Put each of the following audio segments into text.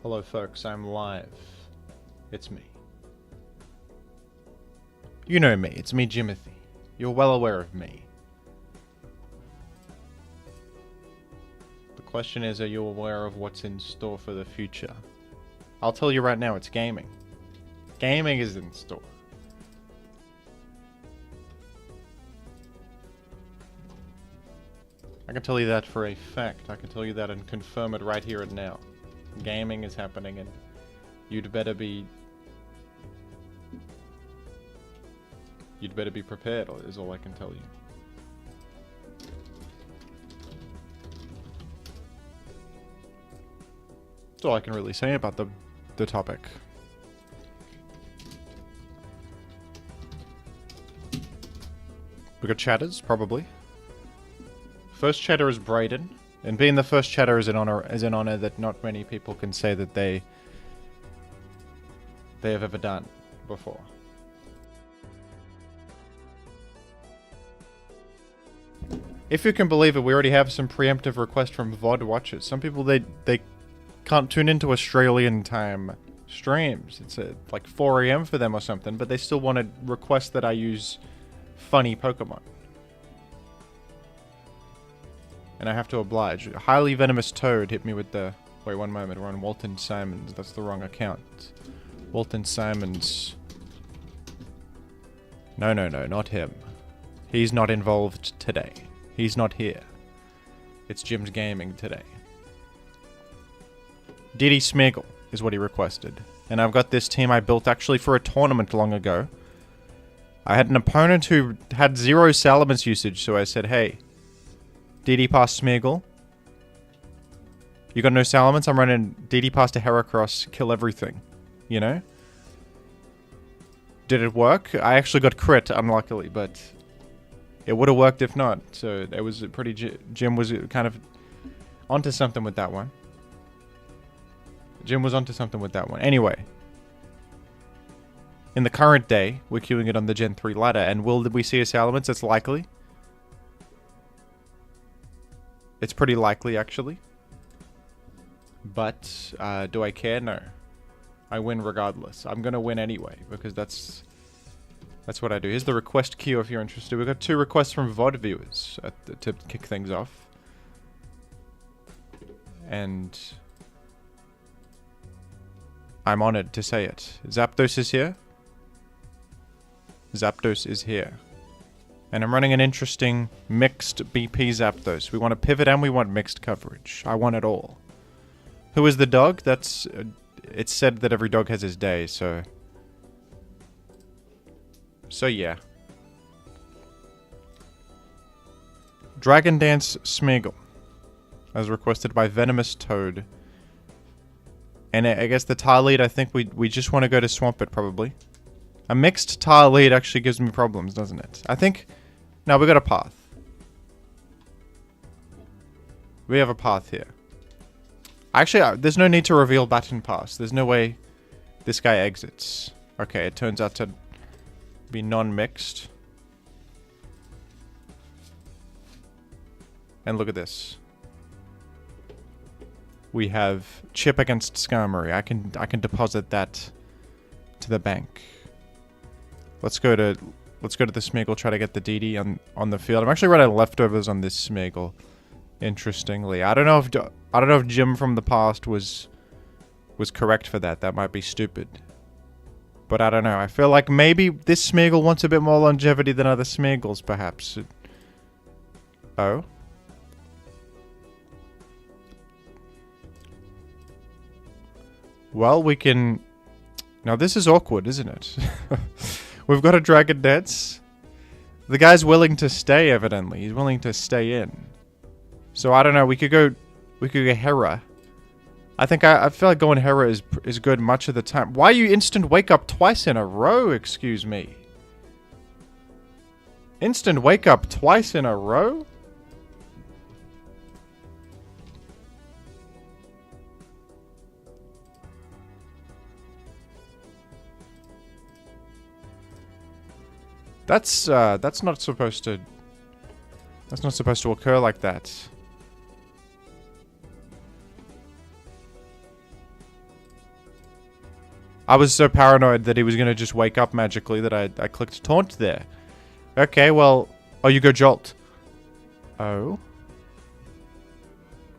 Hello folks, I'm live. It's me. You know me, it's me, Jimothy. You're well aware of me. The question is, are you aware of what's in store for the future? I'll tell you right now, it's gaming. Gaming is in store. I can tell you that for a fact. I can tell you that and confirm it right here and now. Gaming is happening and you'd better be prepared, is all I can tell you. That's all I can really say about the topic. We got chatters, probably. First chatter is Brayden. And being the first chatter is an honor that not many people can say that they have ever done before. If you can believe it, we already have some preemptive requests from VOD watchers. Some people, they can't tune into Australian time streams. It's like 4 AM for them or something, but they still want to request that I use funny Pokemon. And I have to oblige. Highly Venomous Toad hit me with the... Wait, one moment. We're on Walton Simons. That's the wrong account. Walton Simons. No, not him. He's not involved today. He's not here. It's Jim's Gaming today. Diddy Smeagle is what he requested. And I've got this team I built actually for a tournament long ago. I had an opponent who had 0 Salamence usage, so I said, hey... DD past Smeagle. You got no Salamence? I'm running DD past to Heracross, kill everything. You know? Did it work? I actually got crit, unluckily, but... It would have worked if not. So, it was pretty... Jim was kind of... onto something with that one. Jim was onto something with that one. Anyway. In the current day, we're queuing it on the Gen 3 ladder, and will we see a Salamence? It's likely. It's pretty likely, actually. But, do I care? No. I win regardless. I'm gonna win anyway, because that's what I do. Here's the request queue if you're interested. We've got 2 requests from VOD viewers to kick things off. And... I'm honored to say it. Zapdos is here. Zapdos is here. And I'm running an interesting mixed BP Zapdos. We want to pivot and we want mixed coverage. I want it all. Who is the dog? That's... it's said that every dog has his day, so... So yeah. Dragon Dance Smeagle. As requested by Venomous Toad. And I guess the tile lead, I think we just want to go to Swampert, probably. A mixed tile lead actually gives me problems, doesn't it? I think... No, we got a path. We have a path here. Actually, there's no need to reveal Baton Pass. There's no way this guy exits. Okay, it turns out to be non-mixed. And look at this. We have chip against Skarmory. I can deposit that to the bank. Let's go to the Smeagle, try to get the DD on the field. I'm actually running leftovers on this Smeagle. Interestingly, I don't know if Jim from the past was correct for that. That might be stupid. But I don't know. I feel like maybe this Smeagle wants a bit more longevity than other Smeagles, perhaps. Oh. Well, we can... Now, this is awkward, isn't it? We've got a Dragon Dance. The guy's willing to stay, evidently. He's willing to stay in. So, I don't know. We could go Hera. I feel like going Hera is good much of the time. Why you instant wake up twice in a row? Excuse me. Instant wake up twice in a row? That's not supposed to... That's not supposed to occur like that. I was so paranoid that he was going to just wake up magically that I clicked Taunt there. Okay, well... Oh, you go Jolt. Oh.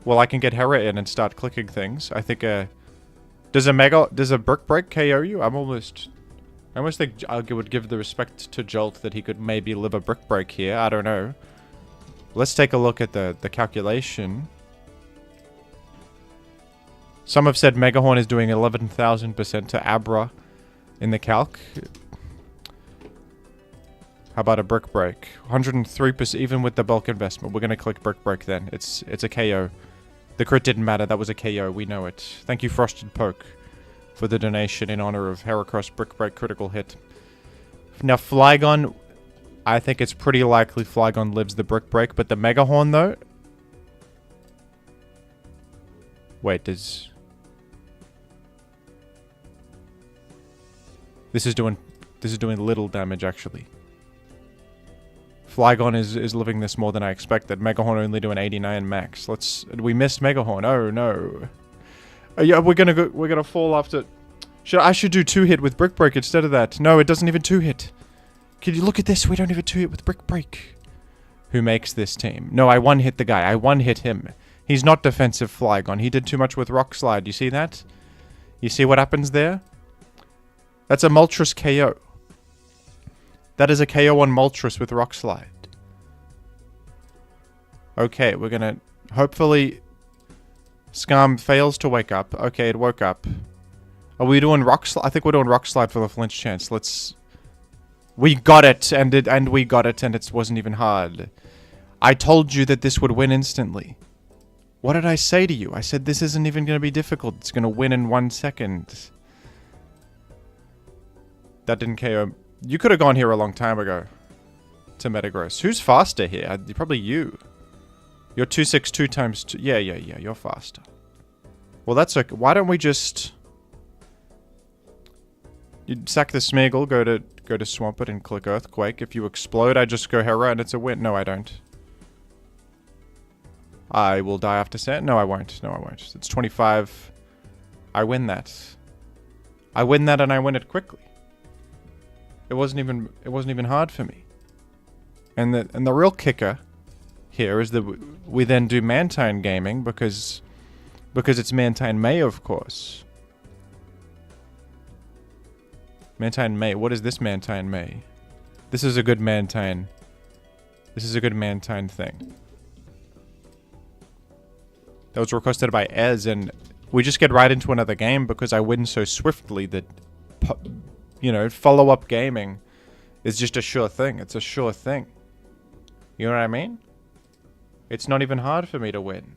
Well, I can get Hera in and start clicking things. I think, does a Brick Break KO you? I almost think I would give the respect to Jolt that he could maybe live a Brick Break here. I don't know. Let's take a look at the calculation. Some have said Megahorn is doing 11,000% to Abra in the calc. How about a Brick Break? 103% even with the bulk investment. We're going to click Brick Break then. It's a KO. The crit didn't matter. That was a KO. We know it. Thank you, Frosted Poke, for the donation in honor of Heracross Brick Break critical hit. Now, Flygon, I think it's pretty likely Flygon lives the Brick Break, but the Megahorn, though... Wait, does... This is doing little damage, actually. Flygon is living this more than I expected. Megahorn only doing 89 max. We missed Megahorn. Oh no. Yeah, we're gonna fall after. I should do 2-hit with Brick Break instead of that. No, it doesn't even 2-hit. Can you look at this? We don't even 2-hit with Brick Break. Who makes this team? No, I 1-hit the guy. I 1-hit him. He's not defensive Flygon. He did too much with Rock Slide. You see that? You see what happens there? That's a Moltres KO. That is a KO on Moltres with Rock Slide. Okay, we're gonna... Hopefully... Scarm fails to wake up. Okay, it woke up. Are we doing Rock Slide? I think we're doing Rock Slide for the flinch chance. Let's... We got it, and we got it, and it wasn't even hard. I told you that this would win instantly. What did I say to you? I said this isn't even gonna be difficult. It's gonna win in 1 second. That didn't KO... You could have gone here a long time ago. To Metagross. Who's faster here? Probably you. You're 262 times 2. Yeah, you're faster. Well, that's okay. Why don't we just... You sack the Smeagle, go to Swampert and click Earthquake. If you explode, I just go Hera and it's a win. No, I don't. I will die after Sand. No, I won't. No, I won't. It's 25. I win that. I win that and I win it quickly. It wasn't even hard for me. And the real kicker here is that we then do Mantine gaming because it's Mantine May, of course. Mantine May. What is this Mantine May? This is a good Mantine. This is a good Mantine thing. That was requested by Ez, and we just get right into another game because I win so swiftly that... You know, follow-up gaming is just a sure thing. It's a sure thing. You know what I mean? It's not even hard for me to win.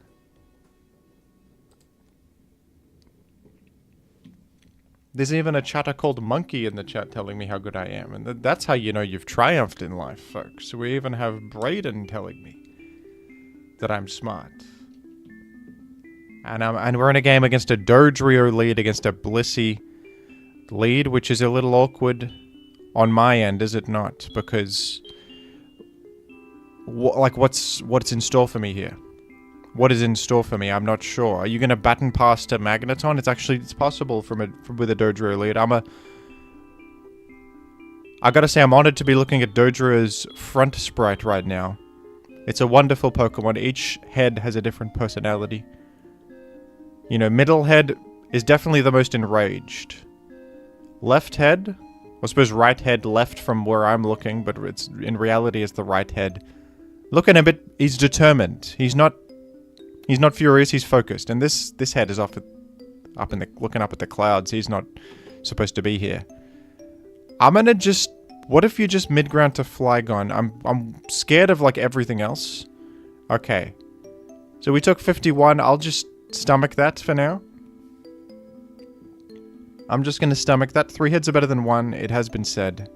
There's even a chatter called Monkey in the chat telling me how good I am. And that's how you know you've triumphed in life, folks. We even have Brayden telling me that I'm smart. And we're in a game against a Dodrio lead against a Blissey lead, which is a little awkward on my end, is it not? Because what's in store for me here? What is in store for me? I'm not sure. Are you gonna baton pass to Magneton? It's possible with a Dodrio lead. I gotta say I'm honored to be looking at Dodrio's front sprite right now. It's a wonderful Pokemon. Each head has a different personality. You know, middle head is definitely the most enraged. Left head, I suppose right head left from where I'm looking, but in reality it's the right head. Look at him, he's determined. He's not furious, he's focused. And this head is looking up at the clouds. He's not supposed to be here. I'm gonna just... What if you just mid-ground to Flygon? I'm scared of like everything else. Okay. So we took 51. I'll just stomach that for now. I'm just gonna stomach that. 3 hits are better than 1. It has been said.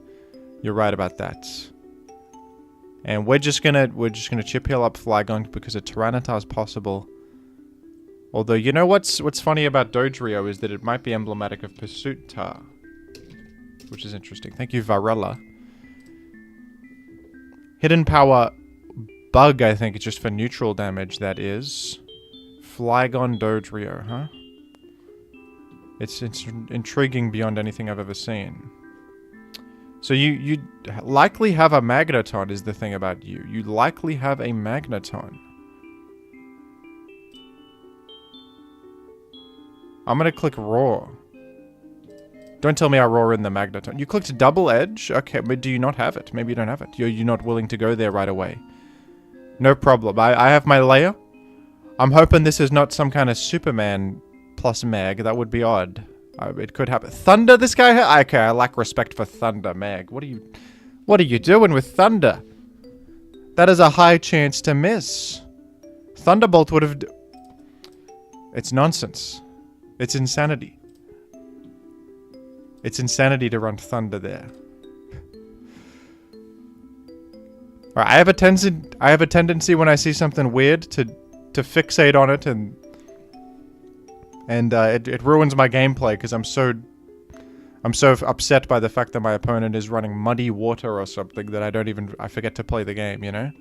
You're right about that. And we're just gonna chip heal up Flygon because a Tyranitar is possible. Although, you know what's funny about Dodrio is that it might be emblematic of Pursuit Tar. Which is interesting. Thank you, Varela. Hidden Power Bug, I think, it's just for neutral damage, that is. Flygon Dodrio, huh? It's intriguing beyond anything I've ever seen. So you likely have a Magneton is the thing about you. You likely have a Magneton. I'm gonna click Roar. Don't tell me I roar in the Magneton. You clicked Double Edge? Okay, but do you not have it? Maybe you don't have it. You're not willing to go there right away. No problem. I have my layer. I'm hoping this is not some kind of Superman plus Mag. That would be odd. It could happen. Thunder, this guy? Okay, I lack respect for Thunder, Mag. What are you doing with Thunder? That is a high chance to miss. Thunderbolt would have... It's nonsense. It's insanity. It's insanity to run Thunder there. Alright, I have a tendency when I see something weird to fixate on it and it ruins my gameplay because I'm so upset by the fact that my opponent is running Muddy Water or something that I forget to play the game, you know?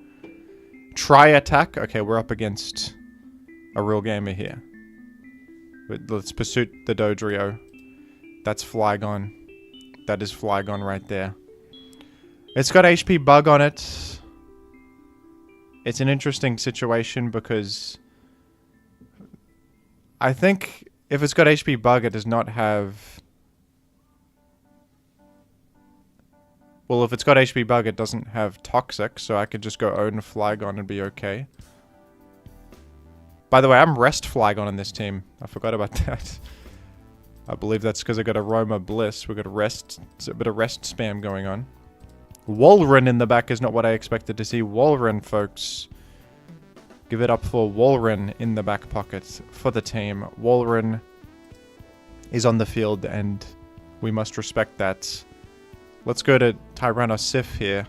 Try attack? Okay, we're up against a real gamer here. Let's pursue the Dodrio. That's Flygon. That is Flygon right there. It's got HP Bug on it. It's an interesting situation because I think if it's got HP Bug, it does not have... Well, if it's got HP Bug, it doesn't have Toxic, so I could just go own Flygon and be okay. By the way, I'm Rest Flygon in this team. I forgot about that. I believe that's because I got Aroma Bliss. We got a bit of Rest spam going on. Walren in the back is not what I expected to see. Walren, folks. Give it up for Walren in the back pocket for the team. Walren is on the field, and we must respect that. Let's go to Tyrannosif here.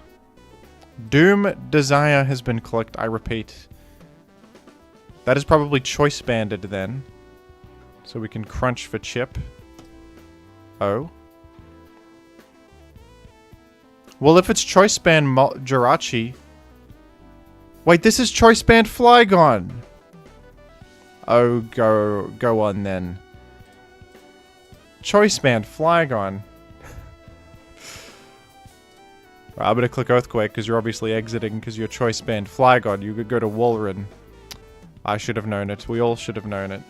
Doom Desire has been clicked, I repeat. That is probably Choice Banded then. So we can crunch for Chip. Oh. Well, if it's Choice Band Jirachi... Wait, this is Choice Band Flygon! Oh, go on then. Choice Band Flygon. I'm gonna click Earthquake because you're obviously exiting because you're Choice Band Flygon. You could go to Walren. I should have known it. We all should have known it.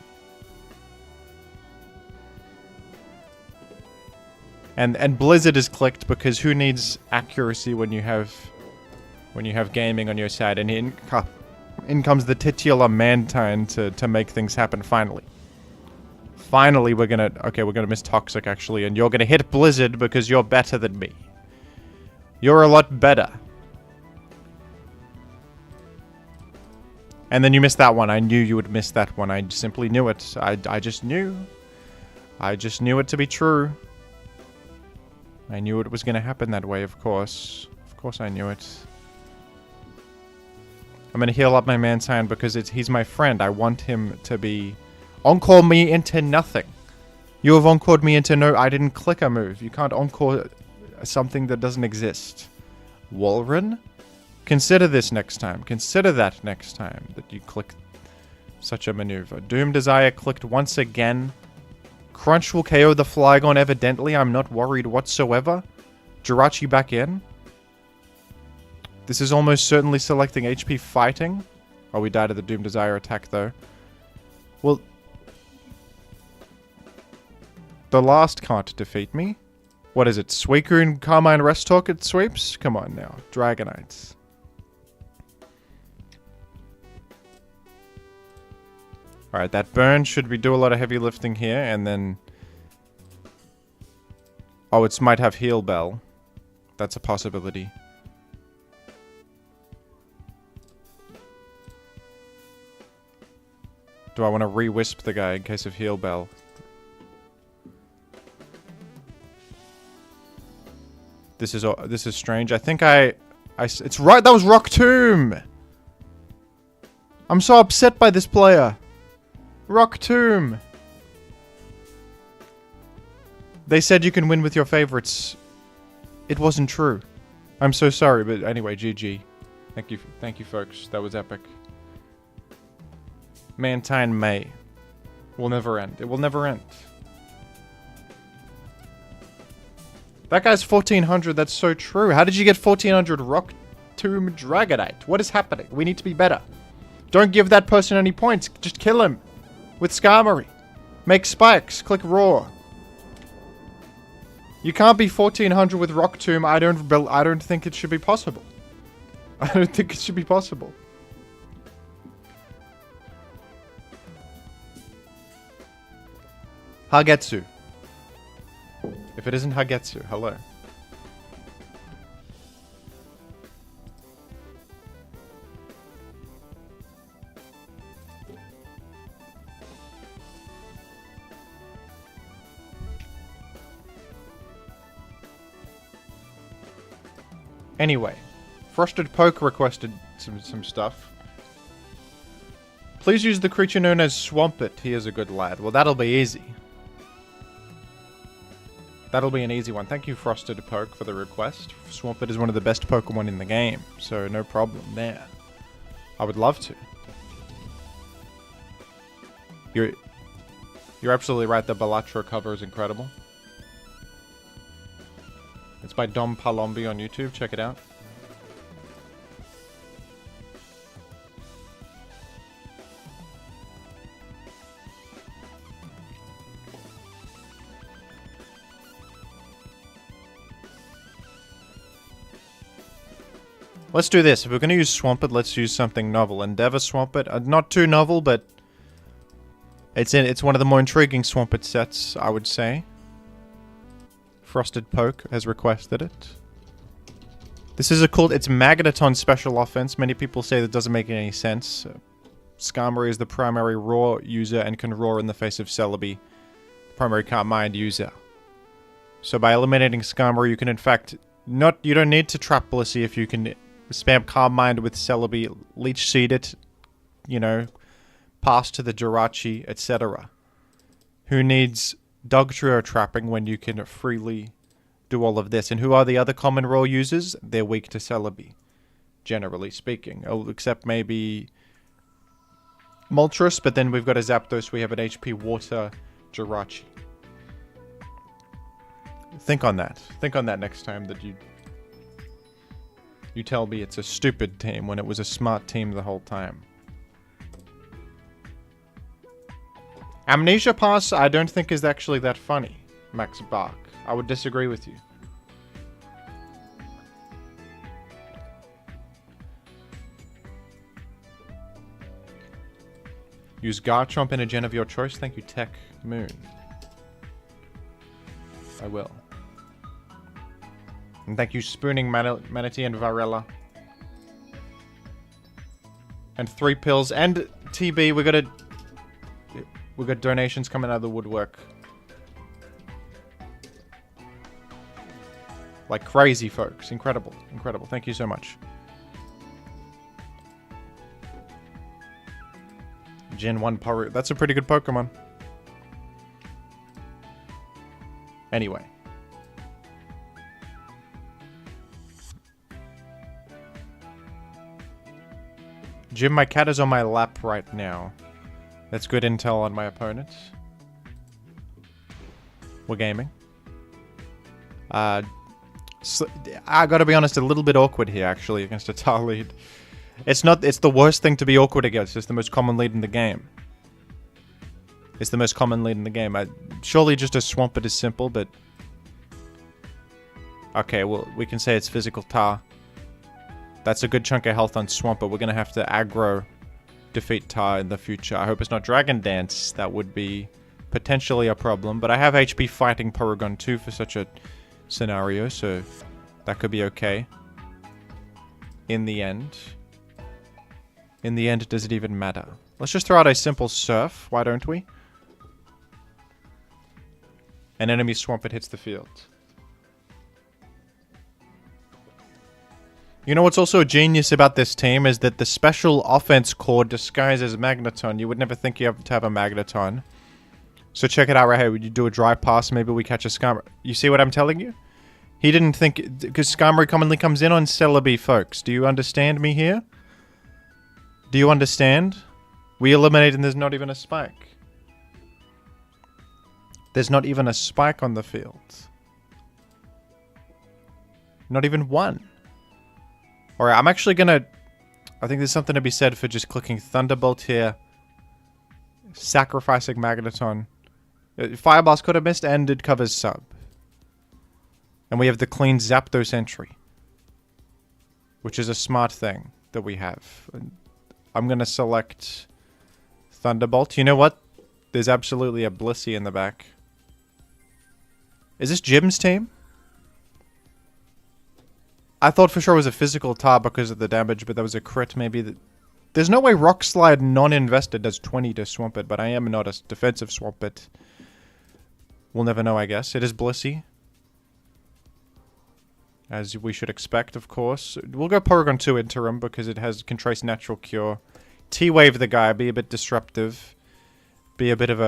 And Blizzard is clicked because who needs accuracy when you have gaming on your side? And in comes the titular Mantine to make things happen finally. Finally, we're gonna miss Toxic actually, and you're gonna hit Blizzard because you're better than me. You're a lot better. And then you missed that one. I knew you would miss that one. I simply knew it. I just knew. I just knew it to be true. I knew it was going to happen that way, of course. Of course I knew it. I'm going to heal up my Mantine because he's my friend. I want him to be... Encore me into nothing. You have encored me into no... I didn't click a move. You can't encore something that doesn't exist. Walren? Consider this next time. Consider that next time that you click such a maneuver. Doom Desire clicked once again. Crunch will KO the Flygon evidently. I'm not worried whatsoever. Jirachi back in. This is almost certainly selecting HP Fighting. Oh, we died at the Doom Desire attack though. Well, the last can't defeat me. What is it? Suicune, Carmine, Restalk it sweeps? Come on now. Dragonites. Alright, that burn should we do a lot of heavy lifting here, and then... Oh, it might have Heal Bell. That's a possibility. Do I want to re-wisp the guy in case of Heal Bell? This is strange. I think it's right, that was Rock Tomb! I'm so upset by this player. Rock Tomb! They said you can win with your favorites. It wasn't true. I'm so sorry, but anyway, GG. Thank you folks. That was epic. Mantine May. Will never end. It will never end. That guy's 1400. That's so true. How did you get 1400 Rock Tomb Dragonite? What is happening? We need to be better. Don't give that person any points. Just kill him. With Skarmory. Make spikes. Click Roar. You can't be 1400 with Rock Tomb. I don't think it should be possible. I don't think it should be possible. Hagetsu. If it isn't Hagetsu, hello. Anyway, Frosted Poke requested some stuff. Please use the creature known as Swampert. He is a good lad. Well, that'll be easy. That'll be an easy one. Thank you, Frosted Poke, for the request. Swampert is one of the best Pokemon in the game, so no problem there. I would love to. You're absolutely right. The Balatro cover is incredible. It's by Dom Palombi on YouTube. Check it out. Let's do this. If we're going to use Swampert, let's use something novel. Endeavor Swampert. Not too novel, but it's one of the more intriguing Swampert sets, I would say. Frosted Poke has requested it. This is it's Magneton special offense. Many people say that doesn't make any sense. Skarmory is the primary Roar user and can roar in the face of Celebi, primary Calm Mind user. So by eliminating Skarmory, you can in fact you don't need to trap Blissey if you can spam Calm Mind with Celebi, Leech Seed it, pass to the Jirachi, etc. Who needs Dugtrio trapping when you can freely do all of this? And who are the other common role users? They're weak to Celebi, generally speaking. Oh, except maybe Moltres, but then we've got a Zapdos, we have an HP Water Jirachi. Think on that. Think on that next time that you tell me it's a stupid team when it was a smart team the whole time. Amnesia Pass, I don't think is actually that funny, Max Bark. I would disagree with you. Use Garchomp in a gen of your choice. Thank you, Tech Moon. I will. And thank you, Spooning Manatee and Varela. And 3 pills. And TB, we got donations coming out of the woodwork. Like crazy, folks. Incredible. Incredible. Thank you so much. Gen 1 Paru. That's a pretty good Pokemon. Anyway. Jim, my cat is on my lap right now. That's good intel on my opponent. We're gaming. I gotta be honest, a little bit awkward here, actually, against a tar lead. It's the worst thing to be awkward against. It's the most common lead in the game. It's the most common lead in the game. Surely just a Swampert is simple, but... Okay, well, we can say it's physical tar. That's a good chunk of health on Swampert. We're gonna have to aggro defeat tar in the future. I hope it's not Dragon Dance. That would be potentially a problem. But I have HP fighting Porygon 2 for such a scenario, so that could be okay. In the end. In the end, does it even matter? Let's just throw out a simple Surf. Why don't we? An enemy Swampert hits the field. You know what's also genius about this team is that the special offense core disguises Magneton. You would never think you have to have a Magneton. So check it out right here. Would you do a dry pass? Maybe we catch a Skarmory. You see what I'm telling you? He didn't think... Because Skarmory commonly comes in on Celebi, folks. Do you understand me here? Do you understand? We eliminate and there's not even a spike. There's not even a spike on the field. Not even one. Alright, I'm actually gonna... I think there's something to be said for just clicking Thunderbolt here. Sacrificing Magneton. Fire Blast could have missed and it covers sub. And we have the clean Zapdos entry. Which is a smart thing that we have. I'm gonna select Thunderbolt. You know what? There's absolutely a Blissey in the back. Is this Jim's team? I thought for sure it was a physical tar because of the damage, but that was a crit maybe. There's no way Rock Slide non-invested does 20 to Swampert, but I am not a defensive Swampert. We'll never know, I guess. It is Blissey. As we should expect, of course. We'll go Porygon 2 Interim because it can trace Natural Cure. T-Wave the guy, be a bit disruptive. Be a bit of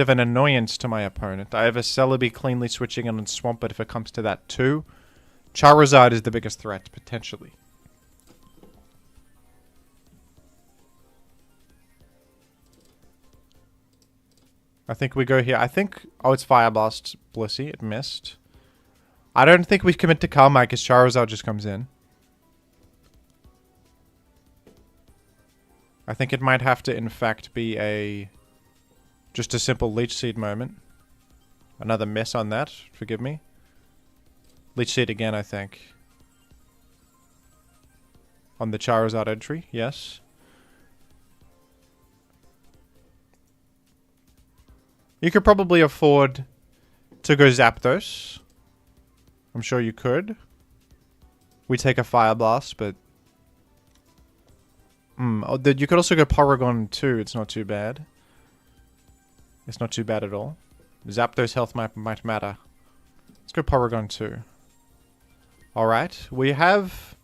an annoyance to my opponent. I have a Celebi cleanly switching in on Swampert if it comes to that too. Charizard is the biggest threat, potentially. I think we go here. I think... Oh, it's Fire Blast Blissey. It missed. I don't think we commit to Calm because Charizard just comes in. I think it might have to, in fact, be just a simple Leech Seed moment. Another miss on that. Forgive me. Leech Seed again, I think. On the Charizard entry, yes. You could probably afford to go Zapdos. I'm sure you could. We take a Fire Blast, but... Oh, you could also go Porygon 2. It's not too bad. It's not too bad at all. Zapdos health might matter. Let's go Porygon 2. Alright. We do have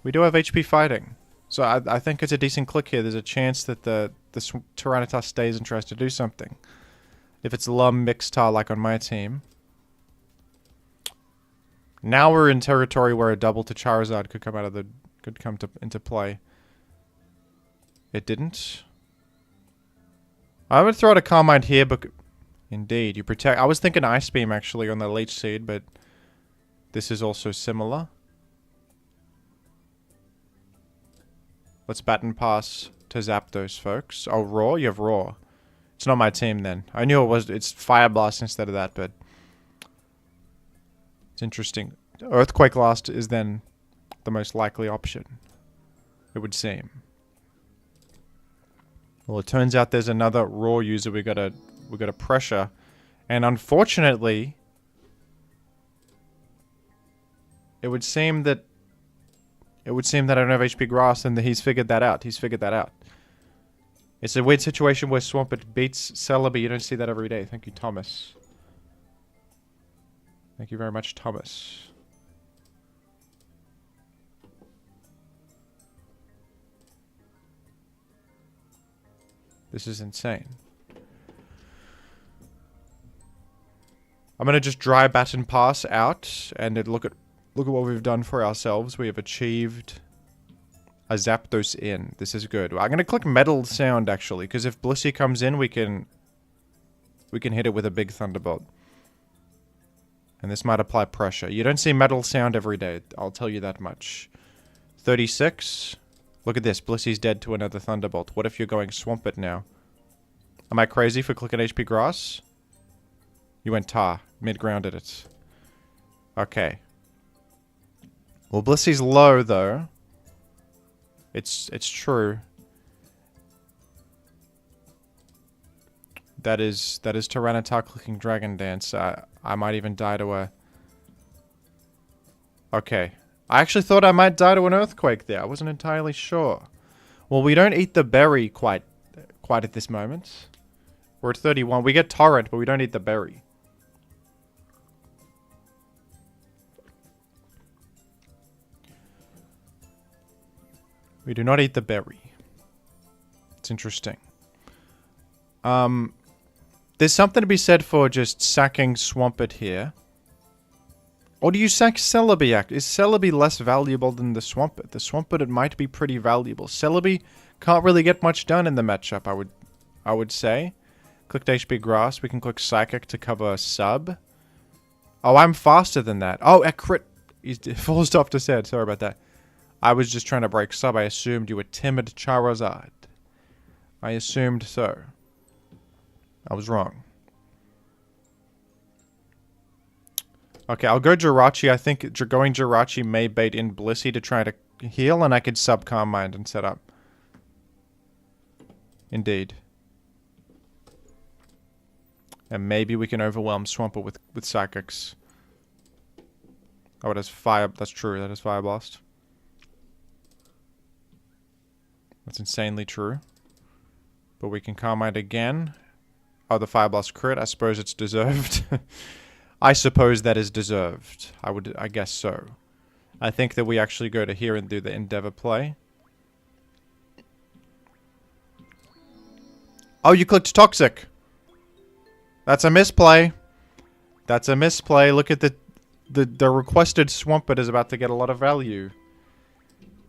HP fighting. So I think it's a decent click here. There's a chance that the Tyranitar stays and tries to do something. If it's Lum Mixtar like on my team. Now we're in territory where a double to Charizard could come into play. It didn't. I would throw out a Calm Mind here, but indeed, you protect. I was thinking Ice Beam actually on the Leech Seed, but this is also similar. Let's Baton Pass to Zapdos, folks. Oh, Roar? You have Roar. It's not my team then. I knew it was. It's Fire Blast instead of that, but it's interesting. Earthquake Blast is then the most likely option, it would seem. Well, it turns out there's another Roar user we gotta pressure, and unfortunately, it would seem that I don't have HP Grass, and he's figured that out. It's a weird situation where Swampert beats Celebi. You don't see that every day. Thank you, Thomas. Thank you very much, Thomas. This is insane. I'm gonna just dry Baton Pass out and look at what we've done for ourselves. We have achieved a Zapdos in. This is good. I'm gonna click Metal Sound actually, because if Blissey comes in, we can hit it with a big Thunderbolt. And this might apply pressure. You don't see Metal Sound every day, I'll tell you that much. 36. Look at this. Blissey's dead to another Thunderbolt. What if you're going Swampert now? Am I crazy for clicking HP Grass? You went Tar. Mid-grounded it. Okay. Well, Blissey's low, though. It's true. That is Tyranitar clicking Dragon Dance. I might even die to a... Okay. I actually thought I might die to an Earthquake there. I wasn't entirely sure. Well, we don't eat the berry quite at this moment. We're at 31. We get Torrent, but we don't eat the berry. We do not eat the berry. It's interesting. There's something to be said for just sacking Swampert here. Or do you sack Celebi? Is Celebi less valuable than the Swampert? The Swampert, it might be pretty valuable. Celebi can't really get much done in the matchup, I would say. Clicked HP Grass. We can click Psychic to cover sub. Oh, I'm faster than that. Oh, a crit. He falls off his head. Sorry about that. I was just trying to break sub. I assumed you were timid Charizard. I assumed so. I was wrong. Okay, I'll go Jirachi. I think going Jirachi may bait in Blissey to try to heal, and I could sub Calm Mind and set up. Indeed. And maybe we can overwhelm Swampert with Psychics. Oh, it has Fire. That's true. That is Fire Blast. That's insanely true. But we can Calm Mind again. Oh, the Fire Blast crit. I suppose it's deserved. I suppose that is deserved. I guess so. I think that we actually go to here and do the Endeavor play. Oh, you clicked Toxic. That's a misplay. That's a misplay. Look at the requested Swampert is about to get a lot of value.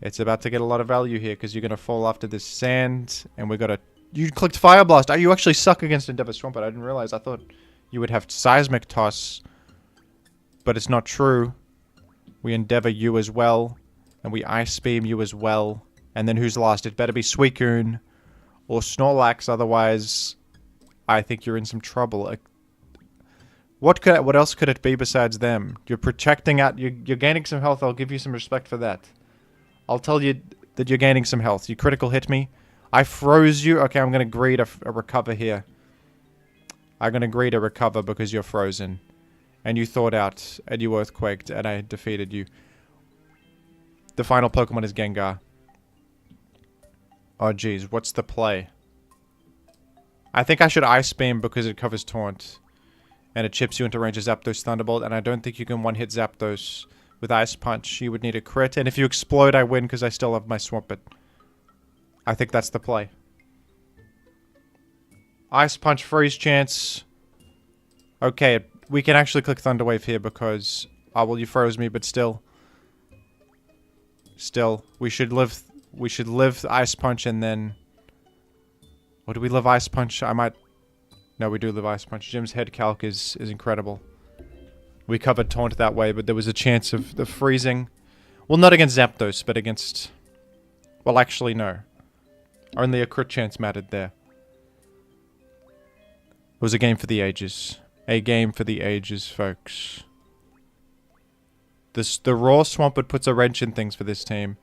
It's about to get a lot of value here because you're going to fall after this sand. And we got to... You clicked Fire Blast. Oh, you actually suck against Endeavor Swampert. I didn't realize. I thought you would have Seismic Toss. But it's not true. We Endeavor you as well. And we Ice Beam you as well. And then who's last? It better be Suicune or Snorlax. Otherwise, I think you're in some trouble. What else could it be besides them? You're protecting out... You're gaining some health. I'll give you some respect for that. I'll tell you that you're gaining some health. You critical hit me. I froze you. Okay, I'm going to agree to a recover here. I'm going to agree to recover because you're frozen. And you thawed out. And you earthquaked. And I defeated you. The final Pokemon is Gengar. Oh, jeez. What's the play? I think I should Ice Beam because it covers Taunt. And it chips you into range of Zapdos Thunderbolt. And I don't think you can one-hit Zapdos with Ice Punch. You would need a crit. And if you explode, I win because I still have my Swampert. I think that's the play. Ice Punch, Freeze Chance. Okay, we can actually click Thunder Wave here because... Oh, well, you froze me, but still. Still, we should live Ice Punch and then... Or do we live Ice Punch? I might... No, we do live Ice Punch. Jim's head calc is incredible. We covered Taunt that way, but there was a chance of the freezing. Well, not against Zapdos, but against... Well, actually, no. Only a crit chance mattered there. It was a game for the ages. A game for the ages, folks. The raw Swampert puts a wrench in things for this team.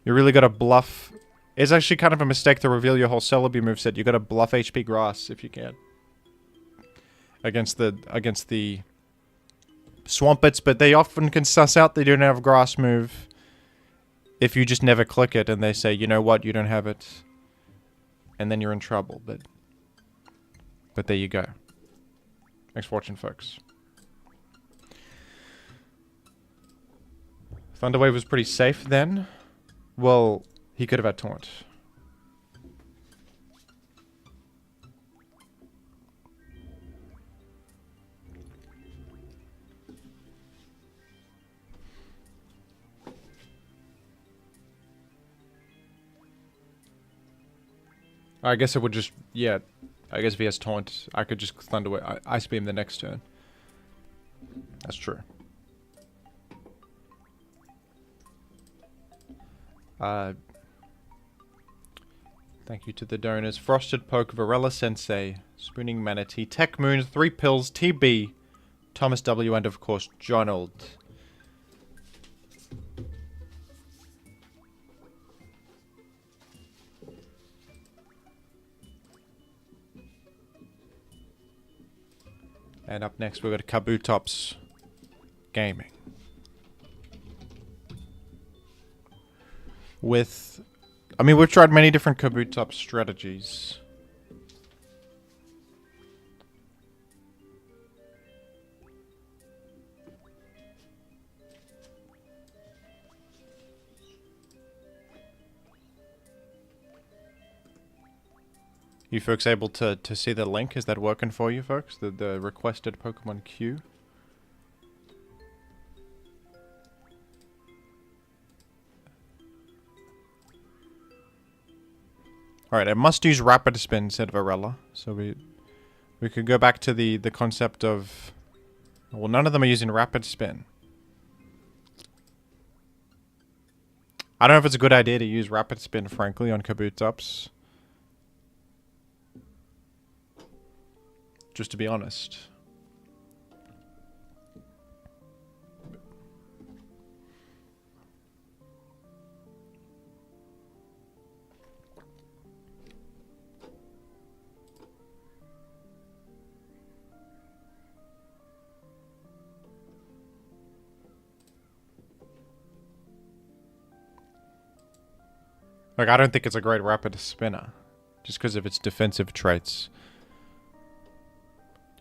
You really gotta bluff... It's actually kind of a mistake to reveal your whole Celebi moveset. You gotta bluff HP Grass if you can. Against the Swamperts, but they often can suss out they don't have a Grass move. If you just never click it and they say, you know what, you don't have it. And then you're in trouble, but there you go. Thanks for watching, folks. Thunderwave was pretty safe then. Well, he could have had Taunt. I guess it would just... Yeah. I guess if he has Taunt, I could just Thunderwave... Ice Beam the next turn. That's true. Thank you to the donors. Frosted Poke, Varela Sensei, Spooning Manatee, Tech Moon, 3 Pills, TB, Thomas W, and of course, Jonold. And up next, we've got Kabutops Gaming. With... I mean, we've tried many different Kabutops strategies. You folks able to see the link? Is that working for you folks? The requested Pokemon queue? Alright, I must use Rapid Spin instead of Arella. So we could go back to the concept of Well, none of them are using Rapid Spin. I don't know if it's a good idea to use Rapid Spin, frankly, on Kabutops. Just to be honest. Like, I don't think it's a great Rapid Spinner. Just because of its defensive traits.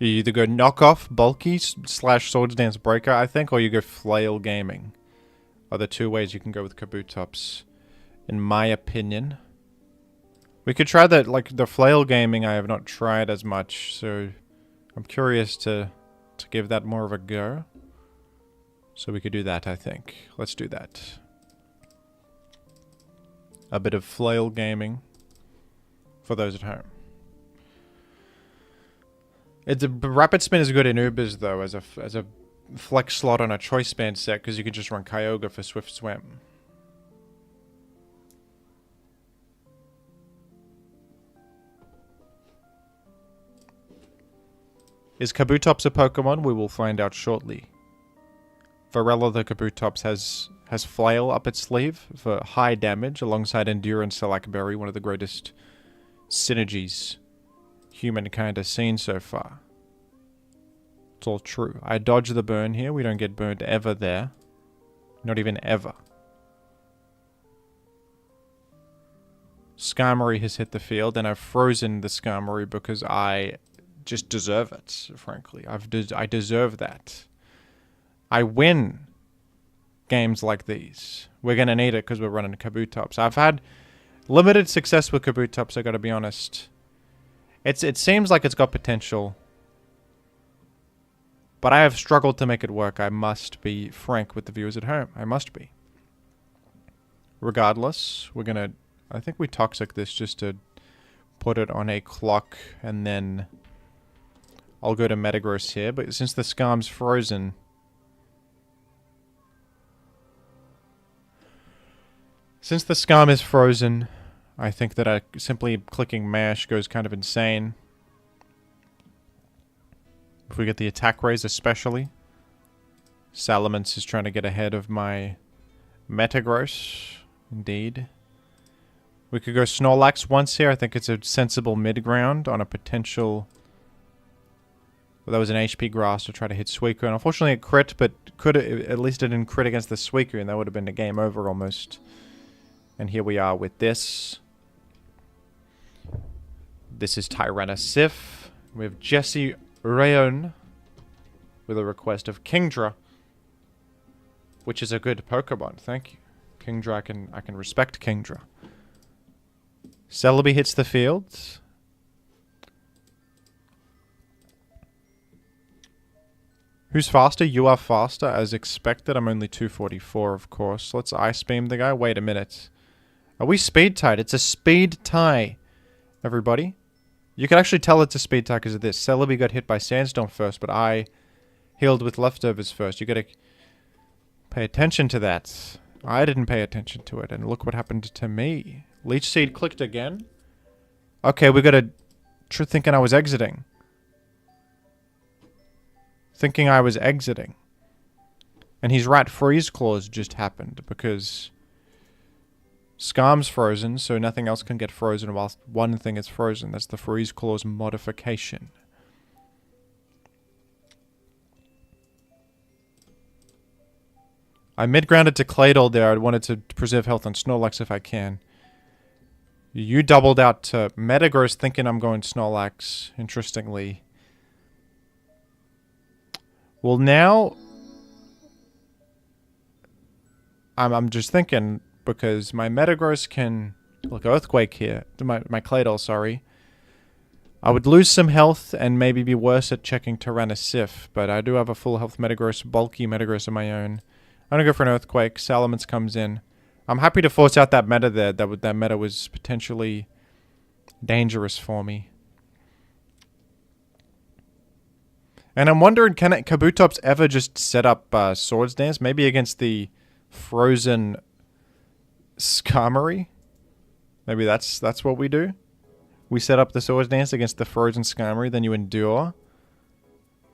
You either go Knockoff, Bulky, / Swords Dance Breaker, I think, or you go Flail Gaming. Are the two ways you can go with Kabutops. In my opinion. We could try that, like, the Flail Gaming I have not tried as much, so I'm curious to give that more of a go. So we could do that, I think. Let's do that. A bit of Flail Gaming for those at home. Rapid Spin is good in Ubers though, as a flex slot on a Choice Band set, because you can just run Kyogre for Swift Swim. Is Kabutops a Pokemon? We will find out shortly. Varela the Kabutops has Flail up its sleeve for high damage alongside Endurance Selakberry, one of the greatest synergies humankind has seen so far. It's all true. I dodge the burn here. We don't get burned ever there. Not even ever. Skarmory has hit the field, and I've frozen the Skarmory because I just deserve it, frankly. I deserve that. I win games like these. We're going to need it because we're running Kabutops. I've had limited success with Kabutops, I gotta be honest. It seems like it's got potential, but I have struggled to make it work. I must be frank with the viewers at home. I must be. Regardless, we're gonna... I think we Toxic this just to put it on a clock, and then I'll go to Metagross here. But since the Skarm's frozen... Since the Skarm is frozen, I think that simply clicking Mash goes kind of insane. If we get the attack raise especially. Salamence is trying to get ahead of my Metagross. Indeed. We could go Snorlax once here. I think it's a sensible mid-ground on a potential... Well, that was an HP Grass to try to hit Suicune. And unfortunately it crit, but at least it didn't crit against the Suicune. That would have been a game over almost. And here we are with this. This is Tyrannosif. We have Jesse Rayon with a request of Kingdra, which is a good Pokemon. Thank you. Kingdra, I can respect Kingdra. Celebi hits the field. Who's faster? You are faster, as expected. I'm only 244, of course. Let's Ice Beam the guy. Wait a minute. Are we speed tied? It's a speed tie, everybody. You can actually tell it's a speed tie because of this. Celebi got hit by Sandstorm first, but I healed with Leftovers first. You gotta pay attention to that. I didn't pay attention to it, and look what happened to me. Leech Seed clicked again. Okay, we got a... thinking I was exiting. Thinking I was exiting. And he's right, Freeze Claws just happened, because... Skarm's frozen, so nothing else can get frozen whilst one thing is frozen. That's the Freeze Claws modification. I mid-grounded to Claydol there. I wanted to preserve health on Snorlax if I can. You doubled out to Metagross thinking I'm going Snorlax, interestingly. Well, now... I'm just thinking... Because my Metagross can... Look, Earthquake here. My Claydol, sorry. I would lose some health and maybe be worse at checking Tyrannosif. But I do have a full health Metagross, bulky Metagross of my own. I'm going to go for an Earthquake. Salamence comes in. I'm happy to force out that meta there. That meta was potentially dangerous for me. And I'm wondering, can Kabutops ever just set up Swords Dance? Maybe against the frozen Skarmory? Maybe that's what we do? We set up the Swords Dance against the frozen Skarmory, then you endure.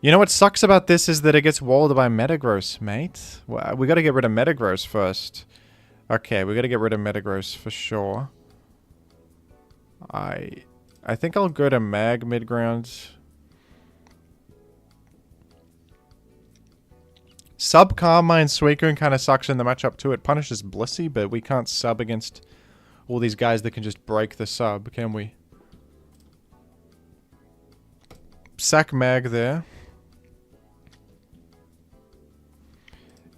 You know what sucks about this is that it gets walled by Metagross, mate. Well, we gotta get rid of Metagross first. Okay, we gotta get rid of Metagross for sure. I think I'll go to Mag mid-ground. Sub Carmine Suicune kind of sucks in the matchup too. It punishes Blissey, but we can't sub against all these guys that can just break the sub, can we? Sack Mag there.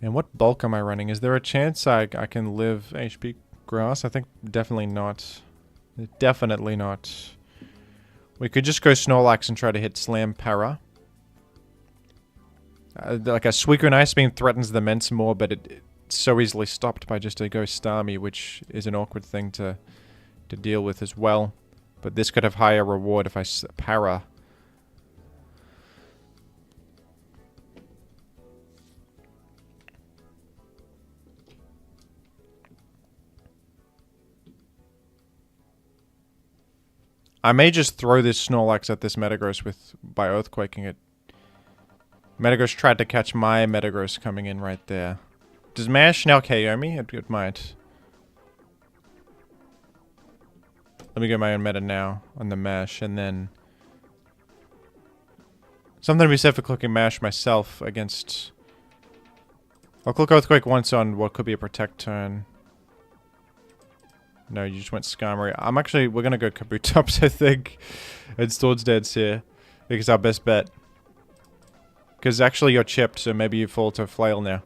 And what bulk am I running? Is there a chance I can live HP Grass? I think definitely not. Definitely not. We could just go Snorlax and try to hit Slam Para. Like a Suicune Ice Beam threatens the Mence more, but it's so easily stopped by just a Ghost Starmie, which is an awkward thing to deal with as well. But this could have higher reward if I Para. I may just throw this Snorlax at this Metagross by Earthquaking it. Metagross tried to catch my Metagross coming in right there. Does Mash now KO me? It might. Let me go my own meta now on the Mash, and then... Something to be said for clicking Mash myself against... I'll click Earthquake once on what could be a Protect turn. No, you just went Skarmory. We're gonna go Kabutops, I think. And Swords Dance here. I think it's our best bet. Because actually you're chipped, so maybe you fall to Flail now.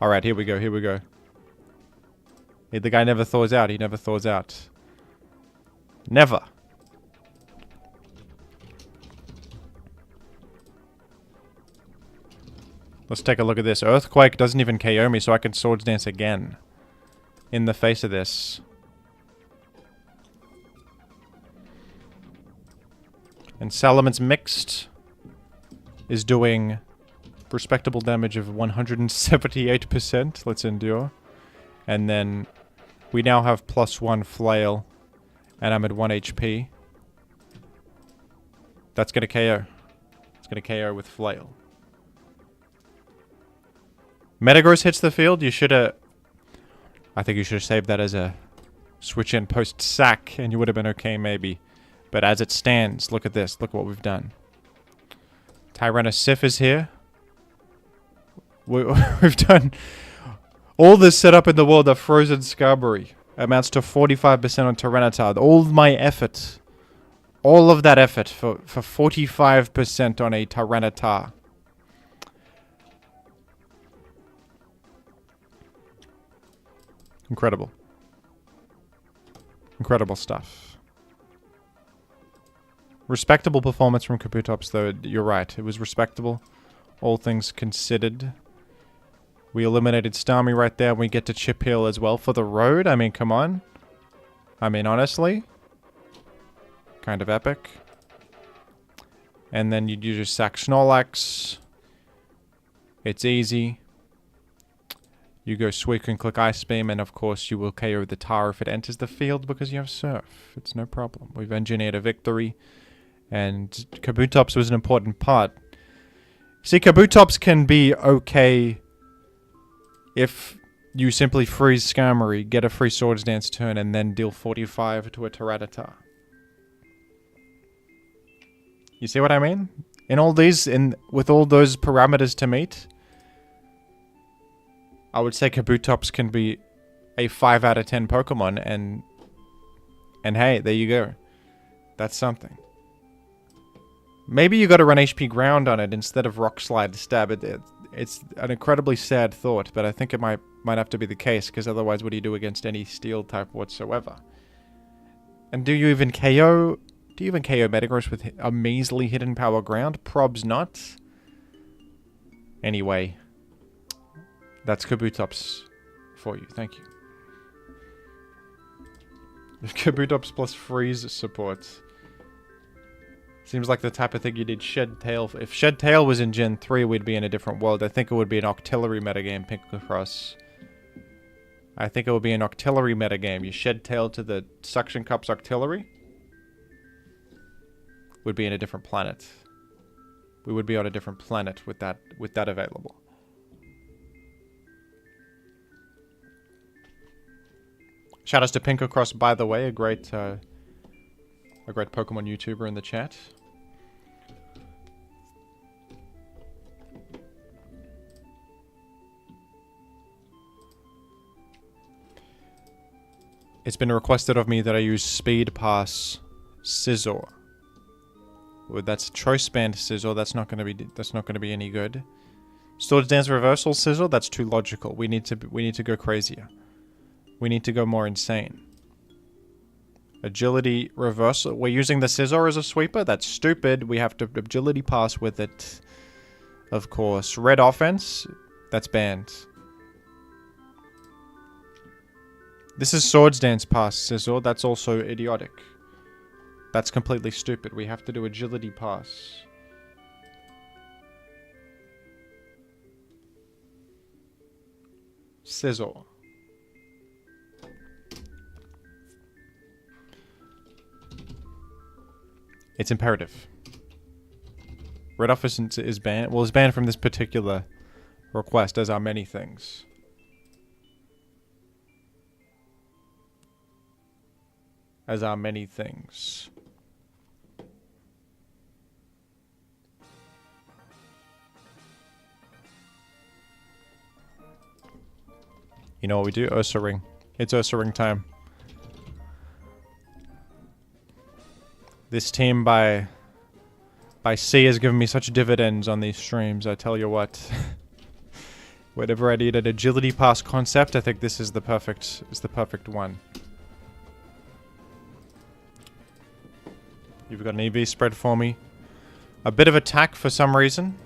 Alright, here we go, here we go. Hey, the guy never thaws out, he never thaws out. Never. Let's take a look at this. Earthquake doesn't even KO me, so I can Swords Dance again. In the face of this. And Salamon's Mixed is doing respectable damage of 178%. Let's endure. And then we now have +1 Flail. And I'm at 1 HP. That's gonna KO. It's gonna KO with Flail. Metagross hits the field. You should have... I think you should have saved that as a switch in post sack, and you would have been okay maybe. But as it stands, look at this. Look what we've done. Tyrannosif is here. We've done all this setup in the world of Frozen Skarmory. Amounts to 45% on Tyranitar. All my effort. All of that effort for 45% on a Tyranitar. Incredible. Incredible stuff. Respectable performance from Kabutops, though. You're right. It was respectable. All things considered. We eliminated Starmie right there. We get to Chip Hill as well for the road. I mean, come on. I mean, honestly. Kind of epic. And then you just sack Snorlax. It's easy. You go Suicune, click Ice Beam, and of course you will KO the Tar if it enters the field because you have Surf. It's no problem. We've engineered a victory, and Kabutops was an important part. See, Kabutops can be okay if you simply freeze Skarmory, get a free Swords Dance turn, and then deal 45 to a Tyranitar. You see what I mean? In all these, with all those parameters to meet, I would say Kabutops can be a 5 out of 10 Pokemon, and hey, there you go. That's something. Maybe you gotta run HP Ground on it instead of Rock Slide to stab it. It's an incredibly sad thought, but I think it might have to be the case, because otherwise what do you do against any Steel type whatsoever? And do you even KO Metagross with a measly Hidden Power Ground? Probs not. Anyway. That's Kabutops for you. Thank you. Kabutops plus freeze support. Seems like the type of thing you did Shed Tail. If Shed Tail was in Gen 3, we'd be in a different world. I think it would be an Octillery metagame, Pinklecross. I think it would be an Octillery metagame. You Shed Tail to the Suction Cup's Octillery. Would be in a different planet. We would be on a different planet with that available. Shoutouts to Pinklecross, by the way, a great Pokemon YouTuber in the chat. It's been requested of me that I use Speed Pass Scizor. Well, that's Choice Band Scizor. That's not going to be any good. Swords Dance Reversal Scizor. That's too logical. We need to go crazier. We need to go more insane. Agility Reversal. We're using the Scizor as a sweeper? That's stupid. We have to Agility Pass with it. Of course. Red Offense. That's banned. This is Swords Dance Pass Scizor. That's also idiotic. That's completely stupid. We have to do Agility Pass. Scizor. It's imperative. Red Office is banned. Well, it's banned from this particular request, as are many things. As are many things. You know what we do? Ursaring. It's Ursaring time. This team by C has given me such dividends on these streams, I tell you what. Whenever I need an agility pass concept, I think this is the perfect one. You've got an EV spread for me. A bit of attack for some reason.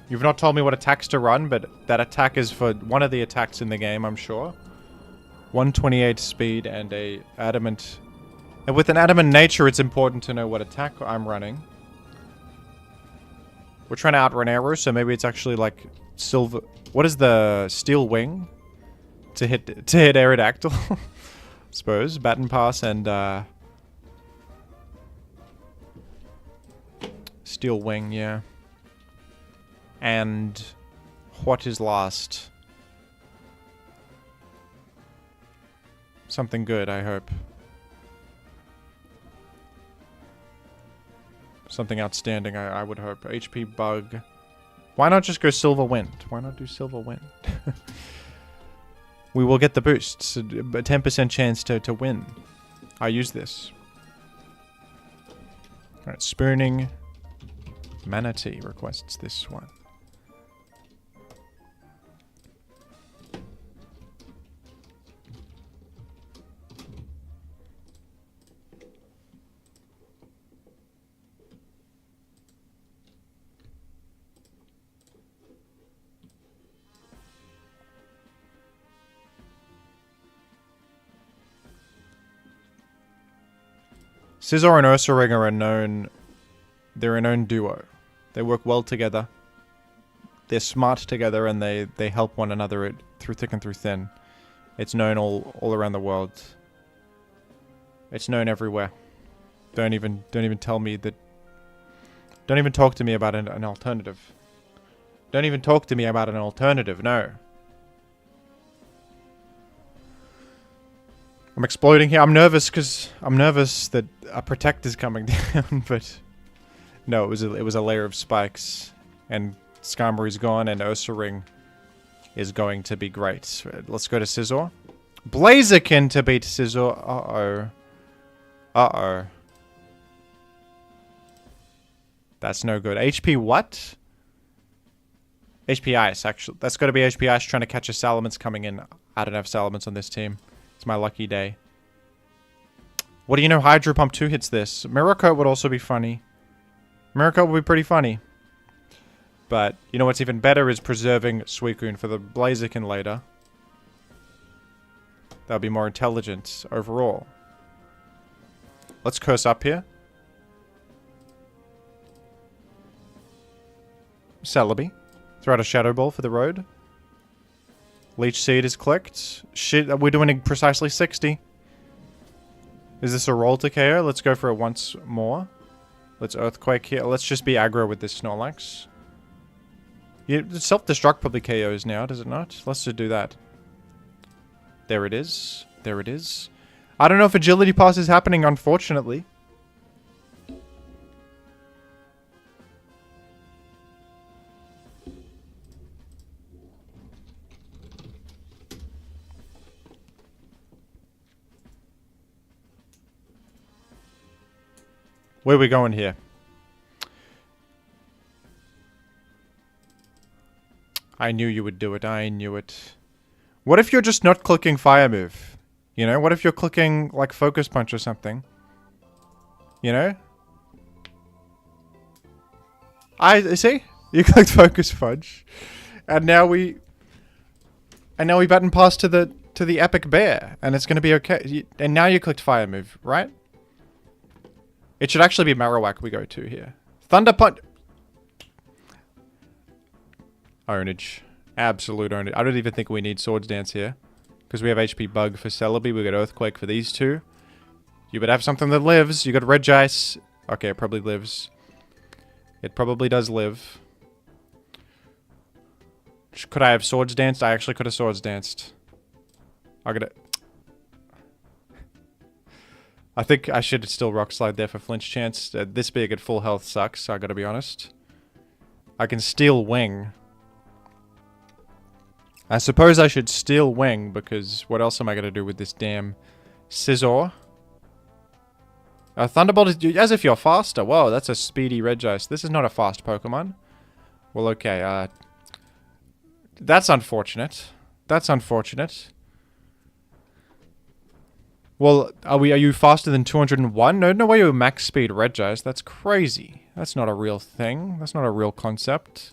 You've not told me what attacks to run, but that attack is for one of the attacks in the game, I'm sure. 128 speed and a adamant... And with an adamant nature, it's important to know what attack I'm running. We're trying to outrun arrows, so maybe it's actually like silver... What is the steel wing? To hit Aerodactyl? I suppose. Baton Pass and steel wing, yeah. And what is last? Something good, I hope. Something outstanding, I would hope. HP Bug. Why not just go Silver Wind? Why not do Silver Wind? We will get the boosts. A 10% chance to win. I use this. Alright, Spooning. Manatee requests this one. Scizor and Ursaring are they're a known duo. They work well together. They're smart together, and they help one another through thick and through thin. It's known all around the world. It's known everywhere. Don't even tell me that. Don't even talk to me about an alternative. Don't even talk to me about an alternative. No. I'm exploding here. I'm nervous that a Protect is coming down, but no, it was a layer of spikes, and Skarmory's gone, and Ursaring is going to be great. Let's go to Scizor. Blaziken to beat Scizor. Uh-oh. Uh-oh. That's no good. HP what? HP Ice, actually. That's got to be HP Ice trying to catch a Salamence coming in. I don't have Salamence on this team. It's my lucky day. What do you know? Hydro Pump 2 hits this. Mirror Coat would also be funny. Mirror Coat would be pretty funny. But, you know what's even better is preserving Suicune for the Blaziken later. That'll be more intelligent overall. Let's curse up here. Celebi. Throw out a Shadow Ball for the road. Leech Seed is clicked. Shit, we're doing precisely 60. Is this a roll to KO? Let's go for it once more. Let's Earthquake here. Let's just be aggro with this Snorlax. Yeah, self-destruct probably KOs now, does it not? Let's just do that. There it is. There it is. I don't know if Agility Pass is happening, unfortunately. Where are we going here? I knew you would do it. I knew it. What if you're just not clicking Fire Move? You know? What if you're clicking, like, Focus Punch or something? You know? See? You clicked Focus Punch. And now we button pass to the Epic Bear. And it's gonna be okay. And now you clicked Fire Move, right? It should actually be Marowak we go to here. Thunder Punch. Ownage. Absolute ownage. I don't even think we need Swords Dance here. Because we have HP Bug for Celebi. We got Earthquake for these two. You better have something that lives. You got Regice. Okay, it probably lives. It probably does live. Could I have Swords Danced? I actually could have Swords Danced. I got it. I think I should still Rock Slide there for Flinch Chance. This big at full health sucks, I gotta be honest. I can Steel Wing. I suppose I should Steel Wing, because what else am I gonna do with this damn Scizor? Thunderbolt is as if you're faster. Whoa, that's a speedy Regice. This is not a fast Pokemon. Well, okay, that's unfortunate. That's unfortunate. Well, are you faster than 201? No way you're max speed Regice. That's crazy. That's not a real thing. That's not a real concept.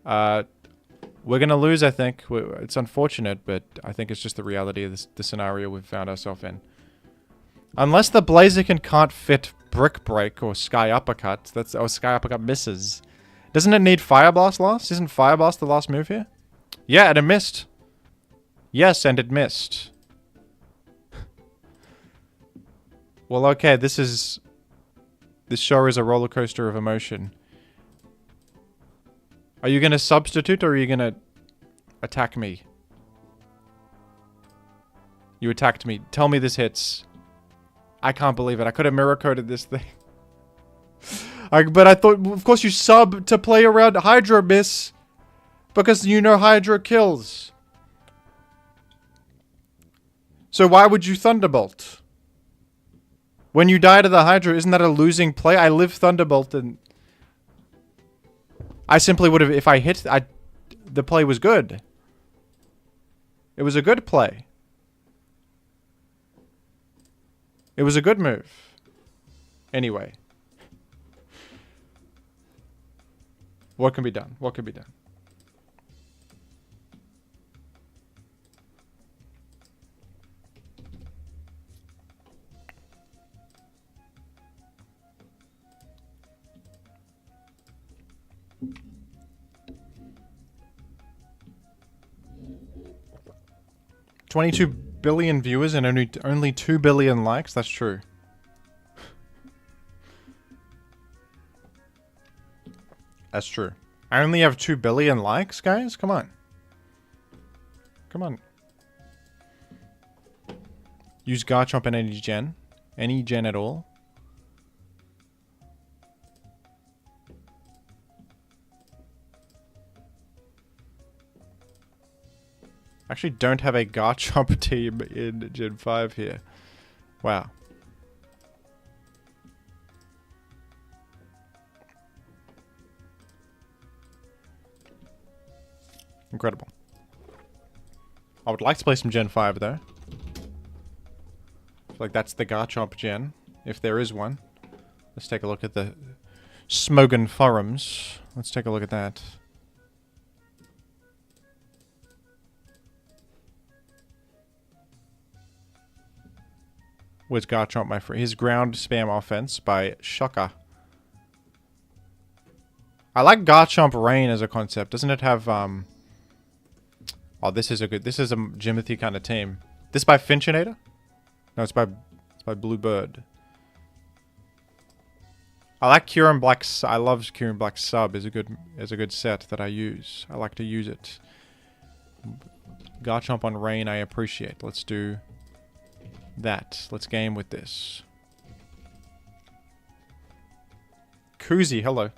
We're gonna lose, I think. It's unfortunate, but I think it's just the reality of the scenario we've found ourselves in. Unless the Blaziken can't fit Brick Break or Sky Uppercut, or Sky Uppercut misses. Doesn't it need Fire Blast last? Isn't Fire Blast the last move here? Yeah, and it missed. Yes, and it missed. Well, okay, this show is a roller coaster of emotion. Are you gonna substitute or are you gonna attack me? You attacked me. Tell me this hits. I can't believe it. I could have mirror coded this thing. But I thought, of course, you sub to play around Hydro Miss. Because you know Hydro kills. So why would you Thunderbolt? When you die to the Hydro, isn't that a losing play? I live Thunderbolt and... I simply would have... If I hit... the play was good. It was a good play. It was a good move. Anyway. What can be done? What can be done? $22 billion viewers and only 2 billion likes. That's true. That's true. I only have 2 billion likes, guys. Come on. Come on. Use Garchomp in any gen. Any gen at all. Actually don't have a Garchomp team in Gen 5 here. Wow. Incredible. I would like to play some Gen 5 though. I feel like that's the Garchomp gen, if there is one. Let's take a look at the Smogon forums. Let's take a look at that. Where's Garchomp, my friend? His ground spam offense by Shaka. I like Garchomp Rain as a concept. Doesn't it have, Oh, this is a Jimothy kind of team. This by Finchinator? No, it's by Bluebird. I like Kyurem Black. I love Kyurem Black Sub. Is a good set that I use. I like to use it. Garchomp on Rain, I appreciate. Let's do that. Let's game with this. Koozie, hello.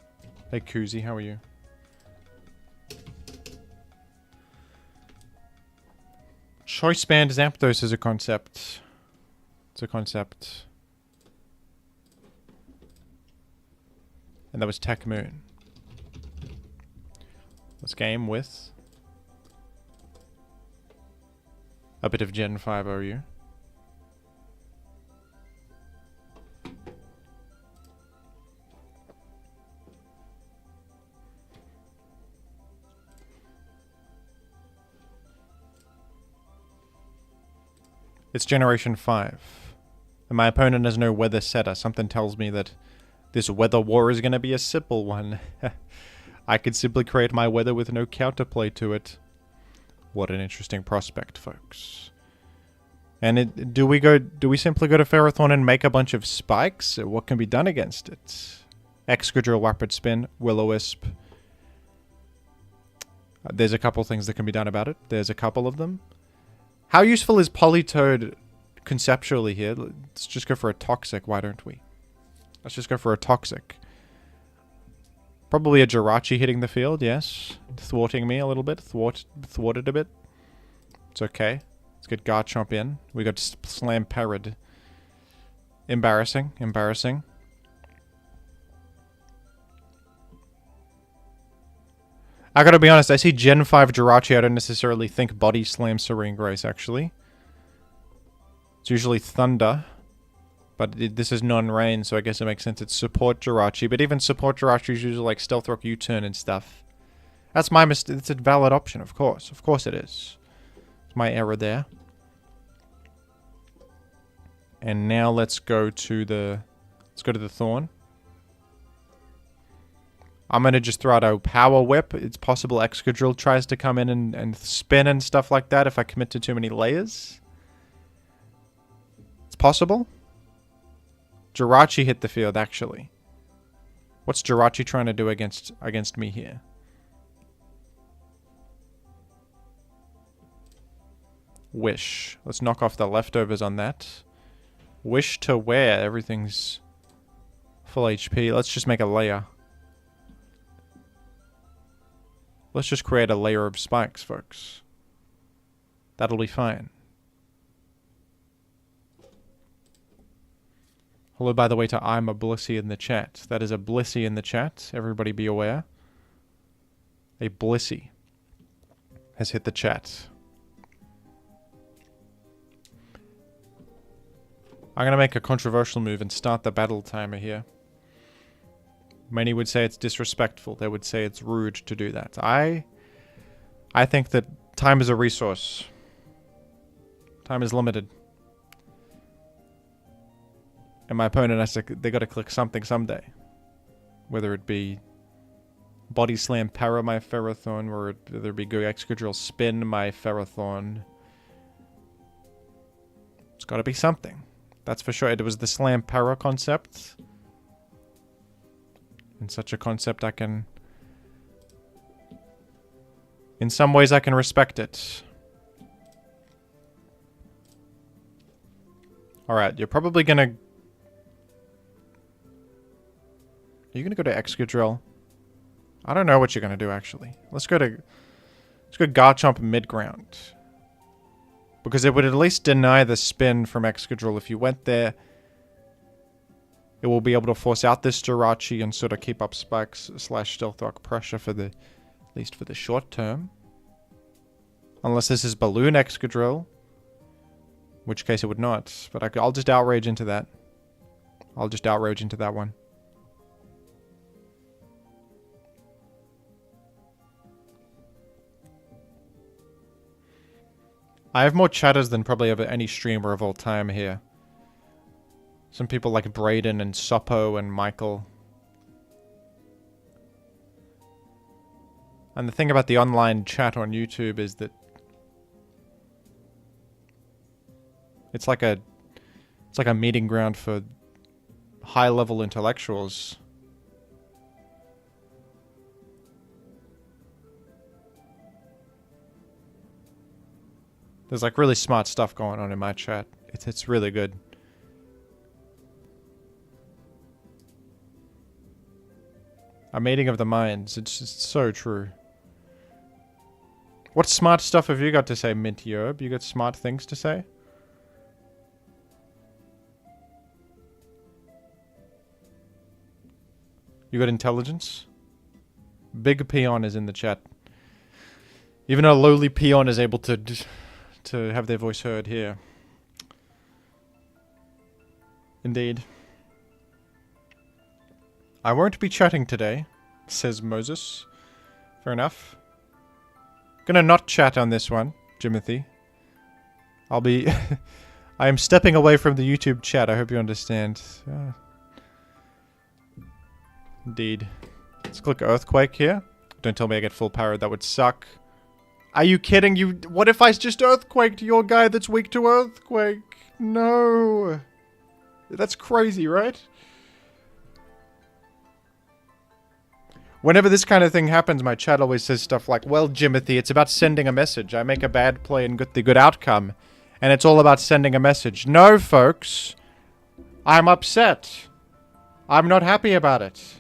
Hey Koozie, how are you? Choice Band Zapdos is a concept. It's a concept. And that was Tech Moon. Let's game with a bit of Gen 5 OU. It's Generation 5. And my opponent has no weather setter. Something tells me that this weather war is going to be a simple one. I could simply create my weather with no counterplay to it. What an interesting prospect, folks. And do we simply go to Ferrothorn and make a bunch of spikes? What can be done against it? Excadrill, Rapid Spin, Will-O-Wisp. There's a couple things that can be done about it. There's a couple of them. How useful is Politoed conceptually here? Let's just go for a Toxic, why don't we? Let's just go for a Toxic. Probably a Jirachi hitting the field, yes. Thwarting me a little bit. Thwarted a bit. It's okay. Let's get Garchomp in. We got Slamperad. Embarrassing. Embarrassing. I gotta be honest, I see Gen 5 Jirachi, I don't necessarily think Body Slam Serene Grace, actually. It's usually Thunder. But this is non-rain, so I guess it makes sense it's Support Jirachi. But even Support Jirachi is usually like Stealth Rock U-Turn and stuff. That's my mistake. It's a valid option, of course. Of course it is. It's my error there. And now let's go to the Thorn. I'm going to just throw out a Power Whip. It's possible Excadrill tries to come in and spin and stuff like that if I commit to too many layers. It's possible. Jirachi hit the field, actually. What's Jirachi trying to do against me here? Wish. Let's knock off the leftovers on that. Wish to where? Everything's full HP. Let's just make a layer. Let's just create a layer of spikes, folks. That'll be fine. Hello, by the way, to I'm a Blissey in the chat. That is a Blissey in the chat. Everybody be aware. A Blissey has hit the chat. I'm going to make a controversial move and start the battle timer here. Many would say it's disrespectful. They would say it's rude to do that. I think that time is a resource. Time is limited. And my opponent has to, they got to click something someday. Whether it be Body Slam Para my Ferrothorn, or whether it be Go Excadrill Spin my Ferrothorn. It's got to be something. That's for sure. It was the Slam Para concept. And such a concept I can... In some ways I can respect it. Alright, you're probably gonna... Are you gonna go to Excadrill? I don't know what you're gonna do, actually. Let's go Garchomp mid-ground. Because it would at least deny the spin from Excadrill if you went there. It will be able to force out this Jirachi and sort of keep up spikes / Stealth Rock pressure for the... At least for the short term. Unless this is Balloon Excadrill. In which case it would not. But I'll just Outrage into that. I'll just Outrage into that one. I have more chatters than probably ever any streamer of all time here. Some people like Brayden and Sopo and Michael. And the thing about the online chat on YouTube is that it's like a meeting ground for high-level intellectuals. There's like really smart stuff going on in my chat. It's really good. A meeting of the minds. It's just so true. What smart stuff have you got to say, Minty Herb? You got smart things to say? You got intelligence? Big Peon is in the chat. Even a lowly peon is able to have their voice heard here. Indeed. I won't be chatting today, says Moses. Fair enough. Gonna not chat on this one, Jimothy. I'll be... I am stepping away from the YouTube chat, I hope you understand. Indeed. Let's click Earthquake here. Don't tell me I get full power, that would suck. Are you kidding? What if I just Earthquaked your guy that's weak to Earthquake? No. That's crazy, right? Whenever this kind of thing happens, my chat always says stuff like, well, Jimothy, it's about sending a message. I make a bad play and get the good outcome. And it's all about sending a message. No, folks. I'm upset. I'm not happy about it.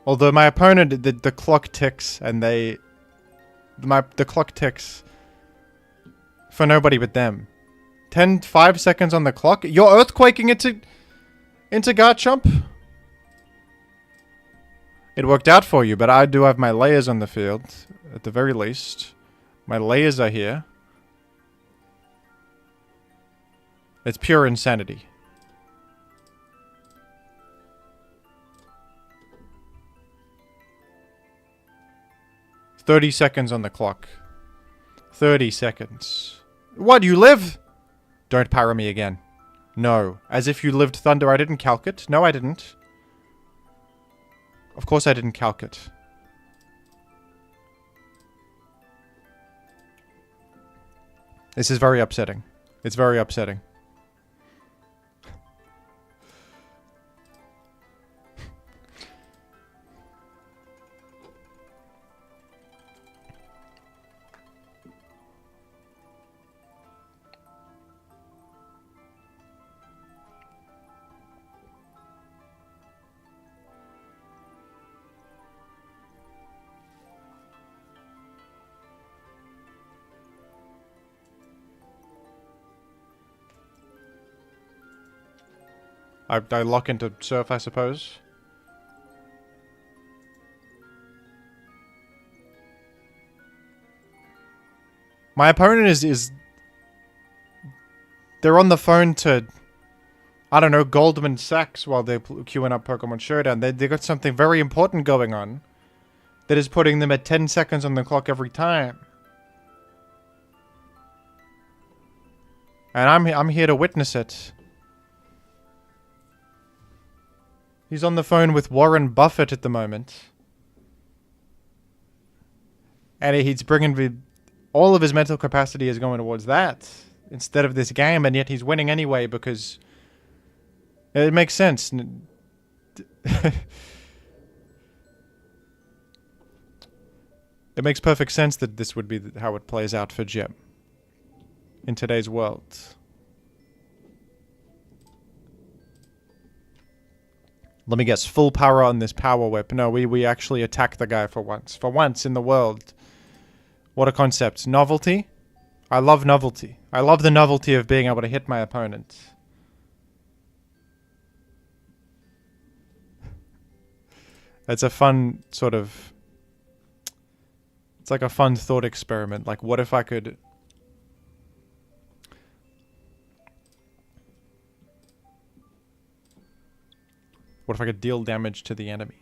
Although my opponent, the clock ticks, and the clock ticks for nobody but them. 5 seconds on the clock? You're earthquaking into Garchomp? It worked out for you, but I do have my layers on the field, at the very least. My layers are here. It's pure insanity. $30 on the clock. 30 seconds. What, you live? Don't para me again. No. As if you lived thunder. I didn't calc it. No, I didn't. Of course I didn't calc it. This is very upsetting. It's very upsetting. I lock into Surf, I suppose. My opponent is... They're on the phone to... I don't know, Goldman Sachs while they're queuing up Pokemon Showdown. They got something very important going on that is putting them at 10 seconds on the clock every time. And I'm here to witness it. He's on the phone with Warren Buffett at the moment. And he's bringing all of his mental capacity is going towards that instead of this game, and yet he's winning anyway because it makes sense. It makes perfect sense that this would be how it plays out for Jim in today's world. Let me guess, full power on this power whip. No, we actually attack the guy for once. For once in the world. What a concept. Novelty? I love novelty. I love the novelty of being able to hit my opponent. It's a fun sort of... It's like a fun thought experiment. Like, what if I could... What if I could deal damage to the enemy?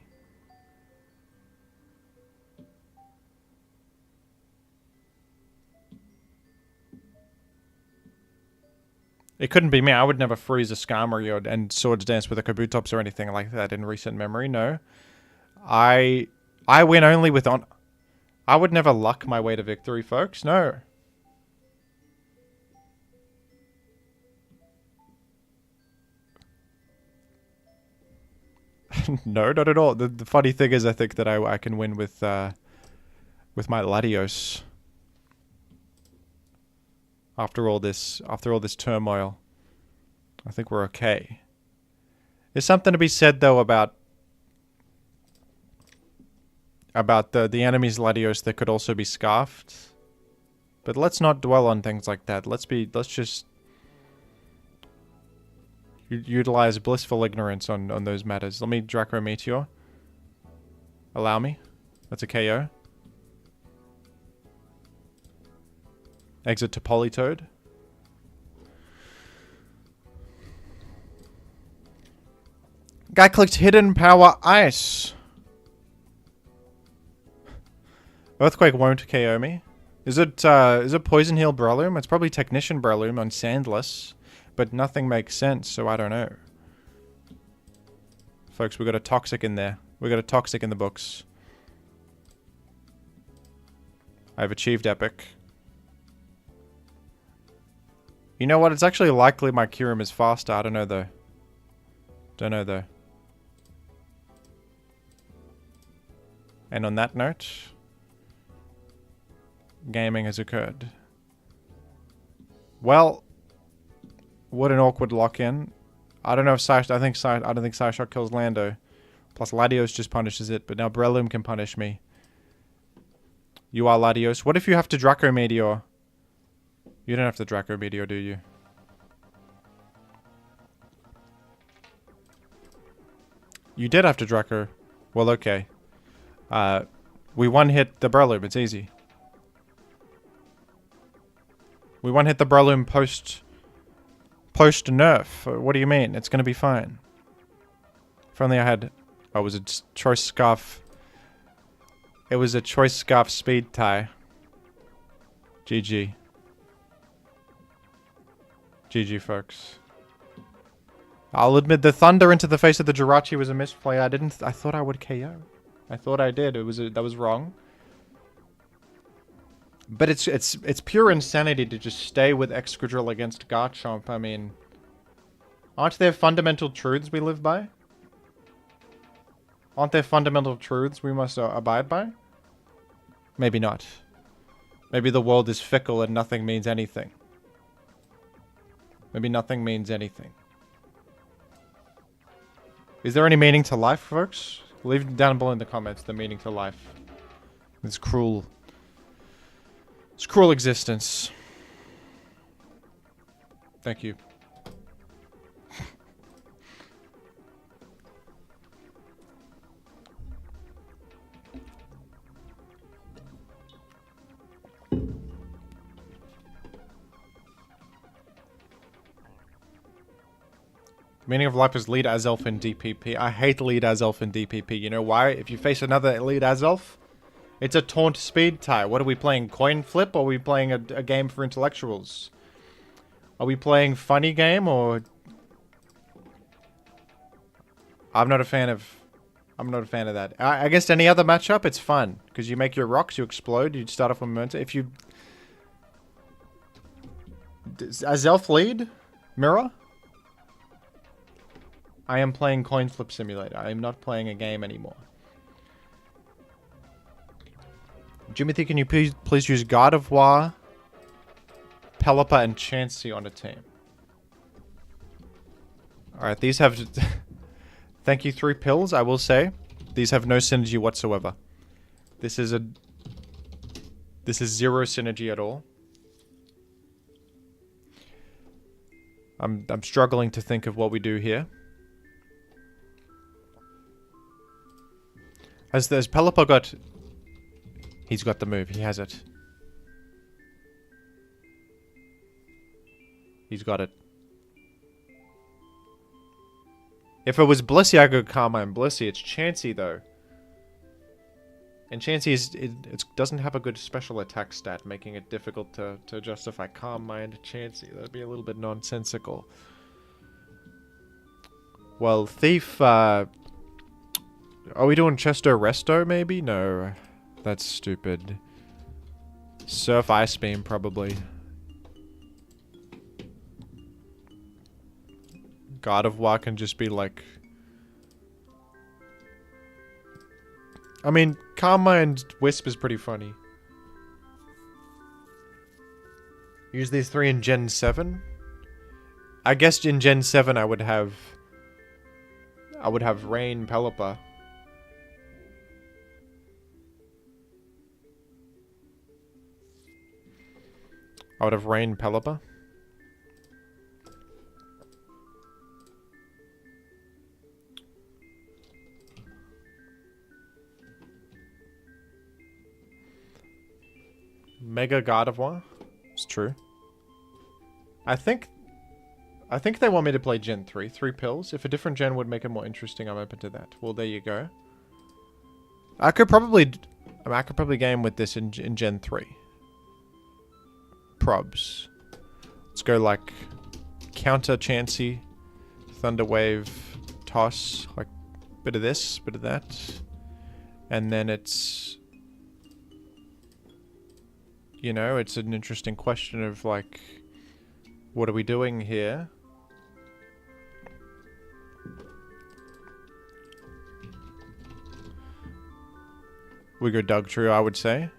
It couldn't be me. I would never freeze a Skarmory and Swords Dance with a Kabutops or anything like that in recent memory, no. I win only with on... I would never luck my way to victory, folks. No. No, not at all. The funny thing is, I think that I can win with my Latios. After all this turmoil, I think we're okay. There's something to be said though about the enemy's Latios that could also be scarfed. But let's not dwell on things like that. Let's just utilize blissful ignorance on those matters. Let me Draco Meteor. Allow me. That's a KO. Exit to Politoed. Guy clicked Hidden Power Ice. Earthquake won't KO me. Is it Poison Heal Breloom? It's probably Technician Breloom on Sandless, but nothing makes sense, so I don't know. Folks, we got a Toxic in there. We got a Toxic in the books. I've achieved Epic. You know what? It's actually likely my Kyurem is faster. I don't know though. Don't know though. And on that note, gaming has occurred. Well, what an awkward lock-in. I don't know if I don't think Psyshock kills Lando. Plus Latios just punishes it, but now Breloom can punish me. You are Latios. What if you have to Draco Meteor? You don't have to Draco Meteor, do you? You did have to Draco. Well, okay. We one-hit the Breloom. It's easy. We one-hit the Breloom post-nerf. What do you mean? It's gonna be fine. If only I had... Oh, it was a Choice Scarf. It was a Choice Scarf Speed Tie. GG. GG, folks. I'll admit the thunder into the face of the Jirachi was a misplay. I thought I would KO. I thought I did. That was wrong. But it's pure insanity to just stay with Excadrill against Garchomp. I mean, aren't there fundamental truths we live by? Aren't there fundamental truths we must abide by? Maybe not. Maybe the world is fickle and nothing means anything. Maybe nothing means anything. Is there any meaning to life, folks? Leave down below in the comments the meaning to life. This cruel existence. Thank you. Meaning of life is lead Azelf in DPP. I hate lead Azelf in DPP. You know why? If you face another lead Azelf, it's a taunt speed tie. What are we playing? Coin flip? Or are we playing a game for intellectuals? Are we playing funny game or... I'm not a fan of that. Against any other matchup, it's fun. Because you make your rocks, you explode, you start off with momentum. If you... Azelf lead? Mirror? I am playing Coin Flip Simulator. I am not playing a game anymore. Jimothy, can you please use Gardevoir, Pelipper, and Chansey on a team? Alright, these have... Thank you, 3 pills, I will say. These have no synergy whatsoever. This is 0 synergy at all. I'm struggling to think of what we do here. Has Pelipper got... He's got the move. He has it. He's got it. If it was Blissey, I could Carmine Blissey. It's Chansey, though. And Chansey it doesn't have a good special attack stat, making it difficult to justify Calm Mind Chansey. That'd be a little bit nonsensical. Well, Thief, are we doing Chesto Resto, maybe? No. That's stupid. Surf Ice Beam, probably. Gardevoir can just be like... I mean, Calm Mind Wisp is pretty funny. Use these 3 in Gen 7? I guess in Gen 7 I would have Rain Pelipper. I would have Rain Pelipper. Mega Gardevoir. It's true. I think they want me to play Gen 3. 3 pills. If a different gen would make it more interesting, I'm open to that. Well, there you go. I could probably game with this in Gen 3. Probs. Let's go like counter Chansey, Thunder Wave, Toss, like bit of this, bit of that. And then it's, you know, it's an interesting question of like, what are we doing here? We go Dugtrio, I would say.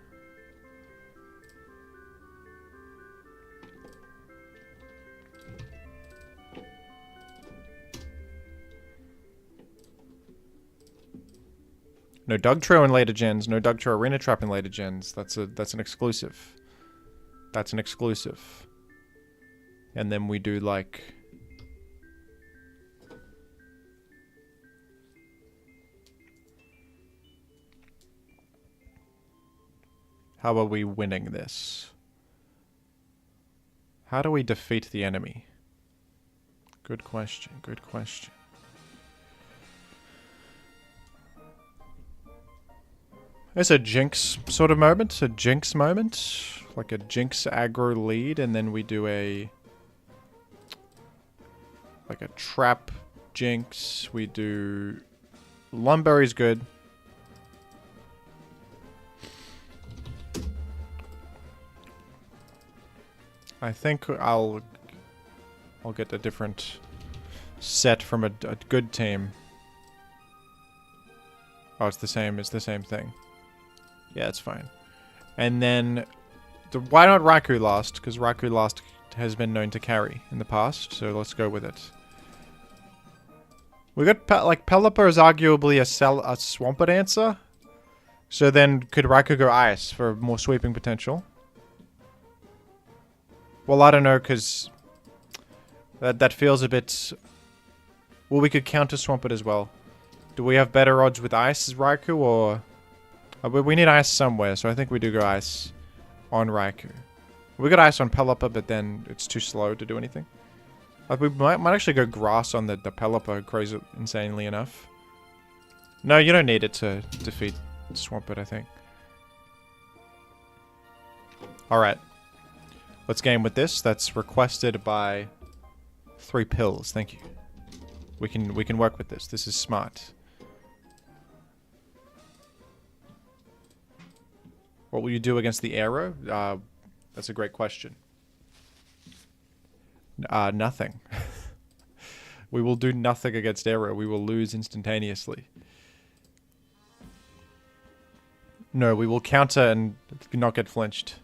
No Dugtrio in later gens. No Dugtrio Arena Trap in later gens. That's an exclusive. That's an exclusive. And then we do like... How are we winning this? How do we defeat the enemy? Good question, good question. It's a Jinx sort of moment, a Jinx moment. Like a Jinx aggro lead, and then we do a... like a trap Jinx. We do... Lumberry's good. I think I'll get a different set from a good team. Oh, it's the same thing. Yeah, it's fine. And then, why not Raikou last? Because Raikou last has been known to carry in the past, so let's go with it. We got, like, Pelipper is arguably a Swampert answer. So then, could Raikou go Ice for more sweeping potential? Well, I don't know, because that feels a bit... Well, we could counter Swampert as well. Do we have better odds with Ice as Raikou, or... we need Ice somewhere, so I think we do go Ice on Raikou. We got Ice on Pelipper, but then it's too slow to do anything. We might actually go Grass on the Pelipper, crazy, insanely enough. No, you don't need it to defeat Swampert, I think. Alright. Let's game with this. That's requested by 3 pills. Thank you. We can work with this. This is smart. What will you do against the arrow? That's a great question. Nothing. We will do nothing against arrow. We will lose instantaneously. No, we will counter and not get flinched.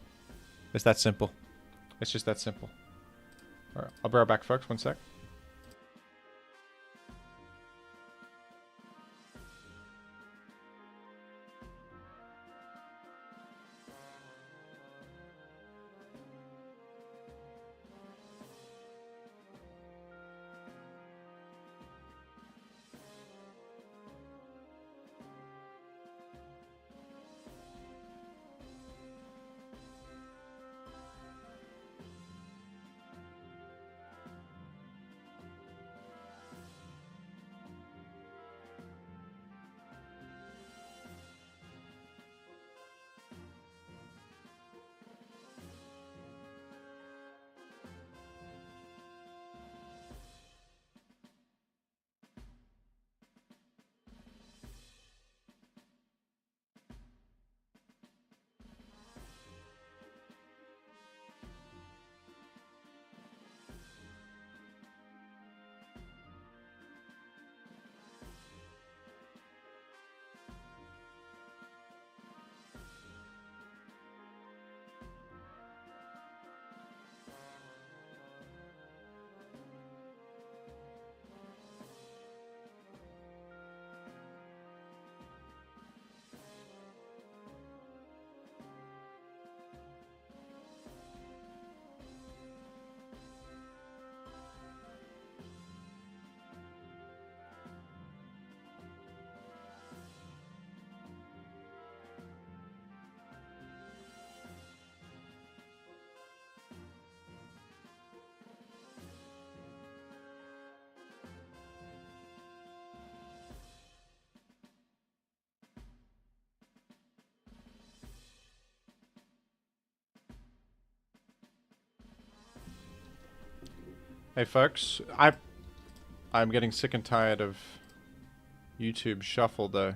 It's that simple. It's just that simple. Alright, I'll be right back, folks. One sec. Hey folks, I'm getting sick and tired of YouTube Shuffle though.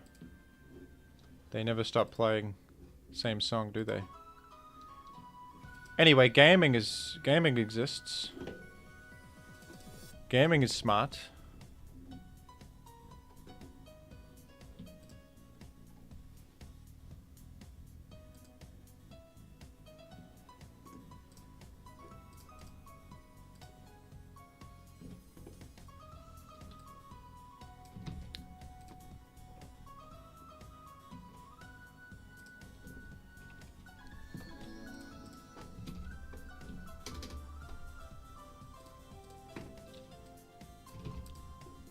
They never stop playing same song, do they? Anyway, gaming exists. Gaming is smart.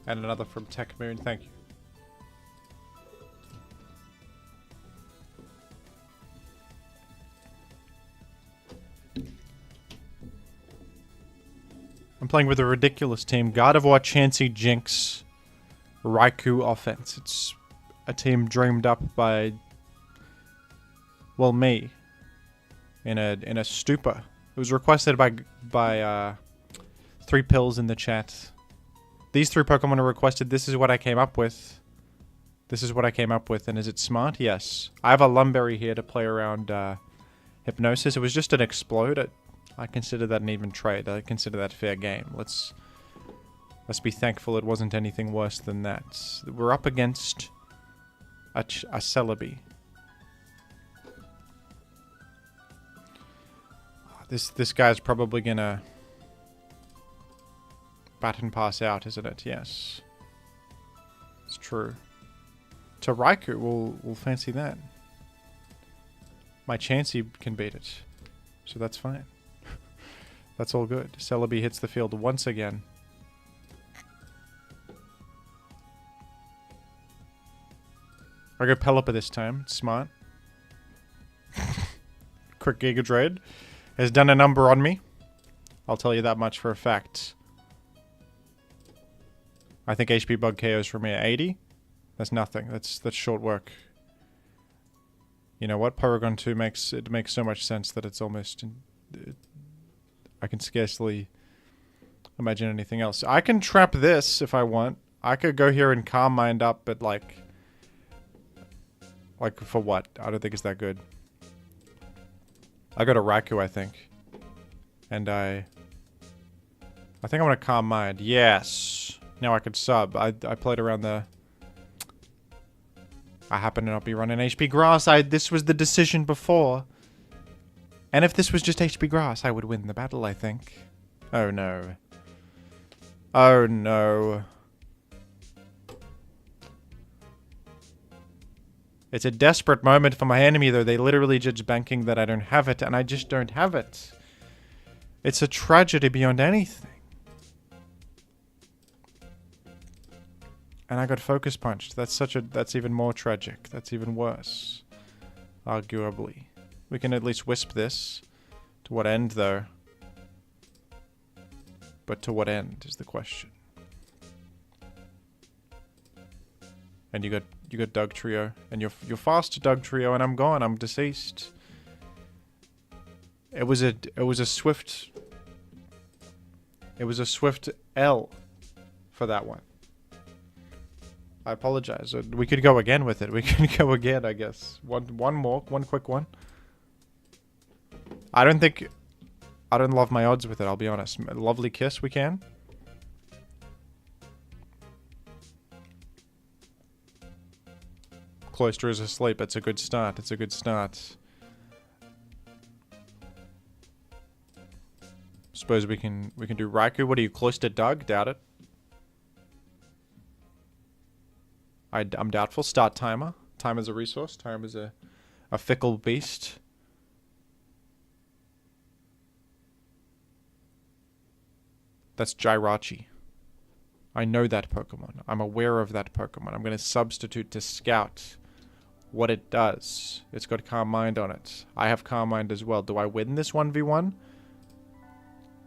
And another from Tech Moon, thank you. I'm playing with a ridiculous team. Gardevoir, Chansey, Jinx, Raikou offense. It's a team dreamed up by, well, me. In a stupor. It was requested by 3 pills in the chat. These 3 Pokemon are requested. This is what I came up with. This is what I came up with. And is it smart? Yes. I have a Lumberry here to play around Hypnosis. It was just an Explode. I consider that an even trade. I consider that fair game. Let's be thankful it wasn't anything worse than that. We're up against a Celebi. This guy's probably gonna baton pass out, isn't it? Yes. It's true. To Raikou, we'll fancy that. My Chansey can beat it. So that's fine. That's all good. Celebi hits the field once again. I go Pelipper this time. It's smart. Quick Giga Drain has done a number on me. I'll tell you that much for a fact. I think HP Bug KOs for me at 80. That's nothing. That's short work. You know what? Porygon 2 makes so much sense that it's almost... I can scarcely imagine anything else. I can trap this if I want. I could go here and Calm Mind up, but like for what? I don't think it's that good. I go to Raikou, I think. And I think I'm gonna Calm Mind. Yes! Now I could sub. I played around the... I happen to not be running HP Grass. This was the decision before. And if this was just HP Grass, I would win the battle, I think. Oh no. Oh no. It's a desperate moment for my enemy, though. They literally judge banking that I don't have it, and I just don't have it. It's a tragedy beyond anything. And I got Focus Punched. That's even more tragic. That's even worse. Arguably. We can at least wisp this. To what end, though? But to what end is the question. And you got Doug Trio. And you're fast, Doug Trio, and I'm gone. I'm deceased. It was a swift L for that one. I apologize. We could go again with it. We could go again, I guess. One quick one. I don't love my odds with it, I'll be honest. Lovely Kiss, we can. Cloister is asleep. It's a good start. It's a good start. Suppose we can do Raikou. What are you, Cloister Doug? Doubt it. I'm doubtful. Start timer. Time is a resource. Time is a fickle beast. That's Jirachi. I know that Pokemon. I'm aware of that Pokemon. I'm going to substitute to Scout what it does. It's got Calm Mind on it. I have Calm Mind as well. Do I win this 1v1?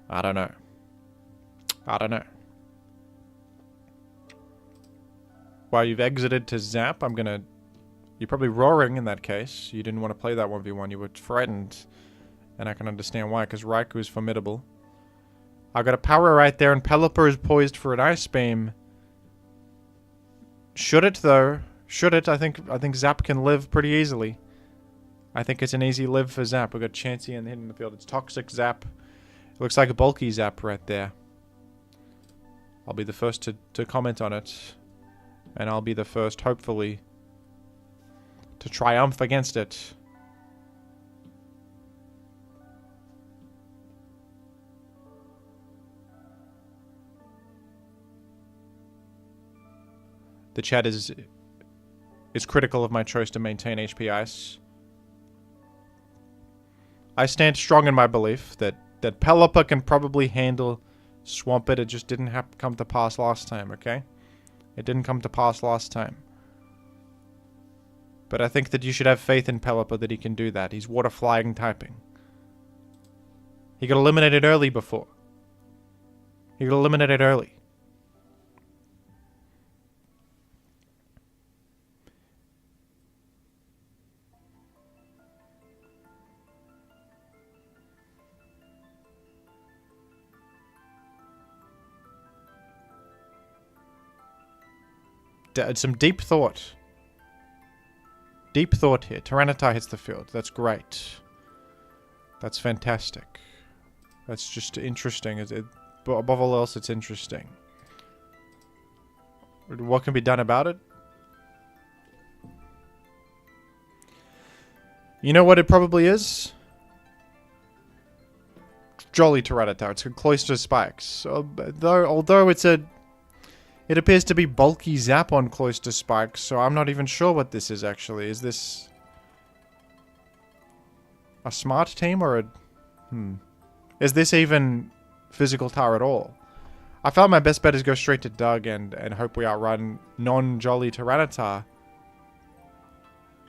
I don't know. I don't know. While you've exited to Zap, I'm gonna... You're probably roaring in that case. You didn't want to play that 1v1. You were frightened. And I can understand why, because Raikou is formidable. I got a power right there, and Pelipper is poised for an Ice Beam. Should it, though? Should it? I think Zap can live pretty easily. I think it's an easy live for Zap. We've got Chansey and in the field. It's Toxic Zap. It looks like a bulky Zap right there. I'll be the first to comment on it. And I'll be the first, hopefully, to triumph against it. The chat is critical of my choice to maintain HP Ice. I stand strong in my belief that Pelipper can probably handle Swampert. It just didn't come to pass last time, okay? It didn't come to pass last time. But I think that you should have faith in Pelipper that he can do that. He's water flying typing. He got eliminated early before. He got eliminated early. Some deep thought. Deep thought here. Tyranitar hits the field. That's great. That's fantastic. That's just interesting. Above all else, it's interesting. What can be done about it? You know what it probably is? Jolly Tyranitar. It's got Cloister Spikes. Although it appears to be bulky Zap on Cloister Spikes, so I'm not even sure what this is actually. Is this a smart team or a... Is this even physical tar at all? I felt my best bet is go straight to Doug and hope we outrun non-Jolly Tyranitar.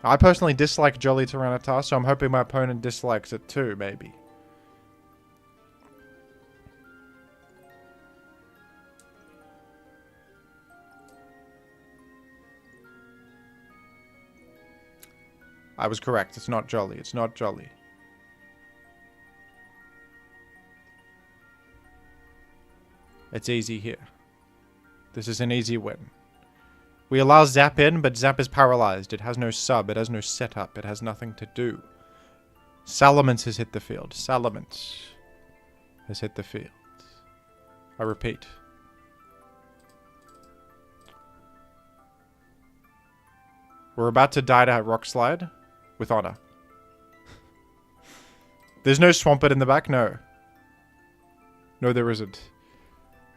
I personally dislike Jolly Tyranitar, so I'm hoping my opponent dislikes it too, maybe. I was correct. It's not Jolly. It's not Jolly. It's easy here. This is an easy win. We allow Zap in, but Zap is paralyzed. It has no sub. It has no setup. It has nothing to do. Salamence has hit the field. Salamence has hit the field. I repeat. We're about to die to Rock Slide. With honor. There's no Swampert in the back? No. No, there isn't.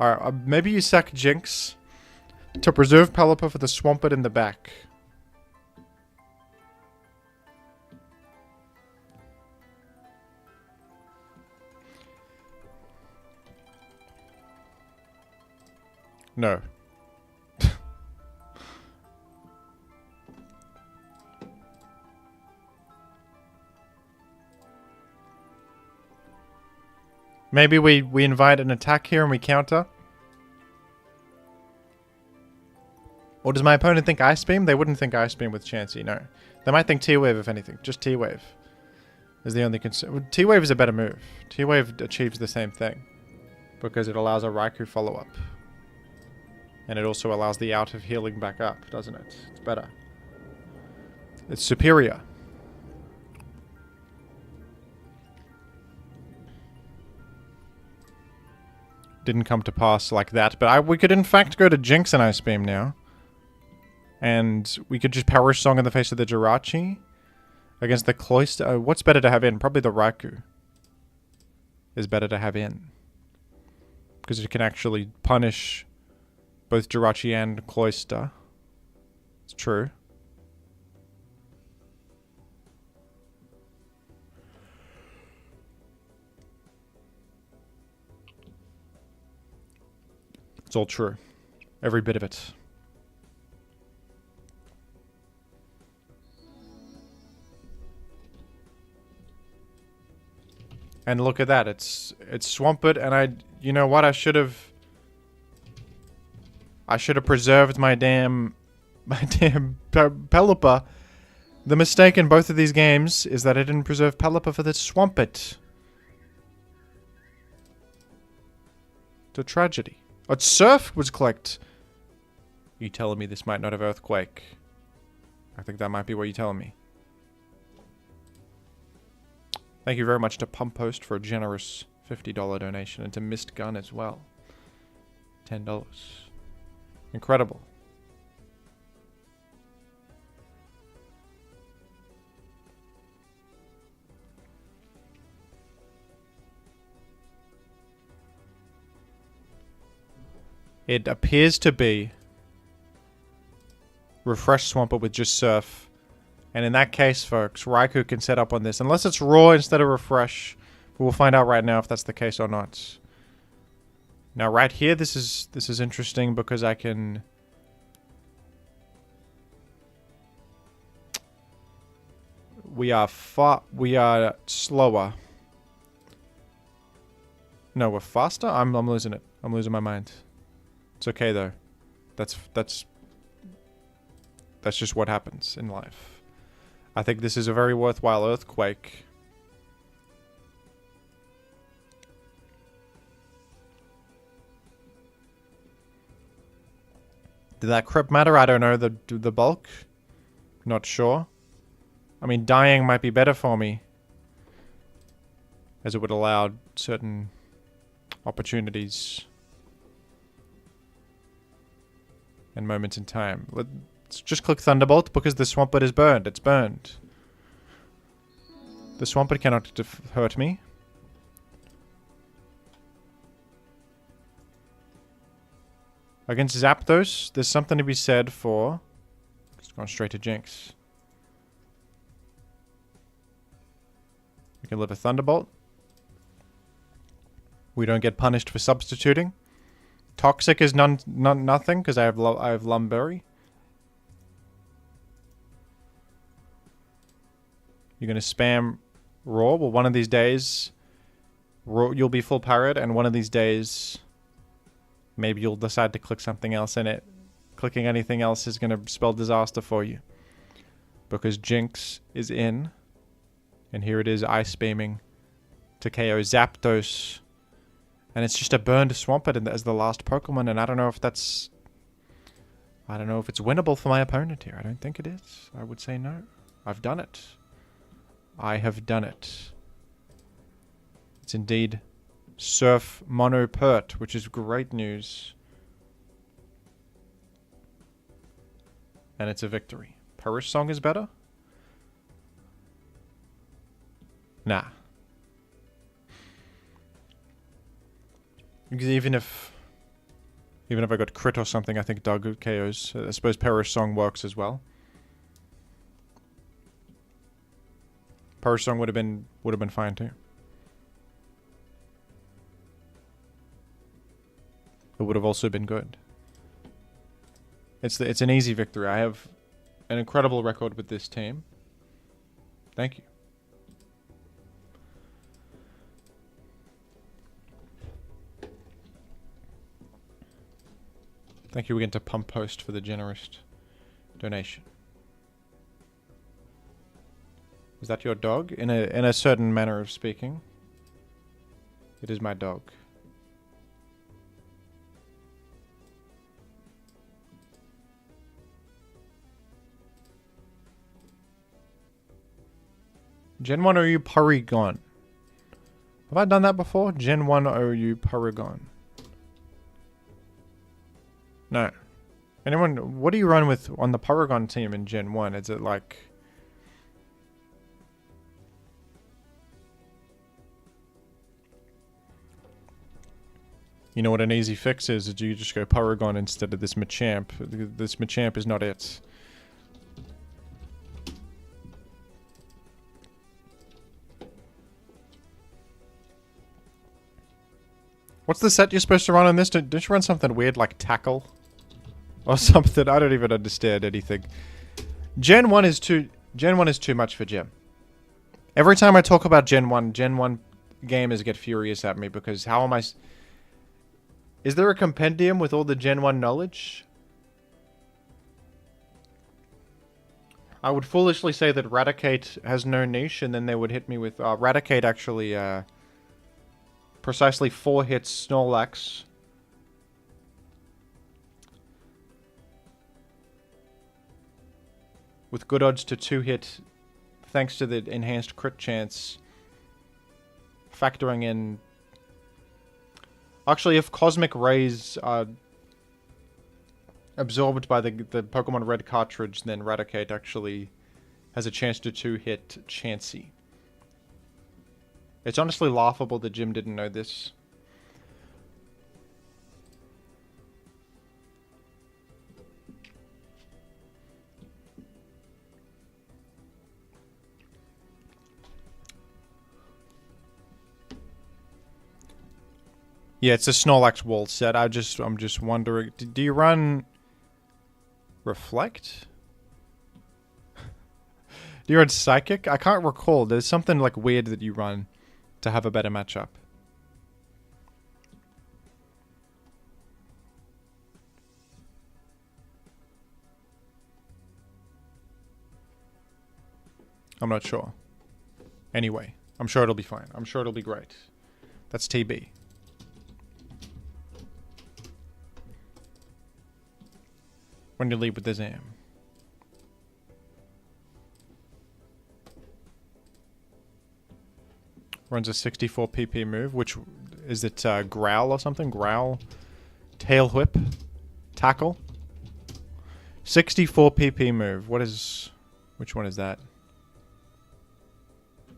Alright, maybe you sack Jinx to preserve Pelipper for the Swampert in the back. No. Maybe we invite an attack here and we counter. Or does my opponent think Ice Beam? They wouldn't think Ice Beam with Chansey, no. They might think T-Wave if anything. Just T-Wave is the only concern. T-Wave is a better move. T-Wave achieves the same thing. Because it allows a Raikou follow-up. And it also allows the out of healing back up, doesn't it? It's better. It's superior. Didn't come to pass like that, but we could in fact go to Jinx and Ice Beam now. And we could just Power Song in the face of the Jirachi against the Cloister. What's better to have in? Probably the Raikou is better to have in. Because it can actually punish both Jirachi and Cloister. It's true. It's all true. Every bit of it. And look at that. It's Swampert, and you know what? I should have preserved my damn Pelipper. The mistake in both of these games is that I didn't preserve Pelipper for the Swampert. a tragedy. Oh, Surf was clicked. You telling me this might not have Earthquake? I think that might be what you're telling me. Thank you very much to Pump Post for a generous $50 donation, and to Mist Gun as well. $10. Incredible. It appears to be Refresh Swampert with just Surf. And in that case, folks, Raikou can set up on this. Unless it's Raw instead of Refresh. But we'll find out right now if that's the case or not. Now, right here, this is interesting because I can... We are slower. No, we're faster? I'm losing it. I'm losing my mind. It's okay, though. That's just what happens in life. I think this is a very worthwhile Earthquake. Did that crit matter? I don't know. The bulk? Not sure. I mean, dying might be better for me, as it would allow certain opportunities and moments in time. Let's just click Thunderbolt because the Swampert is burned. It's burned. The Swampert cannot hurt me. Against Zapdos, there's something to be said for... Just going straight to Jinx. We can live a Thunderbolt. We don't get punished for substituting. Toxic is nothing because I have Lumberry. You're going to spam Raw. Well, one of these days, you'll be full parried, and one of these days, maybe you'll decide to click something else in it. Clicking anything else is going to spell disaster for you. Because Jinx is in. And here it is, Ice Beaming to KO Zapdos. And it's just a burned Swampert as the last Pokemon, and I don't know if that's... I don't know if it's winnable for my opponent here. I don't think it is. I would say no. I've done it. I have done it. It's indeed Surf Mono Pert, which is great news. And it's a victory. Perish Song is better? Nah. Because even if I got crit or something, I think Doge KOs. I suppose Perish Song works as well. Perish Song would have been fine too. It would have also been good. It's an easy victory. I have an incredible record with this team. Thank you. Thank you again to Pump Post for the generous donation. Is that your dog? In a certain manner of speaking. It is my dog. Gen 1 OU Porygon. Have I done that before? Gen 1 OU Porygon. No. Anyone, what do you run with on the Porygon team in Gen 1? Is it like... You know what an easy fix is? You just go Porygon instead of this Machamp. This Machamp is not it. What's the set you're supposed to run on this? Don't you run something weird like Tackle? Or something? I don't even understand anything. Gen 1 is too much for Gem. Every time I talk about Gen 1 gamers get furious at me because how am I... Is there a compendium with all the Gen 1 knowledge? I would foolishly say that Raticate has no niche, and then they would hit me with... Raticate actually... precisely 4 hits Snorlax with good odds to 2-hit thanks to the enhanced crit chance. Factoring in... Actually, if Cosmic Rays are absorbed by the Pokemon Red cartridge, then Raticate actually has a chance to 2-hit Chansey. It's honestly laughable that Jim didn't know this. Yeah, it's a Snorlax wall set. I'm just wondering, do you run Reflect? Do you run Psychic? I can't recall. There's something like weird that you run to have a better matchup. I'm not sure. Anyway, I'm sure it'll be fine. I'm sure it'll be great. That's TB. When you leave with the Zam. Runs a 64 PP move, which is it Growl or something? Growl, Tail Whip, Tackle. 64 PP move. What is... Which one is that?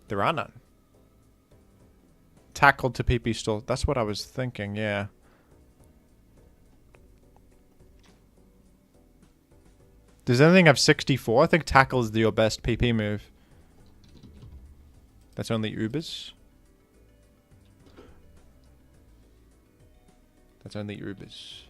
There are none. Tackle to PP still. That's what I was thinking, yeah. Does anything have 64? I think Tackle is your best PP move. That's only Ubers. That's only Ubers.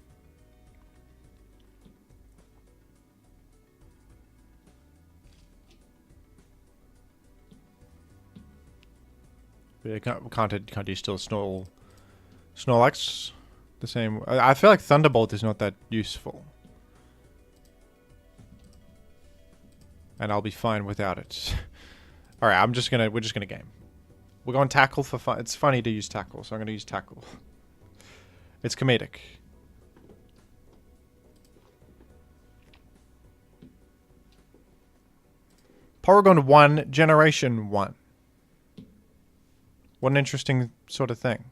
Yeah, can't you still Snorlax the same? I feel like Thunderbolt is not that useful. And I'll be fine without it. Alright, we're just gonna game. We're going Tackle for fun. It's funny to use Tackle, so I'm gonna use Tackle. It's comedic. Porygon 1, Generation 1. What an interesting sort of thing.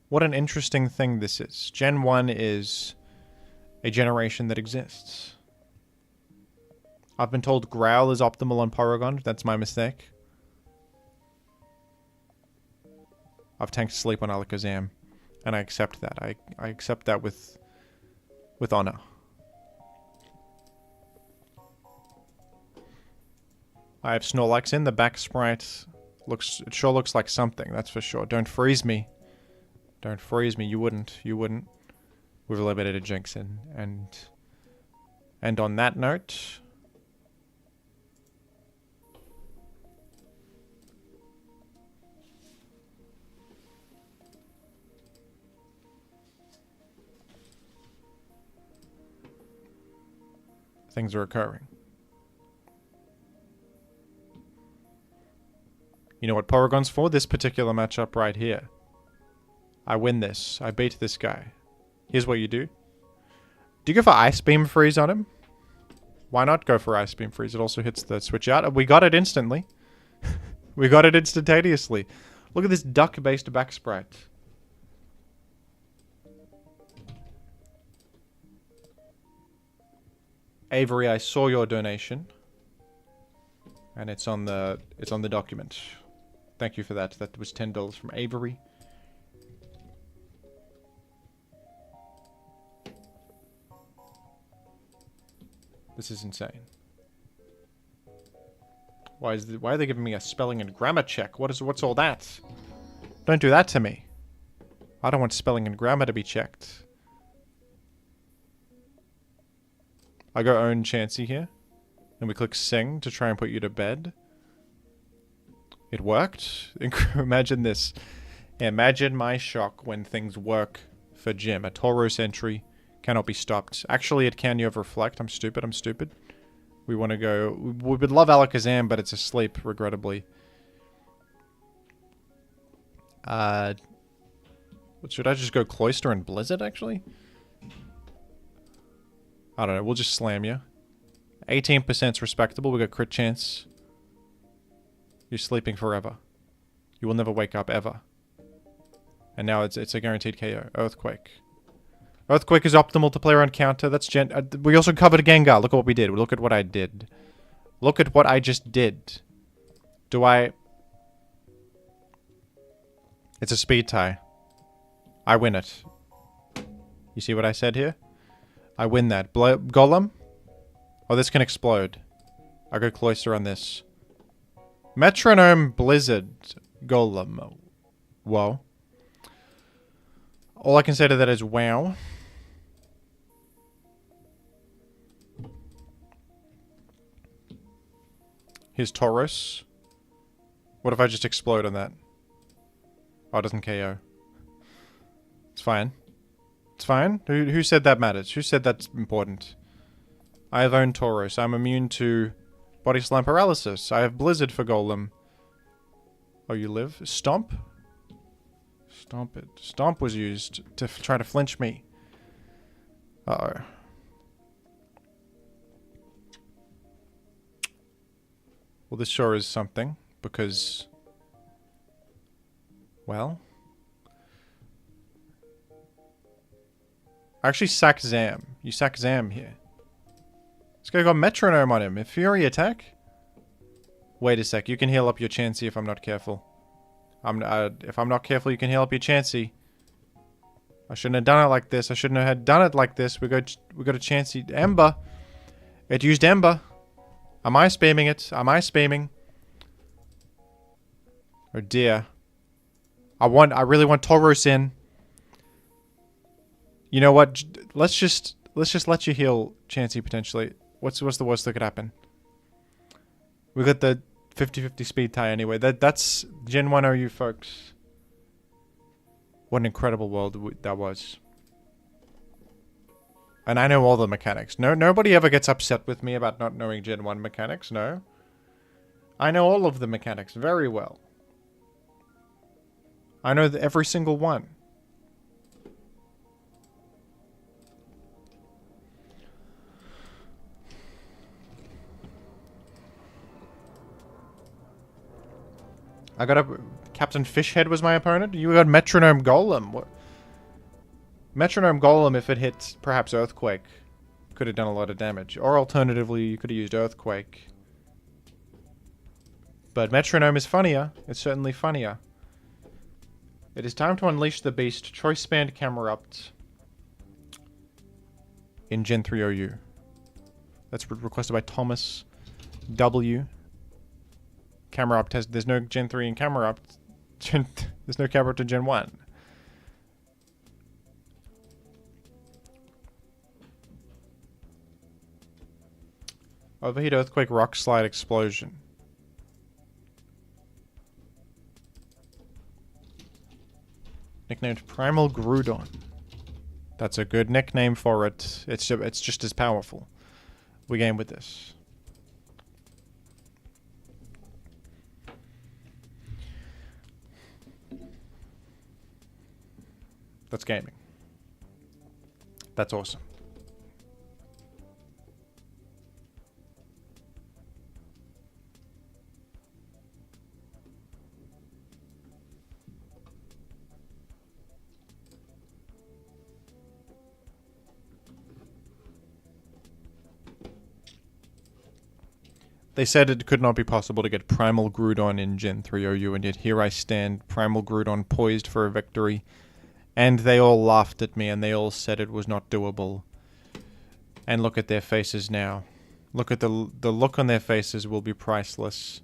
What an interesting thing this is. Gen 1 is a generation that exists. I've been told Growl is optimal on Porygon. That's my mistake. I've tanked Sleep on Alakazam, and I accept that. I accept that with honor. I have Snorlax in. The back sprite it sure looks like something, that's for sure. Don't freeze me. Don't freeze me. You wouldn't. You wouldn't. We've eliminated Jinx and on that note, things are occurring. You know what Porygon's for? This particular matchup right here. I win this. I beat this guy. Here's what you do. Do you go for Ice Beam Freeze on him? Why not go for Ice Beam Freeze? It also hits the switch out. We got it instantly. We got it instantaneously. Look at this duck-based back sprite. Avery, I saw your donation. And it's on the document. Thank you for that. That was $10 from Avery. This is insane. Why are they giving me a spelling and grammar check? What's all that? Don't do that to me. I don't want spelling and grammar to be checked. I go own Chansey here. And we click sing to try and put you to bed. It worked. Imagine this. Imagine my shock when things work for Jim. A Tauros entry cannot be stopped. Actually, it can. You have Reflect. I'm stupid. We want to go... We would love Alakazam, but it's asleep, regrettably. Should I just go Cloyster and Blizzard, actually? I don't know. We'll just slam you. 18% is respectable. We got crit chance. You're sleeping forever. You will never wake up ever. And now it's a guaranteed KO. Earthquake. Earthquake is optimal to play around counter. That's we also covered a Gengar. Look at what we did. Look at what I did. Look at what I just did. Do I... It's a speed tie. I win it. You see what I said here? I win that. Golem? Oh, this can explode. I go closer on this. Metronome Blizzard Golem. Whoa. All I can say to that is wow. Here's Tauros. What if I just explode on that? Oh, it doesn't KO. It's fine. It's fine. Who said that matters? Who said that's important? I have owned Tauros. I'm immune to Body Slam Paralysis. I have Blizzard for Golem. Oh, you live? Stomp? Stomp it. Stomp was used to try to flinch me. Uh-oh. Well, this sure is something, because... Well... I actually sack Zam. You sack Zam here. This guy got Metronome on him. A Fury attack? Wait a sec. You can heal up your Chansey if I'm not careful. If I'm not careful, you can heal up your Chansey. I shouldn't have done it like this. I shouldn't have done it like this. We got a Chansey. Ember. It used Ember. Am I spamming it? Am I spamming? Oh dear. I really want Tauros in. You know what? Let's just let you heal Chansey potentially. What's the worst that could happen? We got the 50-50 speed tie anyway. That's Gen 1 OU, folks. What an incredible world that was. And I know all the mechanics. Nobody ever gets upset with me about not knowing Gen 1 mechanics, no. I know all of the mechanics very well. I know every single one. I got a... Captain Fishhead was my opponent? You got Metronome Golem. What? Metronome Golem, if it hits perhaps Earthquake, could have done a lot of damage. Or alternatively, you could have used Earthquake. But Metronome is funnier. It's certainly funnier. It is time to unleash the beast. Choice Band Camerupt. In Gen 3 OU. That's requested by Thomas W. Camerupt has... There's no Gen 3 in Camerupt. There's no Camerupt in Gen 1. Overheat, Earthquake, Rock Slide, Explosion. Nicknamed Primal Groudon. That's a good nickname for it. It's just as powerful. We game with this. That's gaming. That's awesome. They said it could not be possible to get Primal Groudon in Gen 3 OU, and yet here I stand, Primal Groudon poised for a victory. And they all laughed at me, and they all said it was not doable. And look at their faces now. Look at the look on their faces will be priceless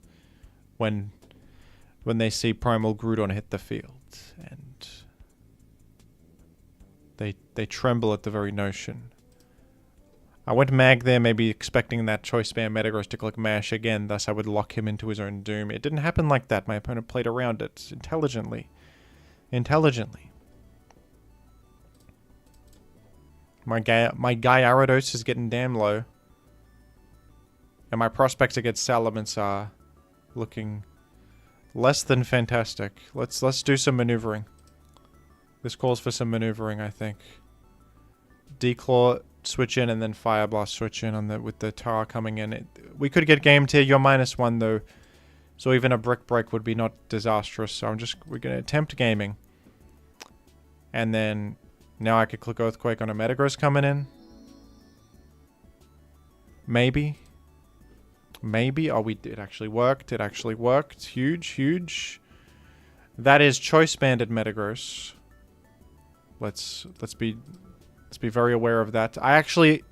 when they see Primal Groudon hit the field. And they tremble at the very notion. I went mag there, maybe expecting that Choice Band Metagross to click mash again, thus I would lock him into his own doom. It didn't happen like that. My opponent played around it intelligently. My Gyarados is getting damn low. And my prospects against Salamence are looking less than fantastic. Let's do some maneuvering. This calls for some maneuvering, I think. Declaw switch in and then Fire Blast switch in on the with the Tar coming in. We could get gamed here. You're -1 though, so even a Brick Break would be not disastrous. So we're gonna attempt gaming, and then now I could click Earthquake on a Metagross coming in. Maybe. Oh, it actually worked. It actually worked. Huge. That is Choice Banded Metagross. Let's be very aware of that. Alright,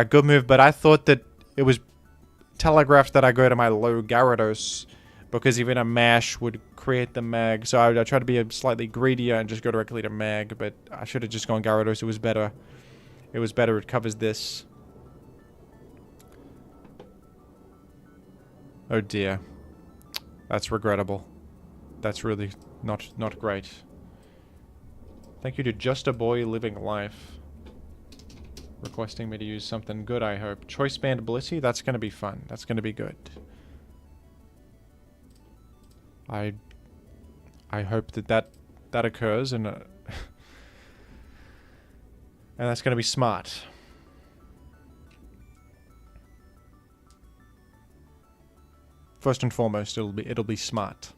good move, but I thought that it was telegraphed that I go to my low Gyarados because even a Mash would create the Mag. So I tried to be slightly greedier and just go directly to Mag, but I should have just gone Gyarados. It was better. It covers this. Oh dear. That's regrettable. That's really not great. Thank you to Just a Boy Living Life. Requesting me to use something good, I hope. Choice Band Blissey? That's gonna be fun. That's gonna be good. I hope that occurs and and that's gonna be smart. First and foremost, it'll be smart.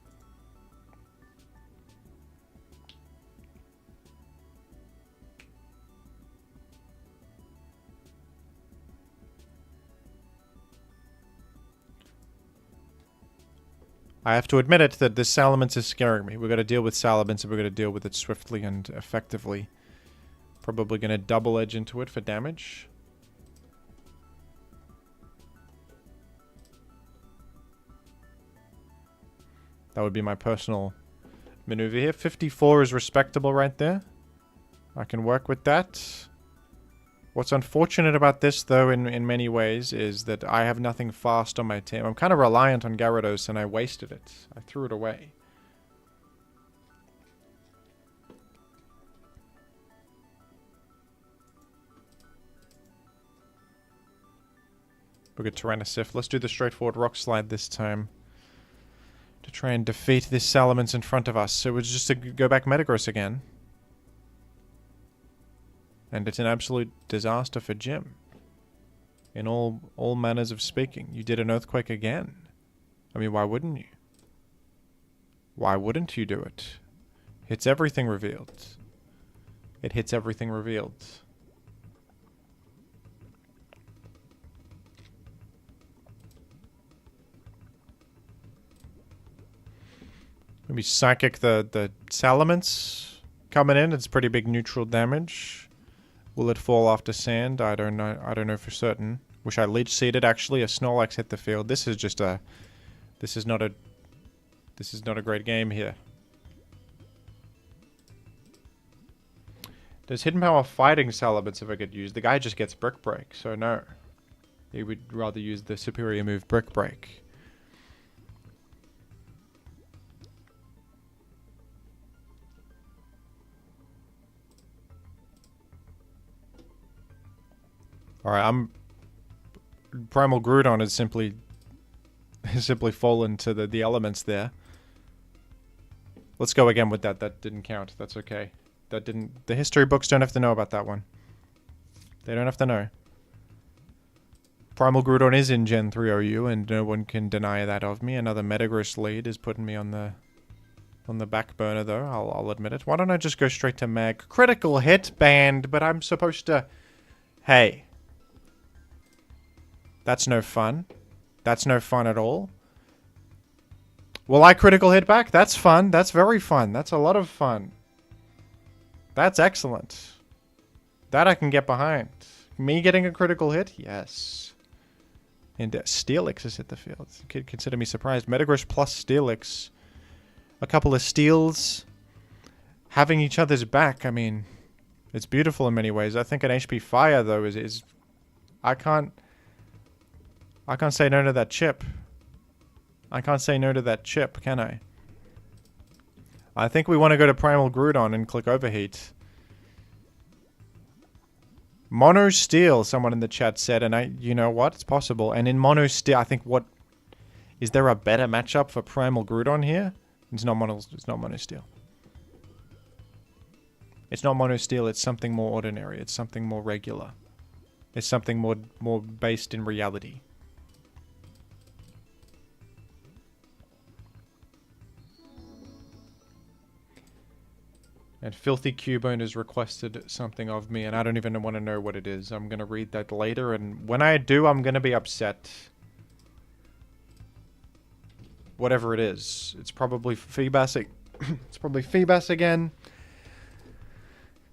I have to admit it that this Salamence is scaring me. We're going to deal with Salamence and we're going to deal with it swiftly and effectively. Probably going to double edge into it for damage. That would be my personal maneuver here. 54 is respectable right there. I can work with that. What's unfortunate about this, though, in many ways, is that I have nothing fast on my team. I'm kind of reliant on Gyarados, and I wasted it. I threw it away. We'll get Tyrannosif. Let's do the straightforward Rock Slide this time to try and defeat this Salamence in front of us. So it was just to go back Metagross again. And it's an absolute disaster for Jim. In all manners of speaking. You did an Earthquake again. I mean, why wouldn't you? Why wouldn't you do it? Hits everything revealed. It hits everything revealed. Maybe Psychic the Salamence coming in. It's pretty big neutral damage. Will it fall after Sand? I don't know. I don't know for certain. Wish I Leech Seeded. Actually, a Snorlax hit the field. This is just a. This is not a great game here. Does Hidden Power Fighting Salamence ever get used? The guy just gets Brick Break, so no. He would rather use the superior move Brick Break. Alright, Primal Groudon has simply fallen to the elements there. Let's go again with that. That didn't count. That's okay. That didn't... The history books don't have to know about that one. They don't have to know. Primal Groudon is in Gen 3 OU, and no one can deny that of me. Another Metagross lead is putting me on the back burner, though. I'll admit it. Why don't I just go straight to Mag? Critical hit banned, but I'm supposed to... Hey... That's no fun. That's no fun at all. Will I critical hit back? That's fun. That's very fun. That's a lot of fun. That's excellent. That I can get behind. Me getting a critical hit? Yes. And Steelix has hit the field. You could consider me surprised. Metagross plus Steelix. A couple of steals. Having each other's back. I mean, it's beautiful in many ways. I think an HP Fire, though, is... I can't say no to that chip. I can't say no to that chip, can I? I think we want to go to Primal Groudon and click Overheat. Mono Steel, someone in the chat said, and you know what? It's possible. And in Mono Steel, I think is there a better matchup for Primal Groudon here? It's not Mono Steel. It's not mono steel, it's something more ordinary. It's something more regular. It's something more based in reality. And Filthy Cubone has requested something of me, and I don't even want to know what it is. I'm going to read that later, and when I do, I'm going to be upset. Whatever it is. It's probably Feebas. It's probably Feebas again.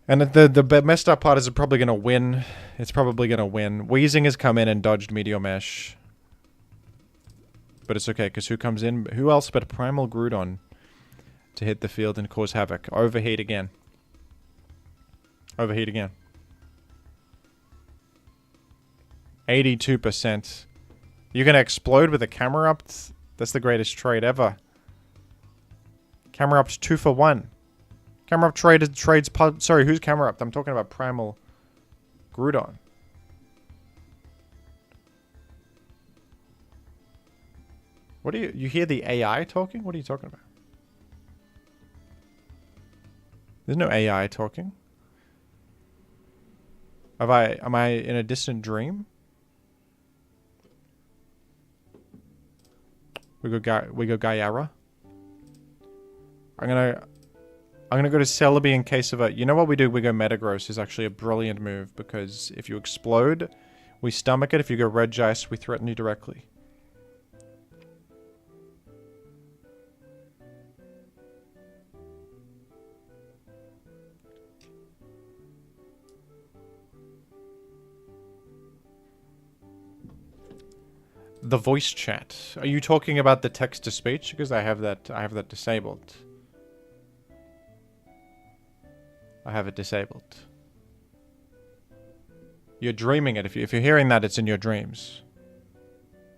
And the messed up part is it's probably going to win. It's probably going to win. Weezing has come in and dodged Meteor Mesh. But it's okay, because who comes in? Who else but Primal Groudon to hit the field and cause havoc? Overheat again. Overheat again. 82%. You're going to explode with a camera up? That's the greatest trade ever. Camera up's 2 for 1. Camera up trades... Sorry, who's camera up? I'm talking about Primal Groudon. What are you... You hear the AI talking? What are you talking about? There's no AI talking. Am I in a distant dream? We go Gaiara. I'm gonna go to Celebi in case of a... You know what we do? We go Metagross is actually a brilliant move, because if you explode, we stomach it. If you go Regice, we threaten you directly. The voice chat. Are you talking about the text to speech? Because I have that disabled. I have it disabled. You're dreaming it. If you're hearing that, it's in your dreams.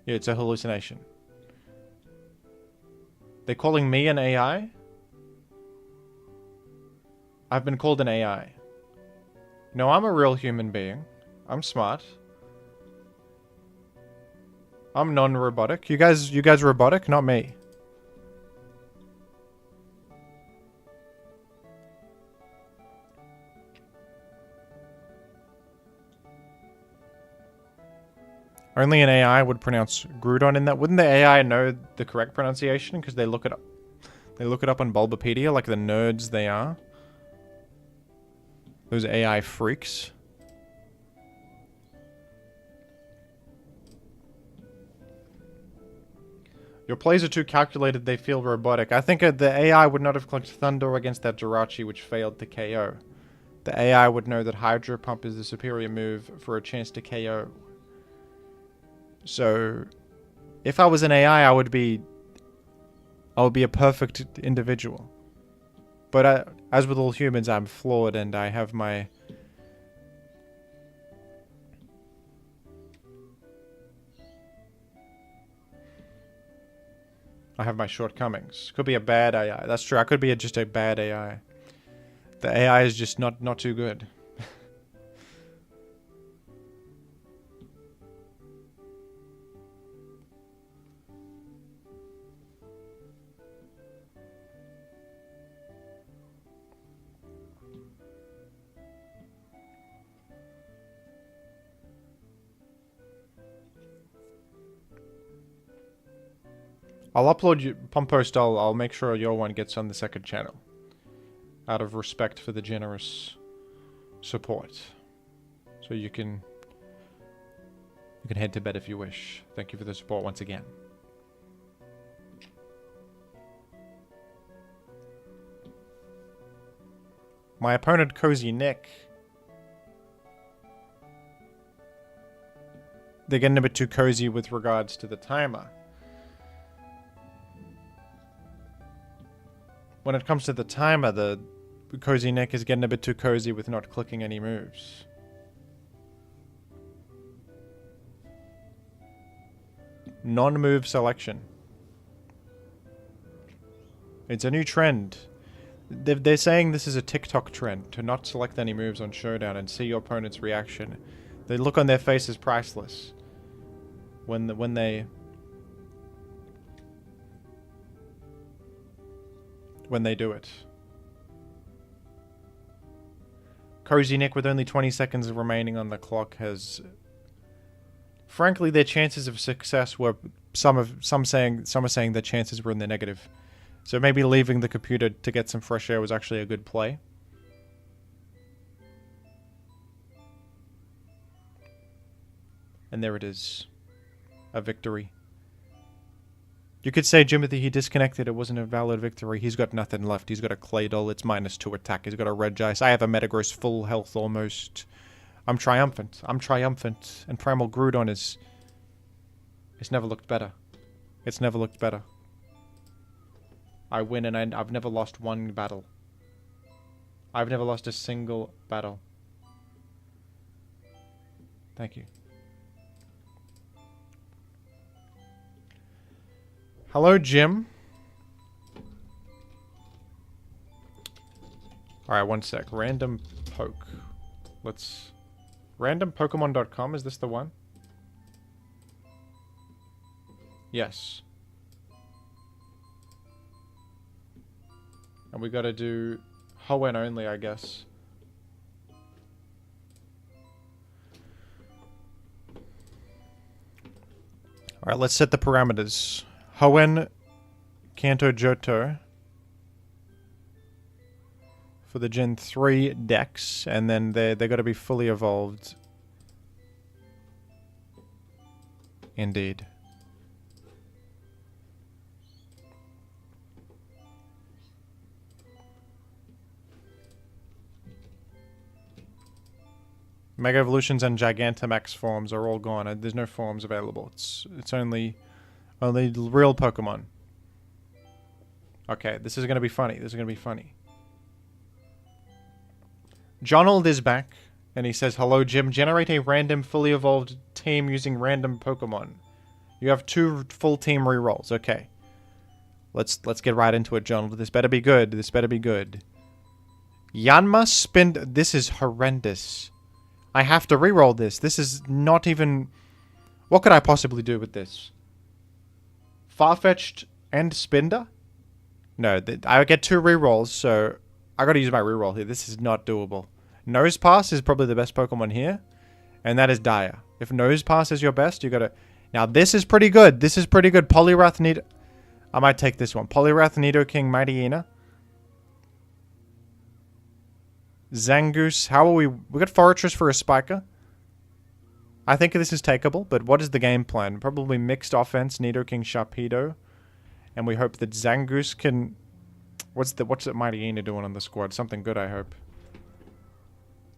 Yeah, it's a hallucination. They're calling me an AI? I've been called an AI. No, I'm a real human being. I'm smart. I'm non-robotic. You guys robotic? Not me. Only an AI would pronounce Groudon in that. Wouldn't the AI know the correct pronunciation? Because they look it up. They look it up on Bulbapedia like the nerds they are. Those AI freaks. Your plays are too calculated, they feel robotic. I think the AI would not have clicked Thunder against that Jirachi, which failed to KO. The AI would know that Hydro Pump is the superior move for a chance to KO. So, if I was an AI, I would be a perfect individual. But as with all humans, I'm flawed and I have my... I have my shortcomings. Could be a bad AI. That's true. I could be just a bad AI. The AI is just not too good. I'll upload you, Pompost, I'll make sure your one gets on the second channel. Out of respect for the generous support. So you can head to bed if you wish. Thank you for the support once again. My opponent, Cozy Nick. They're getting a bit too cozy with regards to the timer. When it comes to the timer, the Cozy Nick is getting a bit too cozy with not clicking any moves. Non-move selection. It's a new trend. They're saying this is a TikTok trend, to not select any moves on Showdown and see your opponent's reaction. The look on their face is priceless. When they do it. Cozy Nick, with only 20 seconds remaining on the clock, has... Frankly, their chances of success were... Some are saying their chances were in the negative. So maybe leaving the computer to get some fresh air was actually a good play. And there it is. A victory. You could say, Jimothy, he disconnected. It wasn't a valid victory. He's got nothing left. He's got a Claydol. It's -2 attack. He's got a Regice. I have a Metagross full health almost. I'm triumphant. I'm triumphant. And Primal Groudon is... It's never looked better. It's never looked better. I win and I've never lost one battle. I've never lost a single battle. Thank you. Hello, Jim. Alright, one sec. Random poke. Let's... randompokemon.com, is this the one? Yes. And we gotta do Hoenn only, I guess. Alright, let's set the parameters. Hoenn, Kanto, Johto. For the Gen 3 decks. And then they gotta be fully evolved. Indeed. Mega Evolutions and Gigantamax forms are all gone. There's no forms available. It's only real Pokemon. Okay, this is gonna be funny. This is gonna be funny. Jonald is back, and he says, "Hello, Jim. Generate a random, fully evolved team using random Pokemon. You have 2 full team rerolls. Okay, let's get right into it, Jonald. This better be good. This better be good. Yanma spin. This is horrendous. I have to reroll this. This is not even... What could I possibly do with this? Farfetch'd and Spinder? No, I get 2 rerolls, so I gotta use my reroll here. This is not doable. Nosepass is probably the best Pokemon here, and that is dire. If Nosepass is your best, you gotta... Now, this is pretty good. This is pretty good. Poliwrath, Nido... I might take this one. Poliwrath, Nidoking, Mightyena. Zangoose. How are we... We got Forretress for a Spiker. I think this is takeable, but what is the game plan? Probably mixed offense, Nidoking, Sharpedo. And we hope that Zangoose can... What's that Mightyena doing on the squad? Something good, I hope.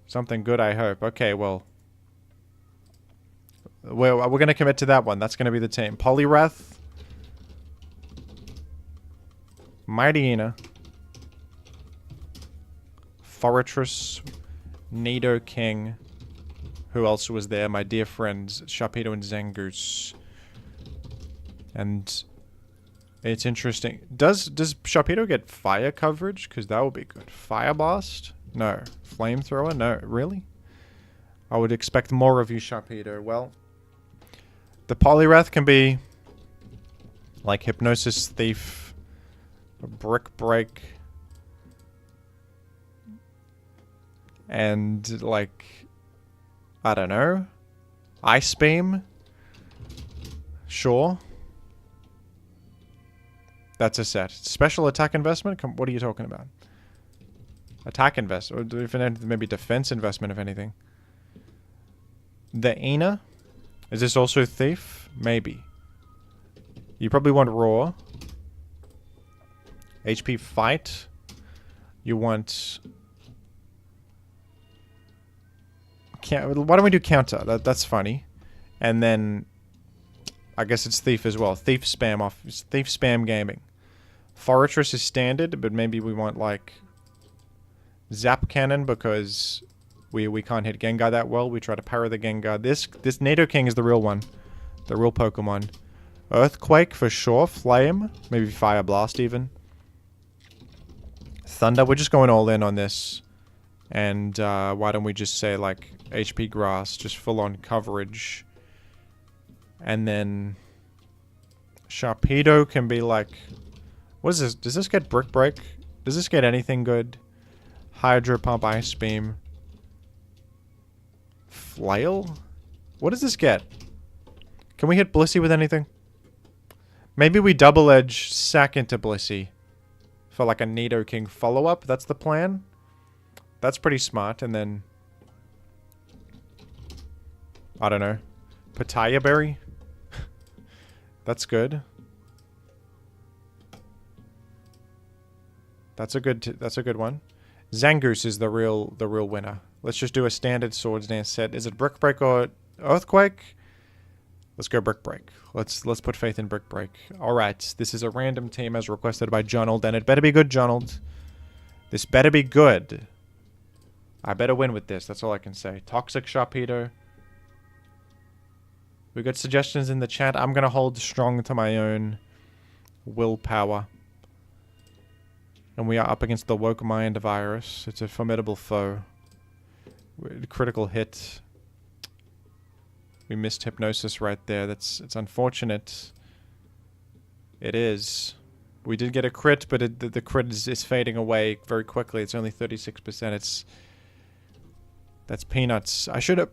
Something good, I hope. Okay, well... We're going to commit to that one. That's going to be the team. Poliwrath. Mightyena. Forretress, Nidoking. Who else was there? My dear friends, Sharpedo and Zangoose. And it's interesting. Does Sharpedo get fire coverage? Because that would be good. Fire Blast? No. Flamethrower? No. Really? I would expect more of you, Sharpedo. Well, the Poliwrath can be like Hypnosis Thief, Brick Break. And, like, I don't know. Ice Beam? Sure. That's a set. Special attack investment? What are you talking about? Attack investment? Or if anything, maybe defense investment, if anything. The Ina? Is this also Thief? Maybe. You probably want Roar. HP Fight. You want... Why don't we do Counter? That's funny. And then... I guess it's Thief as well. Thief Spam off. Thief Spam Gaming. Forretress is standard, but maybe we want, like... Zap Cannon, because... We can't hit Gengar that well. We try to power the Gengar. This Nidoking is the real one. The real Pokemon. Earthquake for sure. Flame. Maybe Fire Blast even. Thunder. We're just going all in on this. And why don't we just say like HP Grass. Just full on coverage. And then Sharpedo can be like... What is this? Does this get Brick Break? Does this get anything good? Hydro Pump, Ice Beam. Flail? What does this get? Can we hit Blissey with anything? Maybe we double edge sack into Blissey for like a Nidoking follow-up. That's the plan. That's pretty smart. And then, I don't know, Pitaya Berry. That's good. That's a good one. Zangoose is the real winner. Let's just do a standard Swords Dance set. Is it Brick Break or Earthquake? Let's go Brick Break. Let's put faith in Brick Break. All right, this is a random team as requested by Jonold, and it better be good, Jonold. This better be good. I better win with this. That's all I can say. Toxic Sharpedo. We got suggestions in the chat. I'm gonna hold strong to my own willpower. And we are up against the Woke Mind virus. It's a formidable foe. Critical hit. We missed Hypnosis right there. It's unfortunate. It is. We did get a crit, but the crit is fading away very quickly. It's only 36%. That's peanuts. I should have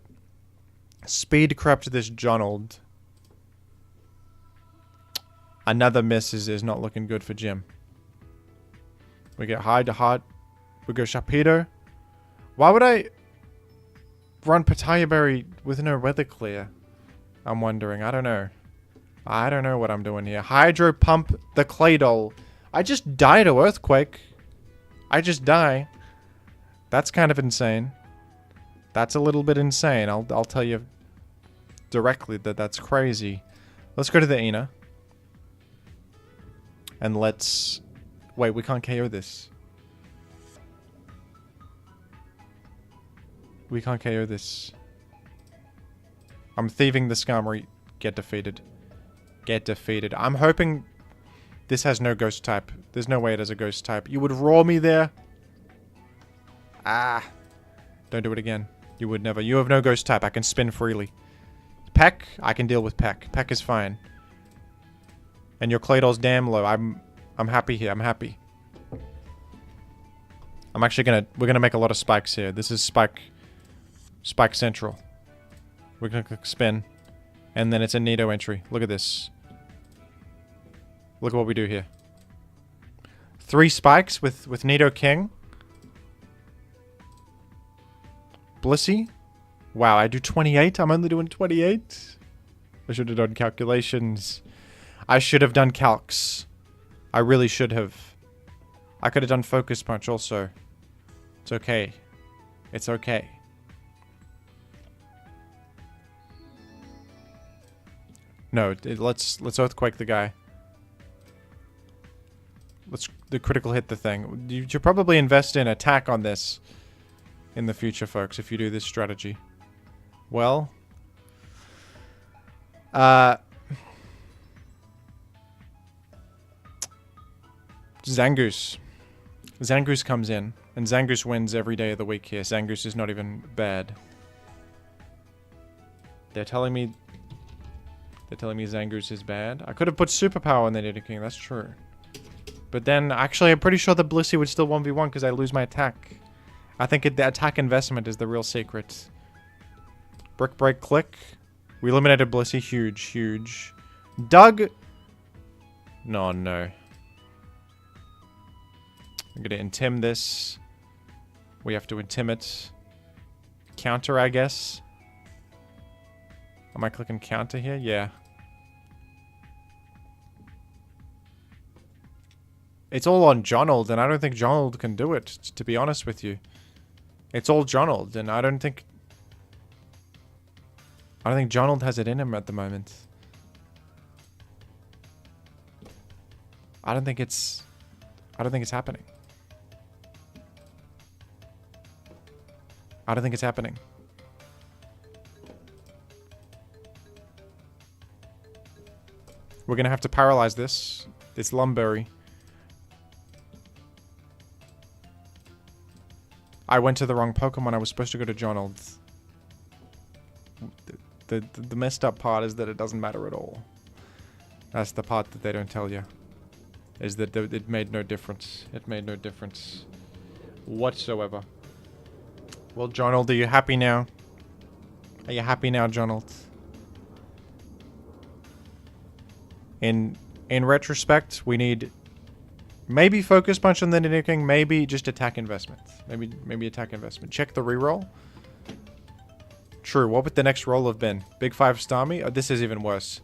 speed crept this Jonold. Another miss is not looking good for Jim. We get high to hot. We go Sharpedo. Why would I run Pitaya Berry with no Weather Clear? I'm wondering. I don't know. I don't know what I'm doing here. Hydro Pump the Claydol. I just die to Earthquake. I just die. That's kind of insane. That's a little bit insane. I'll tell you directly that that's crazy. Let's go to the Ina. And let's... Wait, we can't KO this. We can't KO this. I'm thieving the Skarmory. Get defeated. Get defeated. I'm hoping this has no ghost type. There's no way it has a ghost type. You would roar me there. Ah. Don't do it again. You would never. You have no ghost type. I can spin freely. Peck, I can deal with Peck. Peck is fine. And your Claydol's damn low. I'm happy here. I'm happy. I'm actually we're gonna make a lot of spikes here. This is Spike Central. We're gonna click spin. And then it's a Nido entry. Look at this. Look at what we do here. 3 spikes with Nido King. Blissey. Wow, I do 28. I'm only doing 28. I should have done calculations. I should have done calcs. I really should have. I could have done Focus Punch also. It's okay. It's okay. No, let's Earthquake the guy. Let's the critical hit the thing. You should probably invest in attack on this in the future, folks, if you do this strategy. Well, Zangoose. Zangoose comes in, and Zangoose wins every day of the week here. Zangoose is not even bad. They're telling me Zangoose is bad. I could have put Superpower on the Nidoking, that's true. But then, actually, I'm pretty sure the Blissey would still 1v1 because I lose my attack. I think the attack investment is the real secret. Brick Break Click. We eliminated Blissey. Huge, huge. Doug. No. I'm gonna intim this. We have to intim it. Counter, I guess. Am I clicking counter here? Yeah. It's all on Jonold, and I don't think Jonold can do it, to be honest with you. It's all Jonold, and I don't think Jonold has it in him at the moment. I don't think it's happening. I don't think it's happening. We're gonna have to paralyze this. It's Lumberry. I went to the wrong Pokemon. I was supposed to go to Jonold. The messed up part is that it doesn't matter at all. That's the part that they don't tell you. Is that it made no difference. It made no difference whatsoever. Well, Jonold, are you happy now? Are you happy now, Jonald? In retrospect, we need maybe Focus Punch on the Nidoking, maybe just attack investment. Maybe attack investment. Check the reroll. True, what would the next roll have been? Big 5 Starmie? Oh, this is even worse.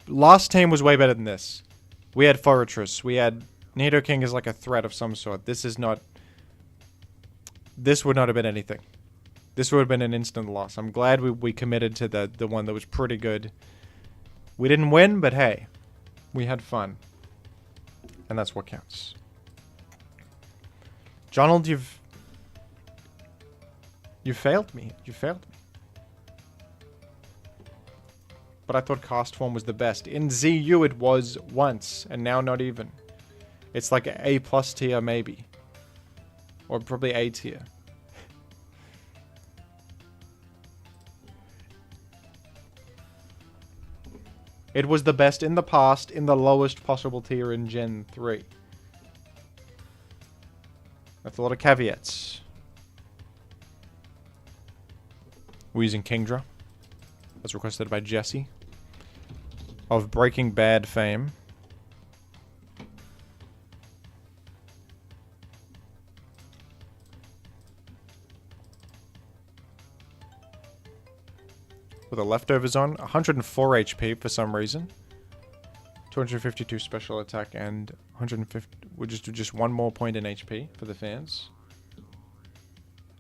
Last team was way better than this. We had Forretress. We had Nidoking is like a threat of some sort. This is not... This would not have been anything. This would have been an instant loss. I'm glad we committed to the one that was pretty good. We didn't win, but hey. We had fun. And that's what counts. Jonald, you failed me. You failed me. But I thought cast form was the best. In ZU it was once, and now not even. It's like A+ tier maybe. Or probably A tier. It was the best in the past, in the lowest possible tier in Gen 3. That's a lot of caveats. We're using Kingdra, as requested by Jesse, of Breaking Bad fame. With the leftovers on, 104 HP for some reason. 252 special attack and 150. We'll just do just one more point in HP for the fans.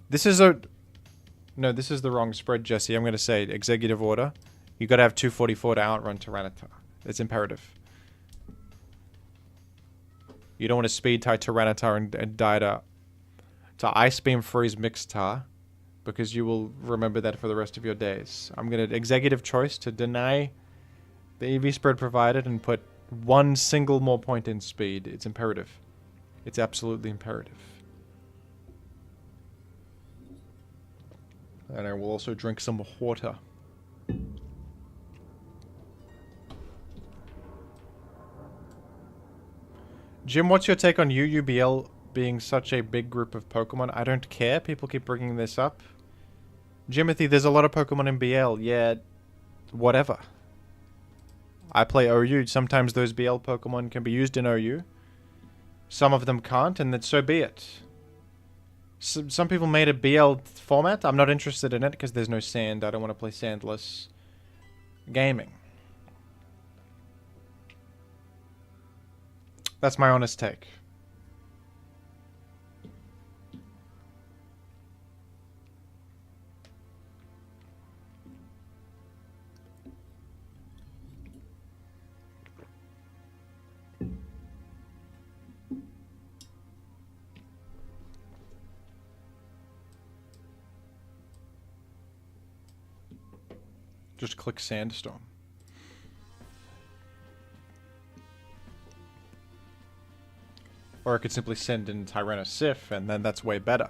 This is a... No, this is the wrong spread, Jesse. I'm going to say executive order. You got to have 244 to outrun Tyranitar. It's imperative. You don't want to speed tie Tyranitar and die to Ice Beam Freeze Mixtar, because you will remember that for the rest of your days. I'm going to executive choice to deny the EV spread provided and put one single more point in speed. It's imperative. It's absolutely imperative. And I will also drink some water. Jim, what's your take on UUBL being such a big group of Pokemon? I don't care. People keep bringing this up. Jimothy, there's a lot of Pokemon in BL. Yeah, whatever. I play OU. Sometimes those BL Pokemon can be used in OU. Some of them can't, and then so be it. Some people made a BL format. I'm not interested in it because there's no sand. I don't want to play sandless gaming. That's my honest take. Just click Sandstorm. Or I could simply send in Tyrannosif, and then that's way better.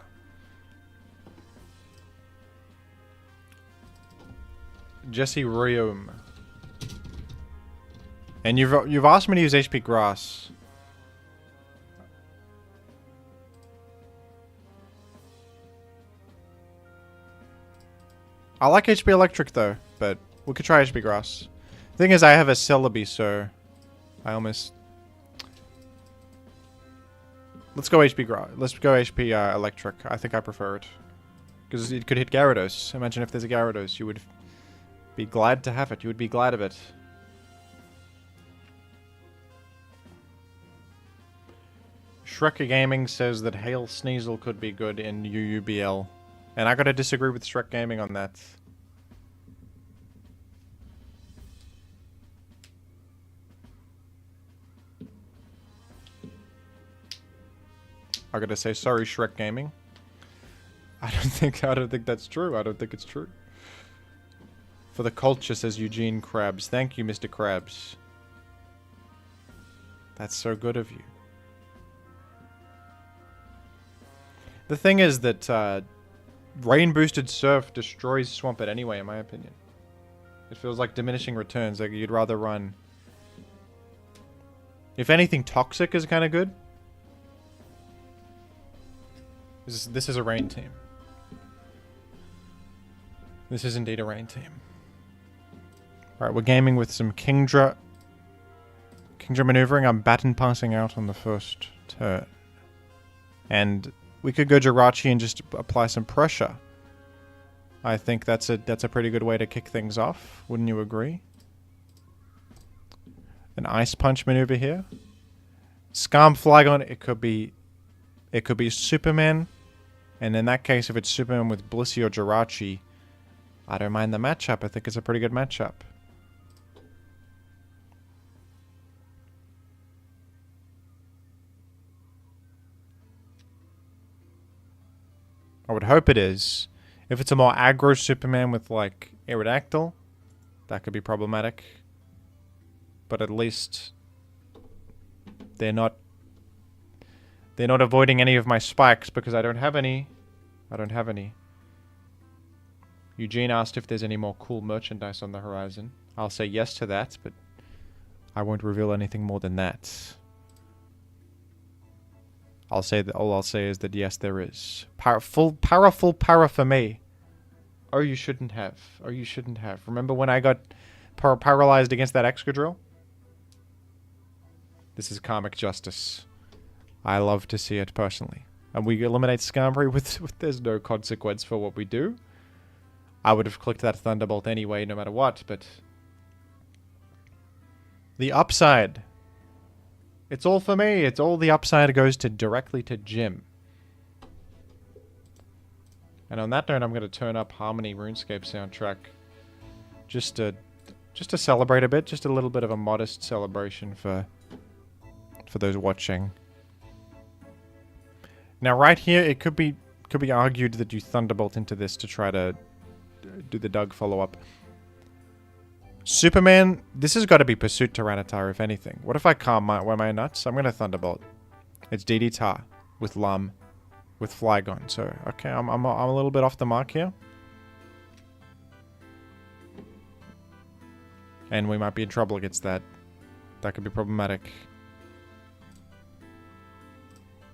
Jesse Rium. And you've asked me to use HP Grass. I like HP Electric though, but we could try HP Grass. Thing is, I have a Celebi, so I almost... Let's go HP Grass. Let's go HP Electric. I think I prefer it. Because it could hit Gyarados. Imagine if there's a Gyarados. You would be glad to have it. You would be glad of it. Shrek Gaming says that Hail Sneasel could be good in UUBL. And I gotta disagree with Shrek Gaming on that. I gotta say sorry, Shrek Gaming. I don't think that's true. I don't think it's true. For the culture, says Eugene Krabs. Thank you, Mr. Krabs. That's so good of you. The thing is that Rain Boosted Surf destroys Swampert anyway, in my opinion. It feels like diminishing returns. Like you'd rather run... If anything, Toxic is kind of good. This is a Rain team. This is indeed a rain team. Alright, we're gaming with some Kingdra maneuvering. I'm baton passing out on the first turn. And we could go Jirachi and just apply some pressure. I think that's a pretty good way to kick things off. Wouldn't you agree? An Ice Punch maneuver here. Scarm Flygon, it could be Superman. And in that case, if it's Superman with Blissey or Jirachi, I don't mind the matchup. I think it's a pretty good matchup. I would hope it is. If it's a more aggro Superman with, like, Aerodactyl, that could be problematic. But at least they're not avoiding any of my spikes because I don't have any. Eugene asked if there's any more cool merchandise on the horizon. I'll say yes to that, but I won't reveal anything more than that. I'll say that all I'll say is that yes, there is. Powerful for me. Oh, you shouldn't have. Oh, you shouldn't have. Remember when I got paralyzed against that Excadrill? This is karmic justice. I love to see it personally. And we eliminate Skarmory with there's no consequence for what we do. I would have clicked that Thunderbolt anyway, no matter what, but the upside. It's all for me. It's all the upside goes directly to Jim. And on that note, I'm going to turn up Harmony RuneScape soundtrack just to celebrate a bit, just a little bit of a modest celebration for those watching. Now, right here, it could be argued that you Thunderbolt into this to try to do the Doug follow-up. Superman, this has got to be Pursuit Tyranitar, if anything. What if I calm my... Am I nuts? I'm going to Thunderbolt. It's DD Tar with Lum, with Flygon. So, okay, I'm a little bit off the mark here. And we might be in trouble against that. That could be problematic.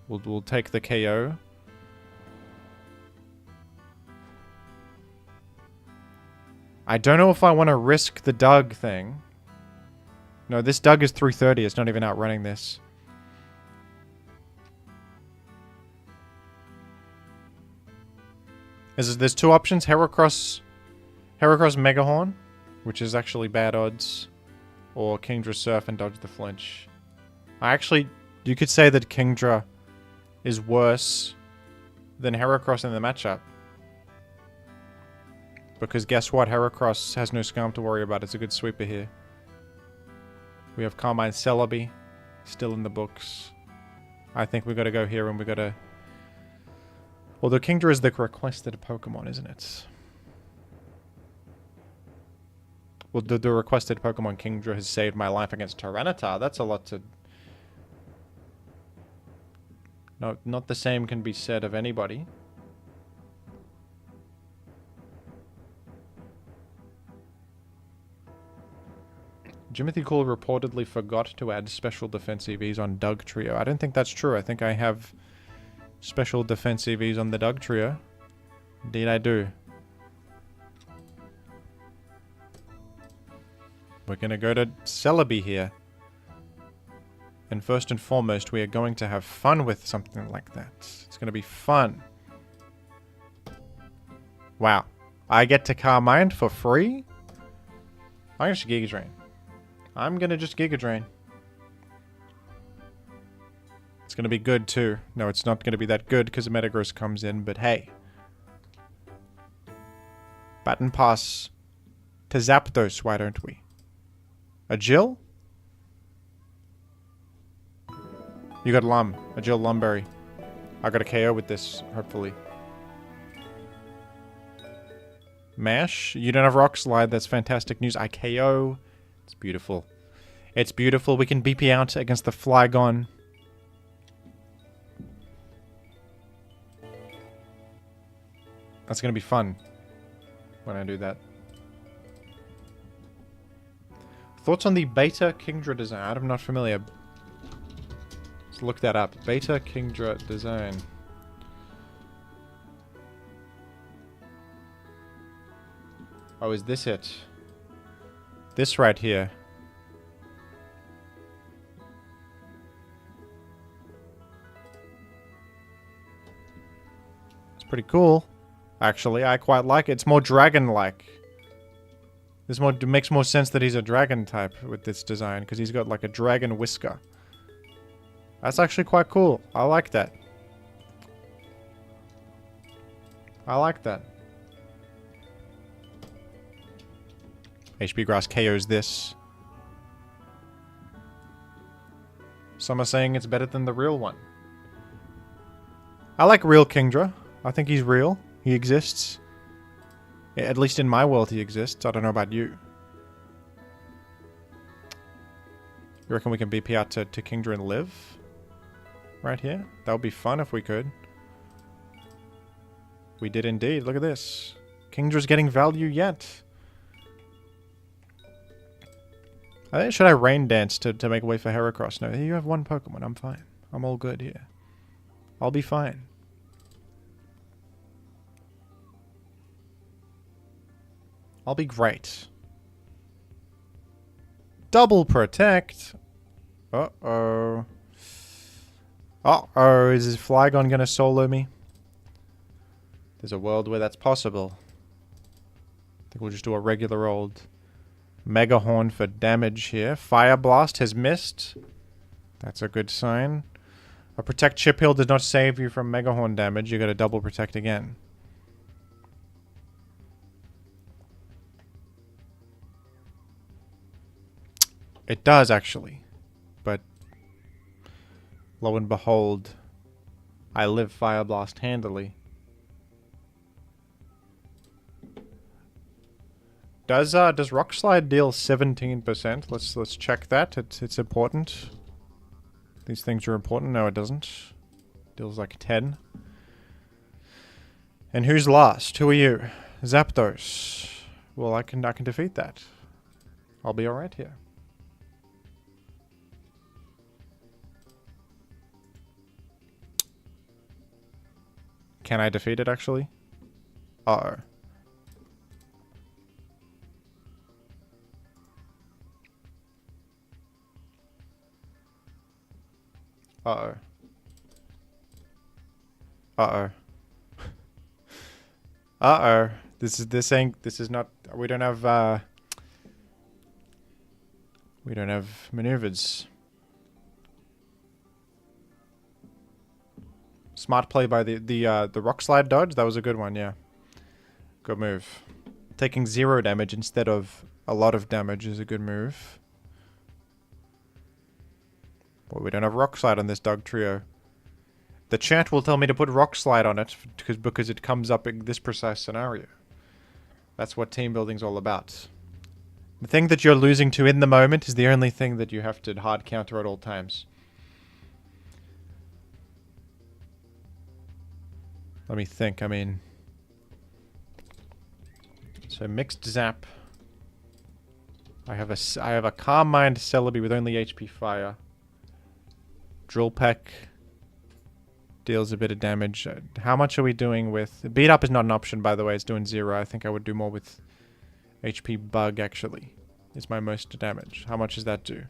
We'll take the KO. I don't know if I want to risk the Doug thing. No, this Doug is 330. It's not even outrunning this. There's two options. Heracross Megahorn, which is actually bad odds. Or Kingdra Surf and dodge the flinch. You could say that Kingdra is worse than Heracross in the matchup. Because guess what? Heracross has no Scarm to worry about. It's a good sweeper here. We have Carmine Celebi still in the books. I think we got to go here and we got to... Although Kingdra is the requested Pokemon, isn't it? Well, the requested Pokemon Kingdra has saved my life against Tyranitar. That's a lot to... No, not the same can be said of anybody. Jimothy Cool reportedly forgot to add special defense EVs on Doug Trio. I don't think that's true. I think I have special defense EVs on the Doug Trio. Indeed I do. We're going to go to Celebi here. And first and foremost, we are going to have fun with something like that. It's going to be fun. Wow. I get to Carmine for free? I'm just Giga Drain. I'm going to just Giga Drain. It's going to be good too. No, it's not going to be that good because Metagross comes in, but hey. Baton pass to Zapdos, why don't we? A Jill? You got Lum. A Jill Lumberry. I got a KO with this, hopefully. Mash? You don't have Rock Slide. That's fantastic news. I KO. It's beautiful. It's beautiful. We can BP out against the Flygon. That's going to be fun when I do that. Thoughts on the Beta Kingdra design? I'm not familiar. Let's look that up. Beta Kingdra design. Oh, is this it? This right here. It's pretty cool. Actually, I quite like it. It's more dragon-like. This makes more sense that he's a dragon type with this design, because he's got like a dragon whisker. That's actually quite cool. I like that. I like that. HP Grass KOs this. Some are saying it's better than the real one. I like real Kingdra. I think he's real. He exists. At least in my world he exists. I don't know about you. You reckon we can BP out to Kingdra and live? Right here? That would be fun if we could. We did indeed. Look at this. Kingdra's getting value yet. I think, should I Rain Dance to make way for Heracross? No, you have one Pokemon. I'm fine. I'm all good here. I'll be fine. I'll be great. Double Protect. Uh-oh. Uh-oh. Is this Flygon gonna solo me? There's a world where that's possible. I think we'll just do a regular old Mega Horn for damage here. Fire Blast has missed. That's a good sign. A Protect Chip Heal does not save you from Mega Horn damage. You gotta double protect again. It does, actually. But lo and behold, I live Fire Blast handily. Does Rock Slide deal 17%? Let's check that. It's important. These things are important. No, it doesn't. Deals like 10. And who's last? Who are you? Zapdos. Well, I can defeat that. I'll be alright here. Can I defeat it, actually? Uh-oh. Uh-oh. Uh-oh. Uh-oh. This is not... We don't have maneuvers. Smart play by the Rock Slide dodge. That was a good one, yeah. Good move. Taking 0 damage instead of a lot of damage is a good move. Well, we don't have Rock Slide on this dog trio. The chat will tell me to put Rock Slide on it because it comes up in this precise scenario. That's what team building's all about. The thing that you're losing to in the moment is the only thing that you have to hard counter at all times. Let me think, I mean... So, Mixed Zap. I have a Calm Mind Celebi with only HP Fire. Drill Peck deals a bit of damage. How much are we doing with... Beat Up is not an option, by the way. It's doing 0. I think I would do more with HP Bug, actually. It's my most damage. How much does that do?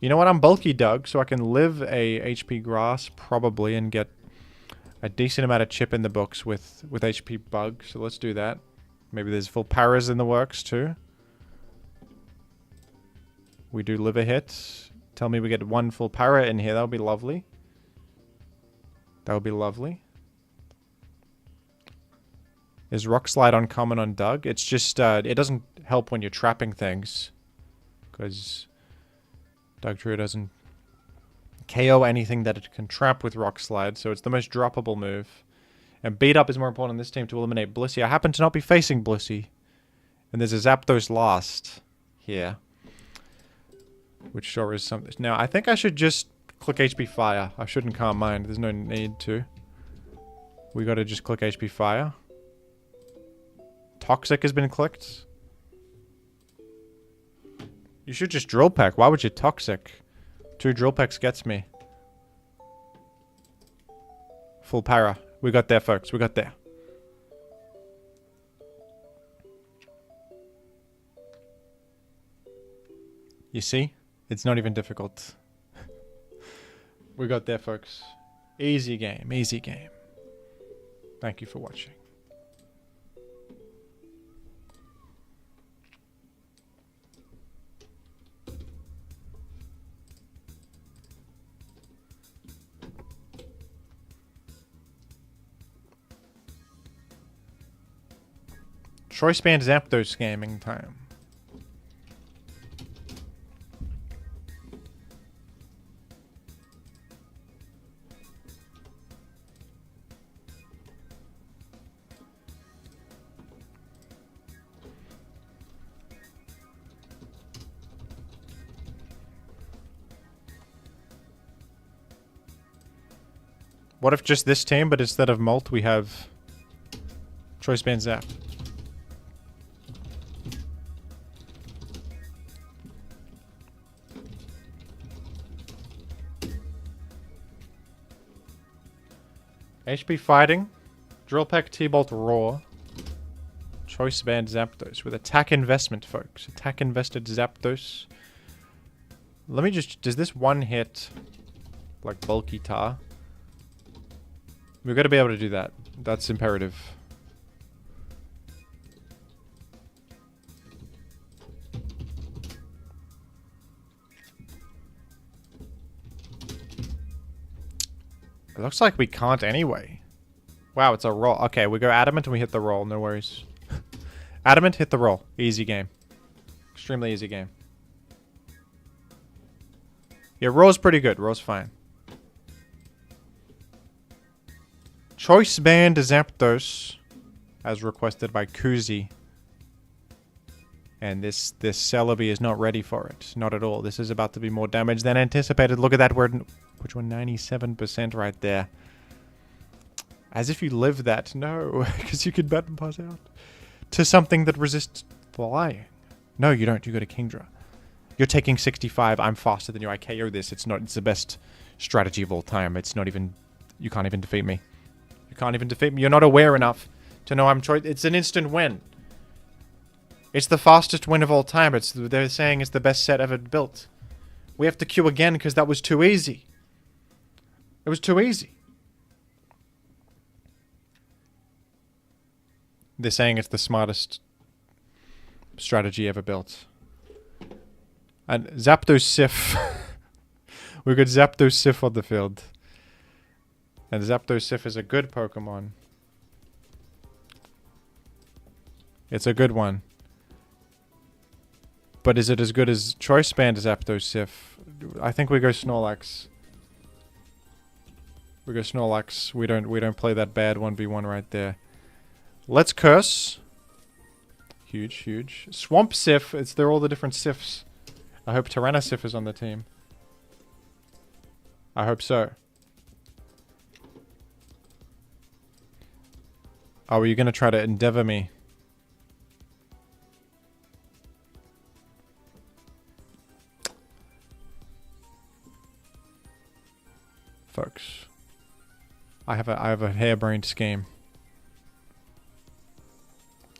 You know what? I'm bulky, Doug, so I can live a HP Grass, probably, and get a decent amount of chip in the books with HP Bug. So let's do that. Maybe there's full paras in the works, too. We do live a hit. Tell me we get 1 full para in here. That would be lovely. That would be lovely. Is Rock Slide uncommon on Doug? It's just, it doesn't help when you're trapping things. Because Doug Trio doesn't KO anything that it can trap with Rock Slide. So it's the most droppable move. And Beat Up is more important on this team to eliminate Blissey. I happen to not be facing Blissey. And there's a Zapdos last here. Which sure is something. Now, I think I should just click HP Fire. I shouldn't Calm Mind. There's no need to. We gotta just click HP Fire. Toxic has been clicked. You should just Drill Peck. Why would you Toxic? 2 Drill Pecks gets me. Full para. We got there, folks. We got there. You see? It's not even difficult. We got there, folks. Easy game, easy game. Thank you for watching. Choice Band Zapdos gaming time. What if just this team, but instead of Molt, we have Choice Band Zap? HP Fighting, Drill Peck, T-Bolt, Roar, Choice Band Zapdos with attack investment, folks. Attack invested Zapdos. Let me just... Does this one hit like bulky tar? We've got to be able to do that. That's imperative. It looks like we can't anyway. Wow, it's a roll. Okay, we go Adamant and we hit the roll. No worries. Adamant, hit the roll. Easy game. Extremely easy game. Yeah, roll's pretty good. Roll's fine. Choice Band Zapdos, as requested by Kuzi. And this Celebi is not ready for it. Not at all. This is about to be more damage than anticipated. Look at that word. Which one? 97% right there. As if you live that. No, because you could button pass out. To something that resists flying. No, you don't. You go to Kingdra. You're taking 65. I'm faster than you. I KO this. It's the best strategy of all time. It's not even... You can't even defeat me. You can't even defeat me. You're not aware enough to know I'm choice. It's an instant win. It's the fastest win of all time. They're saying it's the best set ever built. We have to queue again because that was too easy. It was too easy. They're saying it's the smartest strategy ever built. And Zapdos Sif. We got Zapdos Sif on the field. And Zapdos Sif is a good Pokemon. It's a good one. But is it as good as Choice Band Zapdos Sif? I think we go Snorlax. We go Snorlax. We don't play that bad 1v1 right there. Let's Curse. Huge, huge. Swamp Sif. They're all the different Sifs. I hope Tyrannosif is on the team. I hope so. Oh, are you going to try to endeavor me? Folks. I have a harebrained scheme.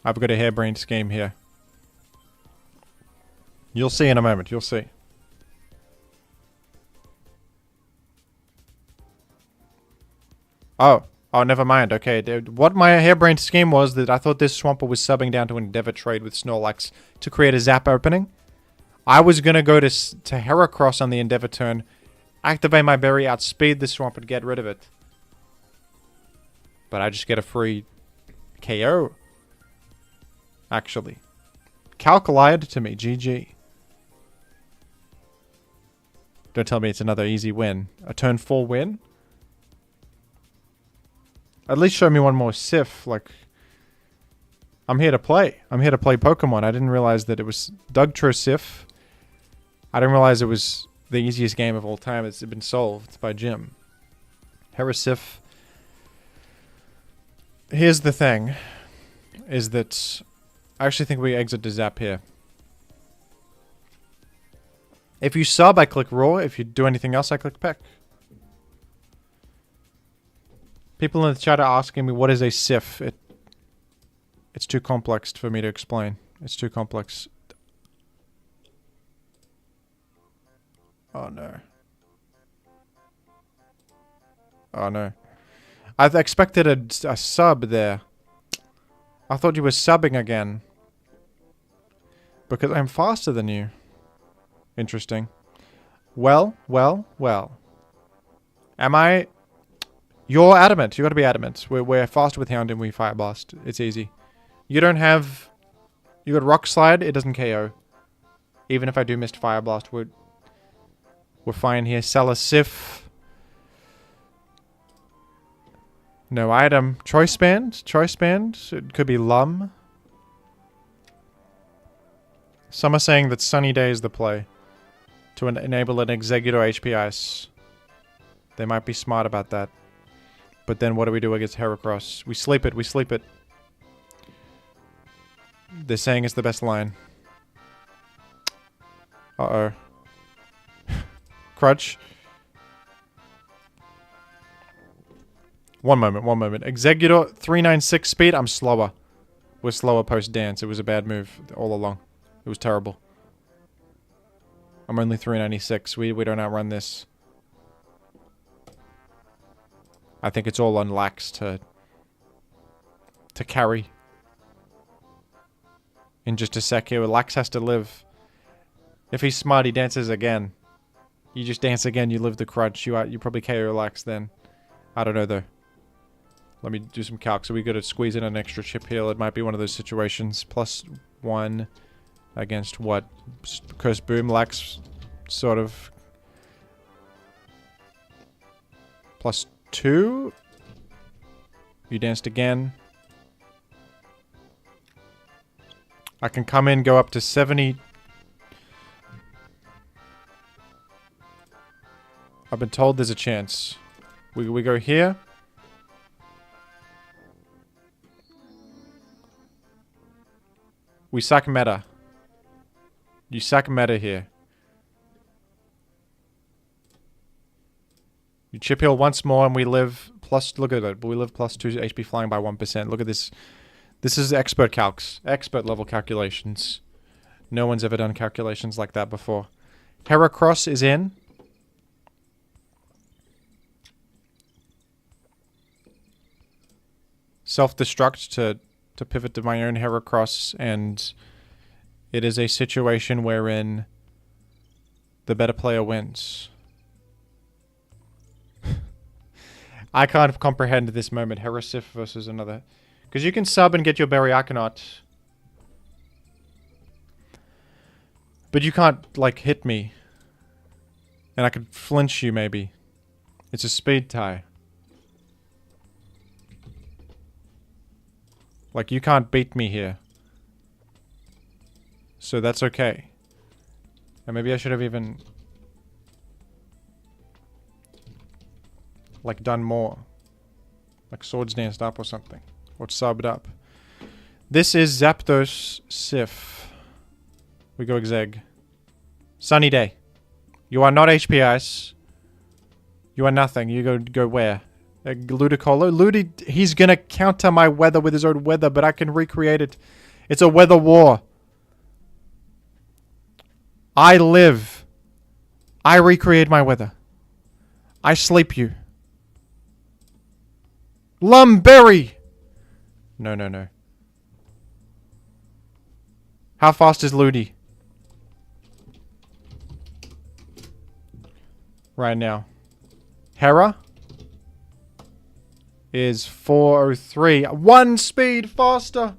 I've got a harebrained scheme here. You'll see in a moment. You'll see. Oh. Oh, never mind. Okay. What my harebrained scheme was that I thought this Swampert was subbing down to Endeavor trade with Snorlax to create a Zap opening. I was going to go to Heracross on the Endeavor turn, activate my berry, outspeed the Swampert, get rid of it. But I just get a free KO. Actually. Calc lied to me. GG. Don't tell me it's another easy win. A turn 4 win? At least show me one more Sif. Like, I'm here to play. I'm here to play Pokemon. I didn't realize that it was Dugtro Sif. I didn't realize it was the easiest game of all time. It's been solved by Jim. Heracross. Here's the thing. Is that... I actually think we exit to Zap here. If you sub, I click Raw. If you do anything else, I click Peck. People in the chat are asking me what is a Sif. It's too complex for me to explain. It's too complex. Oh no. Oh no. I expected a sub there. I thought you were subbing again. Because I'm faster than you. Interesting. Well. Am I... You're adamant. You gotta be adamant. We're faster with Hound and we Fire Blast. It's easy. You don't have... You got Rock Slide. It doesn't KO. Even if I do missed Fire Blast, we're fine here. Sell a Sif. No item. Choice Band. Choice Band. It could be Lum. Some are saying that Sunny Day is the play. To enable an Exeggutor HP Ice. They might be smart about that. But then what do we do against Heracross? We sleep it. We sleep it. They're saying it's the best line. Uh-oh. Crutch. One moment. Exeggutor, 396 speed. I'm slower. We're slower post-dance. It was a bad move all along. It was terrible. I'm only 396. We don't outrun this. I think it's all on Lax to carry. In just a sec here, Lax has to live. If he's smart, he dances again. You just dance again, you live the crutch. You probably KO Lax then. I don't know though. Let me do some calc. So we got to squeeze in an extra chip heal. It might be one of those situations. +1 against what? Curse Boom. Lax sort of... +2? You danced again. I can come in, go up to 70. I've been told there's a chance. We go here. We suck meta. You suck meta here. You chip heal once more and we live plus... Look at it. We live +2 HP flying by 1%. Look at this. This is expert calcs. Expert level calculations. No one's ever done calculations like that before. Heracross is in. Self-destruct to pivot to my own Heracross, and it is a situation wherein the better player wins. I can't comprehend this moment. Heracif versus another... Because you can sub and get your Berry Arcanaut. But you can't, like, hit me. And I could flinch you, maybe. It's a speed tie. Like, you can't beat me here. So that's okay. And maybe I should have even... like, done more. Like, Swords Danced up or something. Or subbed up. This is Zapdos Sif. We go Exeg. Sunny Day. You are not HP Ice. You are nothing. You go where? Ludicolo? He's gonna counter my weather with his own weather, but I can recreate it. It's a weather war. I live. I recreate my weather. I sleep you. Lumberry! No. How fast is Ludi? Right now. Hera is 403. 1 speed faster!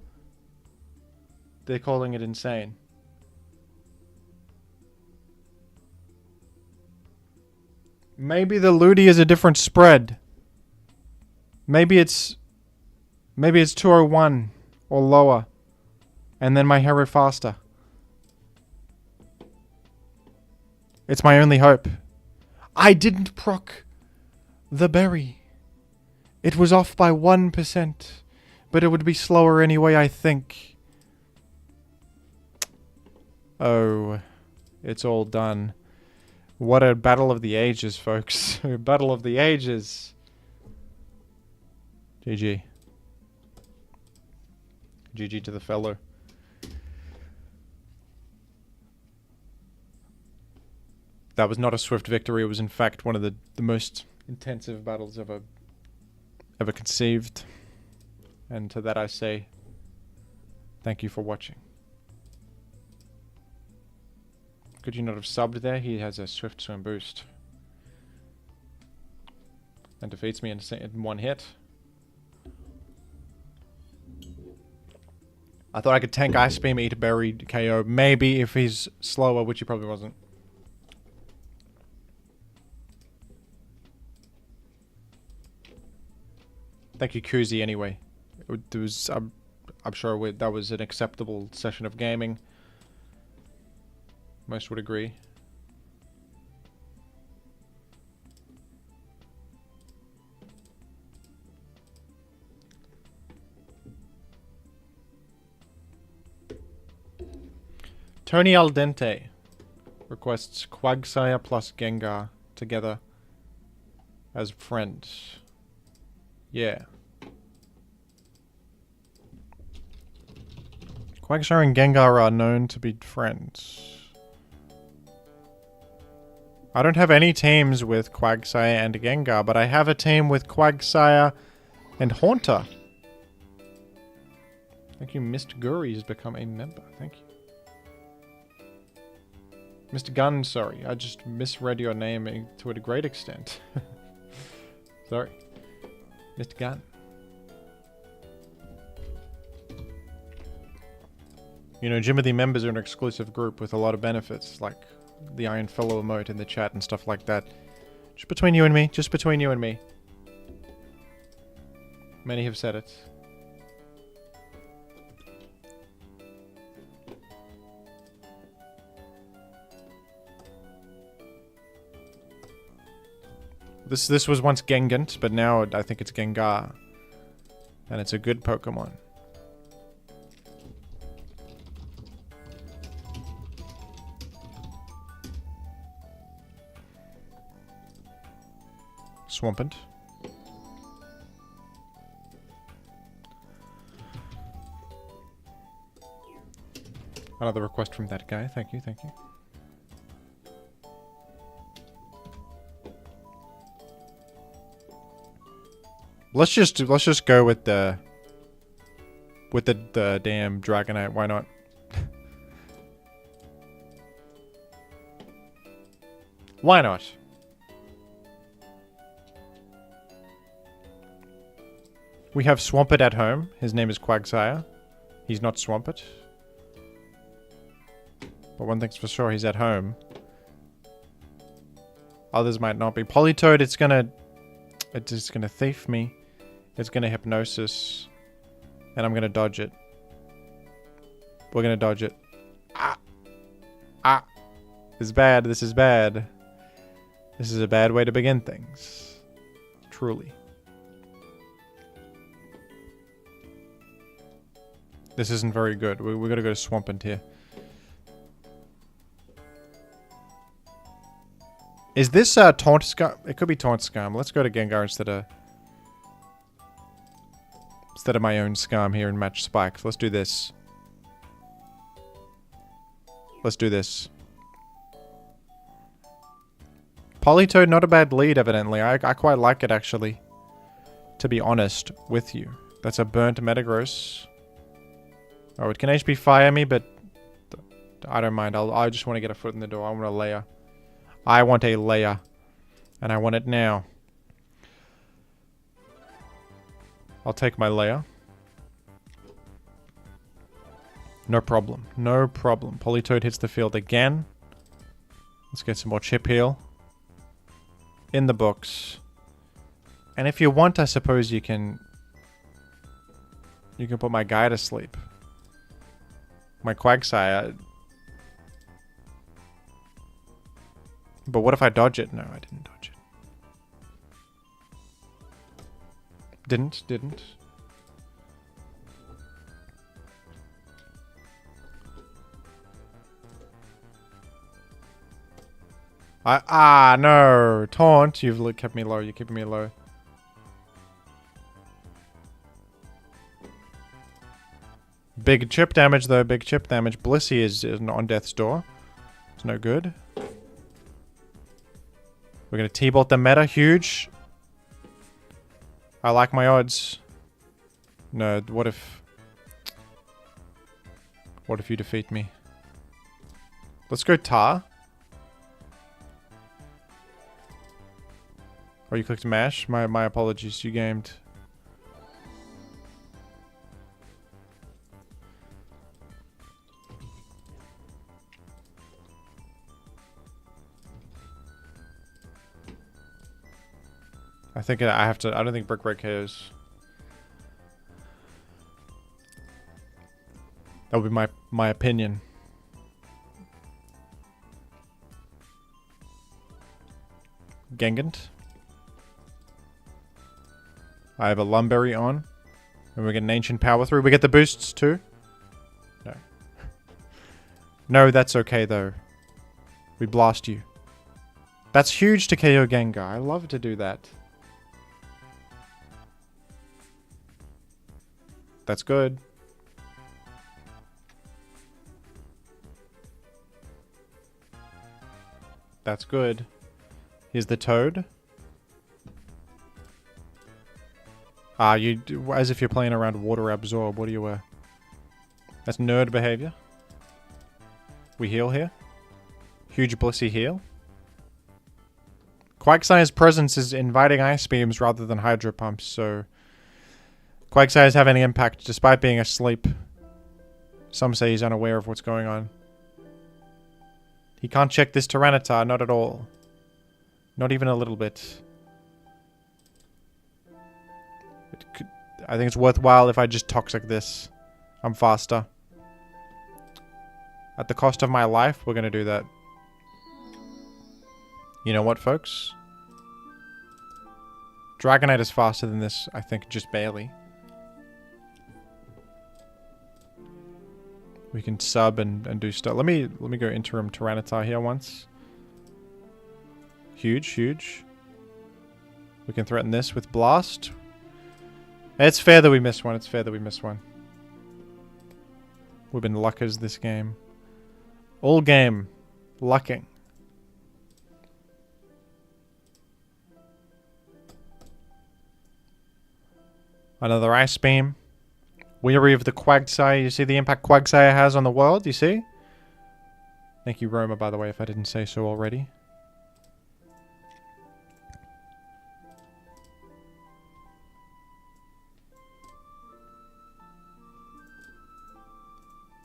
They're calling it insane. Maybe the Ludi is a different spread. Maybe it's 201 or lower. And then my Hera faster. It's my only hope. I didn't proc the berry. It was off by 1%. But it would be slower anyway, I think. Oh. It's all done. What a battle of the ages, folks. Battle of the ages. GG. GG to the fellow. That was not a swift victory. It was in fact one of the most intensive battles ever conceived. And to that I say, thank you for watching. Could you not have subbed there? He has a swift swim boost. And defeats me in one hit. I thought I could tank Ice Beam, eat a berry, KO. Maybe if he's slower, which he probably wasn't. Thank you, Kuzi, anyway. It was, I'm sure that was an acceptable session of gaming. Most would agree. Tony Al Dente requests Quagsire plus Gengar together as friends. Yeah. Quagsire and Gengar are known to be friends. I don't have any teams with Quagsire and Gengar, but I have a team with Quagsire and Haunter. Thank you, Mr. Guri has become a member. Thank you. Mr. Gunn, sorry. I just misread your name to a great extent. Sorry. Mr. Gunn. You know, Jimothy members are an exclusive group with a lot of benefits, like the Iron Fellow emote in the chat and stuff like that. Just between you and me. Just between you and me. Many have said it. This was once Gengant, but now I think it's Gengar. And it's a good Pokemon. Swampert. Another request from that guy. Thank you, thank you. Let's just go with the damn Dragonite. Why not? Why not? We have Swampert at home. His name is Quagsire. He's not Swampert. But one thing's for sure, he's at home. Others might not be. Politoed, it's just gonna thief me. It's gonna hypnosis. And I'm gonna dodge it. We're gonna dodge it. Ah! Ah! This is bad, this is bad. This is a bad way to begin things. Truly. This isn't very good. We gotta go to Swampert here. Is this Taunt Scum? It could be Taunt Scum. Let's go to Gengar instead of my own Scum here and match Spikes. Let's do this. Let's do this. Politoed, not a bad lead, evidently. I quite like it, actually. To be honest with you. That's a burnt Metagross. Oh, it can HP Fire me, but I don't mind. I just want to get a foot in the door. I want a layer. I want a layer. And I want it now. I'll take my layer. No problem. No problem. Politoed hits the field again. Let's get some more chip heal. In the books. And if you want, I suppose you can put my guy to sleep. My Quagsire. But what if I dodge it? No, I didn't dodge it. Didn't. No. Taunt. You've kept me low. You're keeping me low. Big chip damage, though. Big chip damage. Blissey is on death's door. It's no good. We're going to T-Bolt the meta. Huge. I like my odds. No, what if... What if you defeat me? Let's go Tar. Oh, you clicked mash? My apologies. You gamed. I think I have to... I don't think Brick Break cares. That would be my opinion. Gengant. I have a Lumberry on. And we get an Ancient Power through. We get the boosts too. No. No, that's okay though. We blast you. That's huge to KO Gengar. I love to do that. That's good. That's good. Here's the Toad. Ah, you do, as if you're playing around Water Absorb. What do you That's nerd behavior. We heal here. Huge Blissey heal. Quagsire's presence is inviting Ice Beams rather than Hydro Pumps, so... Quagsire is having an impact despite being asleep. Some say he's unaware of what's going on. He can't check this Tyranitar, not at all. Not even a little bit. I think it's worthwhile if I just Toxic this. I'm faster. At the cost of my life, we're going to do that. You know what, folks? Dragonite is faster than this, I think, just barely. We can sub and do stuff. Let me go Interim Tyranitar here once. Huge, huge. We can threaten this with Blast. It's fair that we missed one. It's fair that we missed one. We've been luckers this game. All game. Lucking. Another Ice Beam. Weary of the Quagsire. You see the impact Quagsire has on the world? You see? Thank you, Roma, by the way, if I didn't say so already.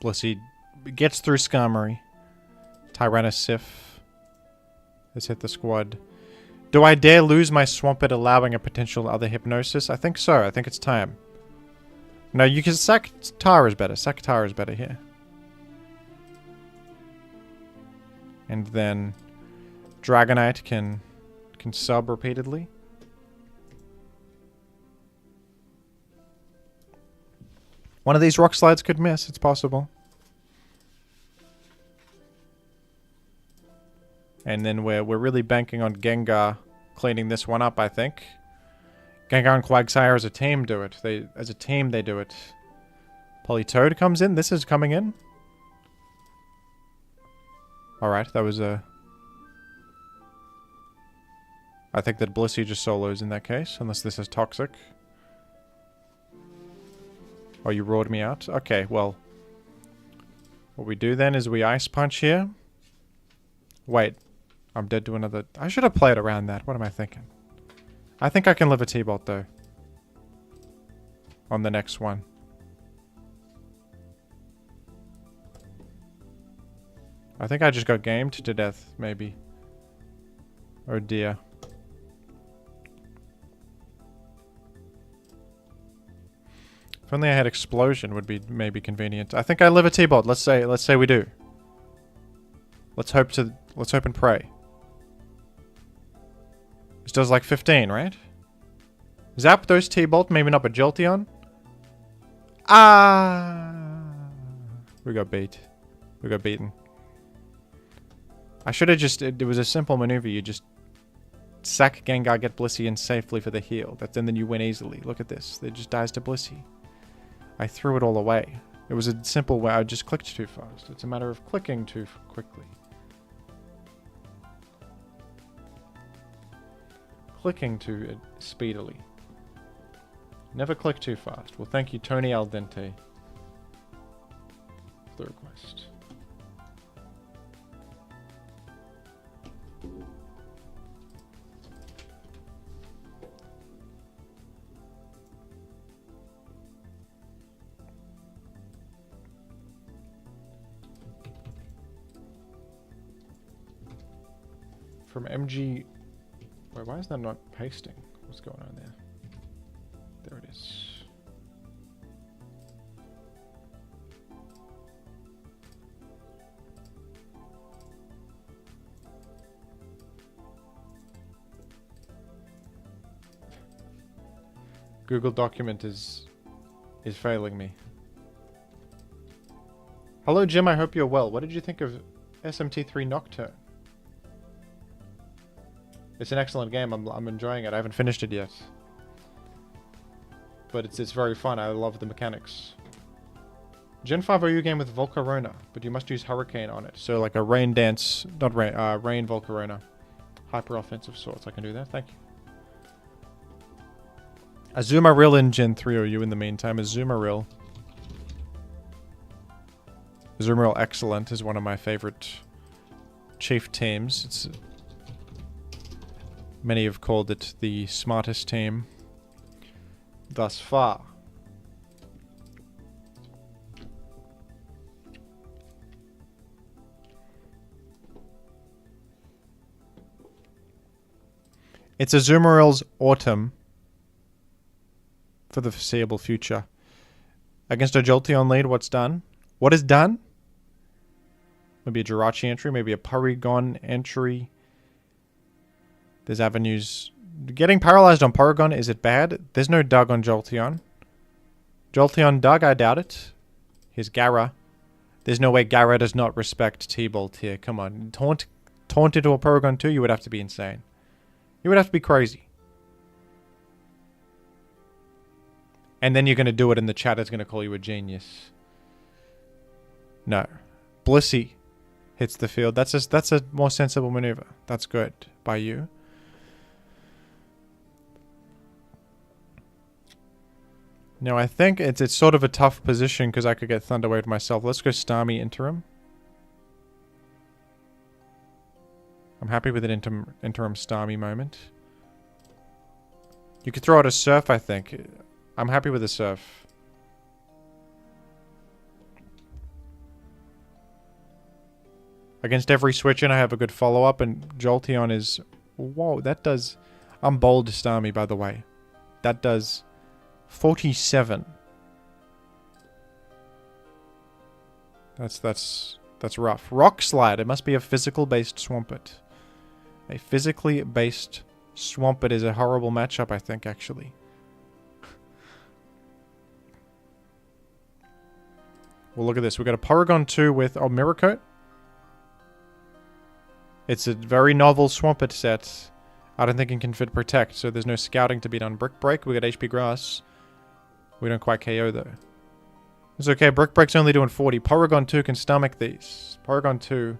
Blissey gets through Skarmory. Tyrannosif has hit the squad. Do I dare lose my Swampert, allowing a potential other Hypnosis? I think so. I think it's time. No, you can sack Tar is better. Sack Tar is better here. And then Dragonite can sub repeatedly. One of these Rock Slides could miss. It's possible. And then we're really banking on Gengar cleaning this one up, I think. Gengar and Quagsire as a team do it. As a team, they do it. Politoed comes in. This is coming in. Alright, that was a... I think that Blissey just solos in that case, unless this is Toxic. Oh, you roared me out? Okay, well. What we do then is we Ice Punch here. Wait. I'm dead to another... I should have played around that. What am I thinking? I think I can live a T-Bolt, though. On the next one. I think I just got gamed to death, maybe. Oh dear. If only I had Explosion would be maybe convenient. I think I live a T-Bolt. Let's say we do. Let's hope and pray. This does like 15, right? Zapdos T-Bolt, maybe not, but Jolteon. Ah! We got beat. We got beaten. I should have just... It was a simple maneuver. You just sack Gengar, get Blissey in safely for the heal. And then you win easily. Look at this. It just dies to Blissey. I threw it all away. It was a simple way. I just clicked too fast. It's a matter of clicking too quickly. clicking too speedily. Never click too fast. Well, thank you, Tony Al Dente, for the request. From MG... Wait, why is that not pasting? What's going on there? There it is. Google document is failing me. Hello Jim, I hope you're well. What did you think of SMT3 Nocturne? It's an excellent game. I'm enjoying it. I haven't finished it yet. But it's very fun. I love the mechanics. Gen 5 OU game with Volcarona, but you must use Hurricane on it. So like a rain dance, not rain, rain Volcarona. Hyper offensive sorts. I can do that. Thank you. Azumarill in Gen 3 OU in the meantime. Azumarill. Azumarill Excellent is one of my favorite chief teams. It's many have called it the smartest team thus far. It's Azumarill's Autumn for the foreseeable future. Against a Jolteon lead, what's done? What is done? Maybe a Jirachi entry, maybe a Porygon entry. There's avenues. Getting paralyzed on Porygon, is it bad? There's no Doug on Jolteon. Jolteon Doug, I doubt it. Here's Gara. There's no way Gara does not respect T-Bolt here. Come on. Taunt into a Porygon 2, you would have to be insane. You would have to be crazy. And then you're going to do it and the chat is going to call you a genius. No. Blissey hits the field. That's a more sensible maneuver. That's good by you. Now I think it's sort of a tough position because I could get Thunder Wave myself. Let's go Starmie Interim. I'm happy with an interim Starmie moment. You could throw out a Surf, I think. I'm happy with a Surf. Against every switch in, I have a good follow-up, and Jolteon is... Whoa, that does... I'm bold Starmie, by the way. That does 47. That's rough. Rock Slide. It must be a physical-based Swampert. A physically based Swampert is a horrible matchup, I think, actually. Well, look at this. We've got a Porygon 2 with... Oh, Mirror Coat. It's a very novel Swampert set. I don't think it can fit Protect, so there's no scouting to be done. Brick Break, we got HP Grass. We don't quite KO, though. It's okay, Brick Break's only doing 40. Porygon 2 can stomach these. Porygon 2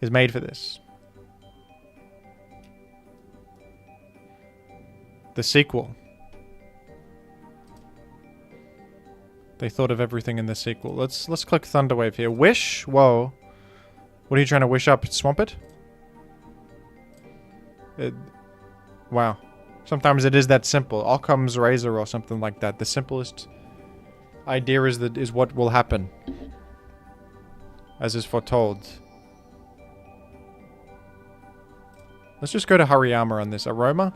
is made for this. The sequel. They thought of everything in the sequel. Let's click Thunderwave here. Wish? Whoa. What are you trying to wish up? Swampert? Wow. Sometimes it is that simple. Occam's razor or something like that. The simplest idea is what will happen. As is foretold. Let's just go to Hariyama on this. Aroma?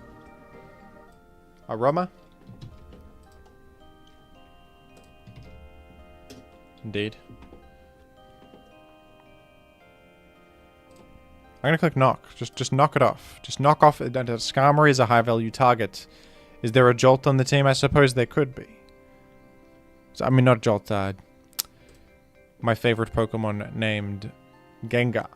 Aroma? Indeed. I'm going to click knock. Just knock it off. Just knock off. Skarmory is a high value target. Is there a Jolt on the team? I suppose there could be. So, I mean, not Jolt. My favorite Pokemon named Gengar.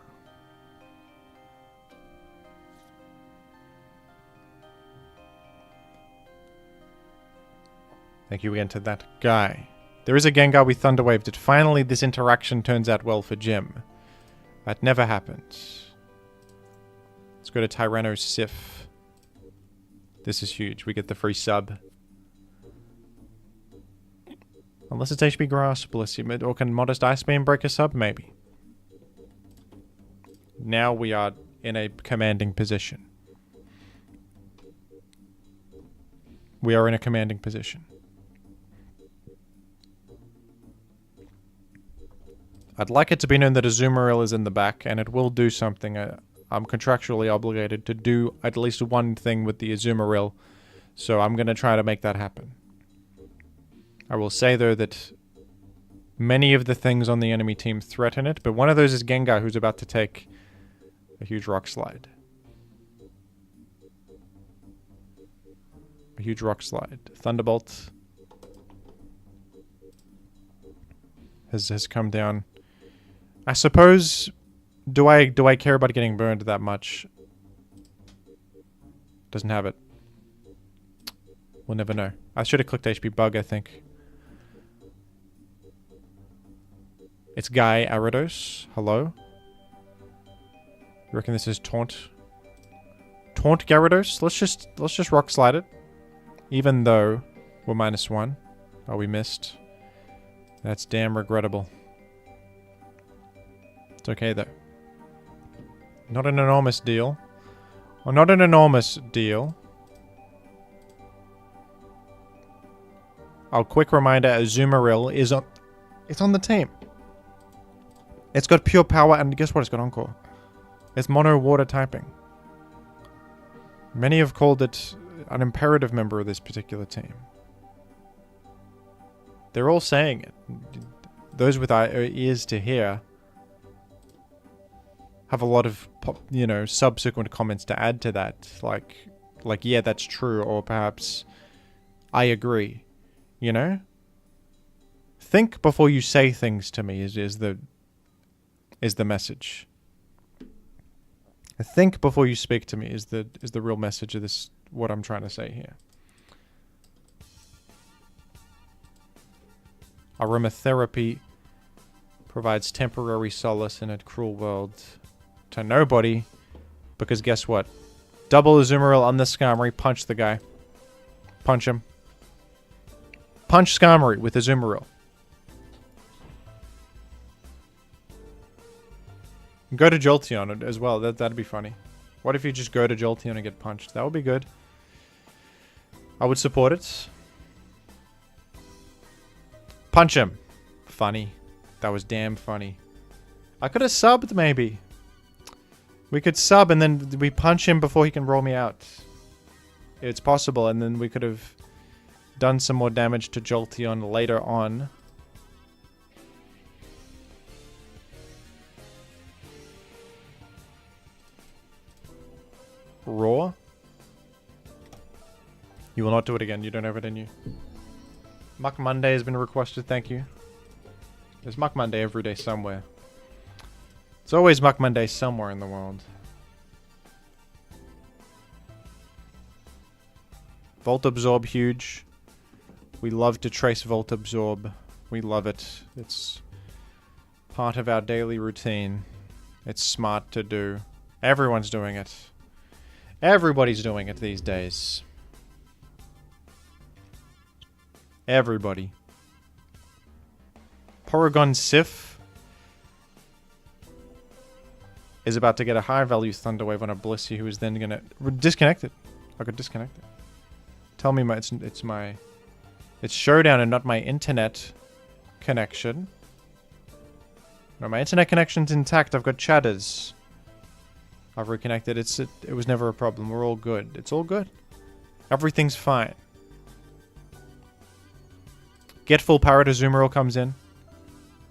Thank you again to that guy. There is a Gengar we Thunderwaved it. Finally, this interaction turns out well for Jim. That never happens. Let's go to Tyranno Sif. This is huge. We get the free sub. Unless it's HP Grass, bless you. Or can Modest Ice Beam break a sub? Maybe. Now we are in a commanding position. We are in a commanding position. I'd like it to be known that Azumarill is in the back, and it will do something. I'm contractually obligated to do at least one thing with the Azumarill, so I'm going to try to make that happen. I will say, though, that many of the things on the enemy team threaten it, but one of those is Gengar, who's about to take a huge rock slide. A huge rock slide. Thunderbolt has come down. I suppose, do I care about getting burned that much? Doesn't have it. We'll never know. I should have clicked HP Bug, I think. It's Guy Arados. Hello? You reckon this is Taunt? Taunt Gyarados? Let's just rock slide it. Even though we're -1. Oh, we missed. That's damn regrettable. It's okay though. Not an enormous deal. Well, not an enormous deal. Oh, quick reminder, Azumarill is on... It's on the team. It's got pure power, and guess what? It's got Encore. It's mono water typing. Many have called it an imperative member of this particular team. They're all saying it. Those with ears to hear have a lot of, you know, subsequent comments to add to that. Like, yeah, that's true, or perhaps I agree. You know? Think before you say things to me is the message. Think before you speak to me is the real message of this, what I'm trying to say here. Aromatherapy provides temporary solace in a cruel world to nobody, because guess what? Double Azumarill on the Skarmory, punch the guy. Punch him. Punch Skarmory with Azumarill. Go to Jolteon as well. That'd be funny. What if you just go to Jolteon and get punched? That would be good. I would support it. Punch him. Funny. That was damn funny. I could have subbed, maybe. We could sub and then we punch him before he can roll me out. It's possible, and then we could have done some more damage to Jolteon later on. Roar? You will not do it again. You don't have it in you. Muck Monday has been requested. Thank you. There's Muck Monday every day somewhere. It's always Muck Monday somewhere in the world. Volt Absorb, huge. We love to trace Volt Absorb. We love it. It's part of our daily routine. It's smart to do. Everyone's doing it. Everybody's doing it these days. Everybody. Porygon Sif is about to get a high value Thunder Wave on a Blissey, who is then gonna disconnect it. I could disconnect it. Tell me it's Showdown and not my internet connection. No, my internet connection's intact. I've got chatters. I've reconnected. It was never a problem. We're all good. It's all good. Everything's fine. Get full power to Azumarill comes in.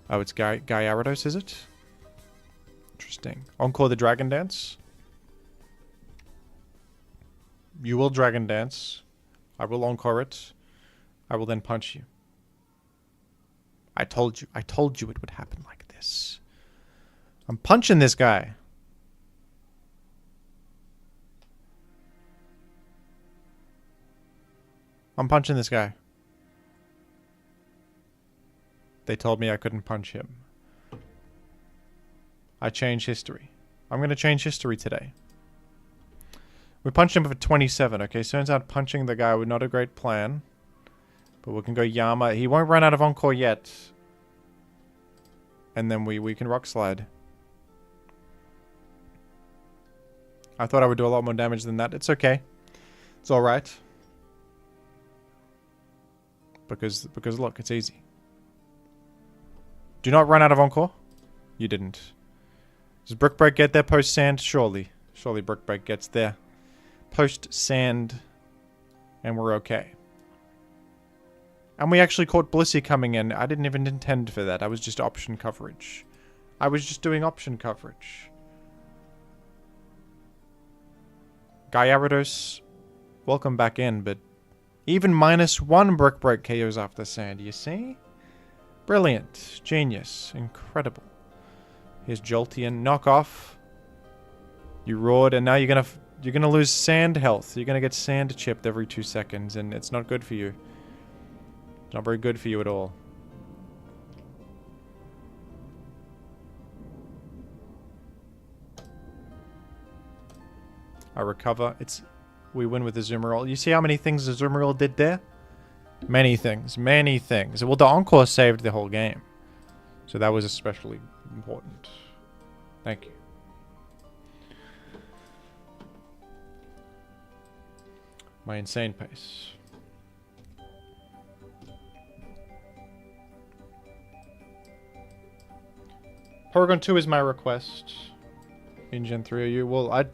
Oh, it's Gyarados, is it? Interesting. Encore the Dragon Dance. You will Dragon Dance. I will Encore it. I will then punch you. I told you it would happen like this. I'm punching this guy. I'm punching this guy. They told me I couldn't punch him. I changed history. I'm going to change history today. We punched him for 27. Okay, turns out punching the guy was not a great plan. But we can go Yama. He won't run out of Encore yet. And then we can Rock Slide. I thought I would do a lot more damage than that. It's okay. It's alright. Because look, it's easy. Do not run out of Encore. You didn't. Does Brick Break get there post Sand? Surely. Surely Brick Break gets there. Post Sand. And we're okay. And we actually caught Blissey coming in. I didn't even intend for that. I was just option coverage. I was just doing option coverage. Gyarados, welcome back in, but even -1 Brick Break KOs off the Sand, you see? Brilliant. Genius. Incredible. Here's Jolteon. Knock off. You roared, and now you're gonna lose Sand health. You're gonna get Sand chipped every 2 seconds, and it's not good for you. It's not very good for you at all. I recover. We win with the Azumarill. You see how many things the Azumarill did there? Many things. Many things. Well, the Encore saved the whole game. So that was especially important. Thank you. My insane pace. Porygon 2 is my request. In Gen 3 you. Well, I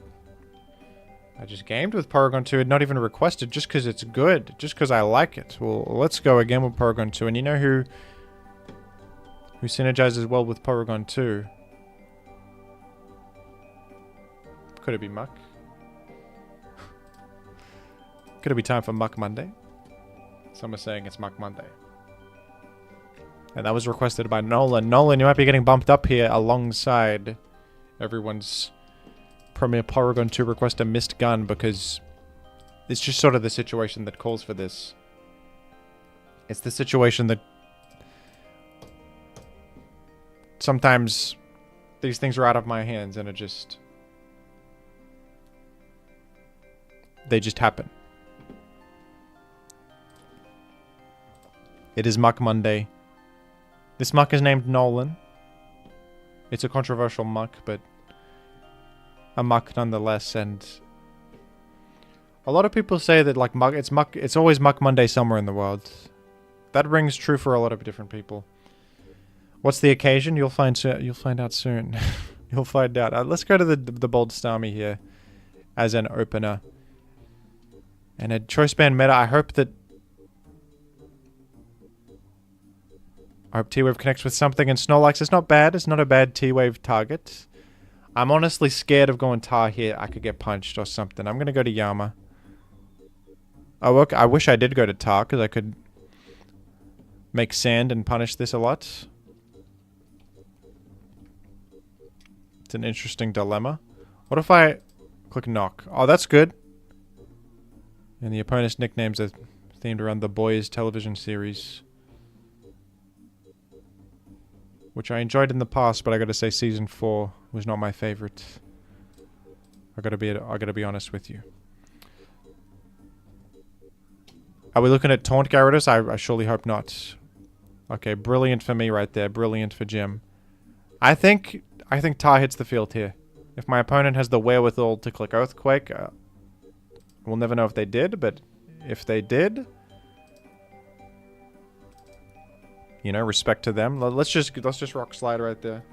just gamed with Porygon 2, not even requested, just because it's good. Just because I like it. Well, let's go again with Porygon 2. And you know who synergizes well with Porygon 2? Could it be Muck? Could it be time for Muck Monday? Some are saying it's Muck Monday. And that was requested by Nolan. Nolan, you might be getting bumped up here alongside everyone's Premier Porygon 2 request a missed gun, because it's just sort of the situation that calls for this. It's the situation that sometimes these things are out of my hands and they just happen. It is Muck Monday. This Muck is named Nolan. It's a controversial Muck, but a Muck nonetheless, and a lot of people say that like it's always Muck Monday somewhere in the world. That rings true for a lot of different people. What's the occasion? You'll find out soon. You'll find out. Let's go to the Bold Starmie here as an opener. And a Choice Band meta. I hope T-Wave connects with something, and Snorlax is not bad. It's not a bad T-Wave target. I'm honestly scared of going Tar here. I could get punched or something. I'm going to go to Yama. Oh, look. I wish I did go to Tar, because I could make Sand and punish this a lot. It's an interesting dilemma. What if I click Knock? Oh, that's good. And the opponent's nicknames are themed around the Boys television series, which I enjoyed in the past, but I gotta say Season 4 was not my favorite. I gotta be honest with you. Are we looking at Taunt Gyarados? I surely hope not. Okay, brilliant for me right there. Brilliant for Jim. I think Tar hits the field here. If my opponent has the wherewithal to click Earthquake, we'll never know if they did, but if they did, you know, respect to them. Let's just Rock Slide right there.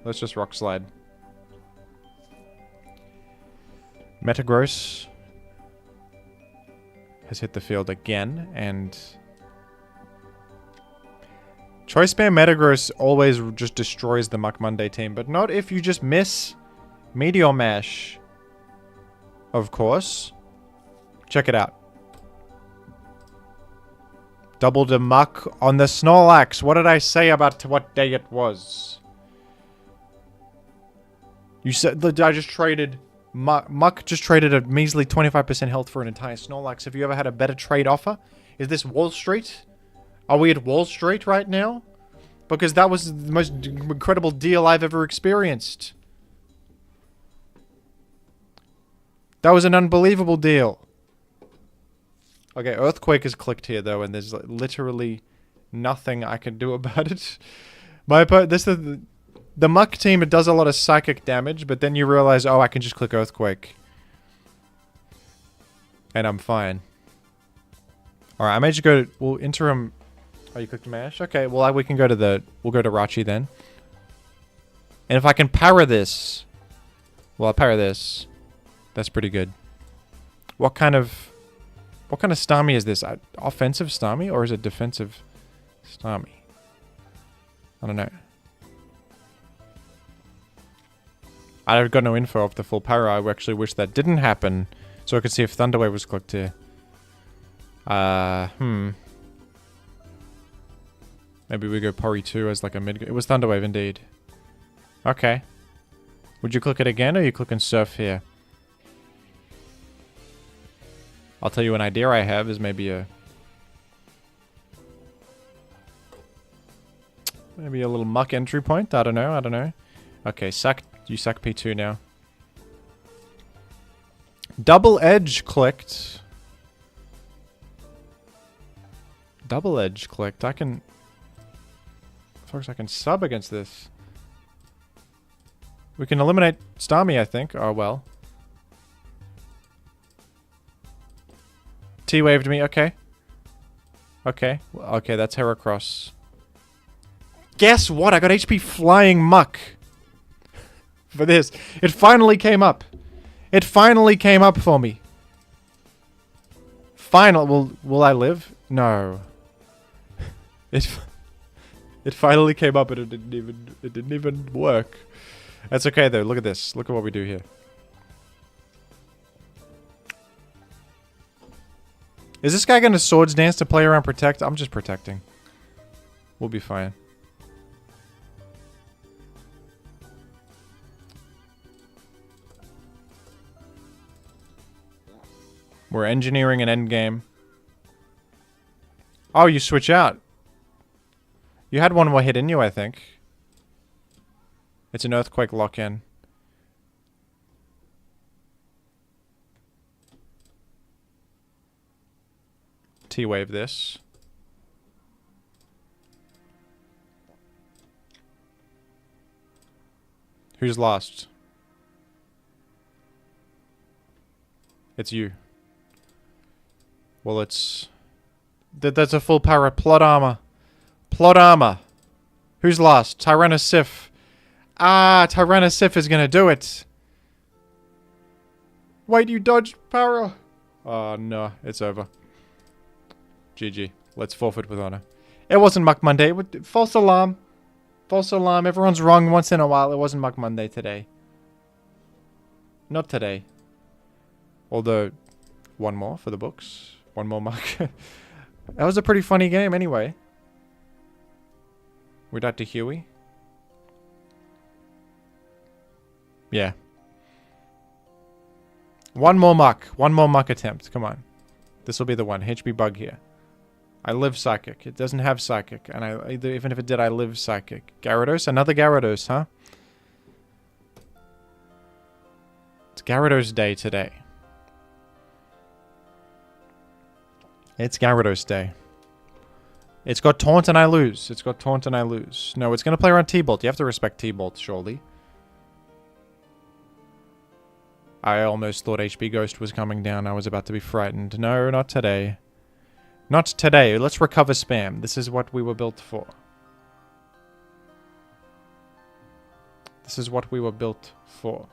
Let's just Rock Slide. Metagross has hit the field again, and Choice Band Metagross always just destroys the Muck Monday team, but not if you just miss Meteor Mash. Of course. Check it out. Double the Muck on the Snorlax. What did I say about what day it was? You said I just traded Muck just traded a measly 25% health for an entire Snorlax. Have you ever had a better trade offer? Is this Wall Street? Are we at Wall Street right now? Because that was the most incredible deal I've ever experienced. That was an unbelievable deal. Okay, Earthquake is clicked here though, and there's like, literally nothing I can do about it. The Muck team, it does a lot of psychic damage, but then you realize, oh, I can just click Earthquake. And I'm fine. Alright, I may just go to... We'll interim... Oh, you clicked Mash? Okay, well, we can go to the... We'll go to Rachi then. And if I can power this... Well, I'll power this. That's pretty good. What kind of Starmie is this? Offensive Starmie? Or is it defensive Starmie? I don't know. I've got no info of the full power. I actually wish that didn't happen. So I could see if Thunderwave was clicked here. Maybe we go Pori 2 as like a mid... It was Thunderwave indeed. Okay. Would you click it again or are you clicking Surf here? I'll tell you an idea I have is maybe a... Maybe a little Muck entry point. I don't know. Okay, you suck P2 now. Double Edge clicked. Double Edge clicked. I can... Folks, I can sub against this. We can eliminate Starmie, I think. Oh, well. T-waved me. Okay. Okay. Okay, that's Heracross. Guess what? I got HP Flying Muck. For this. It finally came up. It finally came up for me. Will I live? No. It finally came up and it didn't even work. That's okay though. Look at this. Look at what we do here. Is this guy gonna Swords Dance to play around Protect? I'm just protecting. We'll be fine. We're engineering an endgame. Oh, you switch out. You had one more hit in you, I think. It's an Earthquake lock-in. T-wave this. Who's lost? It's you. Well, it's... That's a full power plot armor. Plot armor. Who's lost? Tyrannosif. Ah, Tyrannosif is gonna do it. Wait, you dodged power. Oh, no. It's over. GG. Let's forfeit with honor. It wasn't Muck Monday. False alarm. False alarm. Everyone's wrong once in a while. It wasn't Muck Monday today. Not today. Although, one more for the books. One more Muck. That was a pretty funny game anyway. We're out to Huey. Yeah. One more Muck. One more Muck attempt. Come on. This will be the one. HB Bug here. I live Psychic. It doesn't have Psychic. And even if it did, I live Psychic. Gyarados? Another Gyarados, huh? It's Gyarados Day today. It's Gyarados Day. It's got Taunt and I lose. It's got Taunt and I lose. No, it's going to play around T-Bolt. You have to respect T-Bolt, surely. I almost thought HB Ghost was coming down. I was about to be frightened. No, not today. Not today. Let's recover spam. This is what we were built for. This is what we were built for.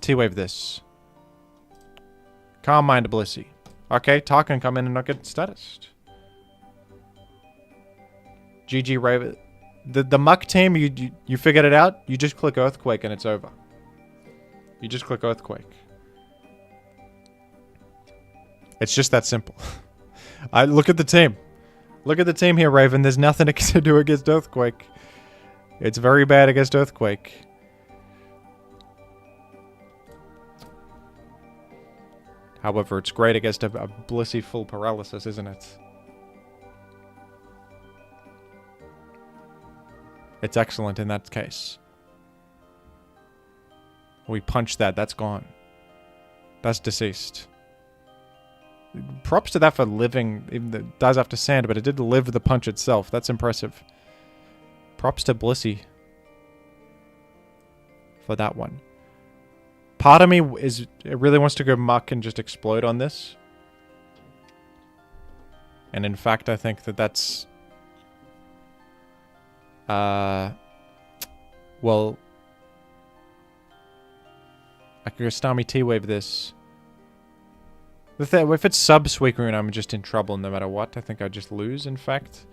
T-wave this. Calm Mind Blissey. Okay, Tar can come in and not get statused. GG Raven. The Muck team, you figured it out. You just click Earthquake and it's over. You just click Earthquake. It's just that simple. Look at the team. Look at the team here, Raven. There's nothing to do against Earthquake. It's very bad against Earthquake. However, it's great against a Blissey full paralysis, isn't it? It's excellent in that case. We punch that. That's gone. That's deceased. Props to that for living. Even though it dies after sand, but it did live the punch itself. That's impressive. Props to Blissey for that one. Part of me it really wants to go muck and just explode on this. And in fact, I think that that's... well... I could go Starmie T-Wave this. If it's sub-Suicune, I'm just in trouble no matter what. I think I just lose, in fact.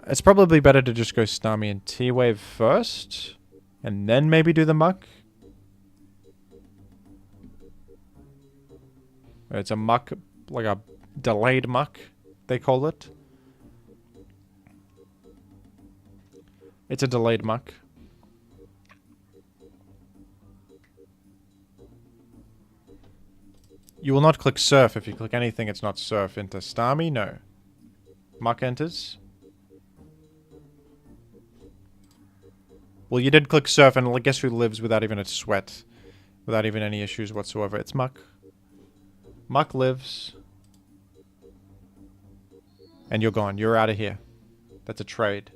It's probably better to just go Starmie and T-Wave first. And then maybe do the muck. It's a muck, like a delayed muck, they call it. It's a delayed muck. You will not click Surf. If you click anything, it's not Surf. Into Starmie? No. Muck enters. Well, you did click Surf, and guess who lives without even a sweat? Without even any issues whatsoever. It's Muck. Muck lives. And you're gone. You're out of here. That's a trade.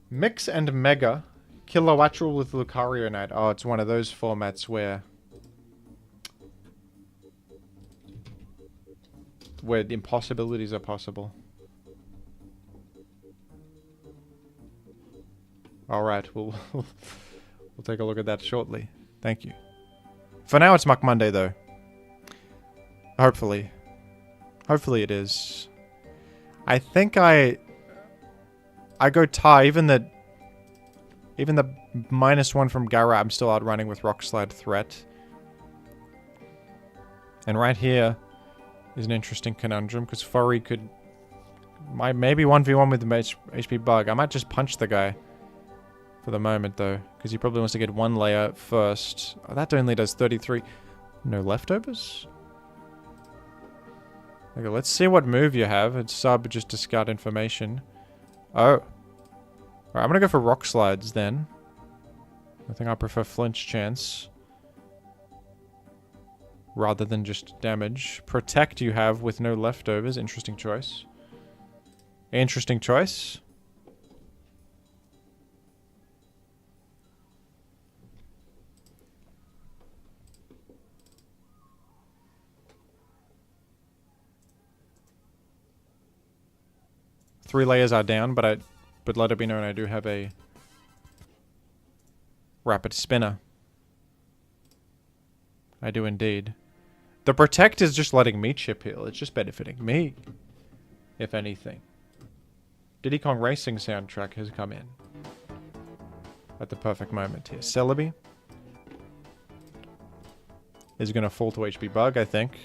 Mix and Mega. Kilowattrel with Lucario Knight. Oh, it's one of those formats where impossibilities are possible. Alright, we'll take a look at that shortly. Thank you. For now, it's Muck Monday, though. Hopefully. Hopefully it is. I think I go tie, even the -1 from Gara, I'm still outrunning with Rock Slide Threat. And right here is an interesting conundrum, because Furry could... maybe 1v1 with the HP Bug. I might just punch the guy for the moment, though, because he probably wants to get one layer first. Oh, that only does 33. No leftovers? Okay, let's see what move you have. It's sub just to scout information. Oh. Alright, I'm gonna go for Rock Slides then. I think I prefer Flinch Chance. Rather than just damage. Protect you have with no leftovers. Interesting choice. Interesting choice. Three layers are down, but let it be known I do have a Rapid Spinner. I do indeed. The Protect is just letting me chip heal. It's just benefiting me, if anything. Diddy Kong Racing soundtrack has come in at the perfect moment here. Celebi is going to fall to HP Bug, I think.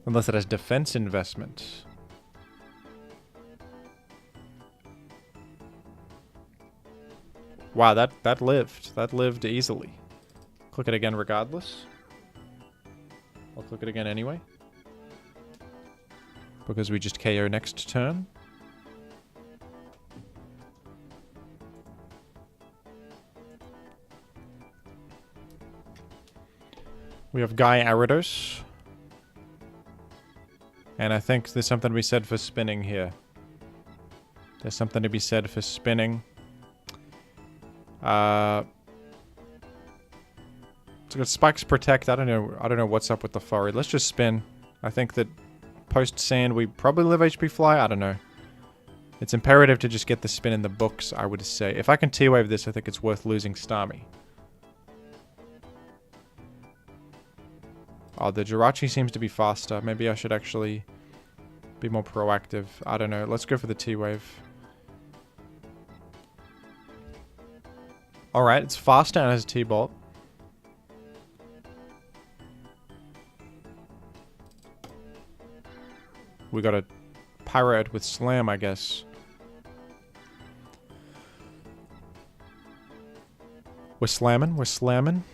Unless it has defense investment. Wow, that lived. That lived easily. Click it again regardless. I'll click it again anyway. Because we just KO next turn. We have Guy Aridos. And I think there's something to be said for spinning here. There's something to be said for spinning. So got Spikes Protect. I don't know what's up with the Furry. Let's just spin. I think that post Sand we probably live HP Fly. I don't know. It's imperative to just get the spin in the books, I would say. If I can T-Wave this, I think it's worth losing Starmie. Oh, the Jirachi seems to be faster. Maybe I should actually be more proactive. I don't know. Let's go for the T-Wave. Alright, it's faster and has a T-Bolt. We got a Pyro with Slam, I guess. We're slamming. We're slamming.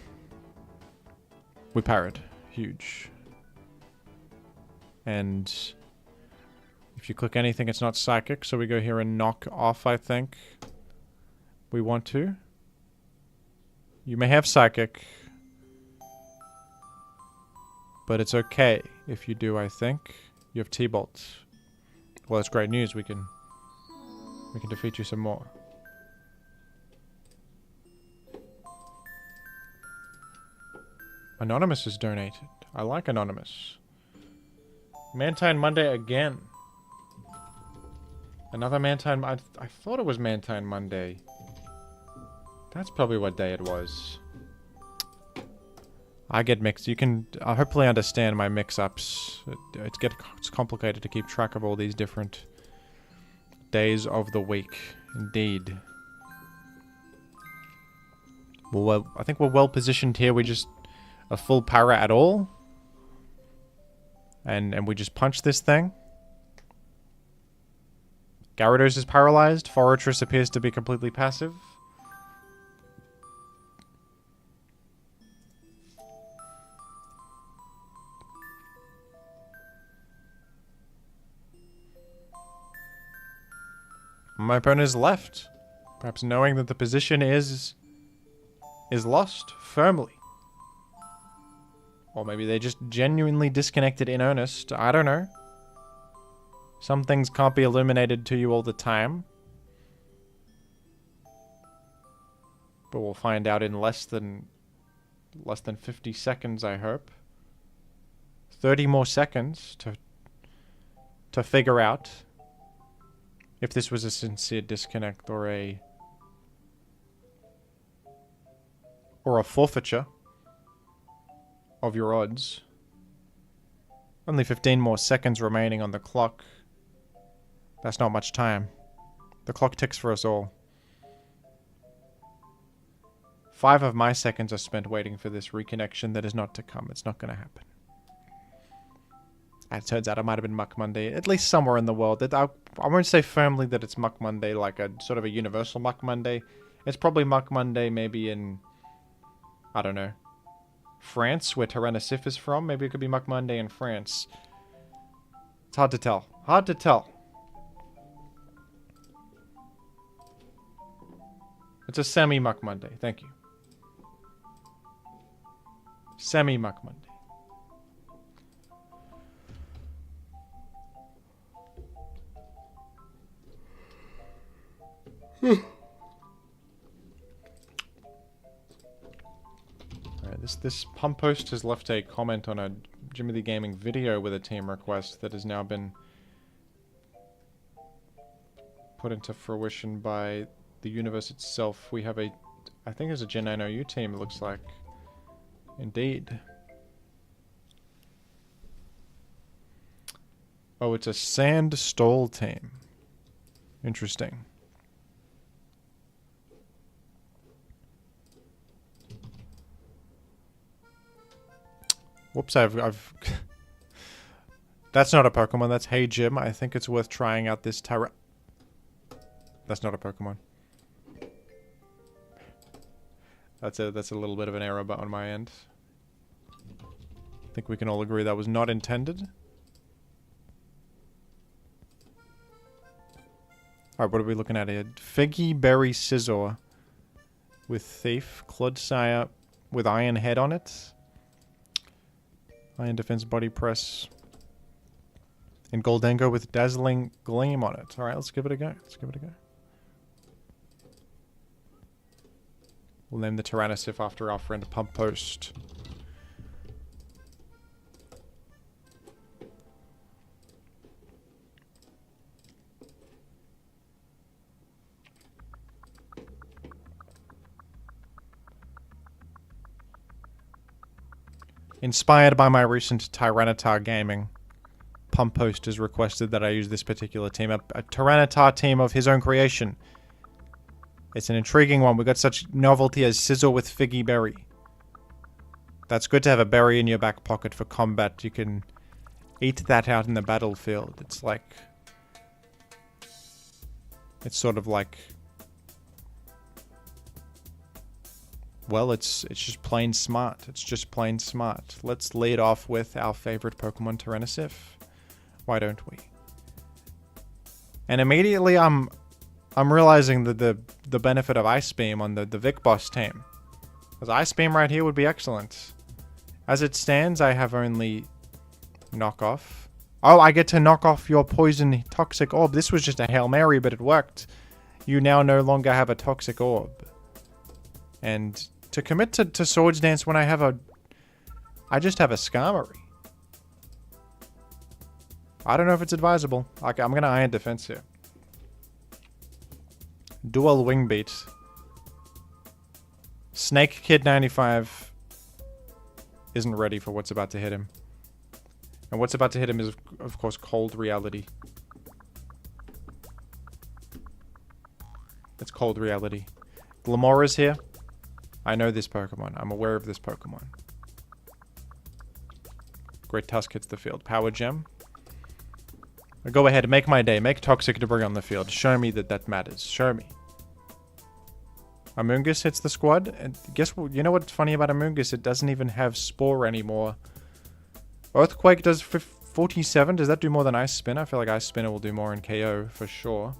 We parried. Huge. And if you click anything, it's not psychic. So we go here and knock off, I think. We want to. You may have psychic. But it's okay if you do, I think. You have T-Bolt. Well, that's great news. We can defeat you some more. Anonymous has donated. I like Anonymous. Mantine Monday again. Another Mantine... I thought it was Mantine Monday. That's probably what day it was. I get mixed. You can hopefully understand my mix-ups. It's complicated to keep track of all these different days of the week. Indeed. Well, I think we're well positioned here. We just... a full para at all. And we just punch this thing. Gyarados is paralyzed. Forretress appears to be completely passive. My opponent is left. Perhaps knowing that the position is lost firmly. Or maybe they just genuinely disconnected in earnest. I don't know. Some things can't be illuminated to you all the time. But we'll find out in less than 50 seconds, I hope. 30 more seconds to figure out if this was a sincere disconnect or a forfeiture of your odds. Only 15 more seconds remaining on the clock. That's not much time. The clock ticks for us all. 5 of my seconds are spent waiting for this reconnection that is not to come. It's not going to happen. It turns out it might have been Muck Monday, at least somewhere in the world. I won't say firmly that it's Muck Monday, like a sort of a universal Muck Monday. It's probably Muck Monday maybe in, I don't know, France, where Tyrannosif is from. Maybe it could be Muck Monday in France. It's hard to tell. Hard to tell. It's a semi-Muck Monday. Thank you. Semi-Muck Monday. Alright, this pump post has left a comment on a Jimmy the Gaming video with a team request that has now been put into fruition by the universe itself. We have a, I think it's a Gen 9 OU team, it looks like. Indeed. Oh, it's a Sand Stall team. Interesting. Whoops, I've That's not a Pokemon, that's Hey Jim. I think it's worth trying out this That's not a Pokemon. That's a little bit of an error on my end. I think we can all agree that was not intended. Alright, what are we looking at here? Figgy Berry Scizor with Thief, Clodsire with Iron Head on it. Iron Defense Body Press. And Goldengo with Dazzling Gleam on it. Alright, let's give it a go. Let's give it a go. We'll name the Tyrannosif after our friend Pump Post. Inspired by my recent Tyranitar gaming, Pump Post has requested that I use this particular team. A Tyranitar team of his own creation. It's an intriguing one. We've got such novelty as Scizor with Figgy Berry. That's good to have a berry in your back pocket for combat. You can eat that out in the battlefield. It's like... it's sort of like... well, it's just plain smart. It's just plain smart. Let's lead off with our favorite Pokemon, Tyrannosif. Why don't we? And immediately I'm realizing that the benefit of Ice Beam on the Vic Boss team. Because Ice Beam right here would be excellent. As it stands, I have only knock off. Oh, I get to knock off your poison toxic orb. This was just a Hail Mary, but it worked. You now no longer have a toxic orb. And to commit to Swords Dance when I just have a Skarmory. I don't know if it's advisable. Okay, I'm going to Iron Defense here. Dual Wing Beat. Snake Kid 95 isn't ready for what's about to hit him. And what's about to hit him is, of course, Cold Reality. It's Cold Reality. Glamoura's here. I know this Pokemon. I'm aware of this Pokemon. Great Tusk hits the field. Power Gem. Go ahead, make my day. Make Toxic Debris on the field. Show me that matters. Show me. Amoonguss hits the squad. And guess what? You know what's funny about Amoonguss? It doesn't even have Spore anymore. Earthquake does 47. Does that do more than Ice Spinner? I feel like Ice Spinner will do more in KO for sure.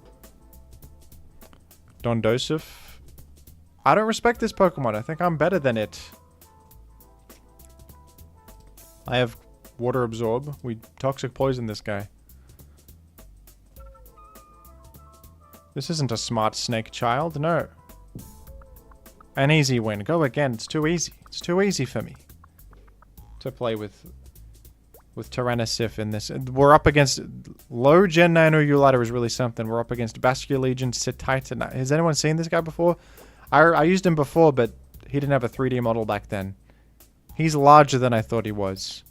Dondosif. I don't respect this Pokemon. I think I'm better than it. I have Water Absorb. We Toxic Poison this guy. This isn't a smart snake child. No. An easy win. Go again. It's too easy. It's too easy for me to play with Tyrannosif in this. We're up against low Gen 9 Ulata is really something. We're up against Basculegion, Titan. Has anyone seen this guy before? I used him before, but he didn't have a 3D model back then. He's larger than I thought he was.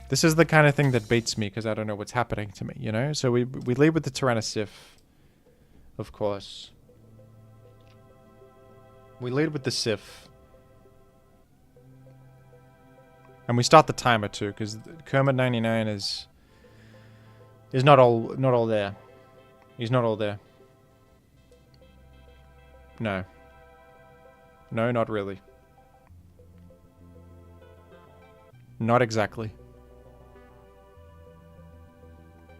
This is the kind of thing that beats me because I don't know what's happening to me, you know? So we lead with the Tyrannosif, of course. We lead with the Sif. And we start the timer too, because Kermit 99 is not all there. He's not all there. No. No, not really. Not exactly.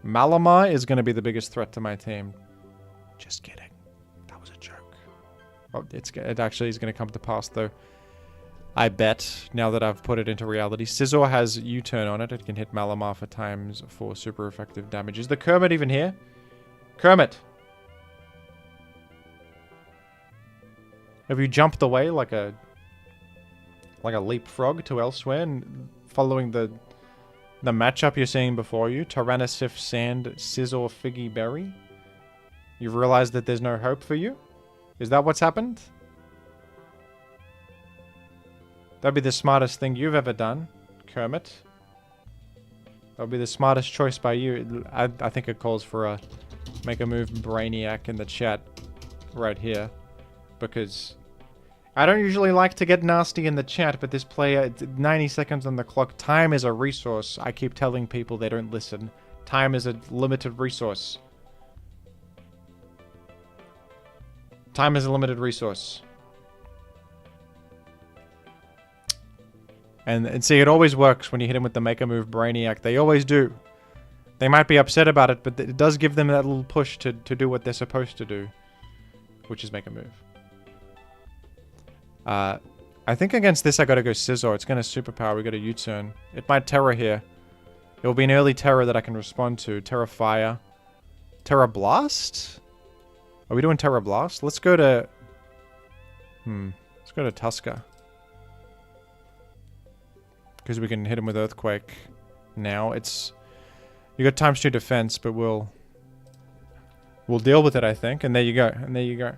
Malamar is going to be the biggest threat to my team. Just kidding. That was a joke. Oh, it actually is going to come to pass though. I bet, now that I've put it into reality. Scizor has U-turn on it. It can hit Malamar for times for super effective damage. Is the Kermit even here? Kermit! Have you jumped away like a leapfrog to elsewhere and following the matchup you're seeing before you? Tyrannosif, Sand, Scizor, Figgy, Berry? You've realized that there's no hope for you? Is that what's happened? That'd be the smartest thing you've ever done, Kermit. That'd be the smartest choice by you. I think it calls for a make a move Brainiac in the chat right here. Because I don't usually like to get nasty in the chat, but this player, 90 seconds on the clock. Time is a resource. I keep telling people they don't listen. Time is a limited resource. Time is a limited resource. And see, it always works when you hit him with the make a move Brainiac. They always do. They might be upset about it, but it does give them that little push to do what they're supposed to do. Which is make a move. I think against this I gotta go Scizor. It's gonna superpower. We got a U-turn. It might Terra here. It will be an early Terra that I can respond to. Terra Fire. Terra Blast? Are we doing Terra Blast? Let's go to... Let's go to Tusker. Because we can hit him with Earthquake now. It's... You got ×2 defense, but we'll deal with it, I think. And there you go. And there you go.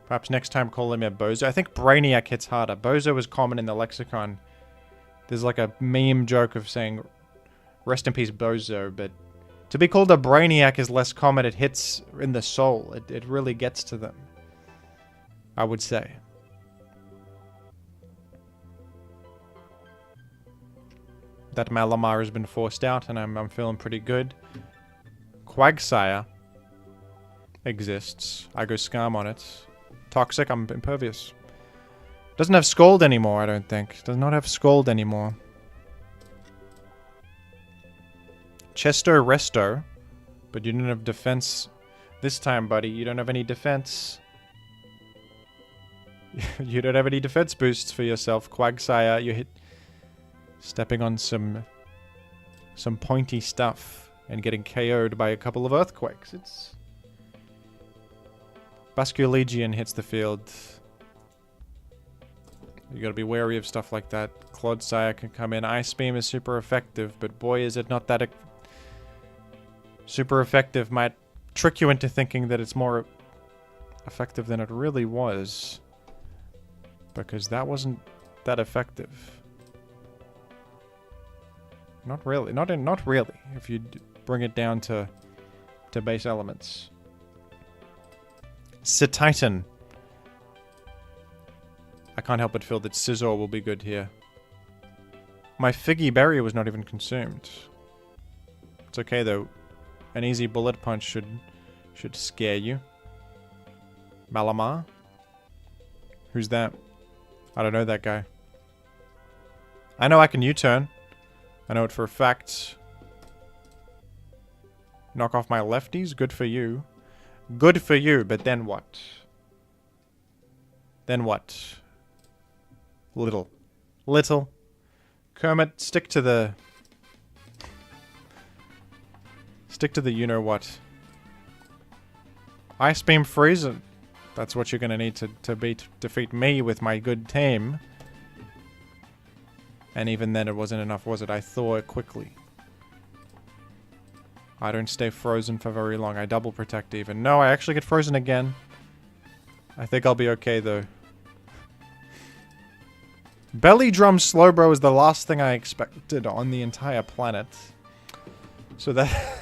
Perhaps next time call him a Bozo. I think Brainiac hits harder. Bozo is common in the lexicon. There's like a meme joke of saying, rest in peace Bozo, but to be called a Brainiac is less common. It hits in the soul. It really gets to them, I would say. That Malamar has been forced out, and I'm feeling pretty good. Quagsire exists. I go Scam on it. Toxic, I'm impervious. Doesn't have Scald anymore, I don't think. Does not have Scald anymore. Chesto Resto. But you didn't have defense this time, buddy. You don't have any defense. You don't have any defense boosts for yourself. Quagsire, you hit... Stepping on some pointy stuff and getting KO'd by a couple of earthquakes. It's... Basculegion hits the field. You gotta be wary of stuff like that. Clodsire can come in. Ice Beam is super effective, but boy is it not that... super effective. Might trick you into thinking that it's more effective than it really was. Because that wasn't that effective. Not really. Not really. If you bring it down to base elements. Cetitan. I can't help but feel that Scizor will be good here. My Figgy Berry was not even consumed. It's okay though. An easy bullet punch should scare you. Malamar? Who's that? I don't know that guy. I know I can U-turn. I know it for a fact. Knock off my lefties? Good for you. Good for you, but then what? Then what? Little. Little. Kermit, stick to the you-know-what. Ice Beam Freeze. That's what you're gonna need to defeat me with my good team. And even then it wasn't enough, was it? I thaw it quickly. I don't stay frozen for very long. I double protect even. No, I actually get frozen again. I think I'll be okay though. Belly Drum Slowbro is the last thing I expected on the entire planet. So that...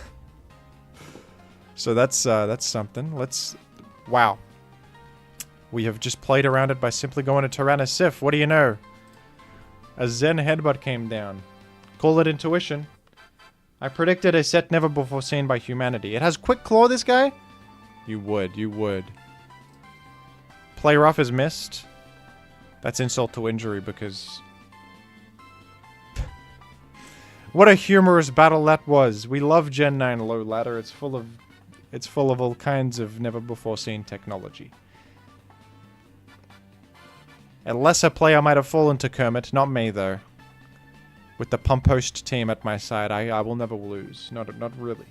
so that's something. Let's... Wow. We have just played around it by simply going to Tyrannosif. What do you know? A Zen Headbutt came down. Call it intuition. I predicted a set never before seen by humanity. It has Quick Claw, this guy? You would, you would. Play Rough is missed. That's insult to injury because... What a humorous battle that was. We love Gen 9 low ladder. It's full of all kinds of never before seen technology. A lesser player might have fallen to Kermit, not me though. With the pump host team at my side, I will never lose. Not really.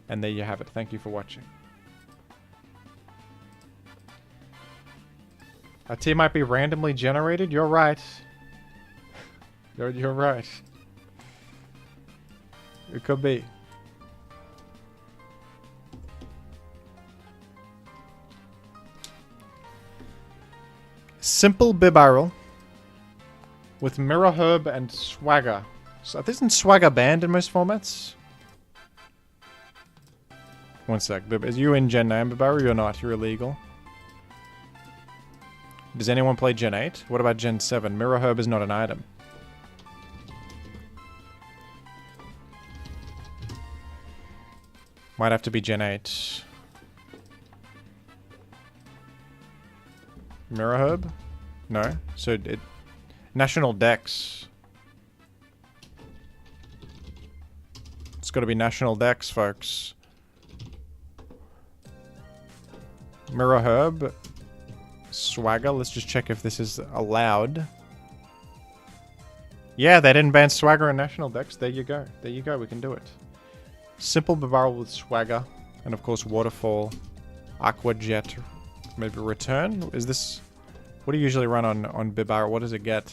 And there you have it. Thank you for watching. A team might be randomly generated? You're right. You're right. It could be. Simple Bibarel with Mirror Herb and Swagger. So isn't Swagger banned in most formats? One sec. Is you in Gen 9 Bibarel? You're not. You're illegal. Does anyone play Gen 8? What about Gen 7? Mirror Herb is not an item. Might have to be Gen 8. Mirror Herb? No. So it... National Dex. It's gotta be National Dex, folks. Mirror Herb. Swagger. Let's just check if this is allowed. Yeah, they didn't ban Swagger and National Dex. There you go. There you go. We can do it. Simple Bibarel with Swagger. And of course Waterfall. Aqua Jet. Maybe Return? Is this... What do you usually run on Bibarel? What does it get?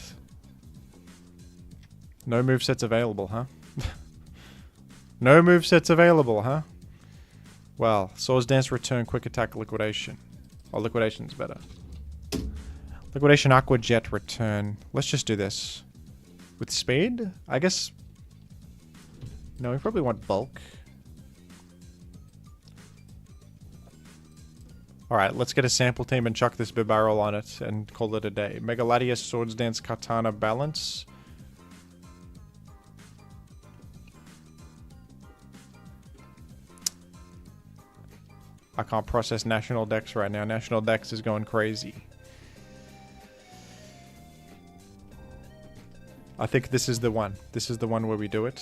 No movesets available, huh? No movesets available, huh? Well, Swords Dance, Return, Quick Attack, Liquidation. Oh, Liquidation's better. Liquidation, Aqua Jet, Return. Let's just do this. With Speed? I guess... No, we probably want Bulk. Alright, let's get a sample team and chuck this Bibarel on it and call it a day. Mega Latias, Swords Dance, Katana, Balance. I can't process National Dex right now. National Dex is going crazy. I think this is the one. This is the one where we do it.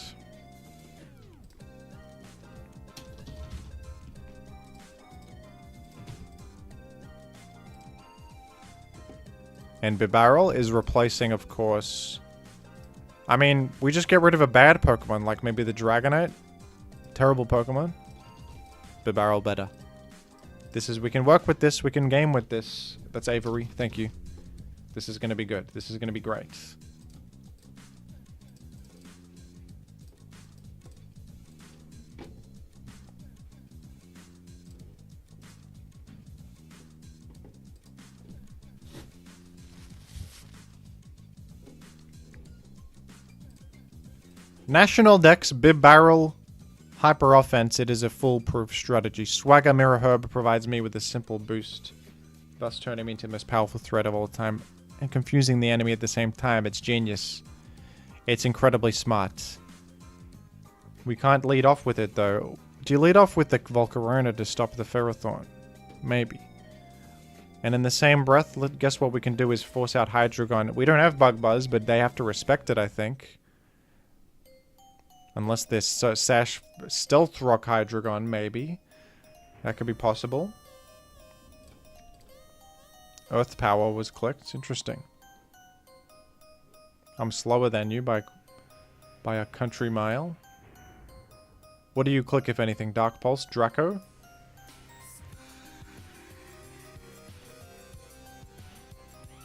And Bibarel is replacing, of course... I mean, we just get rid of a bad Pokemon, like maybe the Dragonite. Terrible Pokemon. Bibarel better. This is... We can work with this. We can game with this. That's Avery. Thank you. This is going to be good. This is going to be great. National Dex, Bibarel, Hyper Offense. It is a foolproof strategy. Swagger Mirror Herb provides me with a simple boost, thus turning me into the most powerful threat of all time and confusing the enemy at the same time. It's genius. It's incredibly smart. We can't lead off with it though. Do you lead off with the Volcarona to stop the Ferrothorn? Maybe. And in the same breath, guess what we can do is force out Hydreigon. We don't have Bug Buzz, but they have to respect it, I think. Unless this Sash Stealth Rock Hydreigon, maybe. That could be possible. Earth Power was clicked. Interesting. I'm slower than you by a country mile. What do you click, if anything? Dark Pulse? Draco?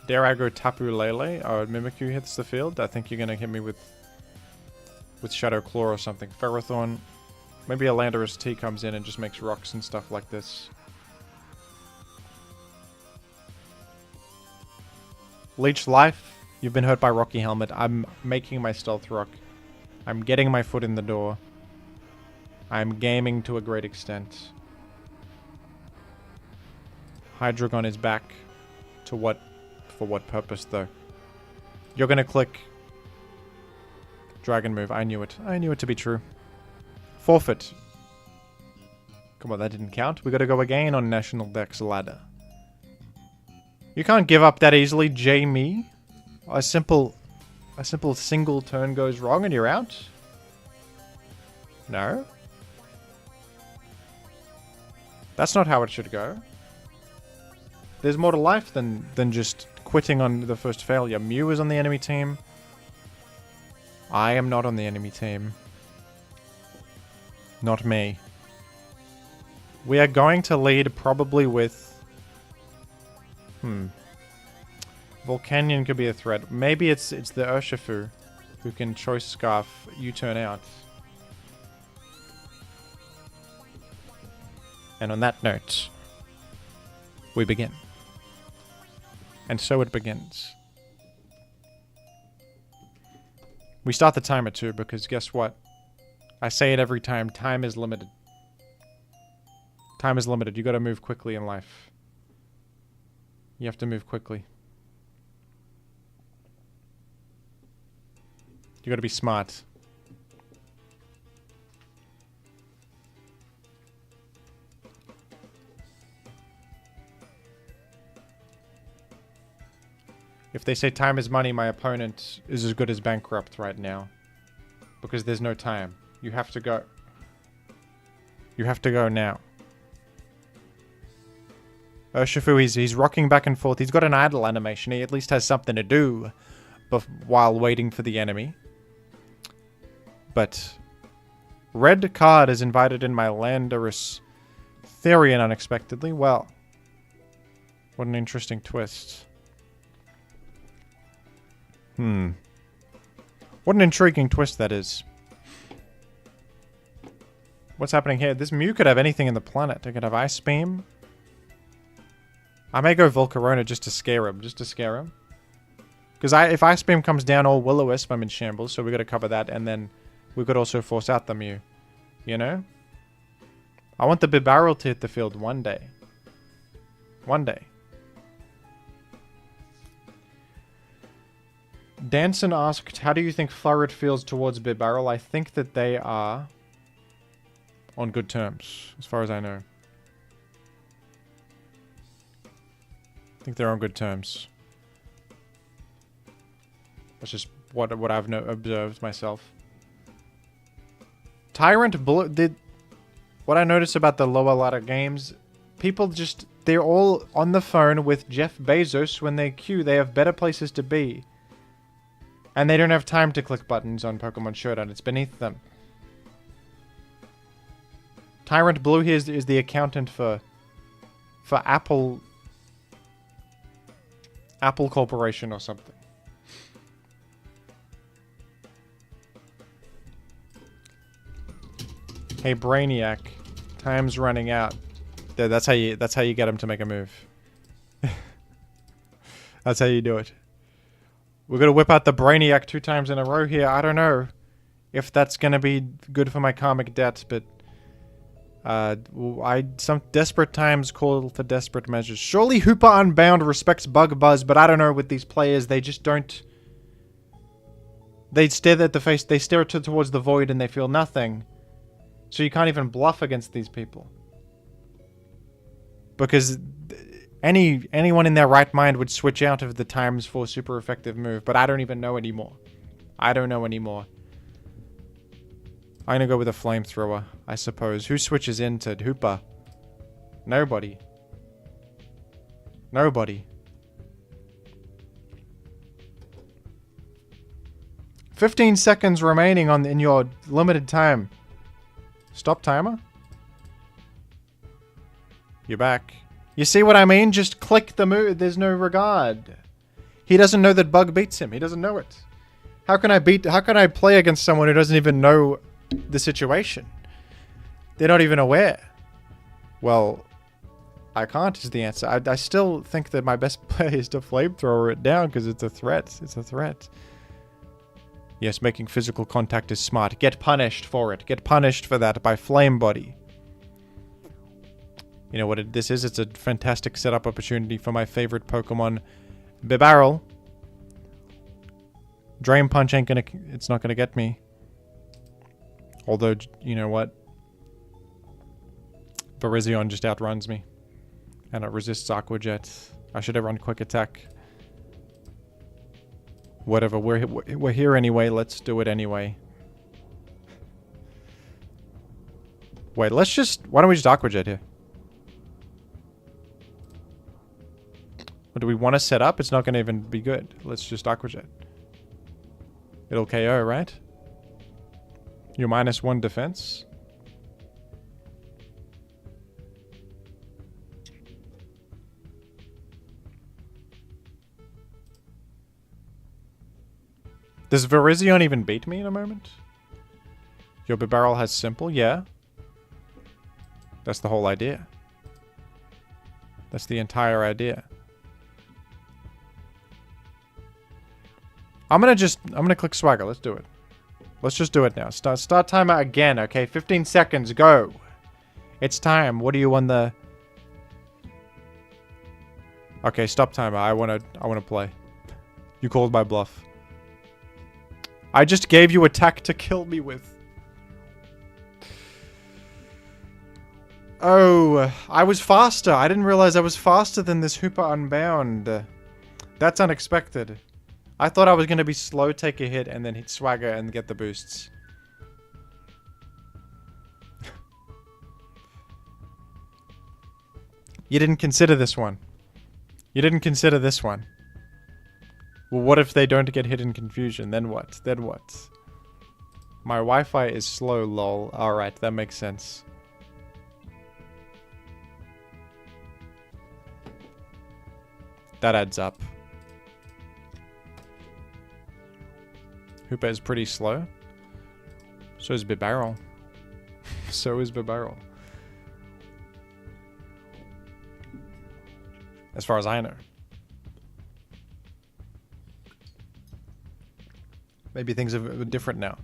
Dare I go Tapu Lele? Oh, Mimikyu hits the field. I think you're going to hit me with Shadow Claw or something. Ferrothorn. Maybe a Landorus T comes in and just makes rocks and stuff like this. Leech Life. You've been hurt by Rocky Helmet. I'm making my Stealth Rock. I'm getting my foot in the door. I'm gaming to a great extent. Hydreigon is back. To what? For what purpose, though? You're gonna click... Dragon move. I knew it. I knew it to be true. Forfeit. Come on, that didn't count. We gotta go again on National Dex ladder. You can't give up that easily, Jamie. A simple single turn goes wrong and you're out? No? That's not how it should go. There's more to life than just quitting on the first failure. Mew is on the enemy team. I am not on the enemy team. Not me. We are going to lead probably with... Volcanion could be a threat. Maybe it's the Urshifu who can Choice Scarf U-turn out. And on that note, we begin. And so it begins. We start the timer too, because guess what? I say it every time. Time is limited. Time is limited. You gotta move quickly in life. You have to move quickly. You gotta be smart. If they say time is money, my opponent is as good as bankrupt right now. Because there's no time. You have to go. You have to go now. Urshifu, he's rocking back and forth. He's got an idle animation. He at least has something to do while waiting for the enemy. But red card is invited in my Landorus Therian unexpectedly. Well, what an interesting twist. What an intriguing twist that is. What's happening here? This Mew could have anything in the planet. It could have Ice Beam. I may go Volcarona just to scare him. Because if Ice Beam comes down or Will-O-Wisp, I'm in shambles. So we got to cover that. And then we could also force out the Mew. You know? I want the Bibarel to hit the field one day. One day. Danson asked, how do you think Flurret feels towards Bibarel? I think that they are on good terms, as far as I know. I think they're on good terms. That's just what I've observed myself. Tyrant Bullet did... What I noticed about the lower ladder games, people just... they're all on the phone with Jeff Bezos when they queue. They have better places to be. And they don't have time to click buttons on Pokemon Showdown. It's beneath them. Tyrant Blue here is the accountant for Apple Corporation or something. Hey Brainiac, time's running out. That's how you get him to make a move. That's how you do it. We're gonna whip out the Brainiac 2 times in a row here. I don't know if that's gonna be good for my karmic debt, but some desperate times call for desperate measures. Surely Hooper Unbound respects Bug Buzz, but I don't know with these players. They just don't. They stare at the face. They stare towards the void and they feel nothing. So you can't even bluff against these people. Because anyone in their right mind would switch out of the times 4 super effective move, but I don't even know anymore. I don't know anymore. I'm gonna go with a flamethrower, I suppose. Who switches into Hooper? Nobody. Nobody. 15 seconds remaining in your limited time. Stop timer? You're back. You see what I mean? Just click the move. There's no regard. He doesn't know that Bug beats him. He doesn't know it. How can I play against someone who doesn't even know the situation? They're not even aware. Well, I can't is the answer. I still think that my best play is to flamethrower it down because it's a threat. It's a threat. Yes, making physical contact is smart. Get punished for it. Get punished for that by Flame Body. You know what this is? It's a fantastic setup opportunity for my favorite Pokemon, Bibarel. Drain Punch ain't gonna... It's not gonna get me. Although, you know what? Virizion just outruns me. And it resists Aqua Jet. I should have run Quick Attack. Whatever, we're here anyway, let's do it anyway. Wait, why don't we just Aqua Jet here? Or do we want to set up? It's not going to even be good. Let's just Aqua Jet. It'll KO, right? You're -1 defense. Does Virizion even beat me in a moment? Your Bibarel has simple? Yeah. That's the whole idea. That's the entire idea. I'm gonna click Swagger. Let's do it. Let's just do it now. Start timer again, okay? 15 seconds, go. It's time. What do you want the... Okay, stop timer. I wanna play. You called my bluff. I just gave you attack to kill me with. Oh, I was faster. I didn't realize I was faster than this Hooper Unbound. That's unexpected. I thought I was going to be slow, take a hit, and then hit Swagger and get the boosts. You didn't consider this one. You didn't consider this one. Well, what if they don't get hit in confusion? Then what? Then what? My Wi-Fi is slow, lol. Alright, that makes sense. That adds up. Hooper is pretty slow. So is Bibarel. So is Bibarel. As far as I know. Maybe things are different now.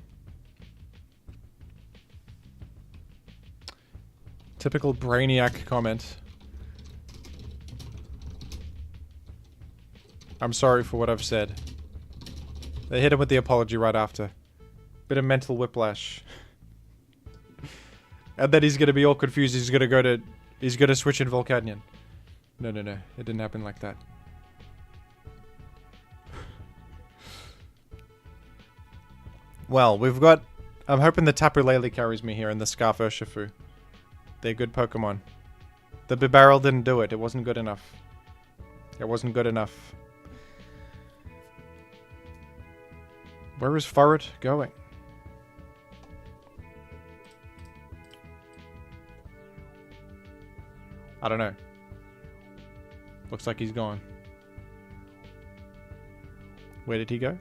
Typical Brainiac comment. I'm sorry for what I've said. They hit him with the apology right after. Bit of mental whiplash. And then he's gonna be all confused. He's gonna switch in Volcanion. No. It didn't happen like that. Well, we've got... I'm hoping the Tapu Lele carries me here and the Scarf Urshifu. They're good Pokemon. The Bibarel didn't do it. It wasn't good enough. It wasn't good enough. Where is Furret going? I don't know. Looks like he's gone. Where did he go?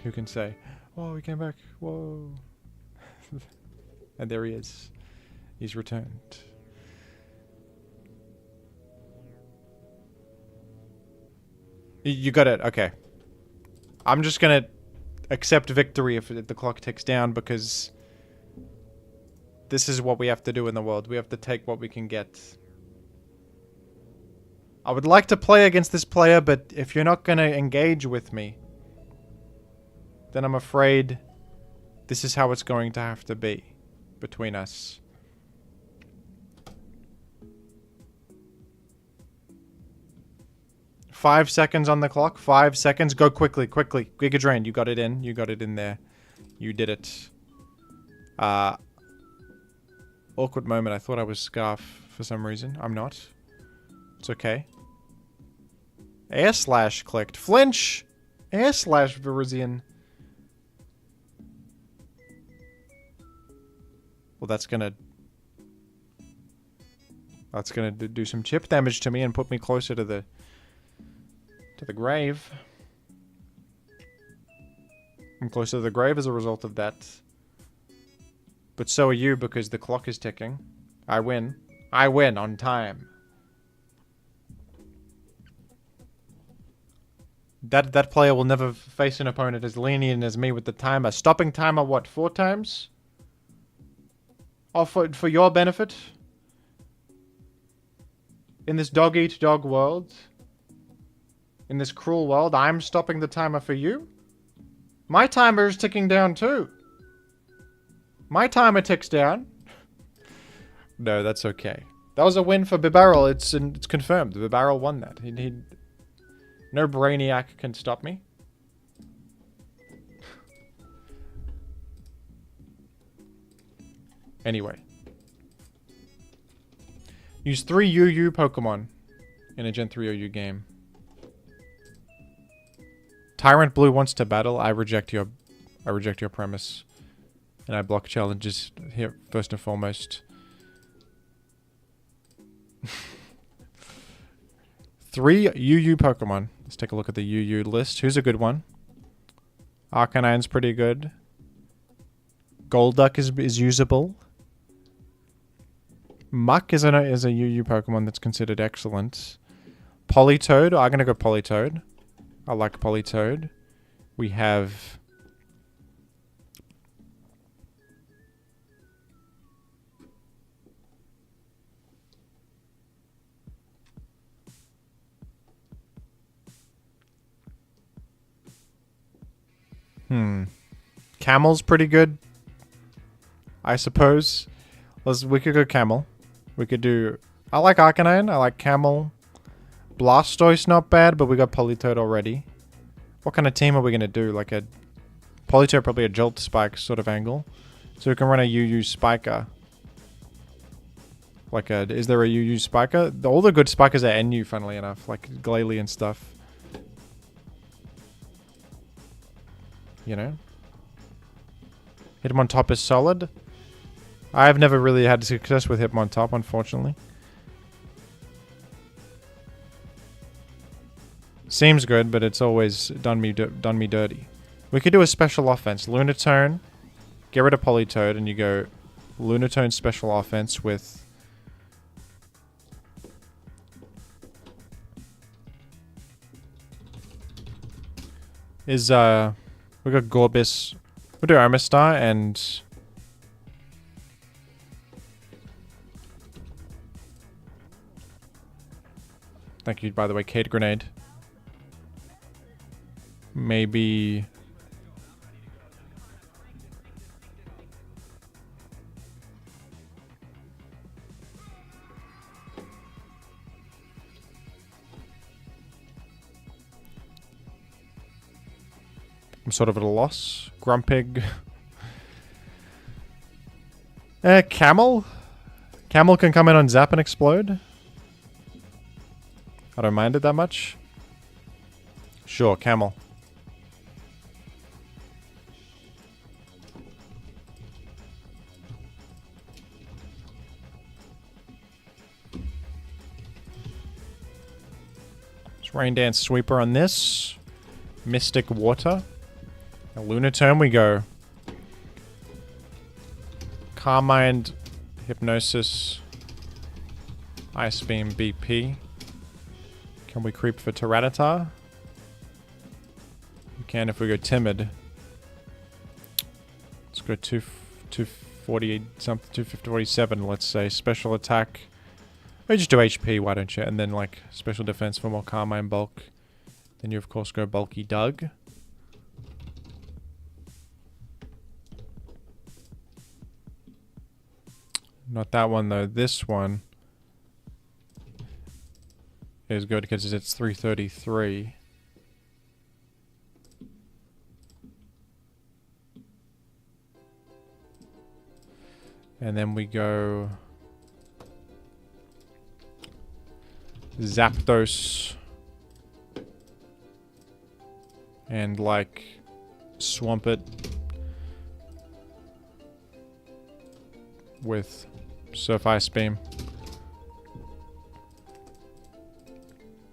Who can say? Oh, he came back. Whoa. And there he is. He's returned. You got it. Okay. I'm just gonna accept victory if the clock ticks down, because this is what we have to do in the world. We have to take what we can get. I would like to play against this player, but if you're not gonna engage with me, then I'm afraid this is how it's going to have to be between us. Five seconds on the clock. 5 seconds. Go quickly, quickly. Giga Drain, you got it in. You got it in there. You did it. Awkward moment. I thought I was Scarf for some reason. I'm not. It's okay. Air Slash clicked. Flinch! Air Slash, Virizion. Well, that's gonna do some chip damage to me and put me closer to the grave. I'm closer to the grave as a result of that. But so are you, because the clock is ticking. I win. I win on time. That player will never face an opponent as lenient as me with the timer. Stopping timer, what, 4 times? Oh, for your benefit? In this dog-eat-dog world? In this cruel world, I'm stopping the timer for you? My timer is ticking down too. My timer ticks down. No, that's okay. That was a win for Bibarel. It's confirmed. Bibarel won that. No Brainiac can stop me. Anyway. Use 3 UU Pokemon in a Gen 3 OU game. Tyrant Blue wants to battle. I reject your premise. And I block challenges here first and foremost. 3 UU Pokemon. Let's take a look at the UU list. Who's a good one? Arcanine's pretty good. Golduck is usable. Muck is a UU Pokemon that's considered excellent. Politoed. I'm gonna go Politoed. I like Politoed. We have... Camel's pretty good, I suppose. We could go Camel. We could do... I like Arcanine. I like Camel. Blastoise not bad, but we got Politoed already. What kind of team are we going to do? Like a... Politoed, probably a Jolt Spike sort of angle. So we can run a UU Spiker. Like a... Is there a UU Spiker? All the good Spikers are NU, funnily enough. Like Glalie and stuff. You know? Hitmontop is solid. I've never really had success with Hitmontop, unfortunately. Seems good, but it's always done me dirty. We could do a special offense. Lunatone. Get rid of Politoed, and you go Lunatone special offense with... We got Gorbis. We'll do Armistar and... Thank you, by the way, Cade Grenade. Maybe... I'm sort of at a loss. Grumpig. Camel? Camel can come in on Zap and Explode. I don't mind it that much. Sure, Camel. Let's Rain Dance Sweeper on this. Mystic Water. A Lunatone we go. Carmine, Hypnosis, Ice Beam, BP. Can we creep for Tyranitar? We can if we go Timid. Let's go 248 something, 247, let's say. Special attack. Or just do HP, why don't you? And then like special defense for more Carmine bulk. Then you of course go Bulky Doug. Not that one though. This one is good because it's 333. And then we go Zapdos and like Swampert with Surf Ice Beam.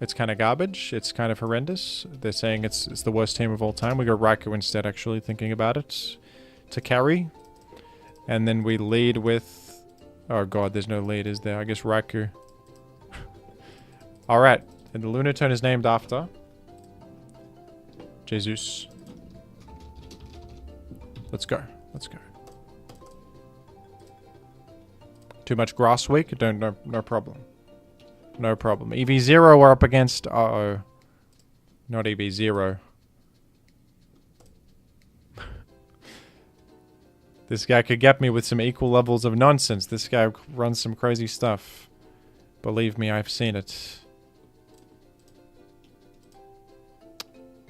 It's kind of garbage. It's kind of horrendous. They're saying it's the worst team of all time. We go Raikou instead, actually, thinking about it. To carry. And then we lead with... Oh god, there's no lead, is there? I guess Raikou. Alright. And the Lunatone is named after... Jesus. Let's go. Let's go. Too much grass weak? No problem. No problem. EV0 we're up against... Uh-oh. Not EV0. This guy could get me with some equal levels of nonsense. This guy runs some crazy stuff. Believe me, I've seen it.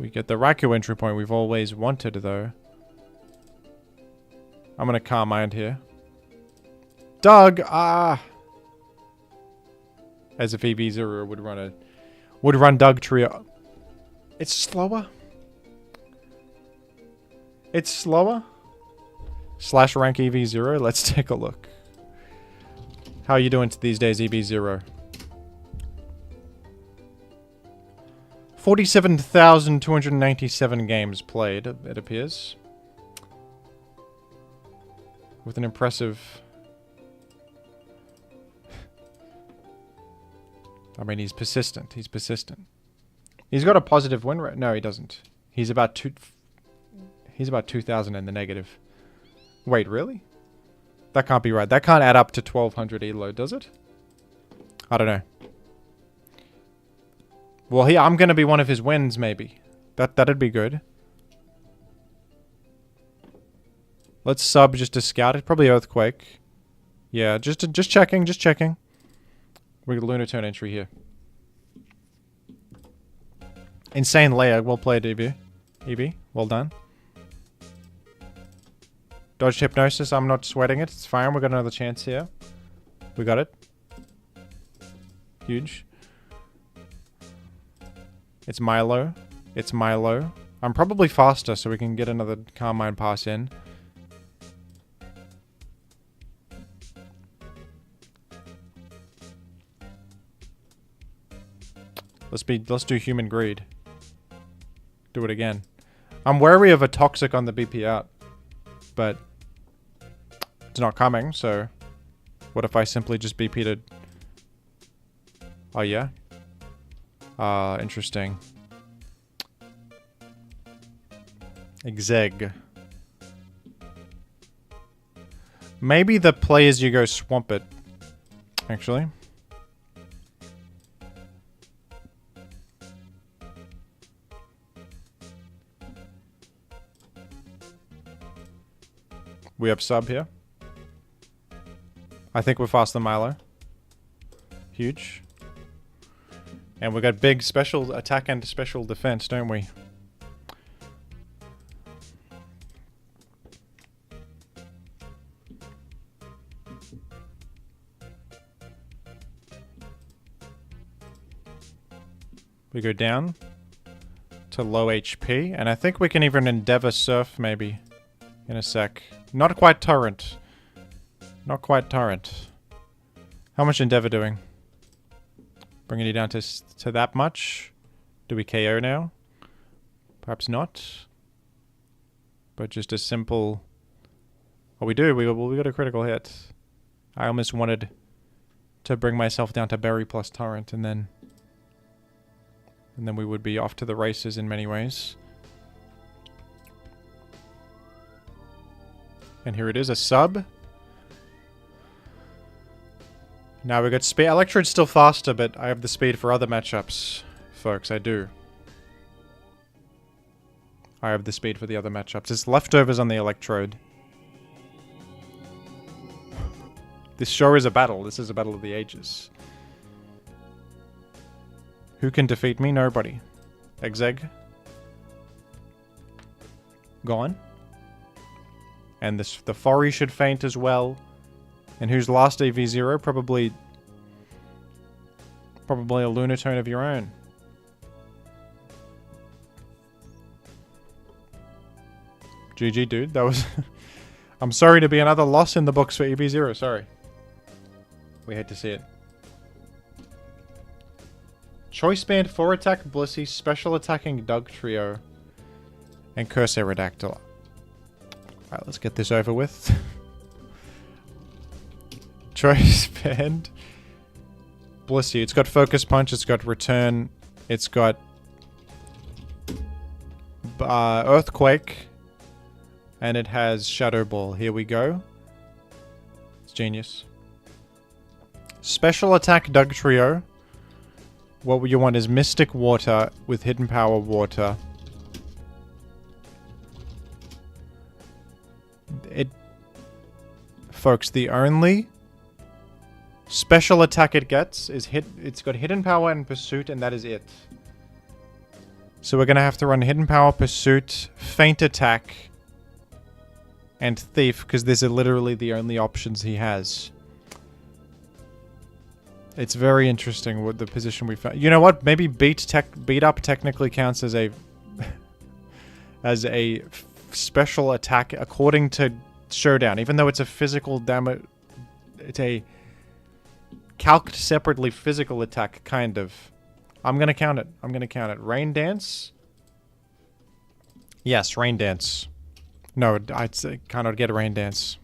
We get the Raikou entry point we've always wanted, though. I'm gonna Carmine here. Doug! Ah! As if EV0 would run Doug Trio. It's slower. It's slower. Slash rank EV0. Let's take a look. How are you doing these days, EV0? 47,297 games played, it appears. With an impressive... I mean, he's persistent. He's persistent. He's got a positive win rate. No, he doesn't. He's about 2,000 in the negative. Wait, really? That can't be right. That can't add up to 1,200 elo, does it? I don't know. Well, I'm gonna be one of his wins, maybe. That'd be good. Let's sub just to scout it. Probably Earthquake. Yeah, just checking, just checking. We got a Lunatone entry here. Insane layer. Well played, EB. EB, well done. Dodged Hypnosis. I'm not sweating it. It's fine. We got another chance here. We got it. Huge. It's Milo. It's Milo. I'm probably faster, so we can get another Carmine pass in. Let's do Human Greed. Do it again. I'm wary of a Toxic on the BP out, but it's not coming, so what if I simply just BP'd? Oh yeah? Interesting. Exeg. Maybe the play is you go Swampert, actually. We have sub here. I think we're faster than Milo. Huge. And we got big special attack and special defense, don't we? We go down to low HP, and I think we can even Endeavor Surf maybe in a sec. Not quite Torrent. Not quite Torrent. How much Endeavor doing? Bringing you down to that much. Do we KO now? Perhaps not. But just a simple... Oh, we do. We got a critical hit. I almost wanted to bring myself down to Berry plus Torrent, and then we would be off to the races in many ways. And here it is, a sub. Now we got speed. Electrode's still faster, but I have the speed for other matchups, folks. I do. I have the speed for the other matchups. It's leftovers on the Electrode. This show is a battle. This is a battle of the ages. Who can defeat me? Nobody. Exeg. Gone. And the Fori should faint as well. And who's last AV0? Probably a Lunatone of your own. GG, dude. That was... I'm sorry to be another loss in the books for EV0. Sorry. We hate to see it. Choice Band 4 attack Blissey, special attacking Dugtrio, and Curse Aerodactyl. Alright, let's get this over with. Choice Band Blissey. It's got Focus Punch, it's got Return, it's got Earthquake, and it has Shadow Ball. Here we go. It's genius. Special attack Dugtrio. What you want is Mystic Water with Hidden Power Water. Folks, the only special attack it gets is it's got Hidden Power and Pursuit, and that is it. So we're gonna have to run Hidden Power, Pursuit, Feint Attack, and Thief, because these are literally the only options he has. It's very interesting what the position we found. You know what? Maybe beat up technically counts as a special attack according to Showdown, even though it's a physical damage. It's a calced separately physical attack, kind of. I'm gonna count it. I'm gonna count it. Rain Dance. Yes, Rain Dance. No, I cannot get a Rain Dance.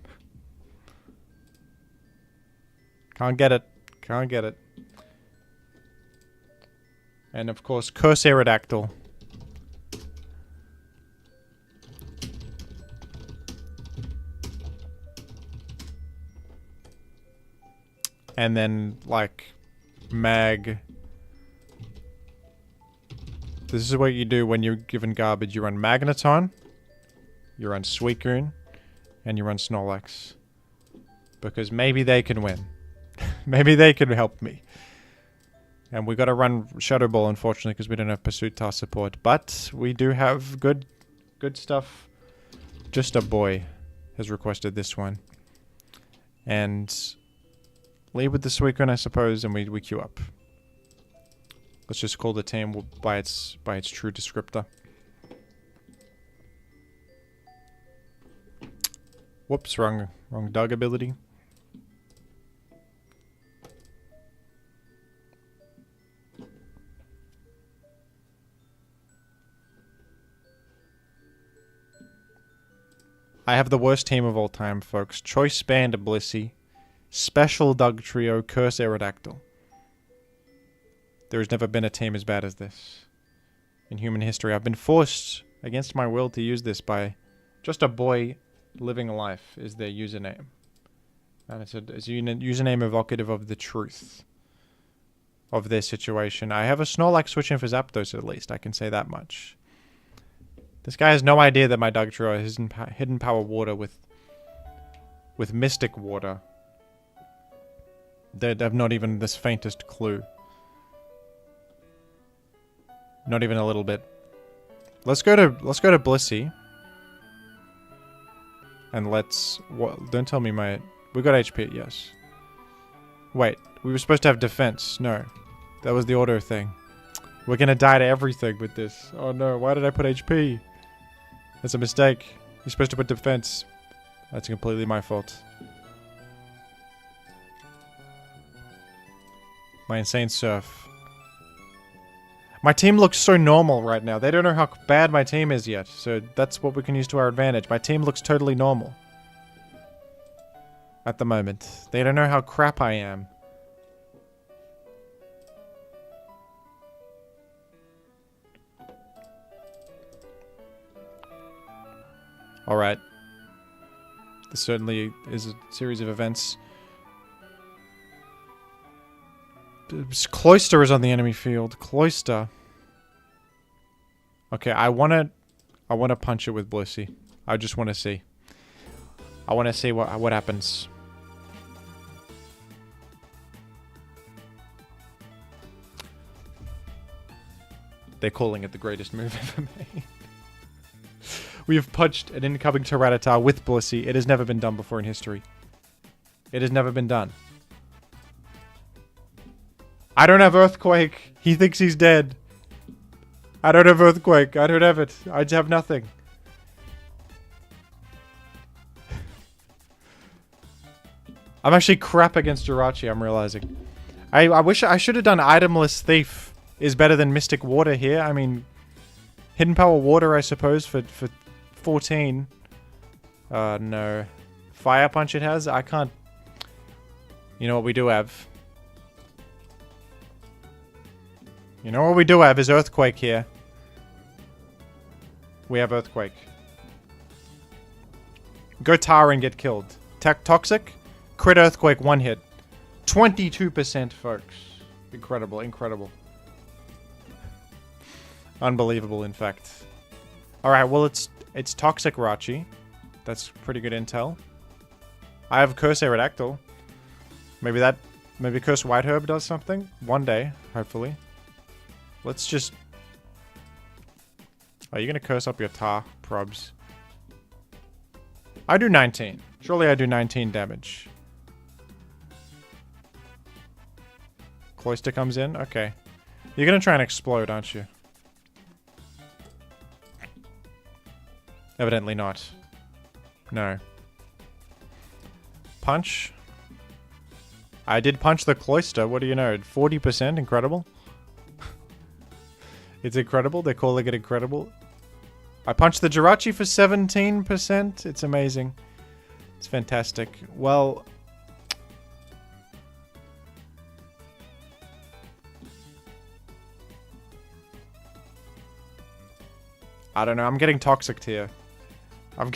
Can't get it. Can't get it. And of course, Curse Aerodactyl. And then, like, Mag. This is what you do when you're given garbage. You run Magneton, you run Suicune, and you run Snorlax. Because maybe they can win. Maybe they can help me. And we gotta run Shadow Ball, unfortunately, because we don't have Pursuit Task support. But we do have good stuff. Just a boy has requested this one. And lead with the Suicune, I suppose, and we queue up. Let's just call the team by its true descriptor. Whoops, wrong Doug ability. I have the worst team of all time, folks. Choice Band Blissey, Special Dugtrio, Curse Aerodactyl. There has never been a team as bad as this in human history. I've been forced, against my will, to use this by just a boy living a life is their username. And it's a username evocative of the truth of their situation. I have a Snorlax switching for Zapdos, at least. I can say that much. This guy has no idea that my Dugtrio has Hidden Power Water with Mystic Water. They have not even this faintest clue. Not even a little bit. Let's go to Blissey. And let's... don't tell me my... We got HP, yes. Wait, we were supposed to have defense. No. That was the auto thing. We're gonna die to everything with this. Oh no, why did I put HP? That's a mistake. You're supposed to put defense. That's completely my fault. My insane surf. My team looks so normal right now. They don't know how bad my team is yet. So that's what we can use to our advantage. My team looks totally normal. At the moment. They don't know how crap I am. Alright. This certainly is a series of events. Cloyster is on the enemy field. Cloyster. Okay, I wanna punch it with Blissey. I just wanna see. I wanna see what happens. They're calling it the greatest move ever made. We have punched an incoming Tyranitar with Blissey. It has never been done before in history. It has never been done. I don't have Earthquake. He thinks he's dead. I don't have Earthquake. I don't have it. I have nothing. I'm actually crap against Jirachi, I'm realizing. I wish I should have done Itemless Thief is better than Mystic Water here. I mean, Hidden Power Water, I suppose, for 14. No. Fire Punch it has? I can't... You know what we do have? You know what we do have is Earthquake here. We have Earthquake. Go Tara and get killed. Toxic? Crit Earthquake, 1 hit. 22%, folks. Incredible, incredible. Unbelievable, in fact. Alright, well, it's Toxic Rachi. That's pretty good intel. I have Curse Aerodactyl. Maybe Curse White Herb does something? One day, hopefully. Let's just... Are you gonna curse up your Tar, probs? I do 19. Surely I do 19 damage. Cloyster comes in? Okay. You're gonna try and explode, aren't you? Evidently not. No. Punch. I did punch the Cloyster. What do you know? 40%? Incredible. It's incredible. They're calling it incredible. I punched the Jirachi for 17%. It's amazing. It's fantastic. Well... I don't know. I'm getting toxic here. I'm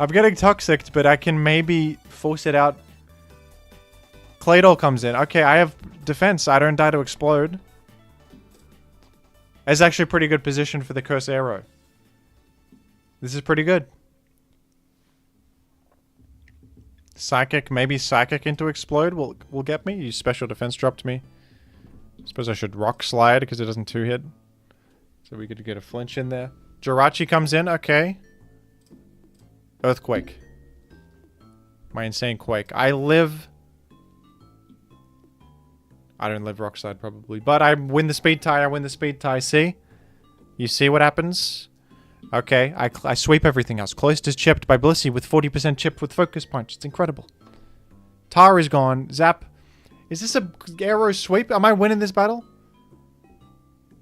getting toxic, but I can maybe force it out. Claydol comes in. Okay, I have defense. I don't die to explode. It's actually a pretty good position for the Curse Arrow. This is pretty good. Psychic, maybe Psychic into Explode will get me. You special defense dropped me. Suppose I should Rock Slide because it doesn't 2-hit. So we could get a flinch in there. Jirachi comes in, okay. Earthquake. My insane quake. I live... I don't live Rock Slide probably. But I win the speed tie, I win the speed tie. See? You see what happens? Okay, I sweep everything else. Cloyster's chipped by Blissey with 40% chipped with Focus Punch. It's incredible. Tar is gone. Zap. Is this a arrow sweep? Am I winning this battle?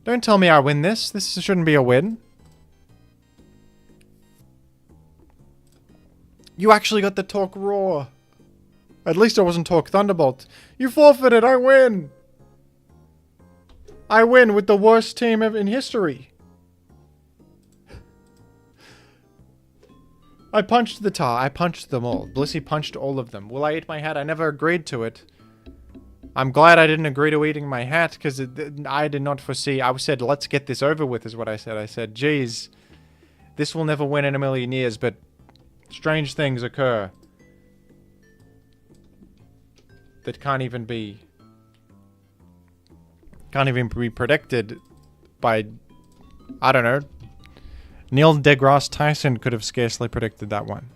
Don't tell me I win this. This shouldn't be a win. You actually got the Torque Roar. At least it wasn't Torque Thunderbolt. You forfeited. I win. I win with the worst team ever in history. I punched the Tar. I punched them all. Blissey punched all of them. Will I eat my hat? I never agreed to it. I'm glad I didn't agree to eating my hat, because I did not foresee... I said, let's get this over with, is what I said. I said, geez, this will never win in a million years, but strange things occur that can't even be predicted by, I don't know. Neil deGrasse Tyson could have scarcely predicted that one.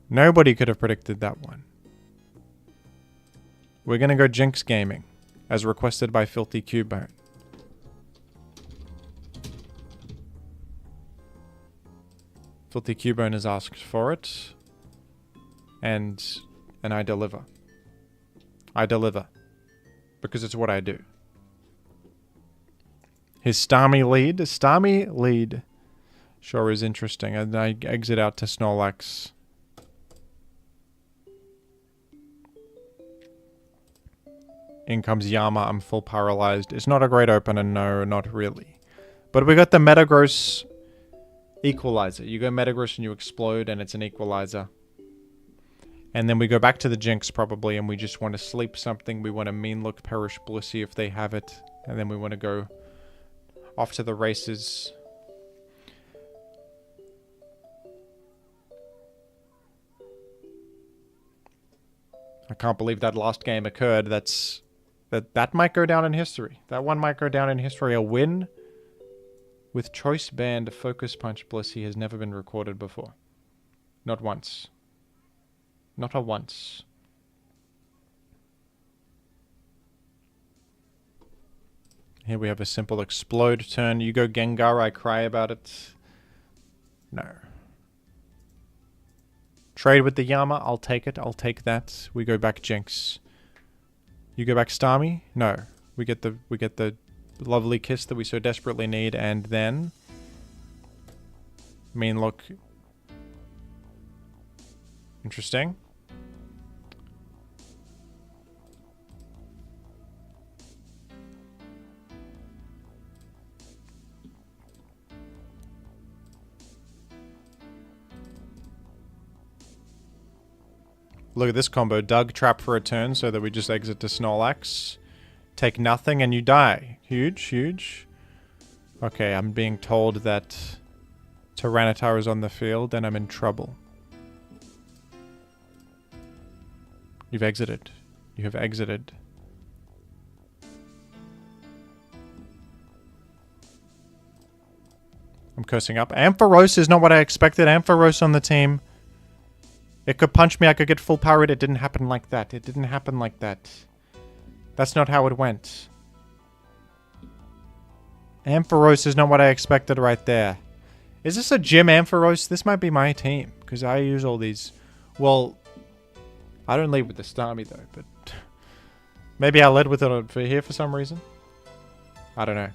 Nobody could have predicted that one. We're gonna go Jinx Gaming. as requested by Filthy Cubone. Filthy Cubone has asked for it, and I deliver. I deliver. Because it's what I do. His Starmie lead sure is interesting. And I exit out to Snorlax. In comes Yama, I'm full paralyzed. It's not a great opener, no, not really. But we got the Metagross equalizer. You go Metagross and you explode, and it's an equalizer. And then we go back to the Jinx probably, and we just want to sleep something. We want to mean look Perish Blissey if they have it. And then we want to go off to the races. I can't believe that last game occurred. That might go down in history. That one might go down in history. A win with Choice Band Focus Punch Blissey has never been recorded before. Not once. Not a once. Here we have a simple Explode turn. You go Gengar, I cry about it. No. Trade with the Yama, I'll take it. I'll take that. We go back Jinx. You go back Starmie? No. We get the lovely kiss that we so desperately need, and then mean look. Interesting. Look at this combo. Doug trap for a turn so that we just exit to Snorlax. Take nothing and you die. Huge, huge. Okay, I'm being told that Tyranitar is on the field and I'm in trouble. You've exited. You have exited. I'm cursing up. Ampharos is not what I expected. Ampharos on the team. It could punch me, I could get full powered. It didn't happen like that. It didn't happen like that. That's not how it went. Ampharos is not what I expected right there. Is this a gym Ampharos? This might be my team, because I use all these. Well, I don't lead with the Starmie though, but maybe I led with it for here for some reason. I don't know.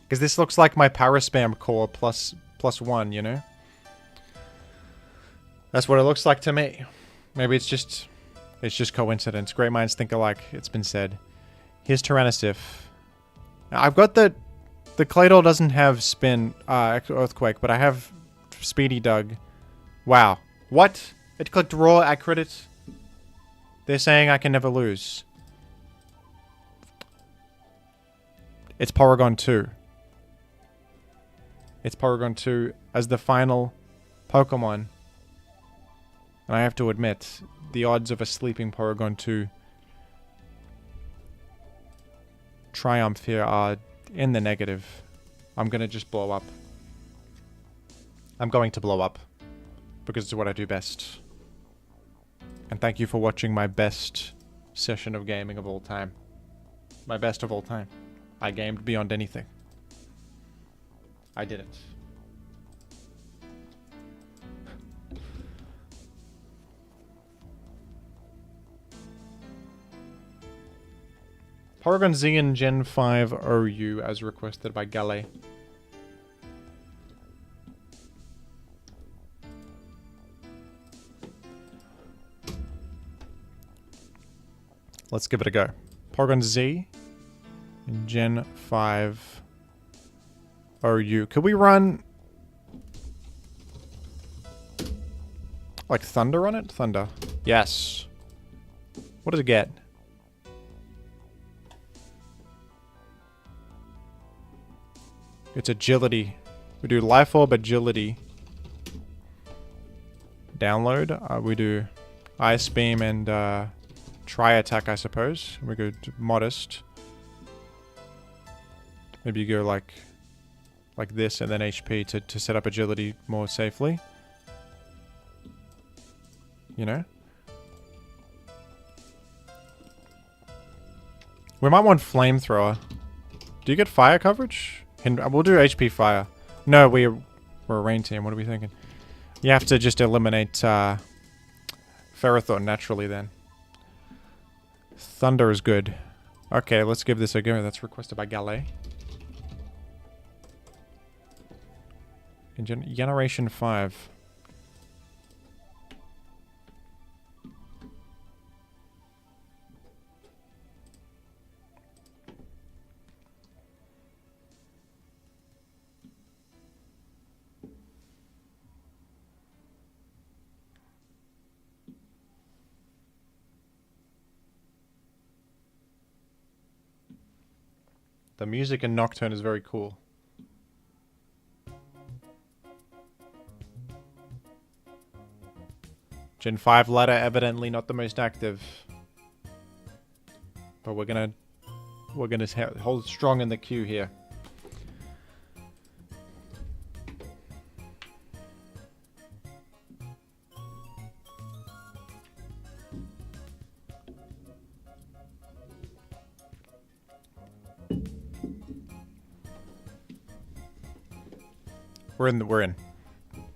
Because this looks like my Paraspam core plus one, you know? That's what it looks like to me. Maybe it's just coincidence. Great minds think alike, it's been said. Here's Tyrannosif. Now, I've got the Claydol doesn't have Spin, Earthquake, but I have Speedy Doug. Wow. What? It clicked Raw, I crit it. They're saying I can never lose. It's Porygon 2. It's Porygon 2 as the final Pokemon. And I have to admit, the odds of a sleeping Porygon 2 triumph here are in the negative. I'm gonna just blow up. I'm going to blow up. Because it's what I do best. And thank you for watching my best session of gaming of all time. My best of all time. I gamed beyond anything. I did it. Porygon Xeon Gen 5 OU as requested by Gale. Let's give it a go. Porygon Z in Gen 5 OU. Could we run like Thunder on it? Thunder. Yes. What does it get? It's agility. We do Life Orb, agility. Download. We do Ice Beam and Tri Attack, I suppose. We go to Modest. Maybe you go like this and then HP to set up agility more safely. You know? We might want Flamethrower. Do you get fire coverage? We'll do HP fire. No, we're a rain team. What are we thinking? You have to just eliminate Ferrothorn naturally then. Thunder is good. Okay, let's give this a go. That's requested by Galet. In Generation 5. The music in Nocturne is very cool. Gen 5 ladder evidently not the most active. But we're gonna hold strong in the queue here.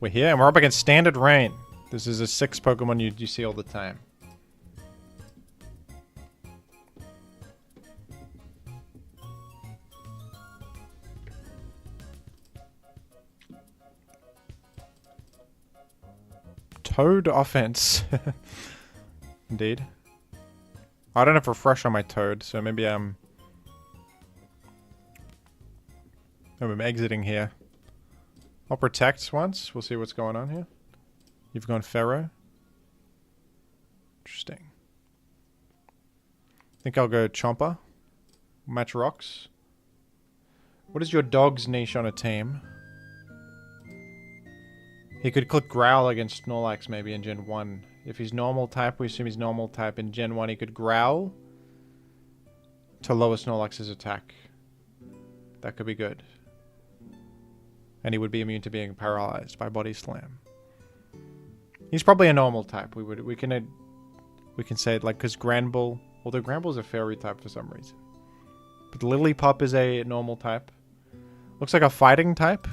We're here, and we're up against Standard Rain. This is a 6 Pokemon you see all the time. Toad offense. Indeed. I don't have refresh on my Toad, so maybe I'm exiting here. I'll protect once. We'll see what's going on here. You've gone Pharaoh. Interesting. I think I'll go Chomper. Match rocks. What is your dog's niche on a team? He could click Growl against Snorlax maybe in Gen 1. If he's normal type, we assume he's normal type. In Gen 1, he could Growl to lower Snorlax's attack. That could be good. And he would be immune to being paralyzed by Body Slam. He's probably a normal type. We can say it like because Granbull, although Granbull's a fairy type for some reason. But Lillipup is a normal type. Looks like a fighting type.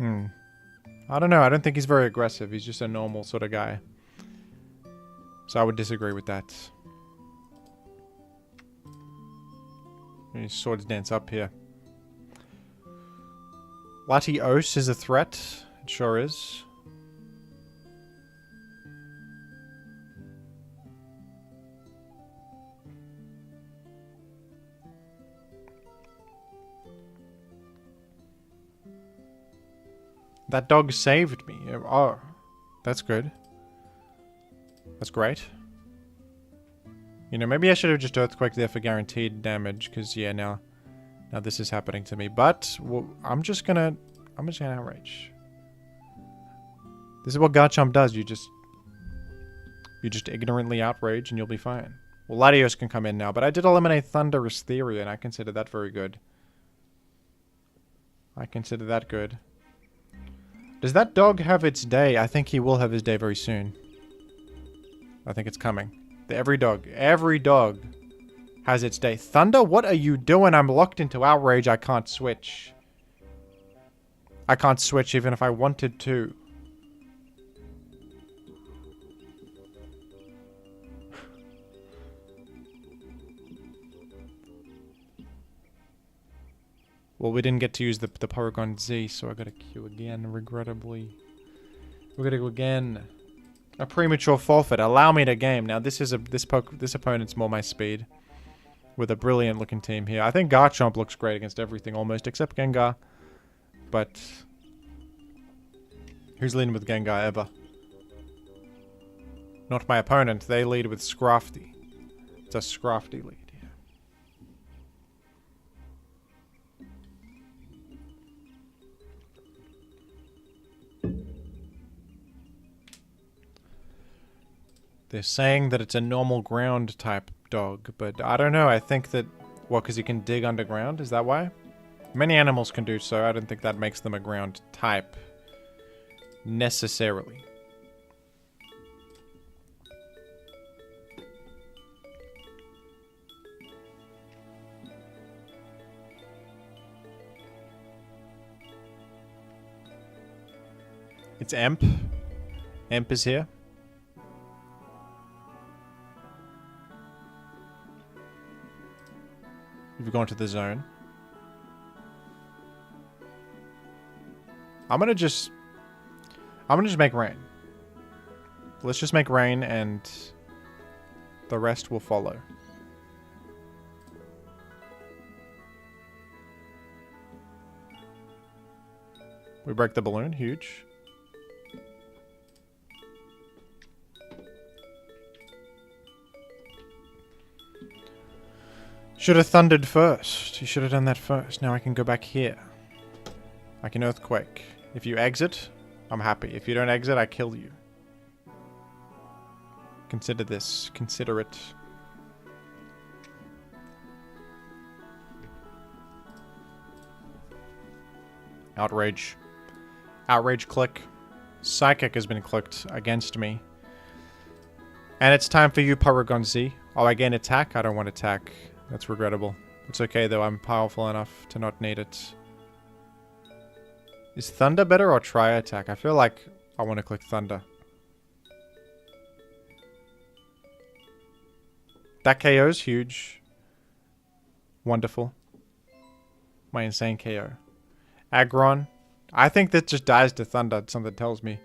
I don't know. I don't think he's very aggressive. He's just a normal sort of guy. So I would disagree with that. Swords Dance up here. Latios is a threat. It sure is. That dog saved me. Oh, that's good. That's great. You know, maybe I should have just Earthquake there for guaranteed damage, because, yeah, now this is happening to me. But, well, I'm just gonna Outrage. This is what Garchomp does. You just ignorantly Outrage and you'll be fine. Well, Latios can come in now, but I did eliminate Thunderous Theory, and I consider that very good. I consider that good. Does that dog have its day? I think he will have his day very soon. I think it's coming. Every dog has its day. Thunder, what are you doing? I'm locked into Outrage. I can't switch. I can't switch even if I wanted to. Well, we didn't get to use the Porygon Z, so I gotta queue again, regrettably. We gotta go again. A premature forfeit. Allow me to game. Now, this opponent's more my speed. With a brilliant looking team here. I think Garchomp looks great against everything almost, except Gengar. But who's leading with Gengar ever? Not my opponent. They lead with Scrafty. It's a Scrafty lead. They're saying that it's a normal ground type dog, but I don't know. I think that, well, because he can dig underground, is that why? Many animals can do so. I don't think that makes them a ground type necessarily. It's Emp. Emp is here. We've gone to the zone. I'm gonna just make rain. Let's just make rain and the rest will follow. We break the balloon, huge. Should have thundered first. You should have done that first. Now I can go back here. I can earthquake. If you exit, I'm happy. If you don't exit, I kill you. Consider this. Consider it. Outrage. Outrage click. Psychic has been clicked against me. And it's time for you, Paragon-Z. Oh, I gain attack? I don't want attack. That's regrettable. It's okay, though. I'm powerful enough to not need it. Is Thunder better or Tri-Attack? I feel like I want to click Thunder. That KO's huge. Wonderful. My insane KO. Aggron. I think that just dies to Thunder, something tells me.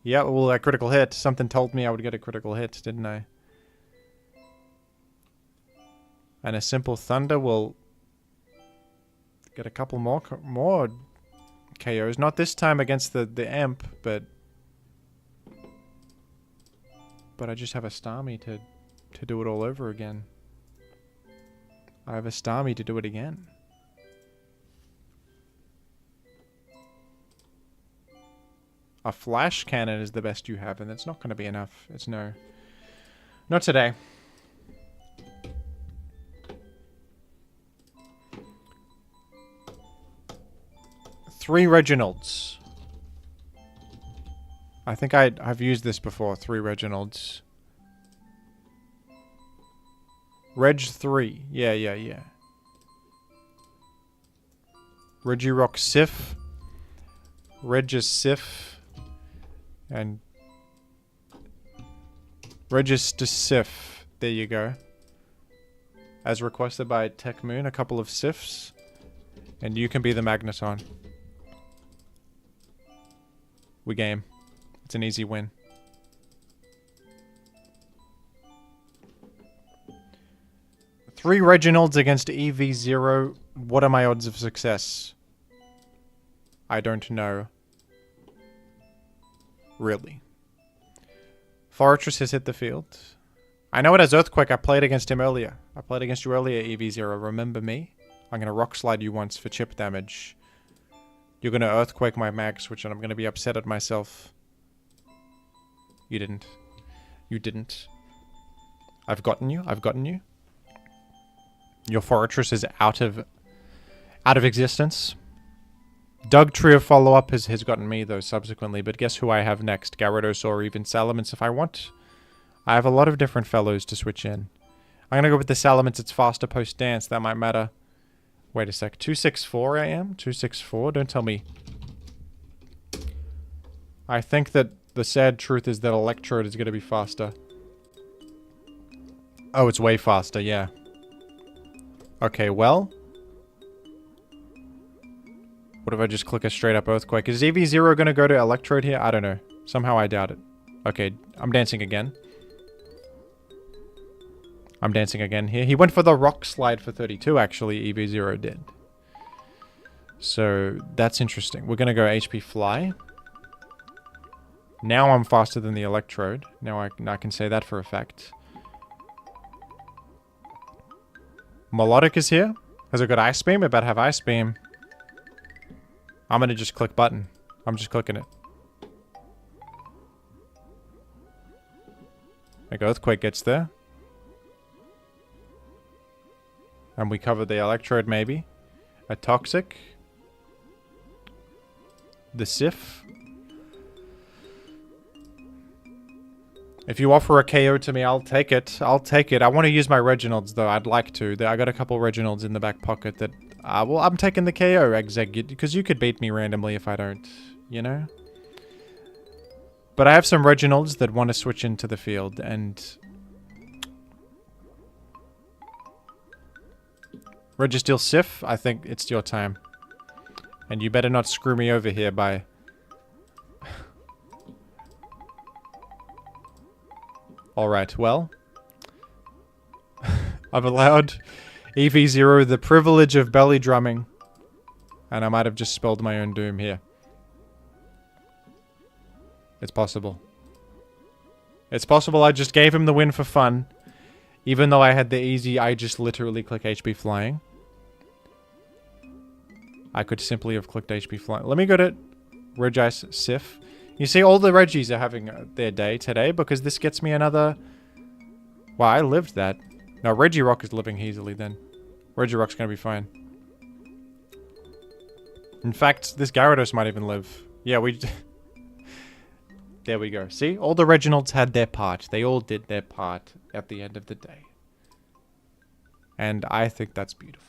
Yeah, well, a critical hit. Something told me I would get a critical hit, didn't I? And a simple Thunder will get a couple more KOs. Not this time against the Emp, but I just have a Starmie to do it all over again. I have a Starmie to do it again. A Flash Cannon is the best you have, and that's not going to be enough. It's no. Not today. Three Reginalds. I think I've used this before. 3 Reginalds. Reg 3. Yeah. Regirock Sif. Regis Sif. And Register Sif. There you go. As requested by Tech Moon, a couple of Sifs. And you can be the Magneton. We game. It's an easy win. Three Reginalds against EV0. What are my odds of success? I don't know. Really. Fortress has hit the field. I know it has Earthquake. I played against him earlier. I played against you earlier, EV0. Remember me? I'm going to Rock Slide you once for chip damage. You're going to Earthquake my Mag Switch and I'm going to be upset at myself. You didn't. You didn't. I've gotten you. I've gotten you. Your Fortress is out of existence. Doug Trio follow-up has gotten me, though, subsequently. But guess who I have next? Gyarados or even Salamence if I want. I have a lot of different fellows to switch in. I'm going to go with the Salamence. It's faster post-dance. That might matter. Wait a sec. 264 I am? 264? Don't tell me. I think that the sad truth is that Electrode is going to be faster. Oh, it's way faster, yeah. Okay, well. What if I just click a straight up Earthquake? Is EV0 going to go to Electrode here? I don't know. Somehow I doubt it. Okay, I'm dancing again. I'm dancing again here. He went for the Rock Slide for 32, actually. EV0 did. So, that's interesting. We're going to go HP Fly. Now I'm faster than the Electrode. Now I can say that for a fact. Melodic is here. Has it got Ice Beam? It better have Ice Beam. I'm going to just click button. I'm just clicking it. Like Earthquake gets there. And we cover the Electrode maybe. A Toxic. The Sif. If you offer a KO to me, I'll take it. I'll take it. I want to use my Reginalds, though. I'd like to. I got a couple Reginalds in the back pocket that... well, I'm taking the KO, Exeg, because you could beat me randomly if I don't, you know? But I have some Reginalds that want to switch into the field, and... Registeel Sif, I think it's your time. And you better not screw me over here by... Alright, well... I've allowed EV0 the privilege of belly drumming. And I might have just spelled my own doom here. It's possible. It's possible I just gave him the win for fun. Even though I had the easy, I just literally click HP flying. I could simply have clicked HP flying. Let me go to Regice Sif. You see, all the Reggies are having their day today because this gets me another... Wow, I lived that. No, Regirock is living easily then. Regirock's gonna be fine. In fact, this Gyarados might even live. Yeah, we... There we go. See? All the Reginalds had their part. They all did their part at the end of the day. And I think that's beautiful.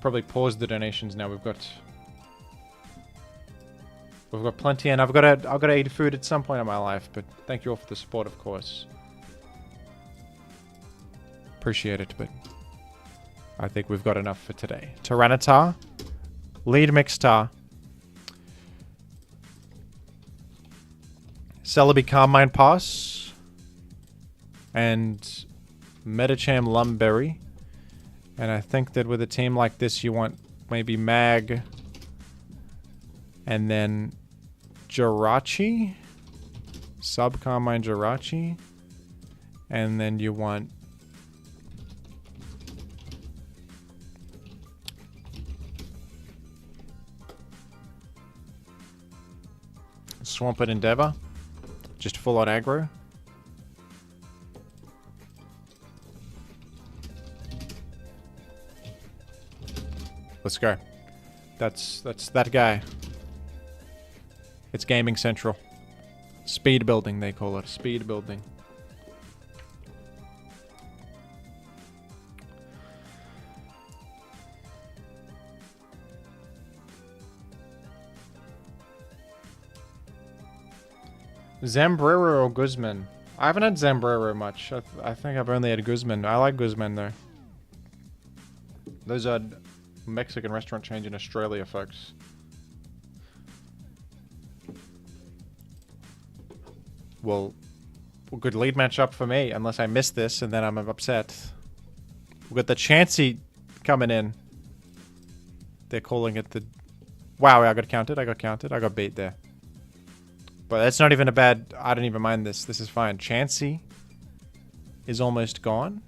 Probably pause the donations now. We've got plenty, and I've got to eat food at some point in my life, but thank you all for the support, of course. Appreciate it, but I think we've got enough for today. Tyranitar, lead Mixtar, Celebi Carmine Pass, and Metacham Lumberry. And I think that with a team like this, you want maybe Mag, and then Jirachi, Sub Carmine Jirachi, and then you want Swampert Endeavor, just full on aggro. Let's go. That's that guy. It's Gaming Central. Speed building, they call it. Speed building. Zambrero or Guzman? I haven't had Zambrero much. I think I've only had Guzman. I like Guzman though. Those are Mexican restaurant chains in Australia, folks. Well, good lead matchup for me, unless I miss this and then I'm upset. We've got the Chansey coming in. They're calling it the... Wow, I got counted. I got beat there. But that's not even a bad... I don't even mind this. This is fine. Chansey is almost gone.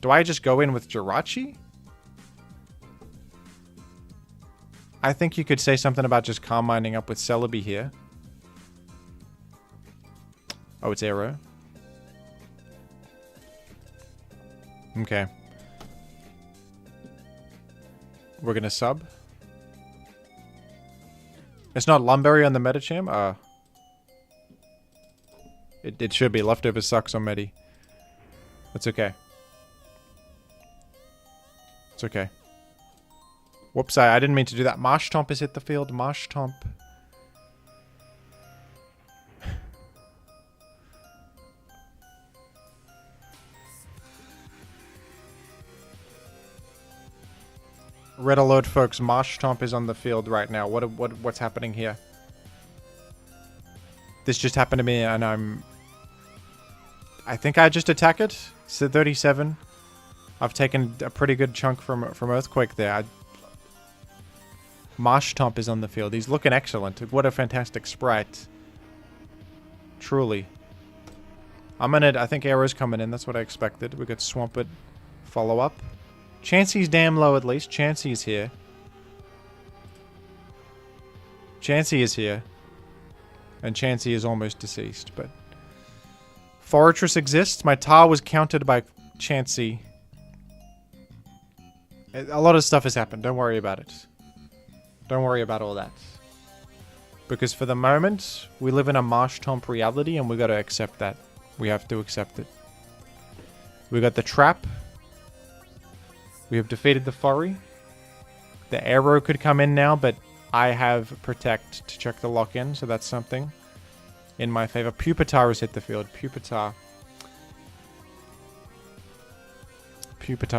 Do I just go in with Jirachi? I think you could say something about just Carmining up with Celebi here. Oh, it's Aero. Okay. We're gonna sub. It's not Lumberry on the Metacham? It should be. Leftover sucks on Medi. That's okay. It's okay. Whoops, I didn't mean to do that. Marshtomp has hit the field. Marshtomp. Red alert, folks. Marshtomp is on the field right now. What's happening here? This just happened to me, and I think I just attack it. It's at 37. I've taken a pretty good chunk from Earthquake there. Marshtomp is on the field. He's looking excellent. What a fantastic sprite. Truly. I think Arrow's coming in. That's what I expected. We got Swampert follow up. Chansey's damn low at least. Chansey is here. Chansey is here. And Chansey is almost deceased, but... Fortress exists. My Tar was countered by Chansey. A lot of stuff has happened. Don't worry about it. Don't worry about all that. Because for the moment, we live in a Marshtomp reality and we gotta accept that. We have to accept it. We got the trap. We have defeated the Furry. The arrow could come in now, but I have Protect to check the lock-in, so that's something in my favor. Pupitar has hit the field. Pupitar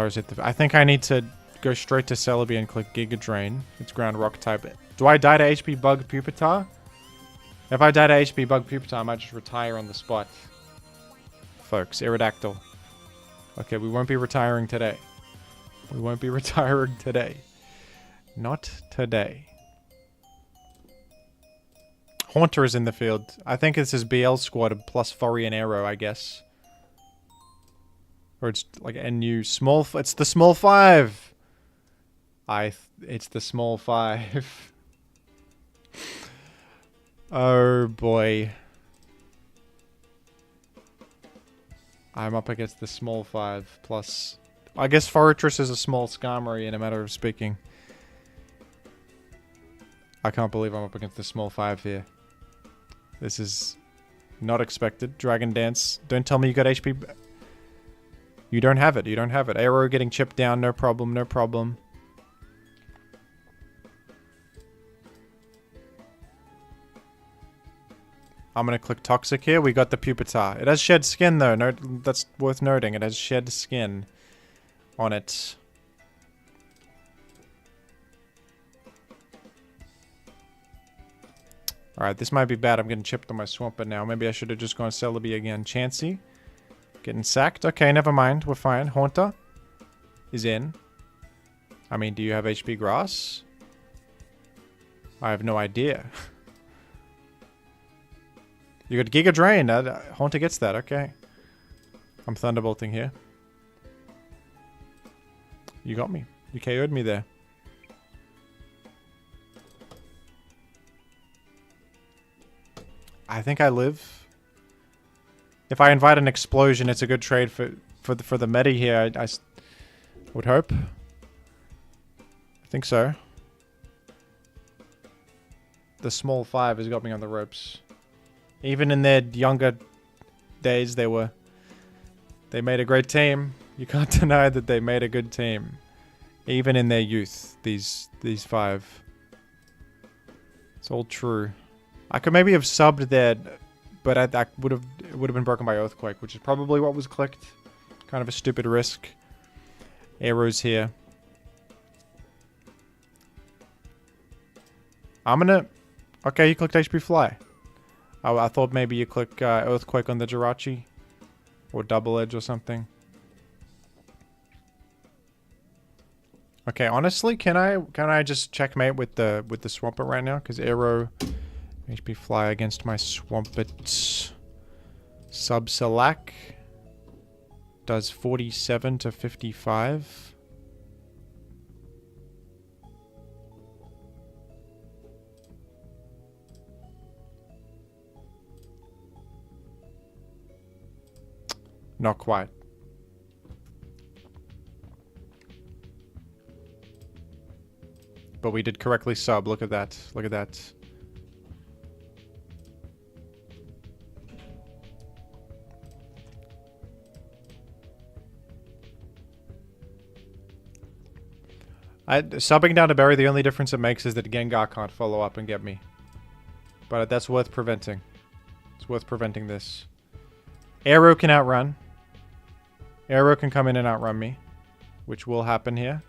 has hit the... I think I need to go straight to Celebi and click Giga Drain. It's ground rock type. Do I die to HP Bug Pupitar? If I die to HP Bug Pupitar, I might just retire on the spot. Folks, Aerodactyl. Okay, we won't be retiring today. We won't be retiring today. Not today. Haunter is in the field. I think this is BL squad plus Furry and Arrow, I guess. Or it's like NU small... It's the small 5! It's the small 5. Oh boy. I'm up against the small 5 plus... I guess Fortress is a small Skarmory in a matter of speaking. I can't believe I'm up against the small 5 here. This is not expected. Dragon Dance. Don't tell me you got HP... You don't have it. You don't have it. Arrow getting chipped down. No problem. No problem. I'm going to click Toxic here. We got the Pupitar. It has shed skin, though. No, that's worth noting. It has shed skin on it. Alright, this might be bad. I'm getting chipped on my Swampert now. Maybe I should have just gone Celebi again. Chansey. Getting sacked. Okay, never mind. We're fine. Haunter is in. I mean, do you have HP Grass? I have no idea. You got Giga Drain. Haunter gets that. Okay. I'm Thunderbolting here. You got me. You KO'd me there. I think I live. If I invite an explosion, it's a good trade for the meta here. I would hope. I think so. The small 5 has got me on the ropes. Even in their younger days, they made a great team. You can't deny that they made a good team. Even in their youth, these 5. It's all true. I could maybe have subbed there, but it would have been broken by Earthquake, which is probably what was clicked. Kind of a stupid risk. Arrows here. I'm gonna... Okay, you clicked HP Fly. Oh, I thought maybe you click Earthquake on the Jirachi. Or Double Edge or something. Okay, honestly, can I just checkmate with the Swampert right now? Because Arrow... HP Fly against my Swampert. Sub-Select does 47 to 55. Not quite. But we did correctly sub. Look at that. Look at that. Subbing down to Berry, the only difference it makes is that Gengar can't follow up and get me. But that's worth preventing. It's worth preventing this. Arrow can outrun. Arrow can come in and outrun me. Which will happen here.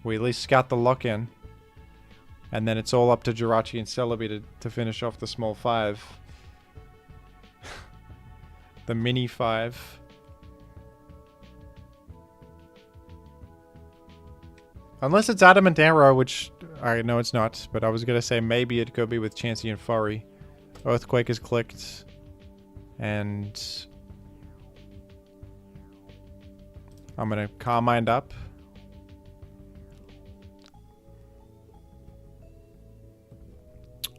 We at least scout the lock-in. And then it's all up to Jirachi and Celebi to finish off the small 5. The mini 5. Unless it's Adamant Arrow, which I know it's not, but I was going to say maybe it could be with Chansey and Furry. Earthquake is clicked. And I'm going to Calm Mind up.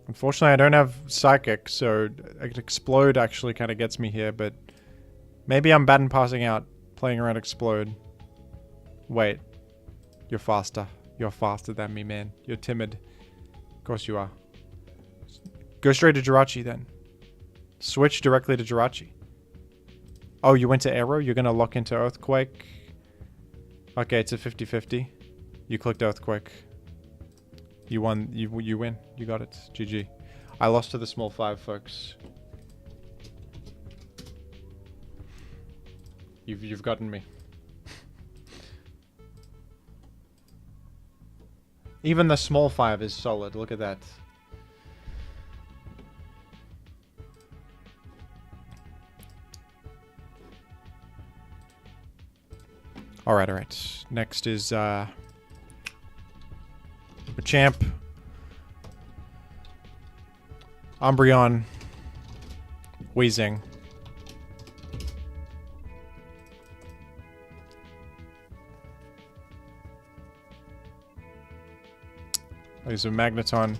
Unfortunately, I don't have Psychic, so Explode actually kind of gets me here, but maybe I'm bad in passing out, playing around Explode. Wait. You're faster. You're faster than me, man. You're timid. Of course you are. Go straight to Jirachi, then. Switch directly to Jirachi. Oh, you went to Arrow? You're going to lock into Earthquake? Okay, it's a 50-50. You clicked Earthquake. You won. You win. You got it. GG. I lost to the small 5, folks. You've gotten me. Even the small 5 is solid. Look at that. Alright, alright. Next is Machamp. Umbreon. Weezing. There's a Magneton.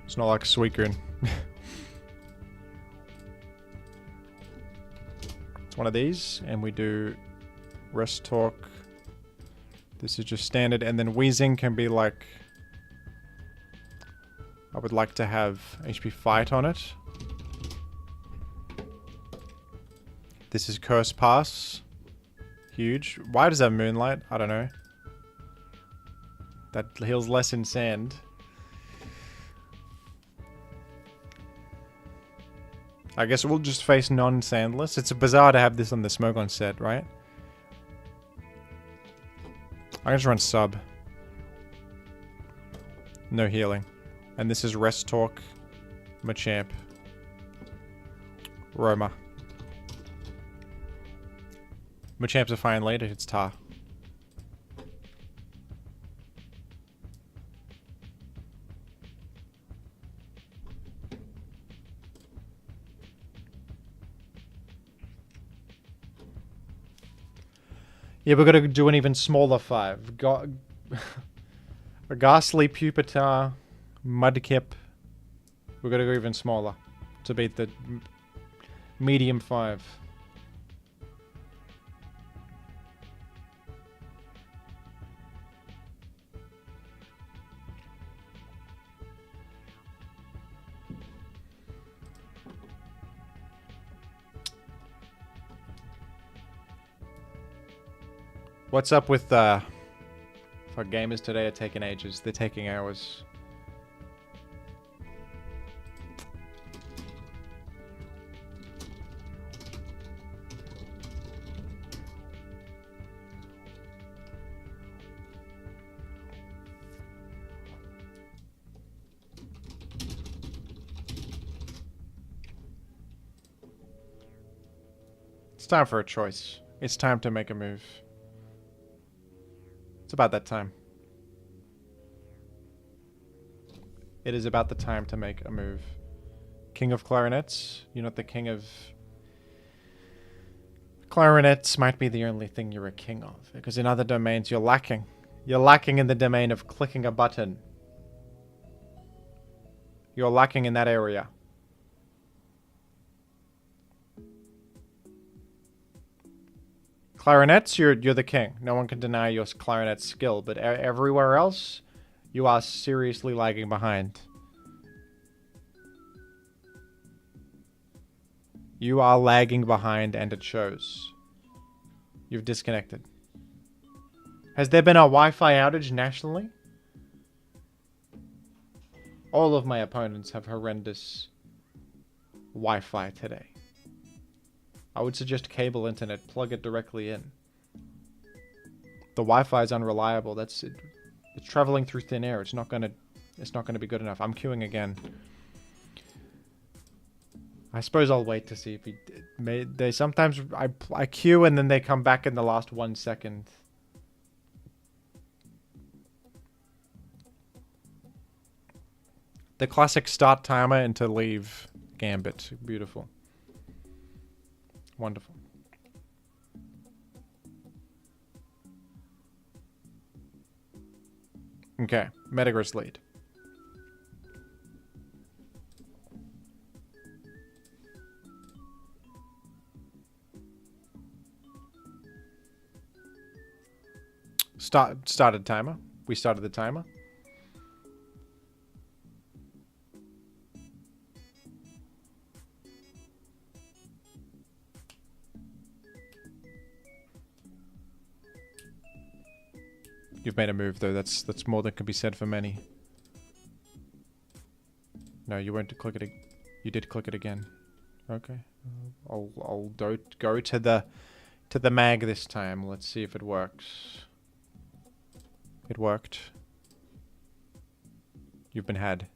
It's not like a Suicune. It's one of these, and we do Rest Talk. This is just standard, and then Weezing can be like... I would like to have HP Fight on it. This is Curse Pass. Huge. Why does that Moonlight? I don't know. That heals less in sand. I guess we'll just face non-sandless. It's bizarre to have this on the Smogon set, right? I can just run sub. No healing. And this is Rest Talk. Machamp. Roma. Machamp's a fine later. It's Tar. Yeah, we're gonna do an even smaller 5. A Ghastly, Pupitar, Mudkip. We're gonna go even smaller to beat the medium 5. What's up with for gamers today are taking ages. They're taking hours. It's time for a choice. It's time to make a move. It's about that time. It is about the time to make a move. King of Clarinets. You're not the king of... Clarinets might be the only thing you're a king of. Because in other domains you're lacking. You're lacking in the domain of clicking a button. You're lacking in that area. Clarinets, you're the king. No one can deny your clarinet skill, but everywhere else, you are seriously lagging behind. You are lagging behind, and it shows. You've disconnected. Has there been a Wi-Fi outage nationally? All of my opponents have horrendous Wi-Fi today. I would suggest cable internet. Plug it directly in. The Wi-Fi is unreliable. That's it. It's traveling through thin air. It's not gonna be good enough. I'm queuing again. I suppose I'll wait to see if he made. They sometimes I queue and then they come back in the last 1 second. The classic start timer and to leave gambit. Beautiful. Wonderful. Okay, Metagross lead. Started timer. We started the timer. You've made a move though. That's more than can be said for many. No, you won't click it. You did click it again. Okay. I'll go to the mag this time. Let's see if it works. It worked. You've been had.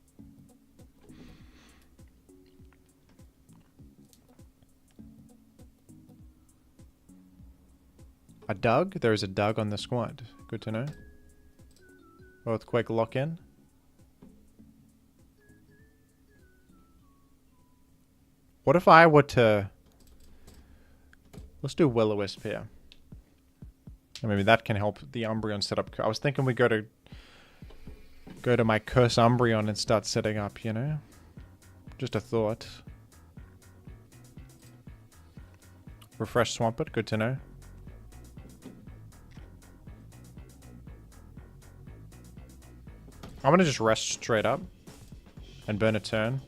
A Doug? There is a Doug on the squad. Good to know. Earthquake lock in. What if I were to... Let's do Will-O-Wisp here. And maybe that can help the Umbreon set up. I was thinking we go to my Curse Umbreon and start setting up, you know? Just a thought. Refresh Swampert, good to know. I'm gonna just rest straight up and burn a turn.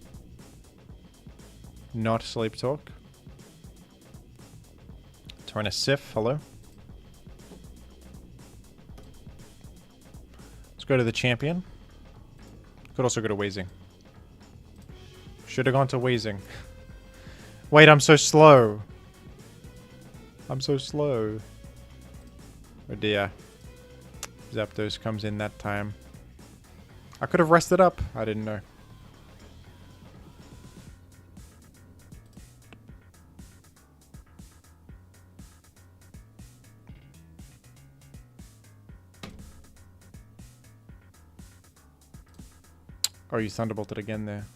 Not sleep talk. Trying to Sif, hello. Let's go to the champion. Could also go to Wheezing. Should have gone to Wheezing. Wait, I'm so slow. I'm so slow. Oh dear. Zapdos comes in that time. I could have rested up. I didn't know. Oh, you thunderbolted again there.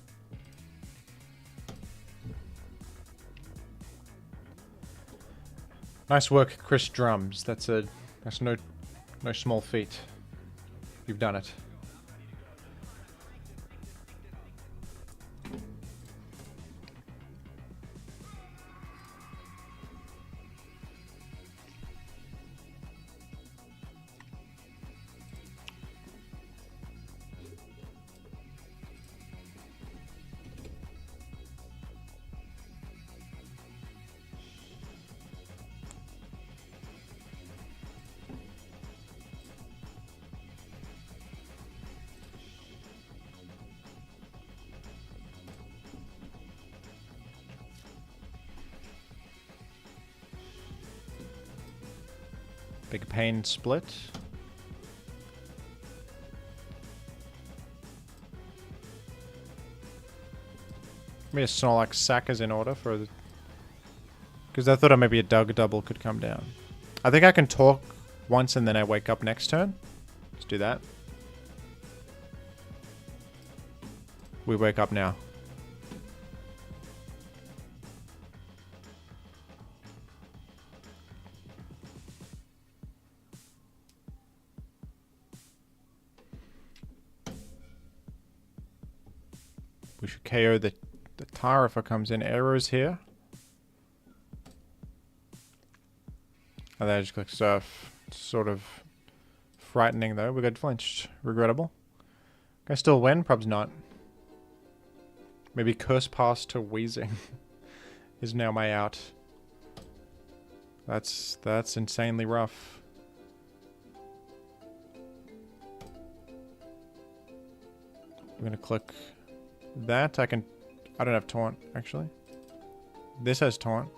Nice work, Chris Drums. That's no small feat. You've done it. Big pain split. Maybe a Snorlax sack is in order for the... Because I thought maybe a Doug double could come down. I think I can talk once and then I wake up next turn. Let's do that. We wake up now. We should KO the Tara if it comes in. Arrows here. Oh, they just click surf. It's sort of frightening though. We got flinched. Regrettable. Can I still win? Probably not. Maybe Curse Pass to Wheezing is now my out. That's insanely rough. I'm gonna click that. I don't have taunt actually. This has taunt.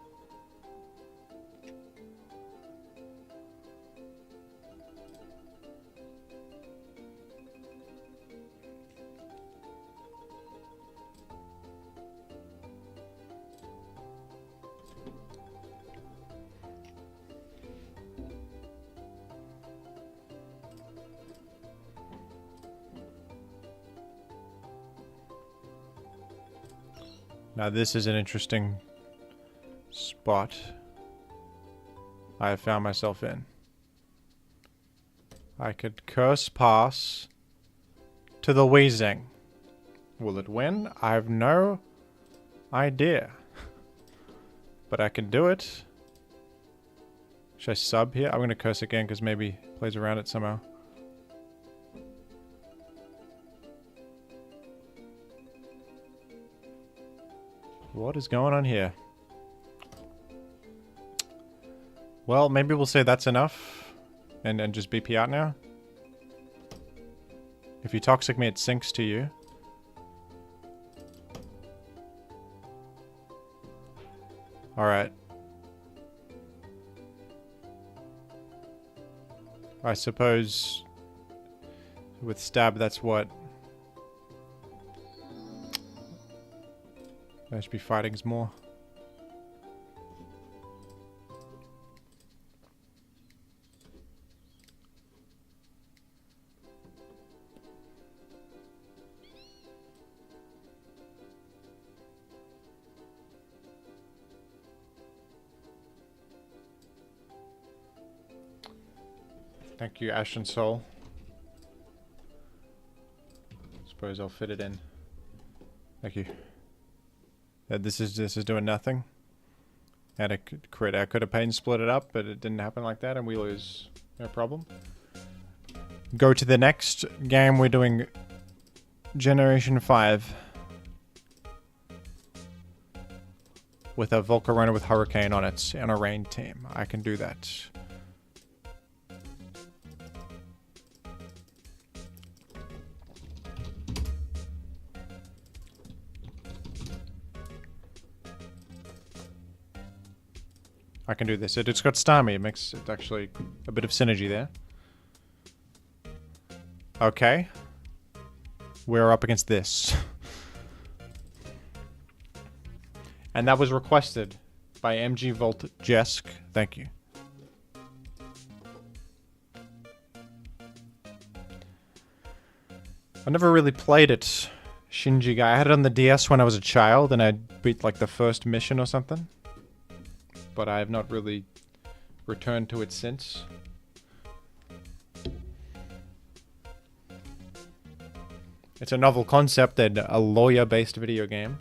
Now this is an interesting spot I have found myself in. I could Curse Pass to the Wheezing. Will it win? I have no idea. But I can do it. Should I sub here? I'm going to Curse again because maybe it plays around it somehow. What is going on here? Well, maybe we'll say that's enough and just BP out now. If you toxic me, it sinks to you. Alright. I suppose with stab, that's what I should be fighting more. Thank you, Ash and Soul. Suppose I'll fit it in. Thank you. Yeah, this is doing nothing. Had a crit. I could have pain split it up, but it didn't happen like that, and we lose. No problem. Go to the next game. We're doing Generation 5 with a Volcarona with Hurricane on it and a rain team. I can do that. I can do this. It's got Starmie. It makes it actually a bit of synergy there. Okay. We're up against this. And that was requested by MG Volt Jesk. Thank you. I never really played it, Shinji guy. I had it on the DS when I was a child and I beat like the first mission or something. But I have not really returned to it since. It's a novel concept and a lawyer-based video game.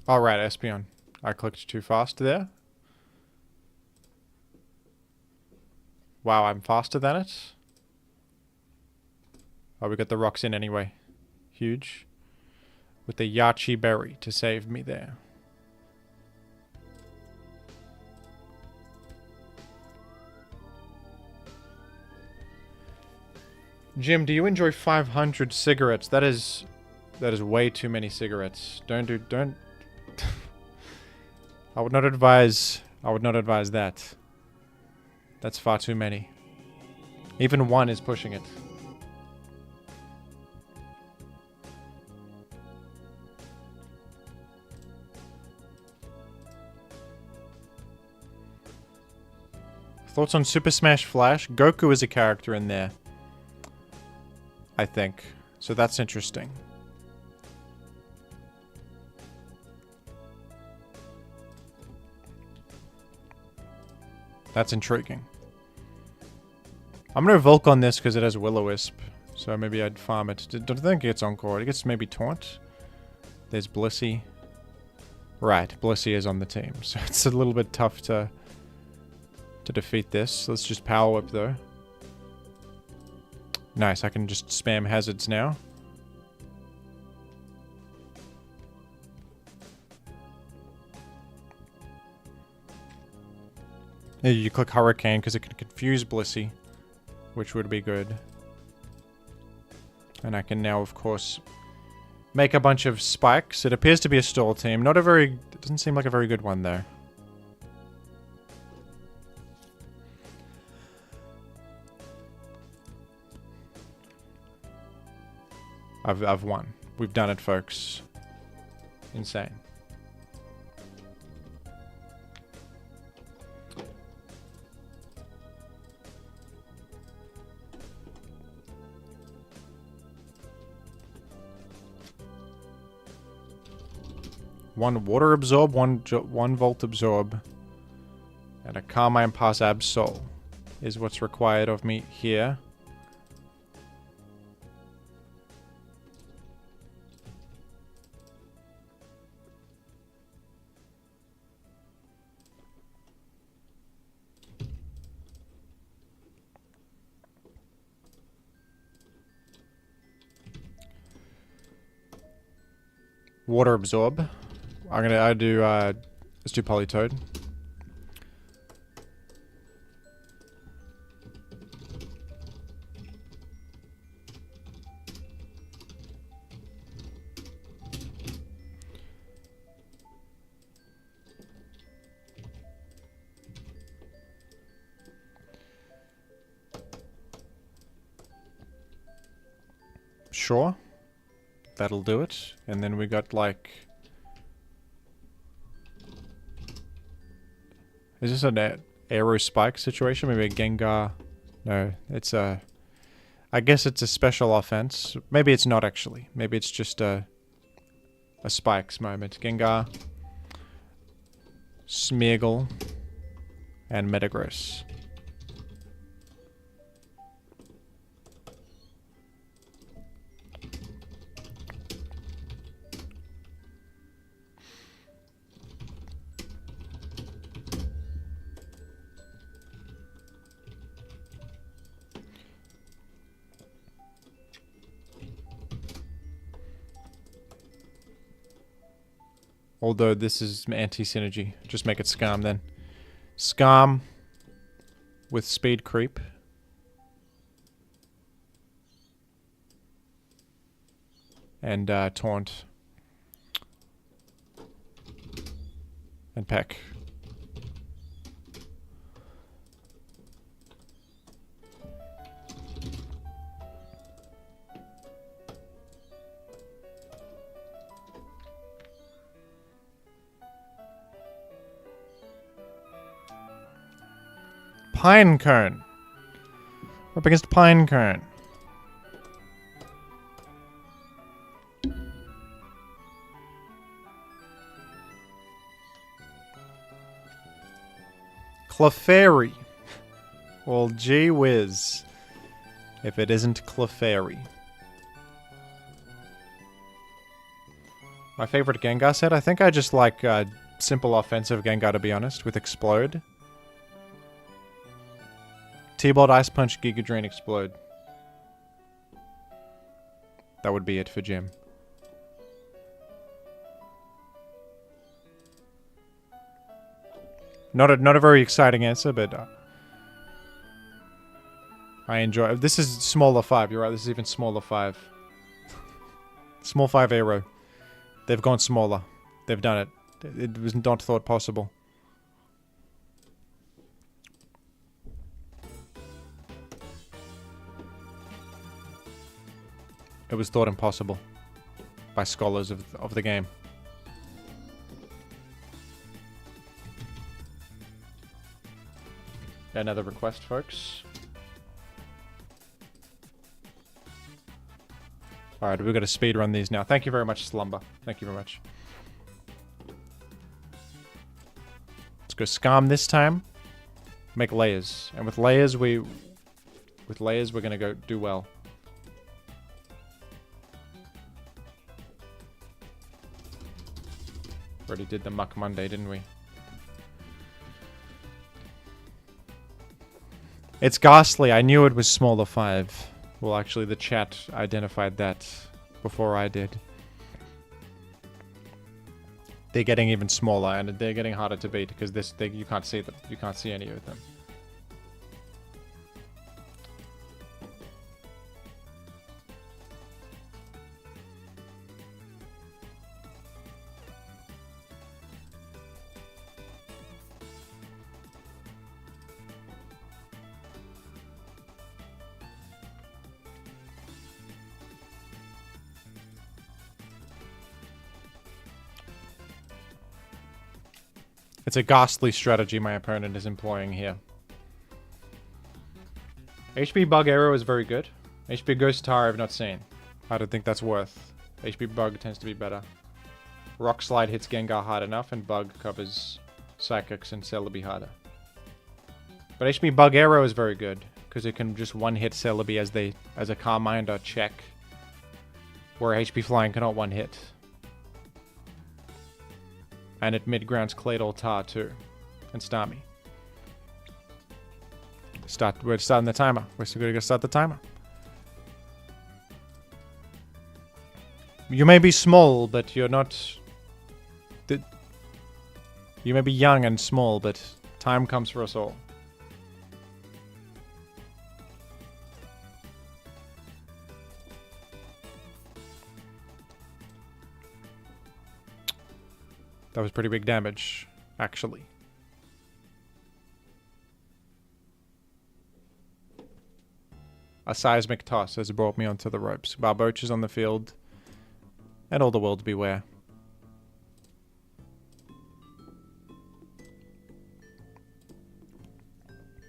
Alright, Espeon. I clicked too fast there. Wow, I'm faster than it. Oh, we got the rocks in anyway. Huge. With the Yachi Berry to save me there. Jim, do you enjoy 500 cigarettes? That is way too many cigarettes. Don't I would not advise that. That's far too many. Even one is pushing it. Thoughts on Super Smash Flash? Goku is a character in there, I think. So that's interesting. That's intriguing. I'm gonna Volk on this because it has Will-O-Wisp. So maybe I'd farm it. Don't think it gets Encore. It gets maybe Taunt. There's Blissey. Right, Blissey is on the team. So it's a little bit tough to defeat this. Let's just Power Whip though. Nice, I can just spam hazards now. You click Hurricane because it can confuse Blissey, which would be good. And I can now, of course, make a bunch of spikes. It appears to be a stall team. Not a very... It doesn't seem like a very good one, though. I've won. We've done it, folks. Insane. One Water Absorb, one Volt Absorb, and a Carmine Pass Absol. is what's required of me here. Water absorb. Let's do Politoed. Sure. That'll do it. And then we got like... Is this an Aero Spike situation? Maybe a Gengar? No, it's a... I guess it's a special offense. Maybe it's not actually. Maybe it's just a Spikes moment. Gengar, Smeagle, and Metagross. Although this is anti-synergy. Just make it Scarm then. Scarm with speed creep. And taunt. And peck. Pinecone. Up against Pinecone. Clefairy. Well, gee whiz. If it isn't Clefairy. My favorite Gengar set? I think I just like simple offensive Gengar, to be honest, with Explode. T-Bolt, Ice Punch, Giga Drain, Explode. That would be it for Gym. Not a very exciting answer, but I enjoy. This is smaller 5. You're right. This is even smaller 5. Small 5 Aero. They've gone smaller. They've done it. It was not thought possible. It was thought impossible by scholars of the game. Another request, folks. Alright, we've got to speed run these now. Thank you very much, Slumber. Thank you very much. Let's go Scarm this time. Make layers. And with layers, we're gonna go do well. Already did the Muck Monday, didn't we? It's ghastly. I knew it was smaller 5. Well, actually, the chat identified that before I did. They're getting even smaller, and they're getting harder to beat because you can't see them. You can't see any of them. It's a ghastly strategy my opponent is employing here. HP Bug Arrow is very good. HP Ghost Tire I've not seen. I don't think that's worth. HP Bug tends to be better. Rock Slide hits Gengar hard enough, and Bug covers Psychics and Celebi harder. But HP Bug Arrow is very good, because it can just one-hit Celebi as a Carminder check. Where HP Flying cannot one-hit. And it mid-grounds Claydol Tar too. And Starmie. We're starting the timer. We're still gonna start the timer. You may be small, but you're not... You may be young and small, but time comes for us all. That was pretty big damage, actually. A seismic toss has brought me onto the ropes. Barboach is on the field. And all the world beware.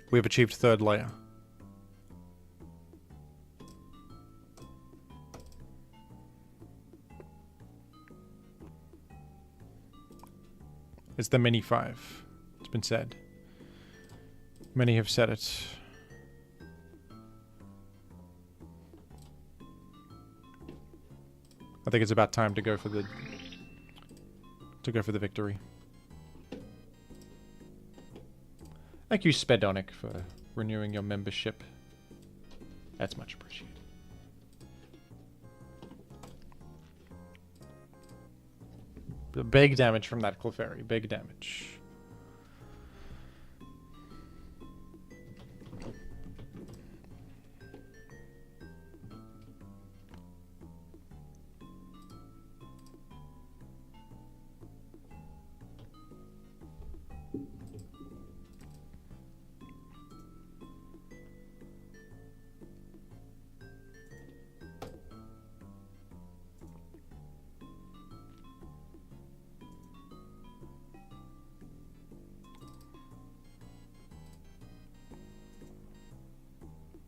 We've achieved third layer. It's the mini 5. It's been said. Many have said it. I think it's about time to go for the victory. Thank you, Spedonic, for renewing your membership. That's much appreciated. Big damage from that Clefairy. Big damage.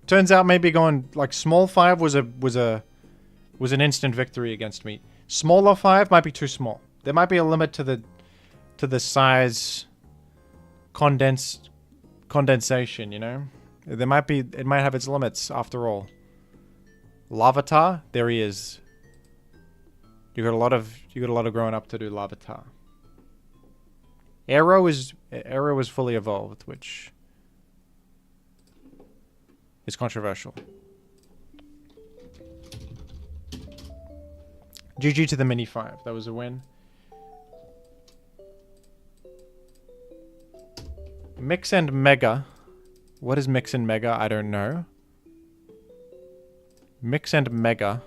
Turns out maybe going like small 5 was an instant victory against me. Smaller 5 might be too small. There might be a limit to the size condensation, you know? It might have its limits after all. Larvitar, there he is. You got a lot of growing up to do, Larvitar. Arrow is fully evolved, which is controversial. GG to the mini 5. That was a win. Mix and Mega. What is Mix and Mega? I don't know. Mix and Mega.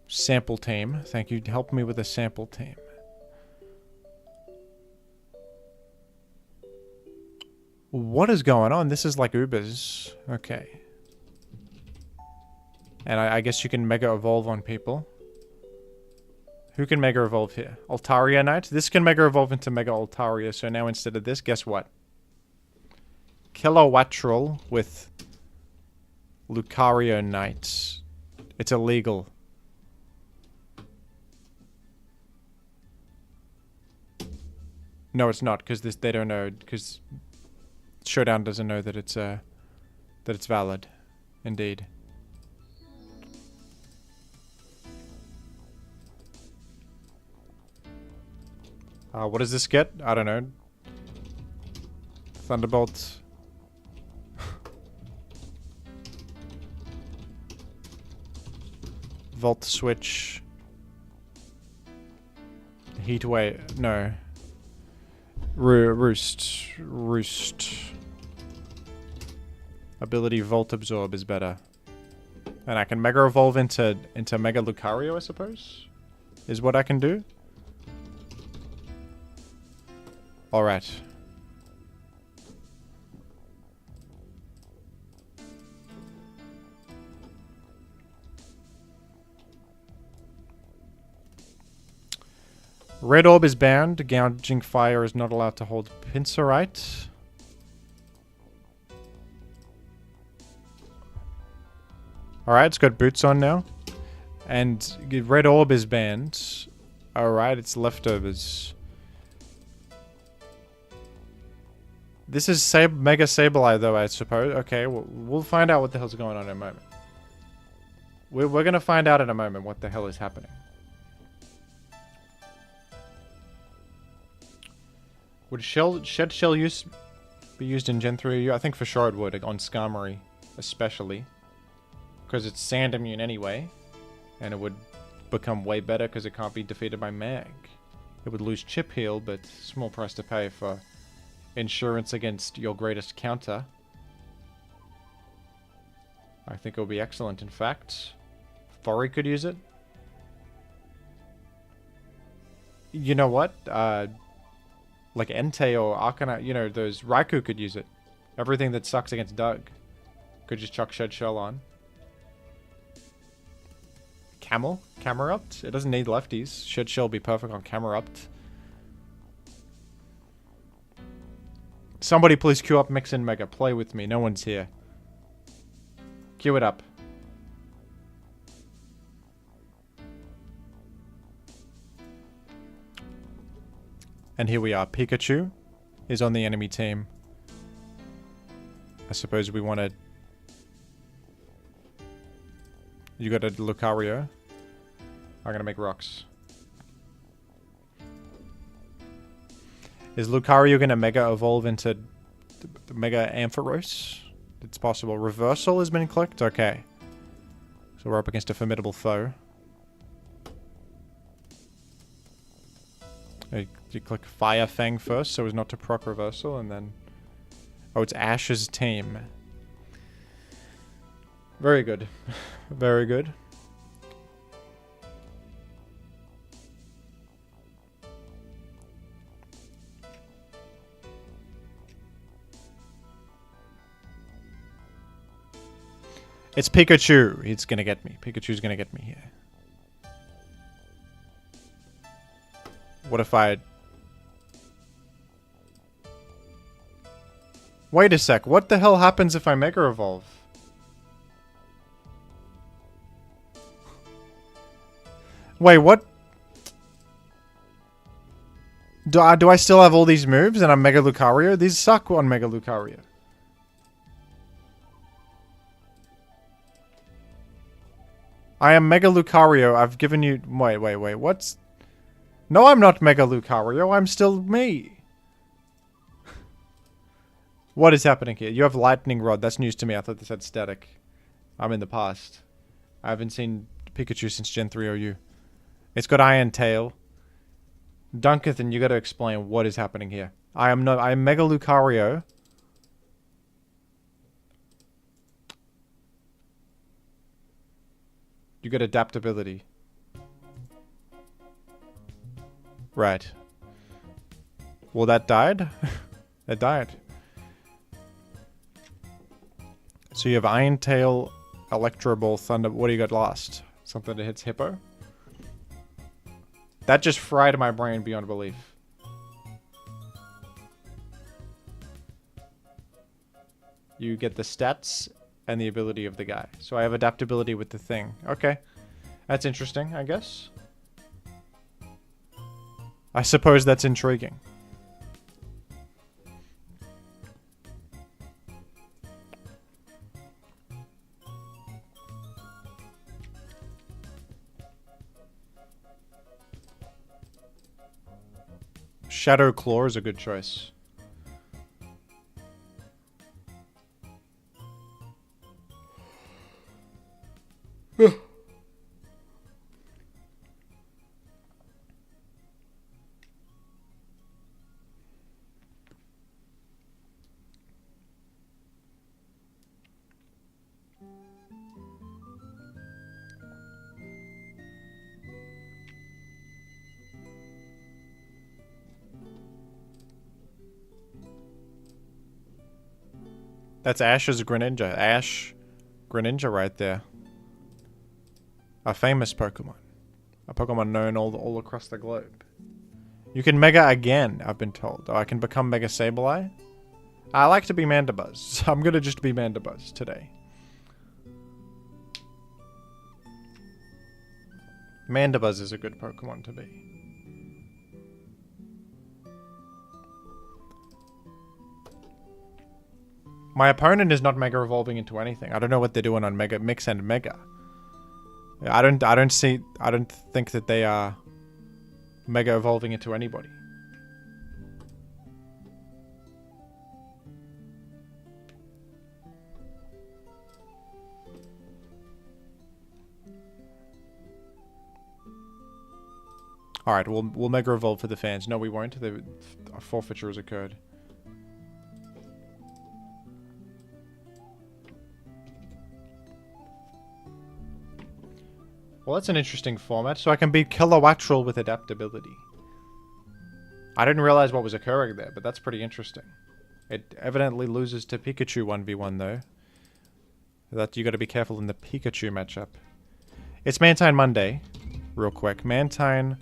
Sample team. Thank you. Help me with a sample team. What is going on? This is like Ubers. Okay. And I guess you can Mega Evolve on people. Who can Mega Evolve here? Altaria Knight? This can Mega Evolve into Mega Altaria, so now instead of this, guess what? Kilowattrel with Lucario Knight. It's illegal. No, it's not, because they don't know, because Showdown doesn't know that it's valid. Indeed. What does this get? I don't know. Thunderbolt. Volt Switch. Heatwave. No. Roost. Ability Volt Absorb is better. And I can Mega Evolve into Mega Lucario, I suppose? Is what I can do? Alright. Red Orb is banned. Gouging Fire is not allowed to hold Pinsirite. Alright, it's got boots on now. And Red Orb is banned. Alright, it's leftovers. This is Mega Sableye, though, I suppose. Okay, we'll find out what the hell's going on in a moment. We're gonna find out in a moment what the hell is happening. Would Shed Shell be used in Gen 3? I think for sure it would, on Skarmory, especially. Because it's sand immune anyway. And it would become way better because it can't be defeated by Mag. It would lose Chip Heal, but small price to pay for insurance against your greatest counter. I think it would be excellent, in fact. Thori could use it. You know what? Like Entei or Arcanine, you know, those Raikou could use it. Everything that sucks against Doug could just chuck Shed Shell on. Camerupt? It doesn't need lefties. Shed Shell will be perfect on Camerupt. Somebody please queue up Mix and Mega. Play with me. No one's here. Queue it up. And here we are. Pikachu is on the enemy team. I suppose we want to... You got a Lucario. I'm going to make rocks. Is Lucario going to Mega Evolve into Mega Ampharos? It's possible. Reversal has been clicked? Okay. So we're up against a formidable foe. You click Fire Fang first so as not to proc Reversal, and then... Oh, it's Ash's team. Very good. Very good. It's Pikachu. It's gonna get me. Pikachu's gonna get me here. What if I... Wait a sec. What the hell happens if I Mega Evolve? Wait, what? Do I still have all these moves and I'm Mega Lucario? These suck on Mega Lucario. I am Mega Lucario. I've given you... Wait. What's... No, I'm not Mega Lucario. I'm still me. What is happening here? You have Lightning Rod. That's news to me. I thought this had static. I'm in the past. I haven't seen Pikachu since Gen 3 OU. It's got Iron Tail. Dunkathan, you gotta explain what is happening here. I am Mega Lucario. You got adaptability. Right. Well, that died? That died. So you have Iron Tail, Electro Ball, Thunder... What do you got last? Something that hits Hippo? That just fried my brain beyond belief. You get the stats and the ability of the guy. So I have adaptability with the thing. Okay. That's interesting, I guess. I suppose that's intriguing. Shadow Claw is a good choice. That's Ash's Greninja. Ash Greninja right there. A famous Pokemon. A Pokemon known all across the globe. You can Mega again, I've been told. Oh, I can become Mega Sableye. I like to be Mandibuzz, so I'm gonna just be Mandibuzz today. Mandibuzz is a good Pokemon to be. My opponent is not Mega Evolving into anything. I don't know what they're doing on Mega Mix and Mega. I don't think that they are Mega Evolving into anybody. Alright, we'll Mega Evolve for the fans. No, we won't. A forfeiture has occurred. Well, that's an interesting format. So I can be Kilowattrel with adaptability. I didn't realize what was occurring there, but that's pretty interesting. It evidently loses to Pikachu 1v1 though. That you got to be careful in the Pikachu matchup. It's Mantine Monday, real quick. Mantine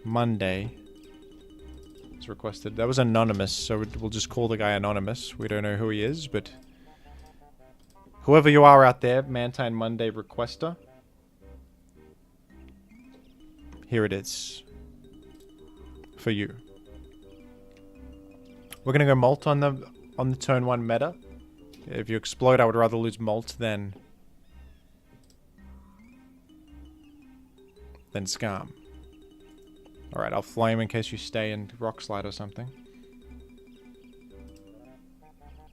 Monday is requested. That was anonymous, so we'll just call the guy anonymous. We don't know who he is, but whoever you are out there, Mantine Monday requester. Here it is. For you. We're gonna go Molt on the turn 1 meta. If you explode, I would rather lose Molt than Scam. Alright, I'll Flame in case you stay in Rock Slide or something.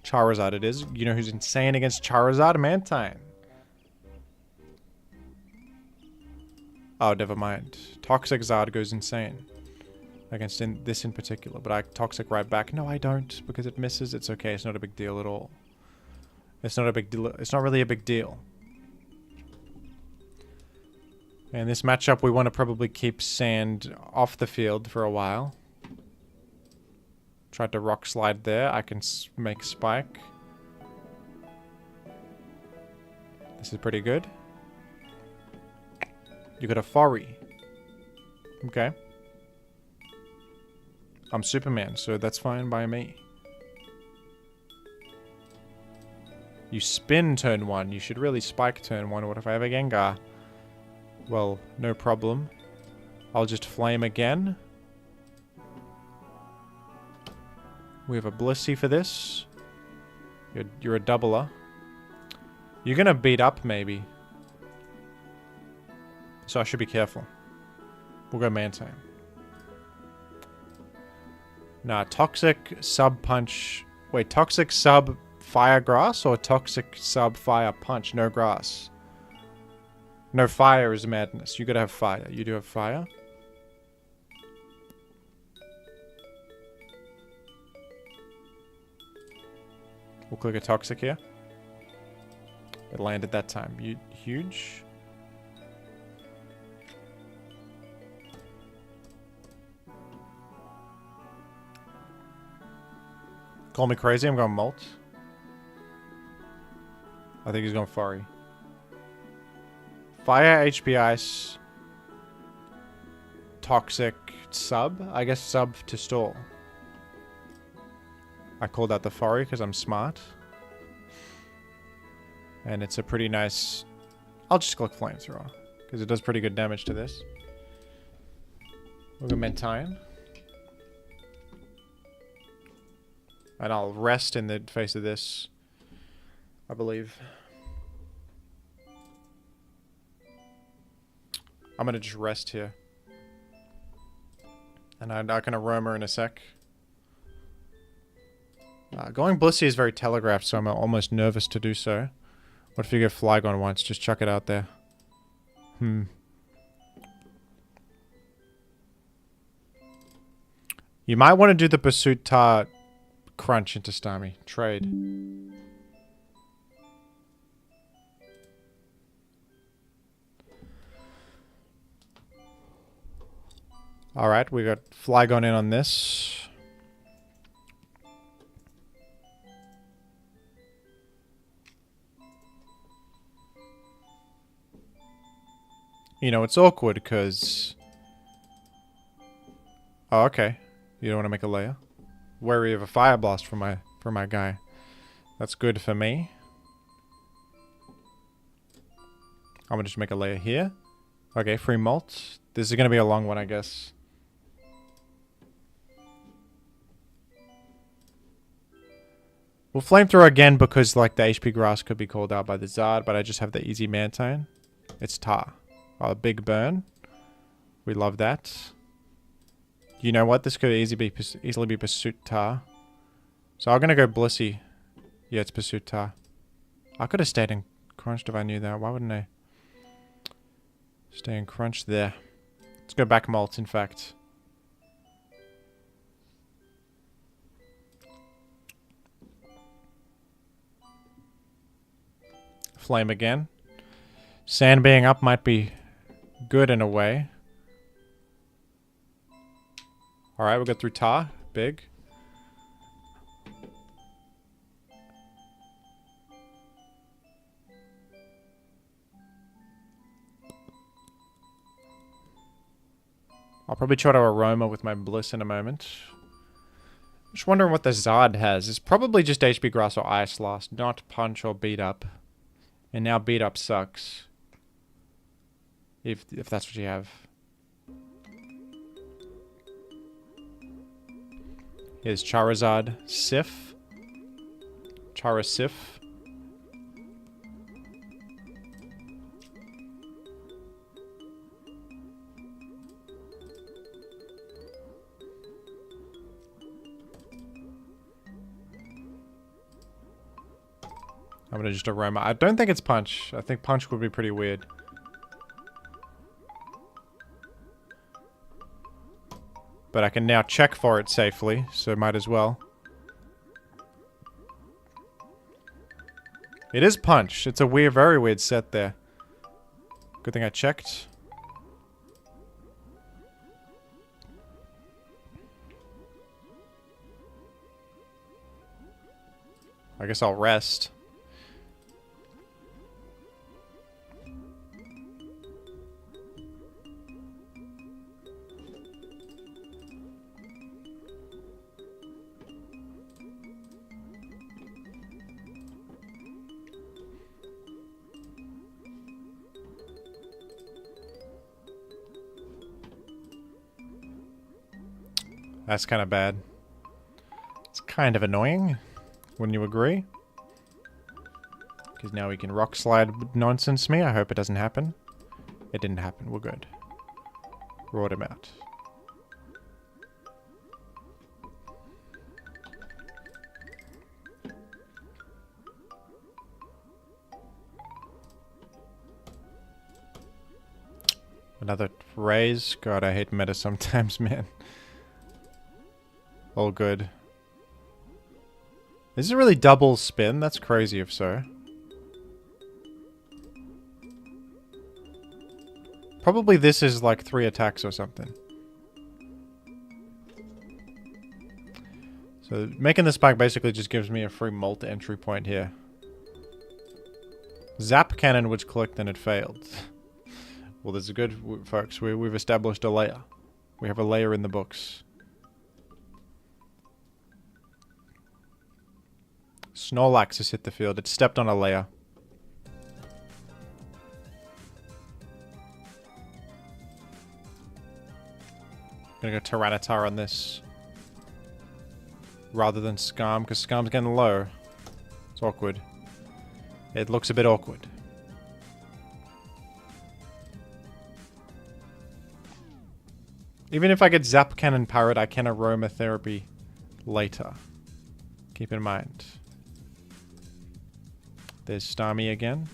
Charizard it is. You know who's insane against Charizard? Mantine. Oh, never mind. Toxic Zard goes insane. Against this in particular. But I Toxic right back. No, I don't. Because it misses. It's okay. It's not a big deal at all. It's not a big deal. It's not really a big deal. And this matchup, we want to probably keep Sand off the field for a while. Tried to Rock Slide there. I can make Spike. This is pretty good. You got a Furry. Okay. I'm Superman, so that's fine by me. You spin turn 1. You should really Spike turn 1. What if I have a Gengar? Well, no problem. I'll just Flame again. We have a Blissey for this. You're a doubler. You're gonna beat up, maybe. So I should be careful. We'll go Mantine. Nah, Toxic Sub Punch. Wait, Toxic Sub Fire Grass or Toxic Sub Fire Punch? No grass. No, fire is madness. You gotta have fire. You do have fire. We'll click a Toxic here. It landed that time. Huge. Call me crazy, I'm going Molt. I think he's going Furry. Fire, HP Ice. Toxic, Sub? I guess Sub to stall. I called out the Furry because I'm smart. And it's a pretty nice... I'll just click Flamethrower. Because it does pretty good damage to this. We'll go Mantine. And I'll rest in the face of this, I believe. I'm going to just rest here. And I'm not going to roam her in a sec. Going Blissey is very telegraphed, so I'm almost nervous to do so. What if you get Flygon once? Just chuck it out there. You might want to do the Pursuit Tar Crunch into Starmie. Trade. Alright, we got Flygon in on this. You know, it's awkward because... Oh, okay. You don't want to make a layer? Wary of a Fire Blast for my guy. That's good for me. I'm gonna just make a layer here. Okay, free Molt. This is gonna be a long one, I guess. We'll Flamethrower again because like the HP Grass could be called out by the Zard, but I just have the easy Mantine. It's Tar. Oh, big burn. We love that. You know what? This could easily be Pursuit Tar. So I'm going to go Blissey. Yeah, it's Pursuit Tar. I could have stayed in Crunched if I knew that. Why wouldn't I stay in Crunch there? Let's go back Molt, in fact. Flame again. Sand being up might be good in a way. Alright, we'll go through Tar. Big. I'll probably try to Aroma with my Bliss in a moment. Just wondering what the Zard has. It's probably just HP Grass or Ice Blast, not Punch or Beat Up. And now Beat Up sucks. If that's what you have. Here's Charizard, Sif. Charisif. I'm gonna just Aroma. I don't think it's Punch. I think Punch would be pretty weird. But I can now check for it safely, so might as well. It is Punch. It's a weird, very weird set there. Good thing I checked. I guess I'll rest. That's kind of bad. It's kind of annoying. Wouldn't you agree? Because now we can Rock Slide nonsense me. I hope it doesn't happen. It didn't happen. We're good. Roared him out. Another raise. God, I hate meta sometimes, man. All good. Is it really double spin? That's crazy if so. Probably this is like 3 attacks or something. So making this pack basically just gives me a free Molt entry point here. Zap Cannon was clicked and it failed. Well, this is good, folks. We've established a layer. We have a layer in the books. Snorlax has hit the field. It stepped on a layer. Gonna go Tyranitar on this. Rather than Scarm, because Scarm's getting low. It's awkward. It looks a bit awkward. Even if I get Zap Cannon Parrot, I can Aromatherapy later. Keep in mind. There's Starmie again.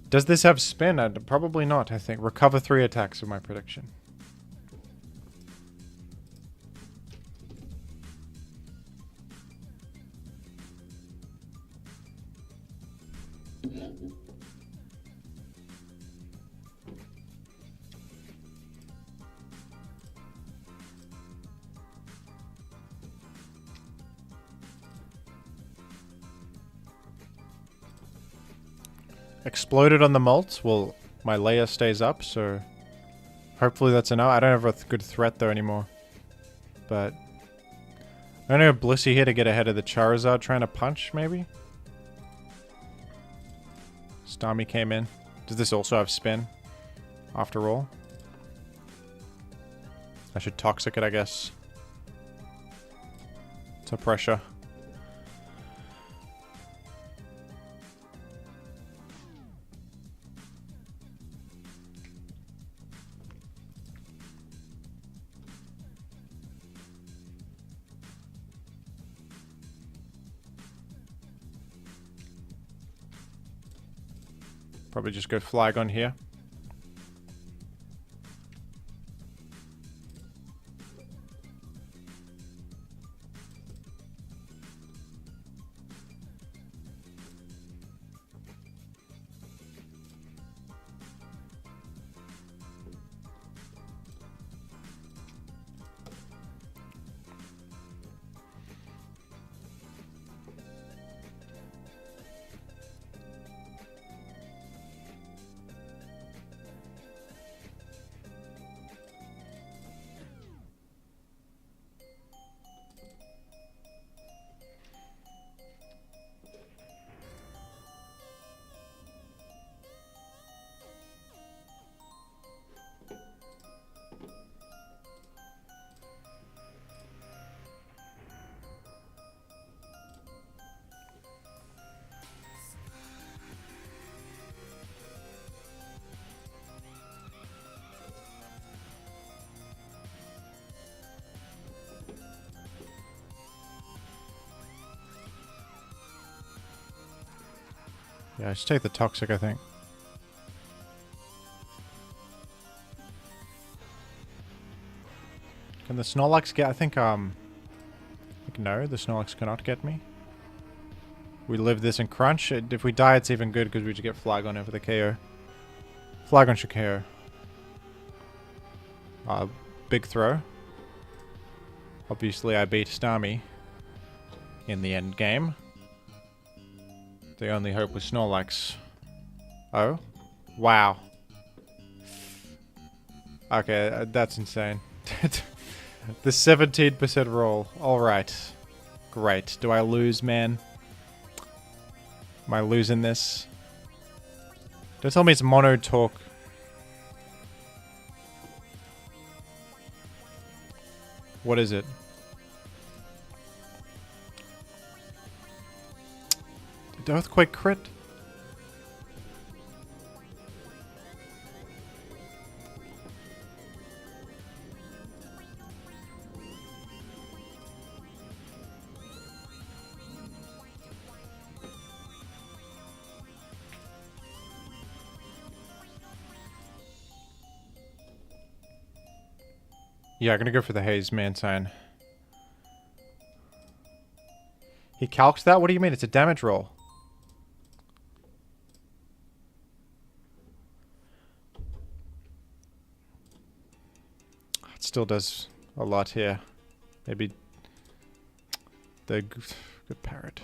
Does this have spin? Probably not, I think. Recover 3 attacks with my prediction. Exploded on the Molt. Well, my layer stays up, so hopefully that's enough. I don't have a good threat though anymore. But I'm gonna go Blissey here to get ahead of the Charizard trying to punch, maybe? Starmie came in. Does this also have spin? After all? I should Toxic it, I guess. To pressure. Probably just go Flygon here. Yeah, I should take the Toxic, I think. Can the Snorlax get... I think no, the Snorlax cannot get me. We live this in Crunch. If we die, it's even good because we just get Flygon over the KO. Flygon should KO. Big throw. Obviously, I beat Starmie in the end game. The only hope was Snorlax. Oh? Wow. Okay, that's insane. The 17% roll. Alright. Great. Do I lose, man? Am I losing this? Don't tell me it's Mono Talk. What is it? Did Earthquake crit? Yeah, I'm gonna go for the Haze Mantine. He calcs that? What do you mean? It's a damage roll. It still does a lot here. Maybe the good parrot.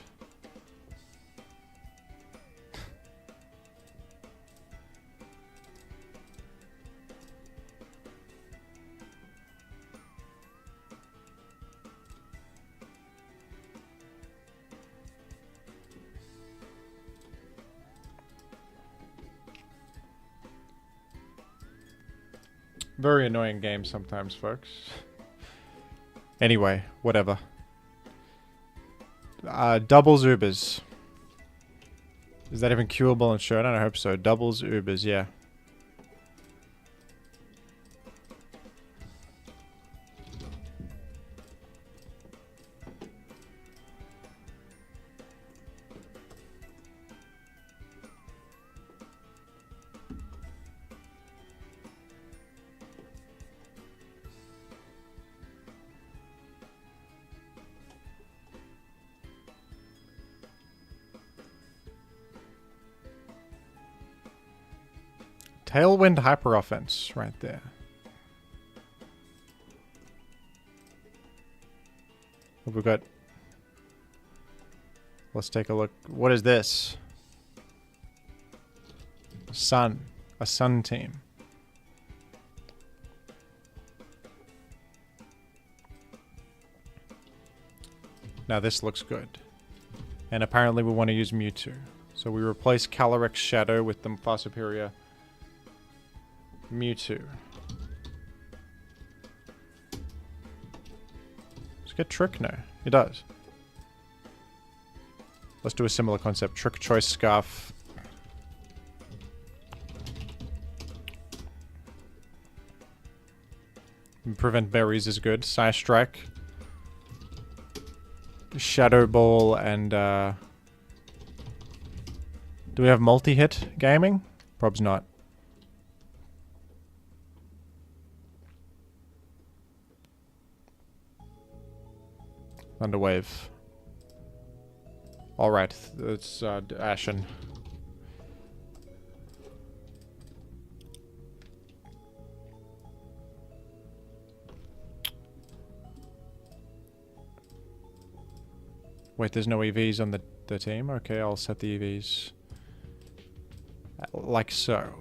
Very annoying game sometimes, folks. Anyway, whatever. Doubles Ubers. Is that even curable in Showdown? I hope so. Doubles Ubers, yeah. Tailwind Hyper Offense right there. What have we got? Let's take a look. What is this? Sun. A Sun team. Now this looks good. And apparently we want to use Mewtwo. So we replace Calyrex Shadow with the far superior Mewtwo. Let's get Trick now. It does. Let's do a similar concept. Trick Choice Scarf. Prevent berries is good. Psy Strike. Shadow Ball and do we have multi-hit gaming? Prob's not. Thunderwave. Alright, it's Ashen. Wait, there's no EVs on the team? Okay, I'll set the EVs. Like so.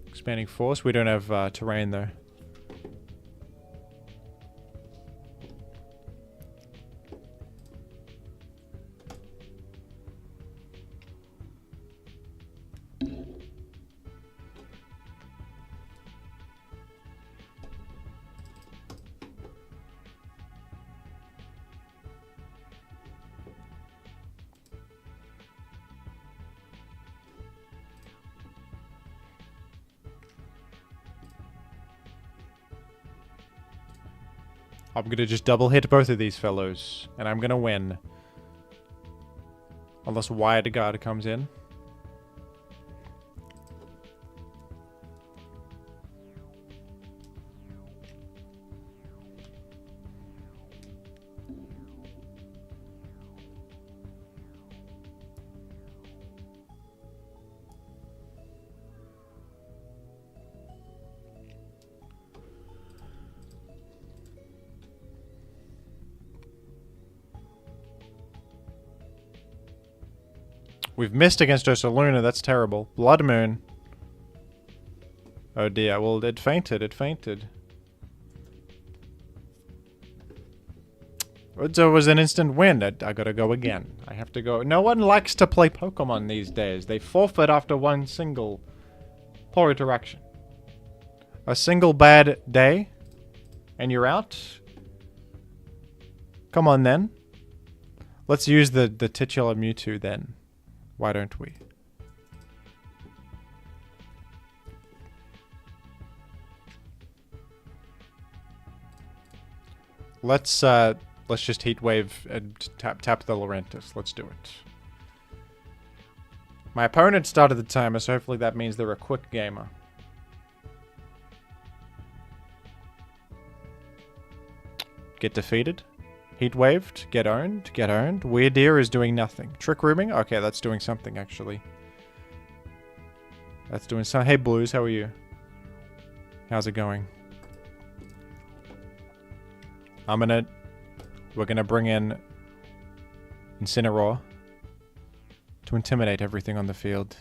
Expanding force. We don't have terrain though. I'm gonna just double hit both of these fellows, and I'm gonna win. Unless Wired Guard comes in. We've missed against Ursaluna, that's terrible. Blood Moon. Oh dear, well it fainted, it fainted. It was an instant win. I gotta go again. I have to go. No one likes to play Pokemon these days. They forfeit after one single poor interaction. A single bad day, and you're out? Come on then. Let's use the titular Mewtwo then. Why don't we? Let's just Heat Wave and tap the Laurentis. Let's do it. My opponent started the timer, so hopefully that means they're a quick gamer. Get defeated. Heat Waved. Get owned. Get owned. Weirdeer is doing nothing. Trick Rooming? Okay, that's doing something, actually. That's doing something. Hey, Blues, how are you? How's it going? We're gonna bring in Incineroar to intimidate everything on the field.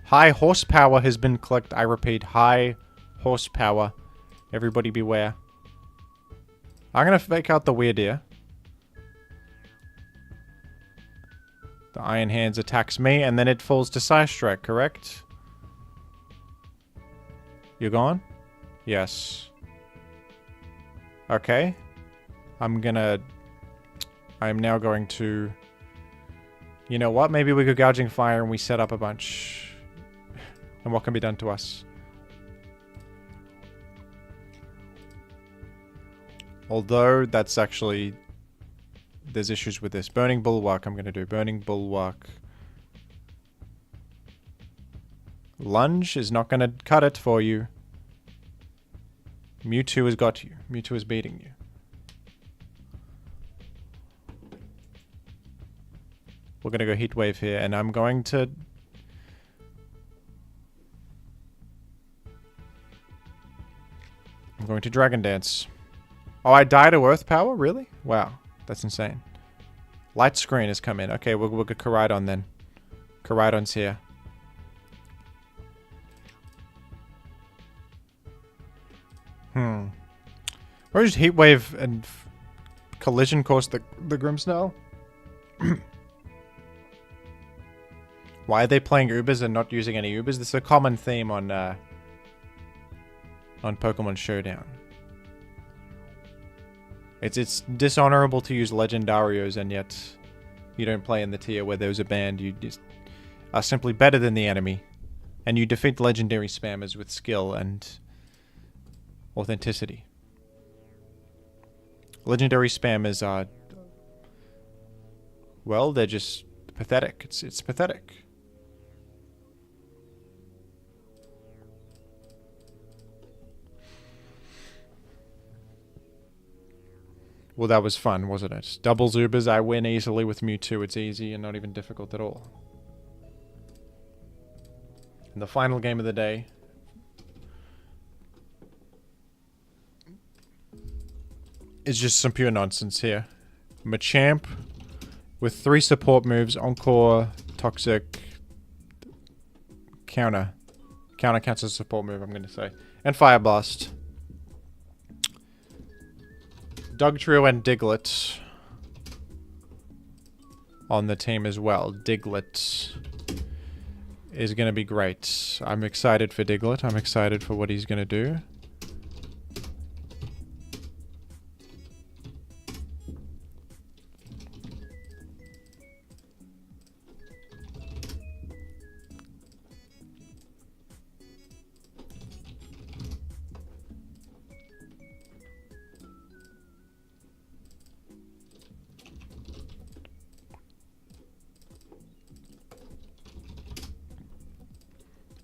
High horsepower has been clicked. I repeat, high horsepower. Everybody beware. I'm gonna fake out the Weirdeer. The Iron Hands attacks me, and then it falls to Psystrike, correct? You gone? Yes. Okay. I'm now going to... You know what? Maybe we go Gouging Fire and we set up a bunch. And what can be done to us? Although, that's actually... There's issues with this. Burning Bulwark I'm going to do. Burning Bulwark. Lunge is not going to cut it for you. Mewtwo has got you. Mewtwo is beating you. We're going to go Heat Wave here, and I'm going to... Dragon Dance. Oh, I died to Earth Power? Really? Wow. That's insane. Light Screen has come in. Okay, we'll get Koraidon then. Koraidon's here. Or just Heat Wave and Collision course the Grimmsnarl? Why are they playing Ubers and not using any Ubers? This is a common theme on Pokemon Showdown. It's dishonorable to use Legendarios, and yet you don't play in the tier where there's a band. You just are simply better than the enemy, and you defeat legendary spammers with skill and authenticity. Legendary spammers are Well, they're just pathetic. It's pathetic. Well, that was fun, wasn't it? Double Zubers, I win easily with Mewtwo. It's easy and not even difficult at all. And the final game of the day. Is just some pure nonsense here. Machamp with 3 support moves. Encore, Toxic, Counter. Counter counts as a support move, I'm going to say. And Fire Blast. Dugtrio and Diglett on the team as well. Diglett is going to be great. I'm excited for Diglett. I'm excited for what he's going to do.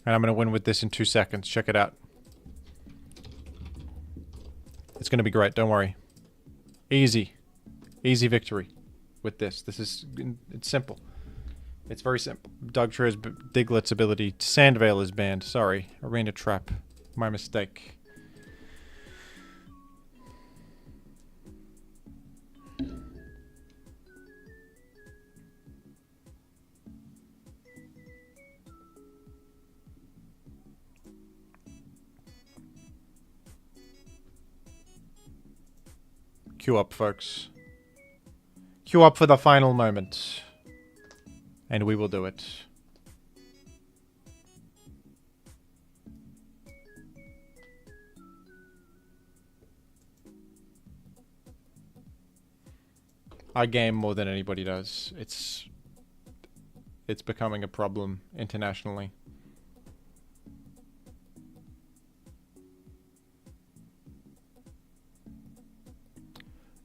And I'm going to win with this in 2 seconds. Check it out. It's going to be great. Don't worry. Easy. Easy victory with this. It's simple. It's very simple. Dugtrio's Diglett's ability. Sandveil is banned. Sorry. Arena Trap. My mistake. Queue up, folks. Queue up for the final moment. And we will do it. I game more than anybody does. It's becoming a problem internationally.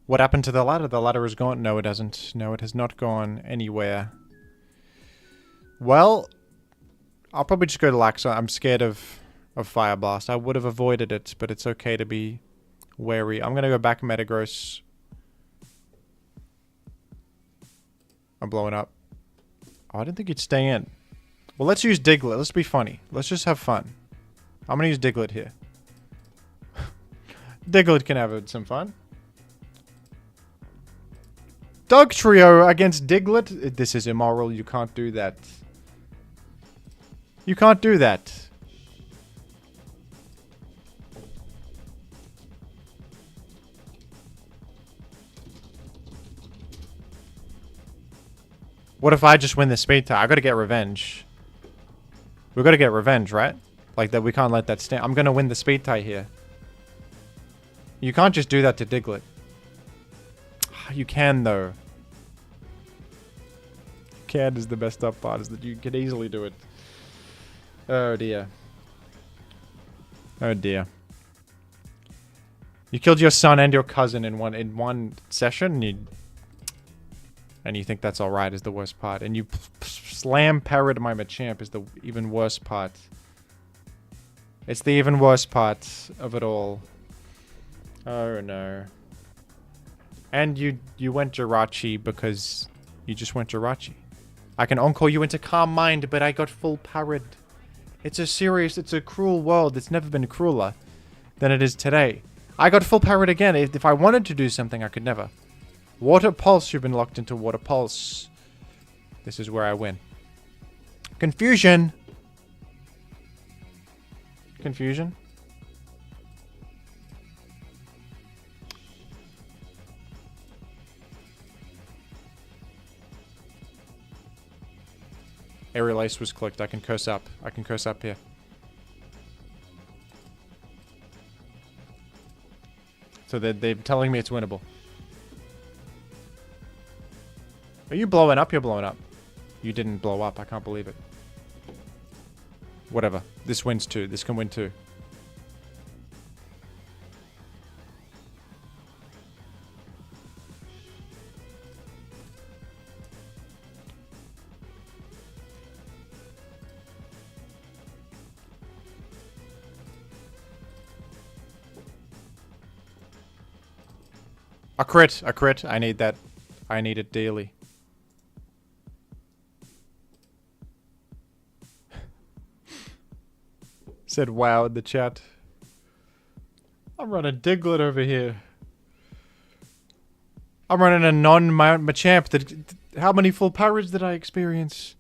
What happened to the ladder? The ladder is gone. No, it hasn't. No, it has not gone anywhere. Well, I'll probably just go to Lax. I'm scared of Fire Blast. I would have avoided it, but it's okay to be wary. I'm going to go back Metagross. I'm blowing up. Oh, I didn't think you'd stay in. Well, let's use Diglett. Let's be funny. Let's just have fun. I'm going to use Diglett here. Diglett can have some fun. Dugtrio against Diglett? This is immoral. You can't do that. You can't do that. What if I just win the speed tie? I gotta get revenge. We gotta get revenge, right? Like that, we can't let that stand. I'm gonna win the speed tie here. You can't just do that to Diglett. You can, though. Can is the best up part, is that you can easily do it. Oh, dear. Oh, dear. You killed your son and your cousin in one session, and you think that's alright is the worst part. And you slam parried my Machamp is the even worse part. It's the even worse part of it all. Oh, no. And you went Jirachi because you just went Jirachi. I can encore you into Calm Mind, but I got full parried. It's a cruel world. It's never been crueler than it is today. I got full parried again. If I wanted to do something, I could never. Water Pulse, you've been locked into Water Pulse. This is where I win. Confusion. Confusion. Aerial Ace was clicked. I can curse up. I can curse up here. So they're telling me it's winnable. Are you blowing up? You're blowing up. You didn't blow up. I can't believe it. Whatever. This wins too. This can win too. A crit, a crit. I need that. I need it dearly. Said wow in the chat. I'm running Diglett over here. I'm running a non-Machamp. How many full powers did I experience?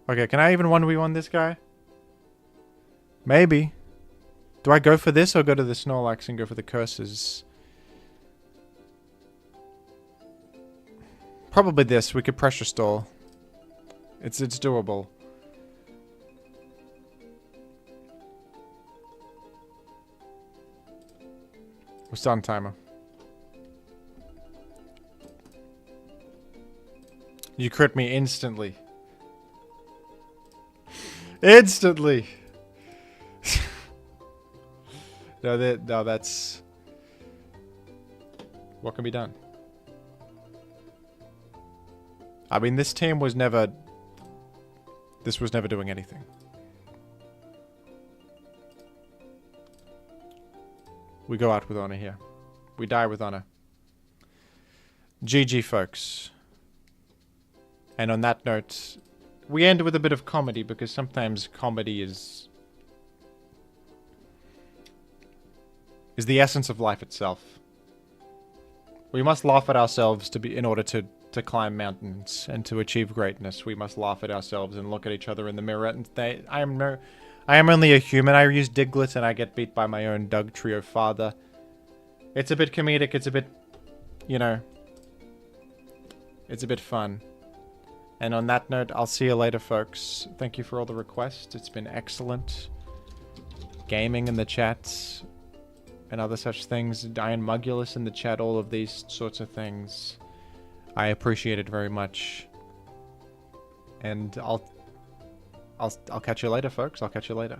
Okay, can I even 1v1 this guy? Maybe. Do I go for this or go to the Snorlax and go for the curses? Probably this. We could pressure stall. It's doable. We're starting timer. You crit me instantly. Instantly! No, that's... What can be done? I mean, this team was never... This was never doing anything. We go out with honor here. We die with honor. GG, folks. And on that note, we end with a bit of comedy, because sometimes comedy is the essence of life itself. We must laugh at ourselves in order to climb mountains and to achieve greatness. We must laugh at ourselves and look at each other in the mirror and say, I am only a human. I use Diglett and I get beat by my own Doug Trio father. It's a bit comedic. It's a bit, you know, it's a bit fun. And on that note, I'll see you later, folks. Thank you for all the requests. It's been excellent. Gaming in the chat and other such things. Diane Mugulus in the chat, all of these sorts of things. I appreciate it very much. And I'll catch you later, folks. I'll catch you later.